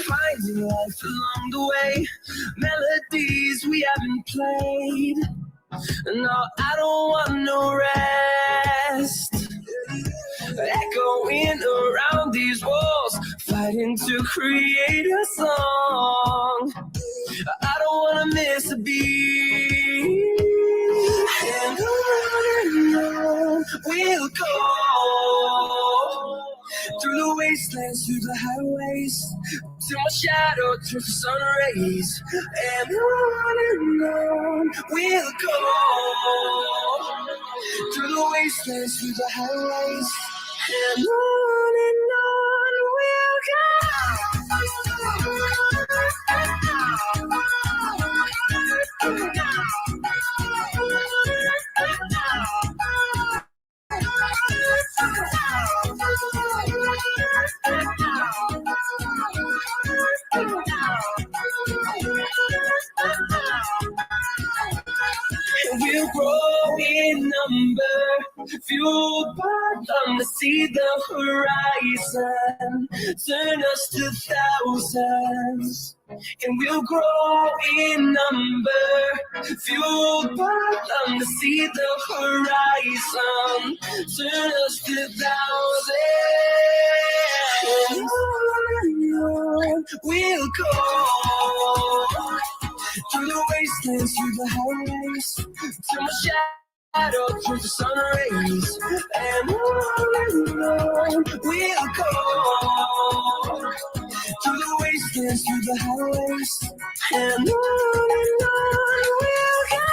Finding life along the way, melodies we haven't played. No, I don't want no rest. Echoing around these walls, fighting to create a song. I don't wanna miss a beat. And on we'll go, through the wastelands, through the highways, till my shadow turns to sun rays. And on we'll go, through the wastelands, through the highways, and on we'll go. We'll grow in number, fueled by them to see the horizon, turn us to thousands. And we'll grow in number, fueled by them to see the horizon, turn us to thousands. And on we'll go, through the wasteland. wastelands through the highways, till my shadow turns to sun rays, and on we'll go. Through the wastelands, through the highways, and on we'll go.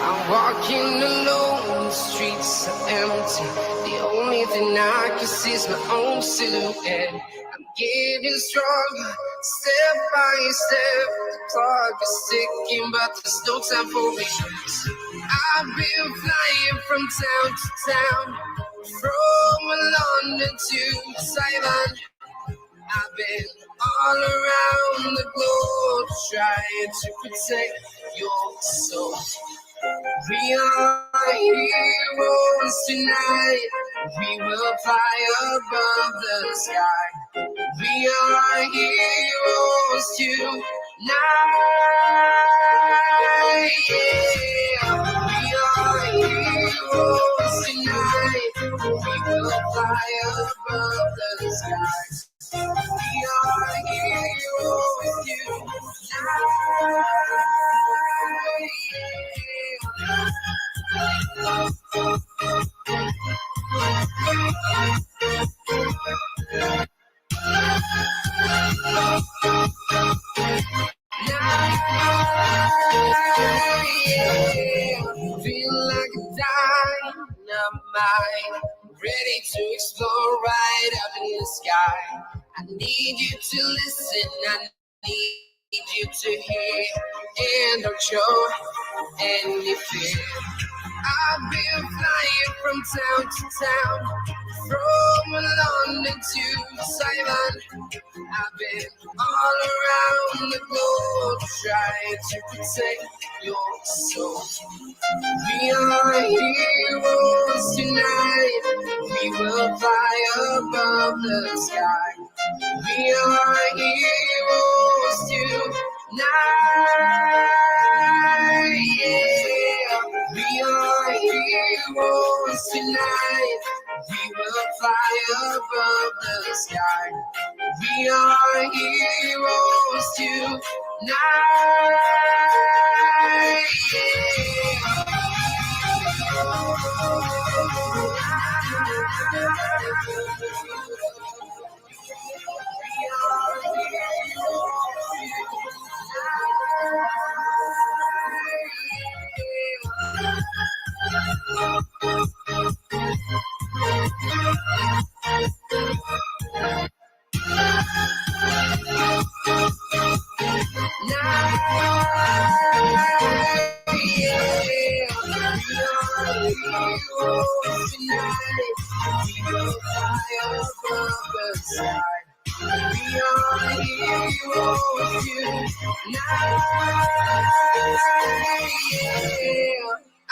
I'm walking alone, the streets are empty. The only thing I can see is my own silhouette. I'm getting stronger, step by step. The clock is ticking, but there's no time for me. I've been flying from town to town, from London to Thailand. I've been all around the globe trying to protect your soul. We are heroes tonight. We will fly above the sky. We are heroes tonight. Yeah. We are heroes tonight. We will fly above the sky. We are heroes tonight. Yeah. my mind, ready to explore right up in the sky. I need you to listen, I need you to hear, and don't show any fear. I've been flying from town to town, from London to Taiwan. I've been all around the globe trying to protect your soul. We are heroes tonight. We will fly above the sky. We are heroes tonight. Yeah. We are heroes tonight. We will fly above the sky. We are heroes tonight.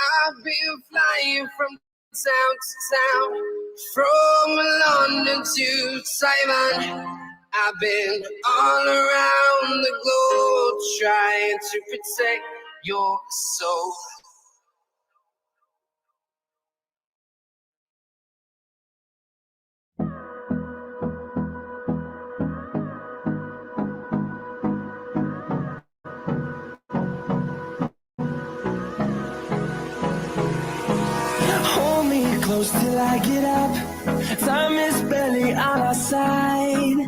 I've been flying from town to town, from London to Taiwan. I've been all around the globe trying to protect your soul. Hold me close till I get up. Time is barely on our side.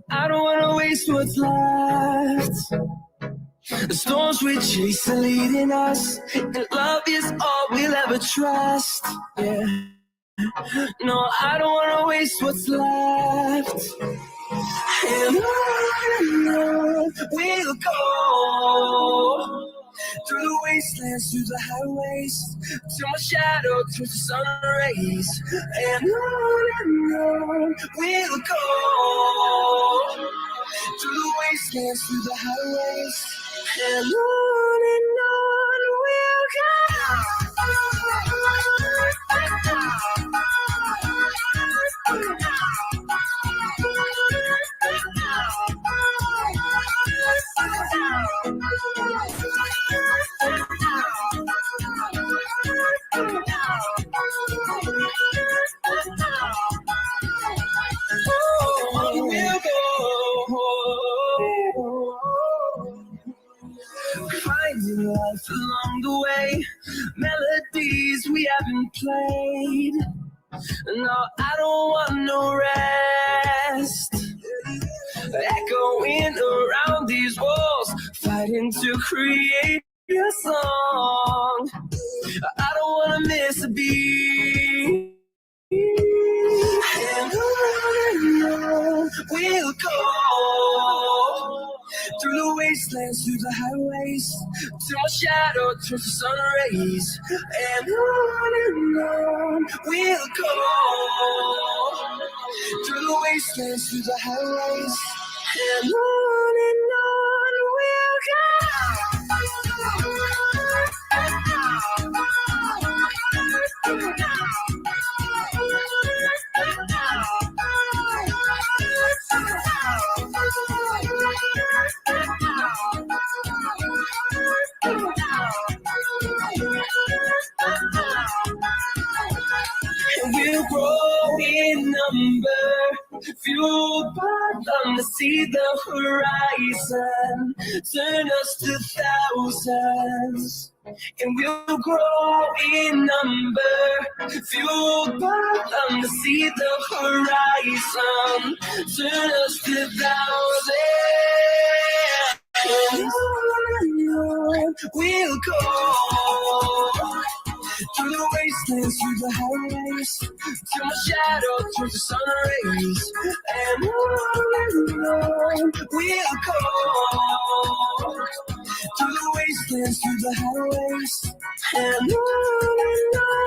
I don't wanna waste what's left. The storms we chase are leading us, and love is all we'll ever trust. Yeah. No, I don't wanna waste what's left. And on we'll go, through the wastelands, through the highways, till my shadow turns to sun rays. And on we'll go, through the wastelands, through the highways, and on we'll finding life along the way, melodies we haven't played. No, I don't want no rest. Echoing around these walls, fighting to create a song. I don't wanna miss a beat. And on we'll go, through the wastelands, through the highways, till my shadow turns to sun rays. And on we'll go, through the wastelands, through the highways, and on we'll We'll grow in number, fueled by them to see the horizon, turn us to thousands. And we'll grow in number, fueled by them to see the horizon, turn us to thousands. And on we'll go, through through the wastelands, through the highways, till my shadow turns to sun rays. And on we'll go through the wastelands, through the highways, and on we'll go.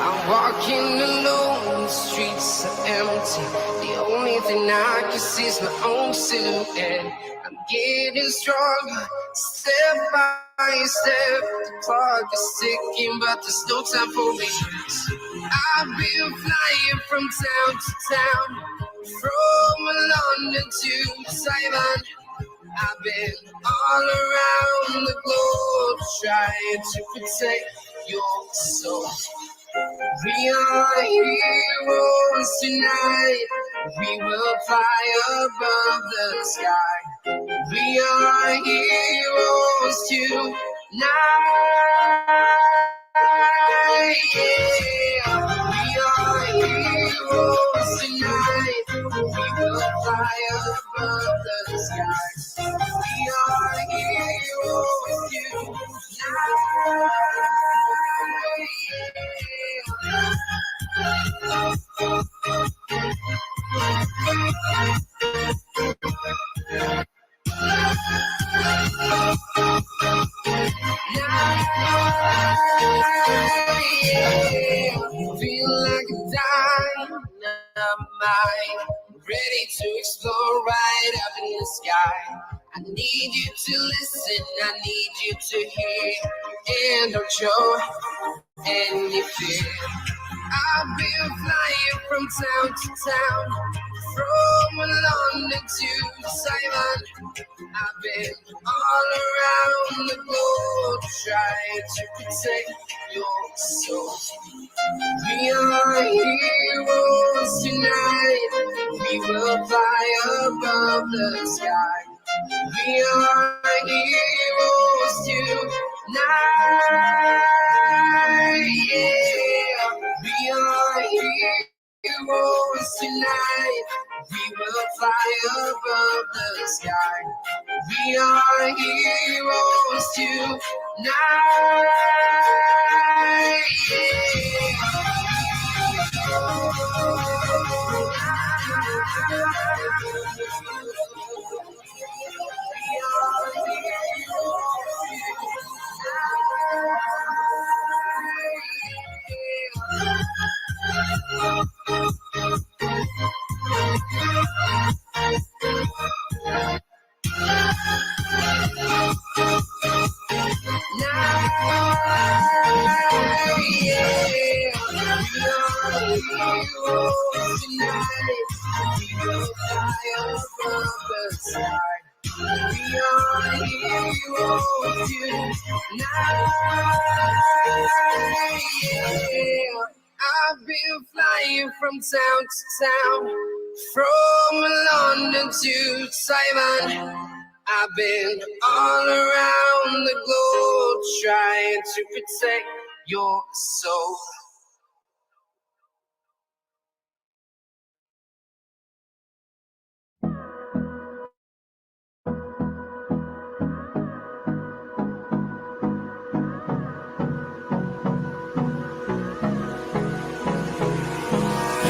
I'm walking alone, the streets are empty. The only thing I can see is my own silhouette. I'm getting stronger, step by step. The clock is ticking, but there's no time for me. I've been flying from town to town, from London to Taiwan. I've been all around the globe trying to protect your soul. We are heroes tonight. We will fly above the sky. We are heroes tonight. Yeah. We are heroes tonight. We will fly above the sky. We are heroes tonight. Yeah. Feel like a dynamite, ready to explode right up in the sky. I need you to listen, I need you to hear, and don't show any fear. I've been flying from town to town, from London to Taiwan. I've been all around the globe trying to protect your soul. We are heroes will fly above the sky. We are heroes tonight. Yeah, we are heroes tonight. We will fly above the sky. We are heroes tonight. I've been flying from town to town, from London to Taiwan. I've been all around the globe trying to protect your soul.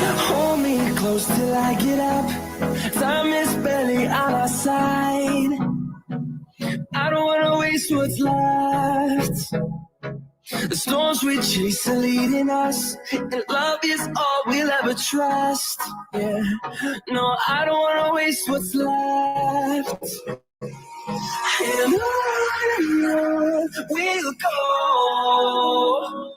Hold me close till I get up. Time is barely on our side. I don't wanna waste what's left. The storms we chase are leading us, and love is all we'll ever trust. Yeah, no, I don't wanna waste what's left. And on we'll go,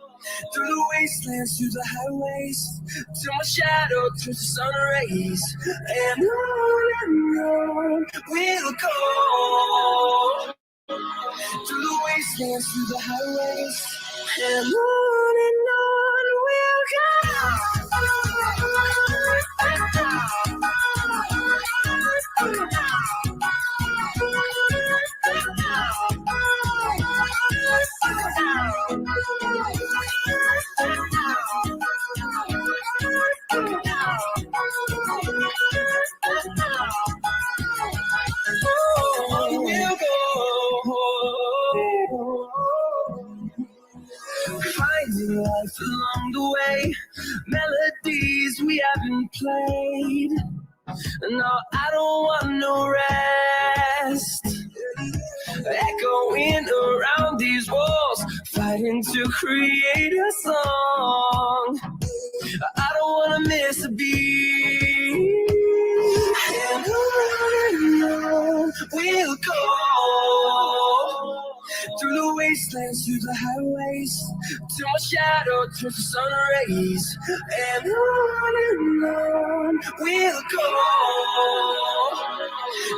through the wastelands, through the highways, till my shadow turns to sun rays. And on we'll go, through the wastelands, through the highways, and on we'll go. We'll go. Finding life along the way, melodies we haven't played. No, I don't want no rest. Echoing around these walls, fighting to create a song. I don't wanna miss a beat. And on we'll go, through the wastelands, through the highways, till my shadow turns to sun rays. And on we'll go,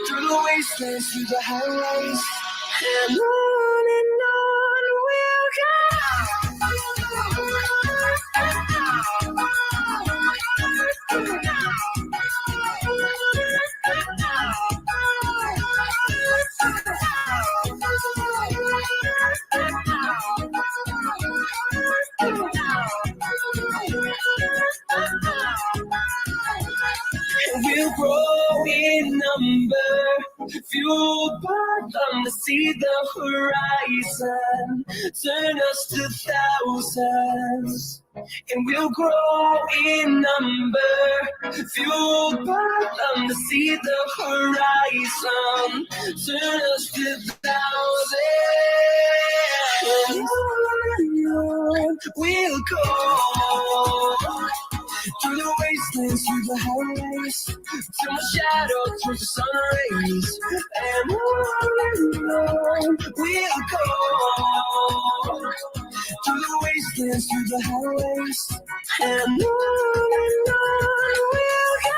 through the wastelands, through the highways, and on we'll go. We'll grow in number, fueled by them to see the horizon, turn us to thousands. And we'll grow in number, fueled by them to see the horizon, turn us to thousands. And on we'll go, through the wastelands, through the highways, till my shadow turns to sun rays. And on we'll go, through the wastelands, through the highways, and on we'll go.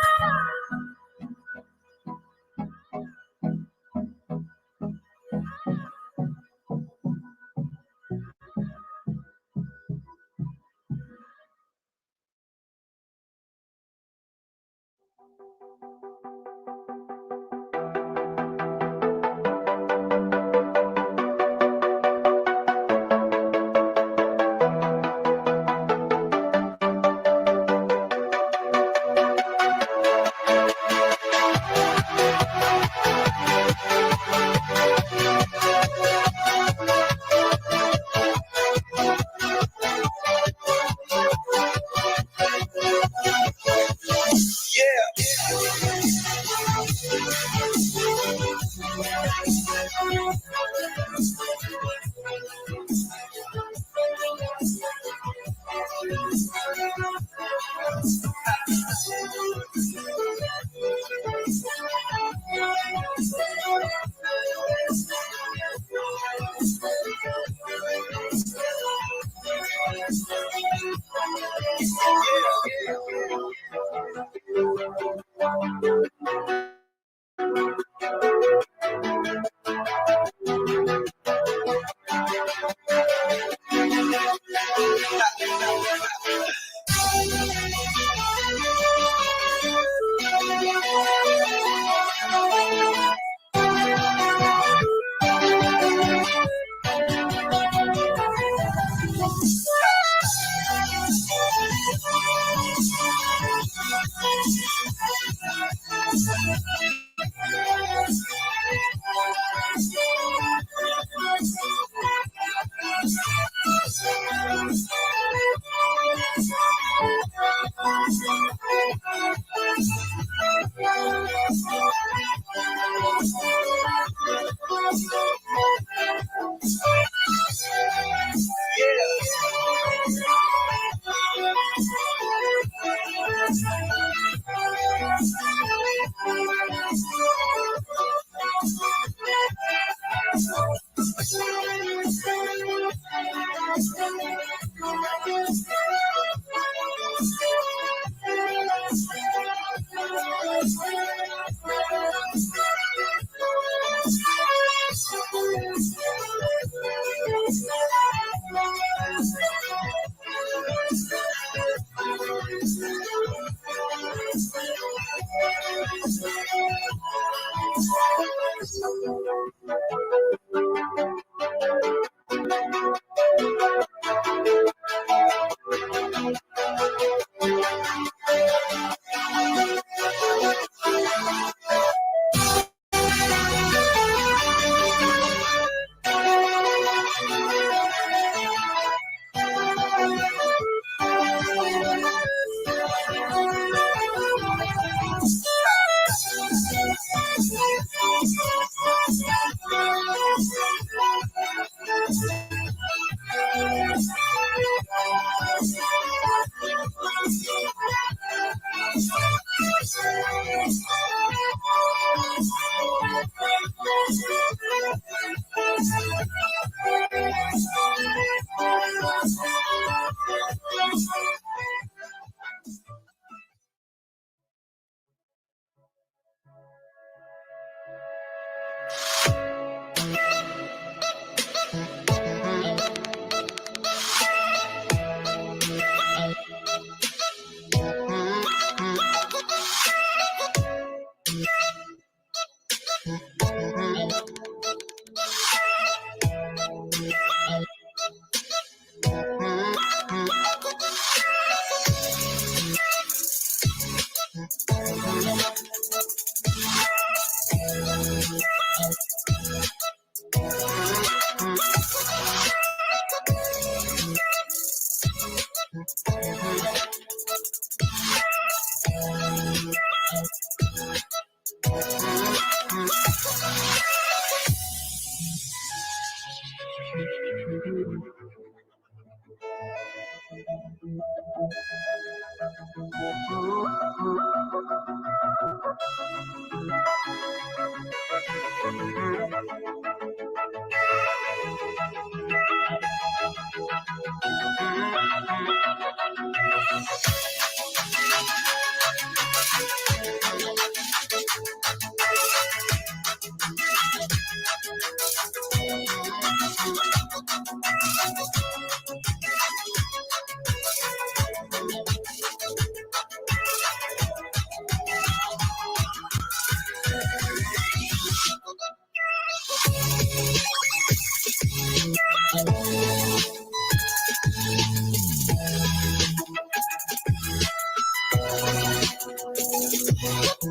I'm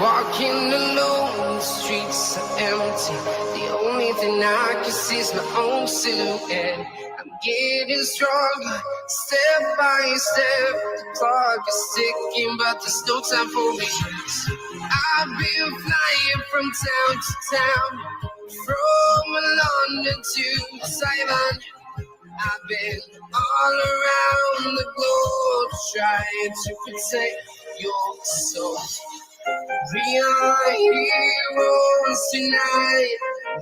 walking alone, the streets are empty. The only thing I can see is my own silhouette. I'm getting stronger, step by step. The clock is ticking, but there's no time for regrets. I've been flying from town to town, from London to Taiwan. I've been all around the globe trying to protect your soul. We are heroes tonight.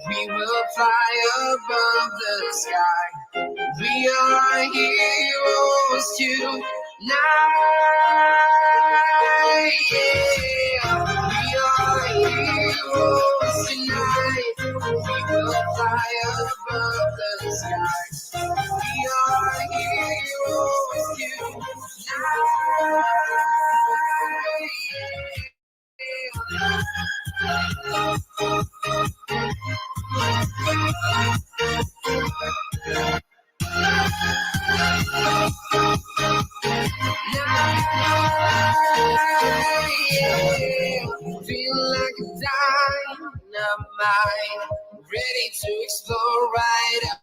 We will fly above the sky. We are heroes tonight. Yeah. We are heroes tonight. We will fly above the sky. We are heroes tonight. Feel like a dynamite, ready to explode right up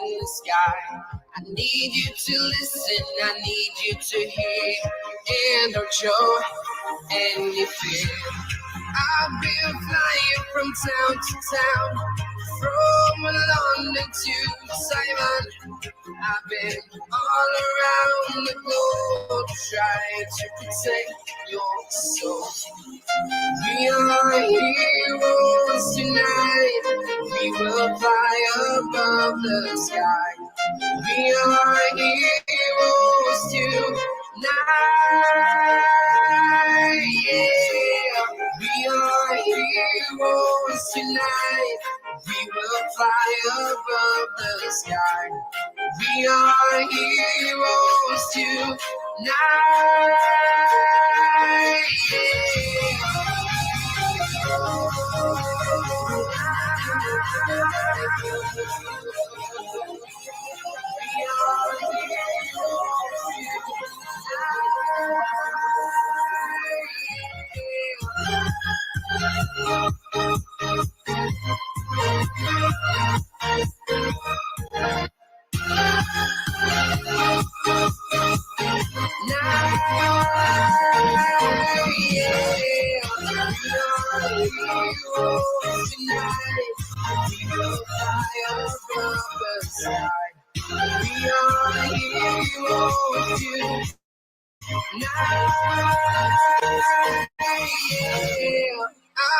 in the sky. I need you to listen, I need you to hear, and don't show any fear. I've been flying from town to town, from London to Taiwan. I've been all around the globe trying to protect your soul. We are heroes tonight. We will fly above the sky. We are heroes tonight.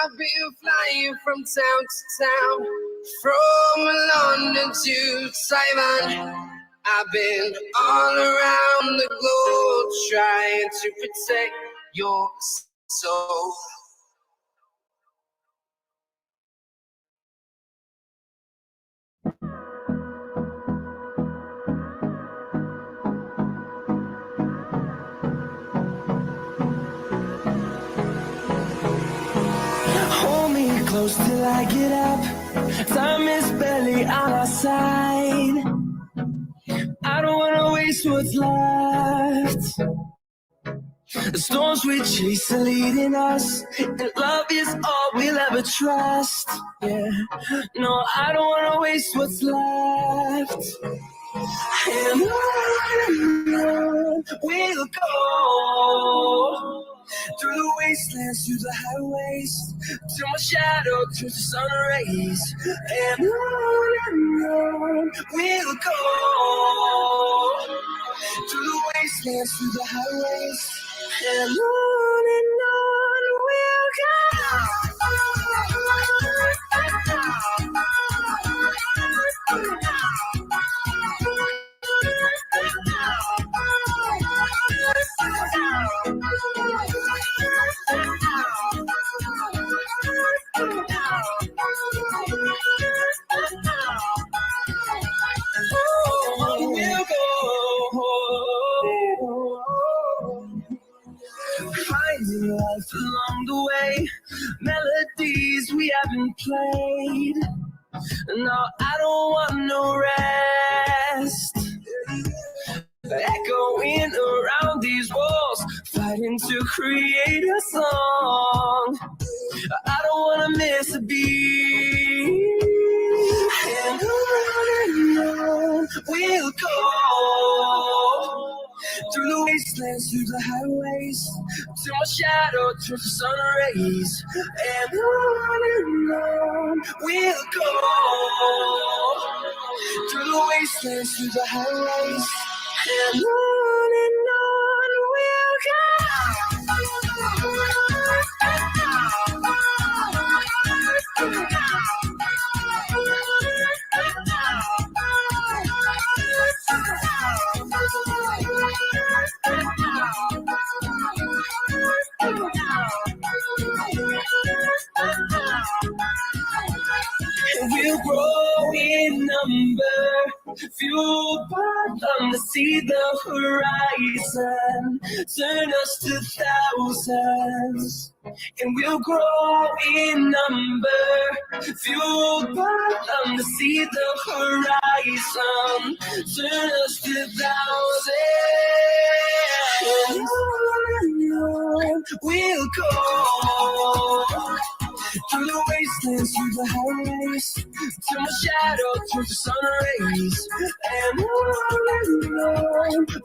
I've been flying from town to town, from London to Taiwan. I've been all around the globe trying to protect your soul. Hold me close till I get up. Time is barely on our side. I don't wanna waste what's left. The storms we chase are leading us, and love is all we'll ever trust. Yeah, no, I don't wanna waste what's left. And on we'll go, through the wastelands, through the highways, till my shadow turns to sun rays. And on we'll go, through the wastelands, through the highways, and on we'll go. We'll go, finding life along the way, melodies we haven't played. No, I don't want no rest. Echoing around these walls, fighting to create a song. I don't wanna miss a beat. And on we'll go, through the wastelands, through the highways, till my shadow turns to sun rays. And on we'll go, through the wastelands, through the highways, and on we'll go. We'll grow in number, fueled by them to see the horizon, turn us to thousands. And we'll grow in number, fueled by them to see the horizon, turn us to thousands. And we'll go, through the wastelands, through the highways, till my shadow turns to sun rays. And on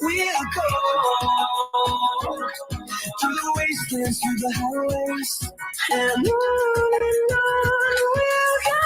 we'll go, through the wastelands, through the highways, and on we'll go.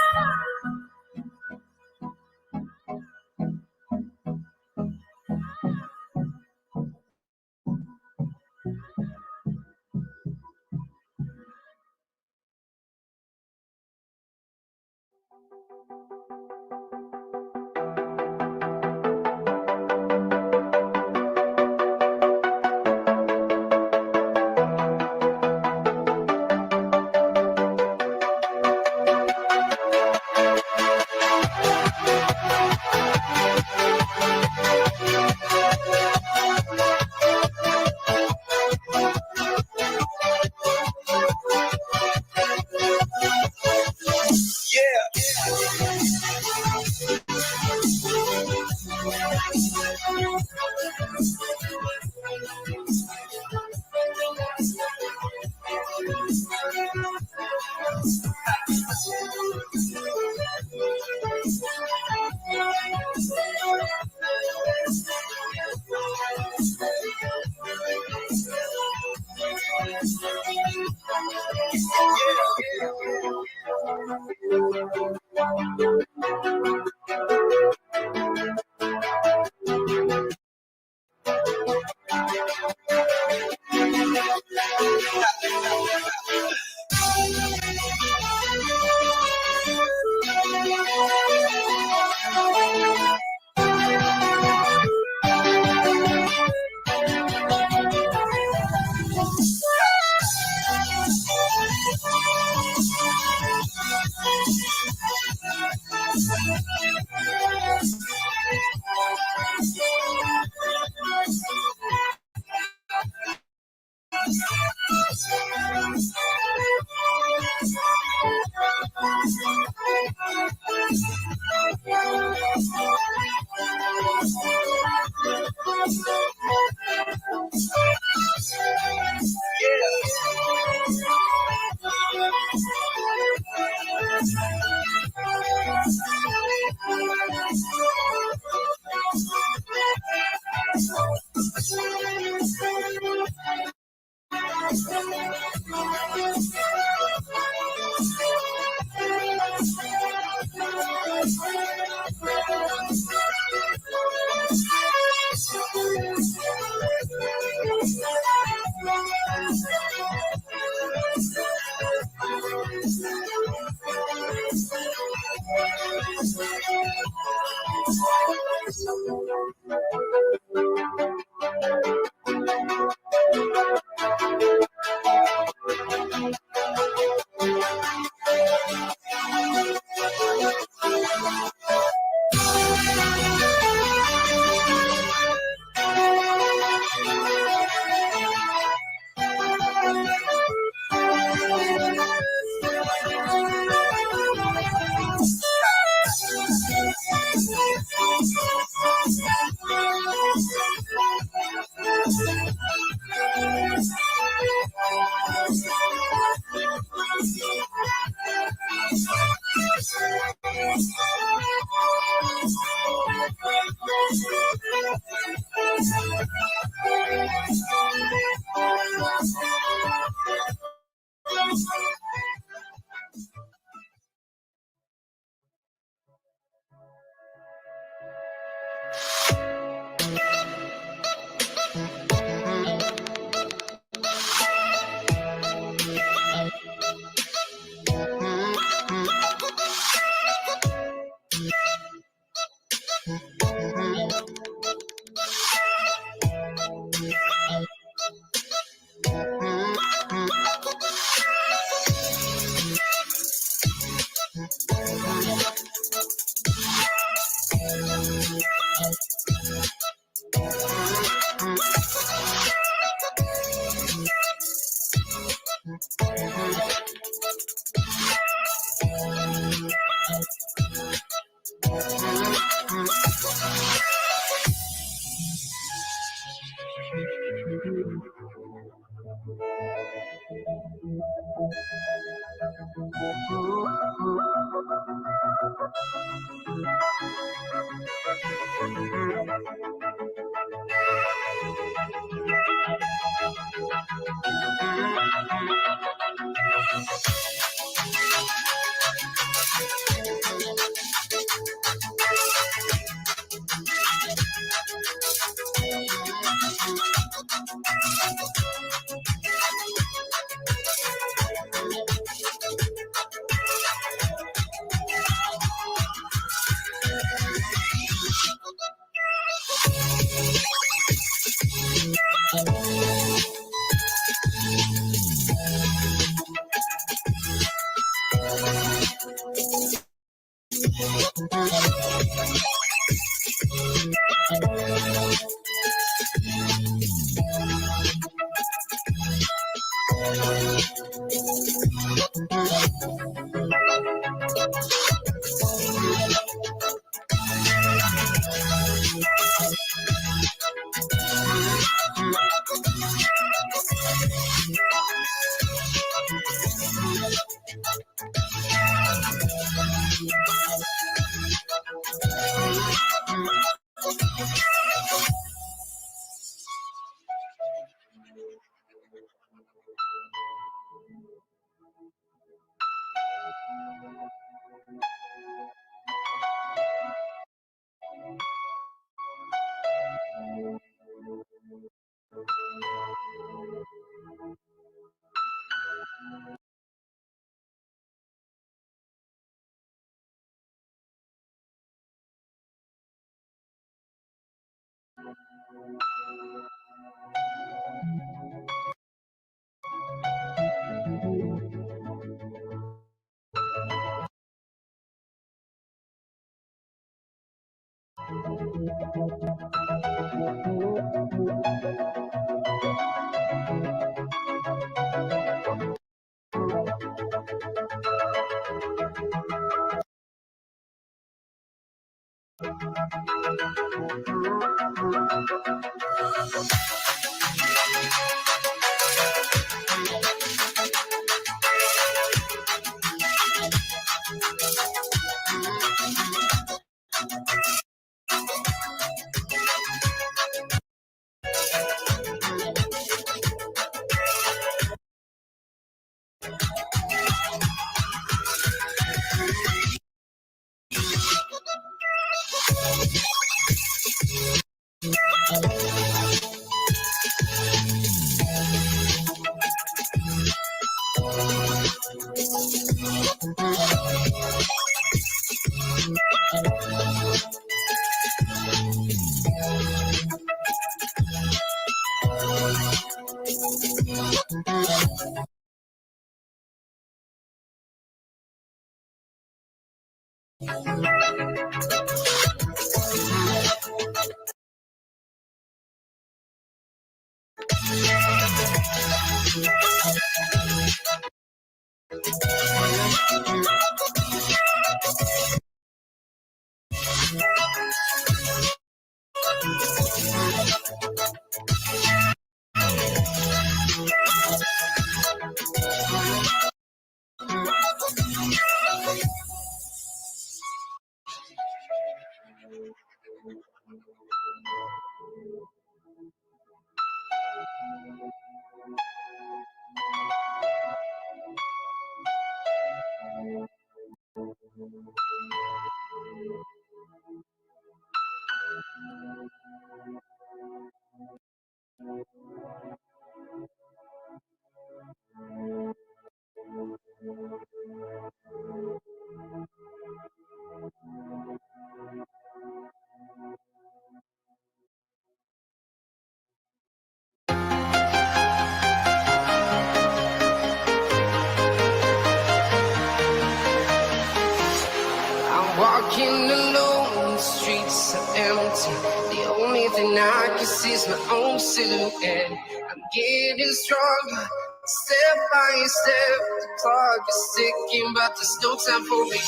I'm walking alone, the streets are empty. The only thing I can see is my own silhouette. I'm getting stronger, step by step. The clock is ticking, but there's no time for me.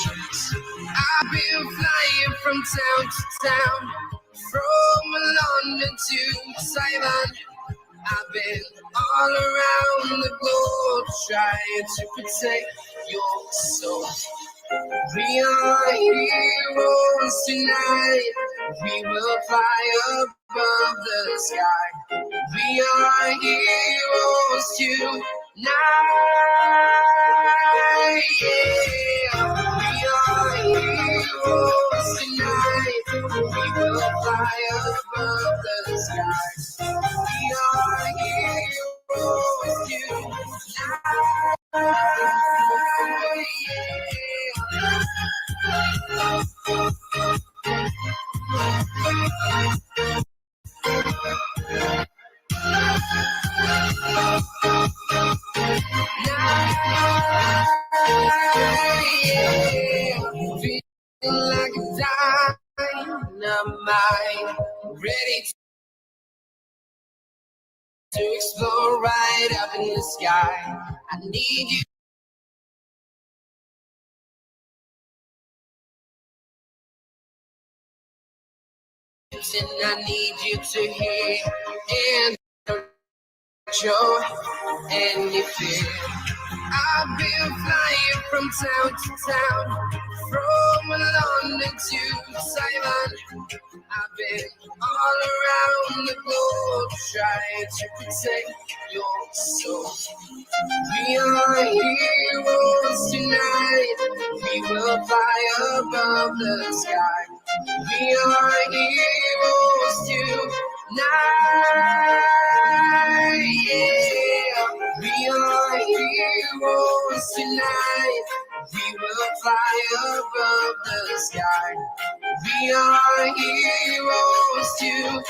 I've been flying from town to town, from London to Taiwan. I've been all around the globe trying to protect your soul. We are heroes tonight. We will fly above the sky. We are heroes tonight. Yeah. We are heroes tonight. We will fly above the sky. We are heroes tonight. Yeah. Feeling like a dynamite, ready to explode right up in the sky. I need you. And I need you to hear and show any fear. I've been flying from town to town, from London to Taiwan. I've been all around the globe trying to protect your soul. We are heroes tonight. We will fly above the sky. We are heroes tonight. Yeah. We are heroes tonight. We will fly above the sky. We are heroes tonight.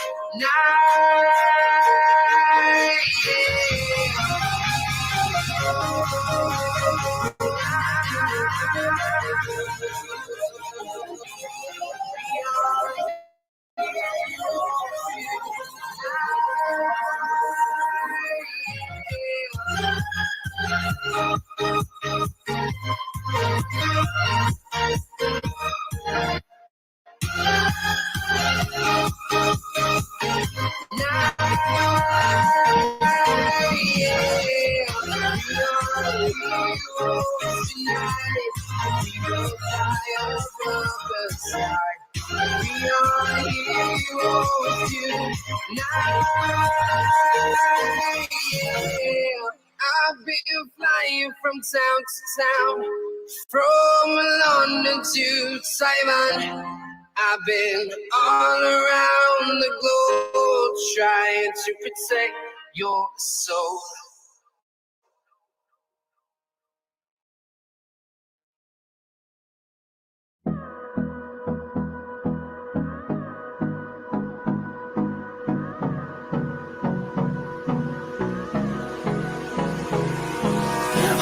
Yeah. I've been flying from town to town, from London to Taiwan. I've been all around the globe trying to protect your soul.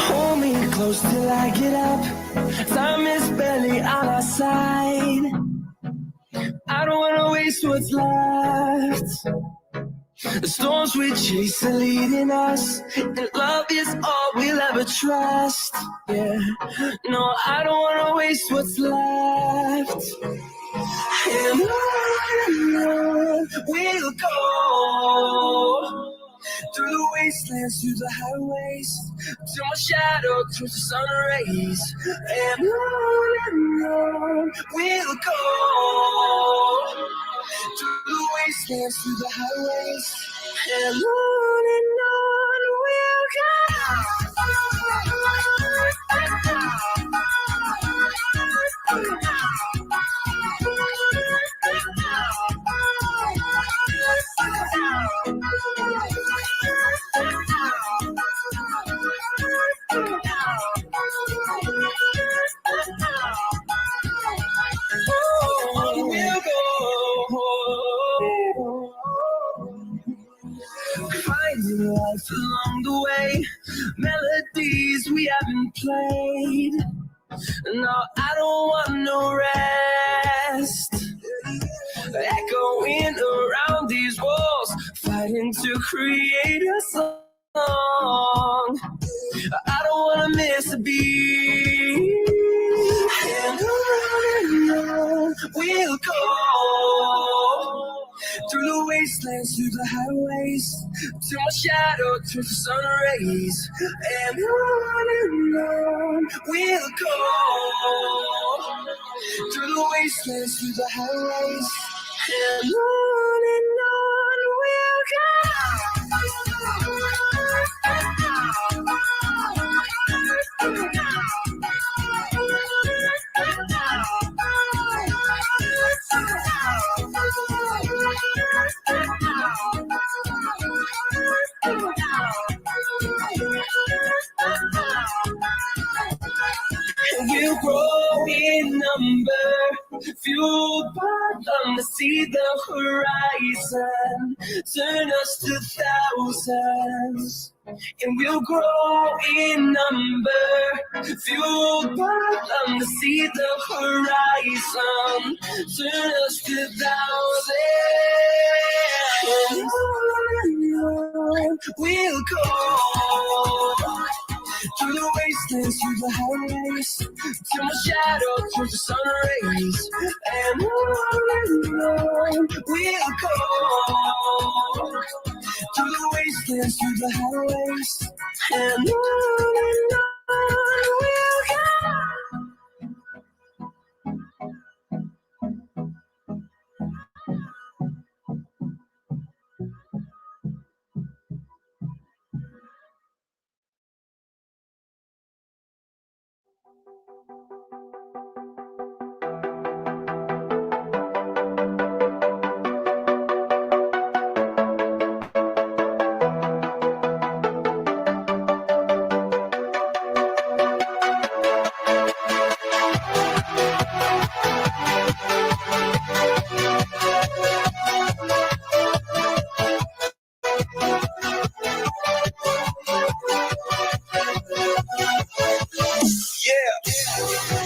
Hold me close till I get up. Time is barely on our side. I don't wanna waste what's left. The storms we chase are leading us, and love is all we'll ever trust. Yeah, no, I don't wanna waste what's left. And on we'll go, through the wastelands, through the highways, till my shadow turns to sun rays. And on we'll go, through the wastelands, through the highways, and on we'll finding life along the way, melodies we haven't played. No, I don't want no rest. Echoing around these walls, fighting to create a song. I don't wanna miss a beat. And on we'll go, through the wastelands, through the highways, till my shadow turns to sun rays. And on we'll go, through the wastelands, through the highways, and on we'll we'll grow in number, fueled by them to see the horizon, turn us to thousands. And we'll grow in number, fueled by them to see the horizon, turn us to thousands. And on we'll go, through the wastelands, through the highways, till my shadow turns to sun rays. And on we'll go, through the wastelands, through the highways, and on we'll go. Yeah.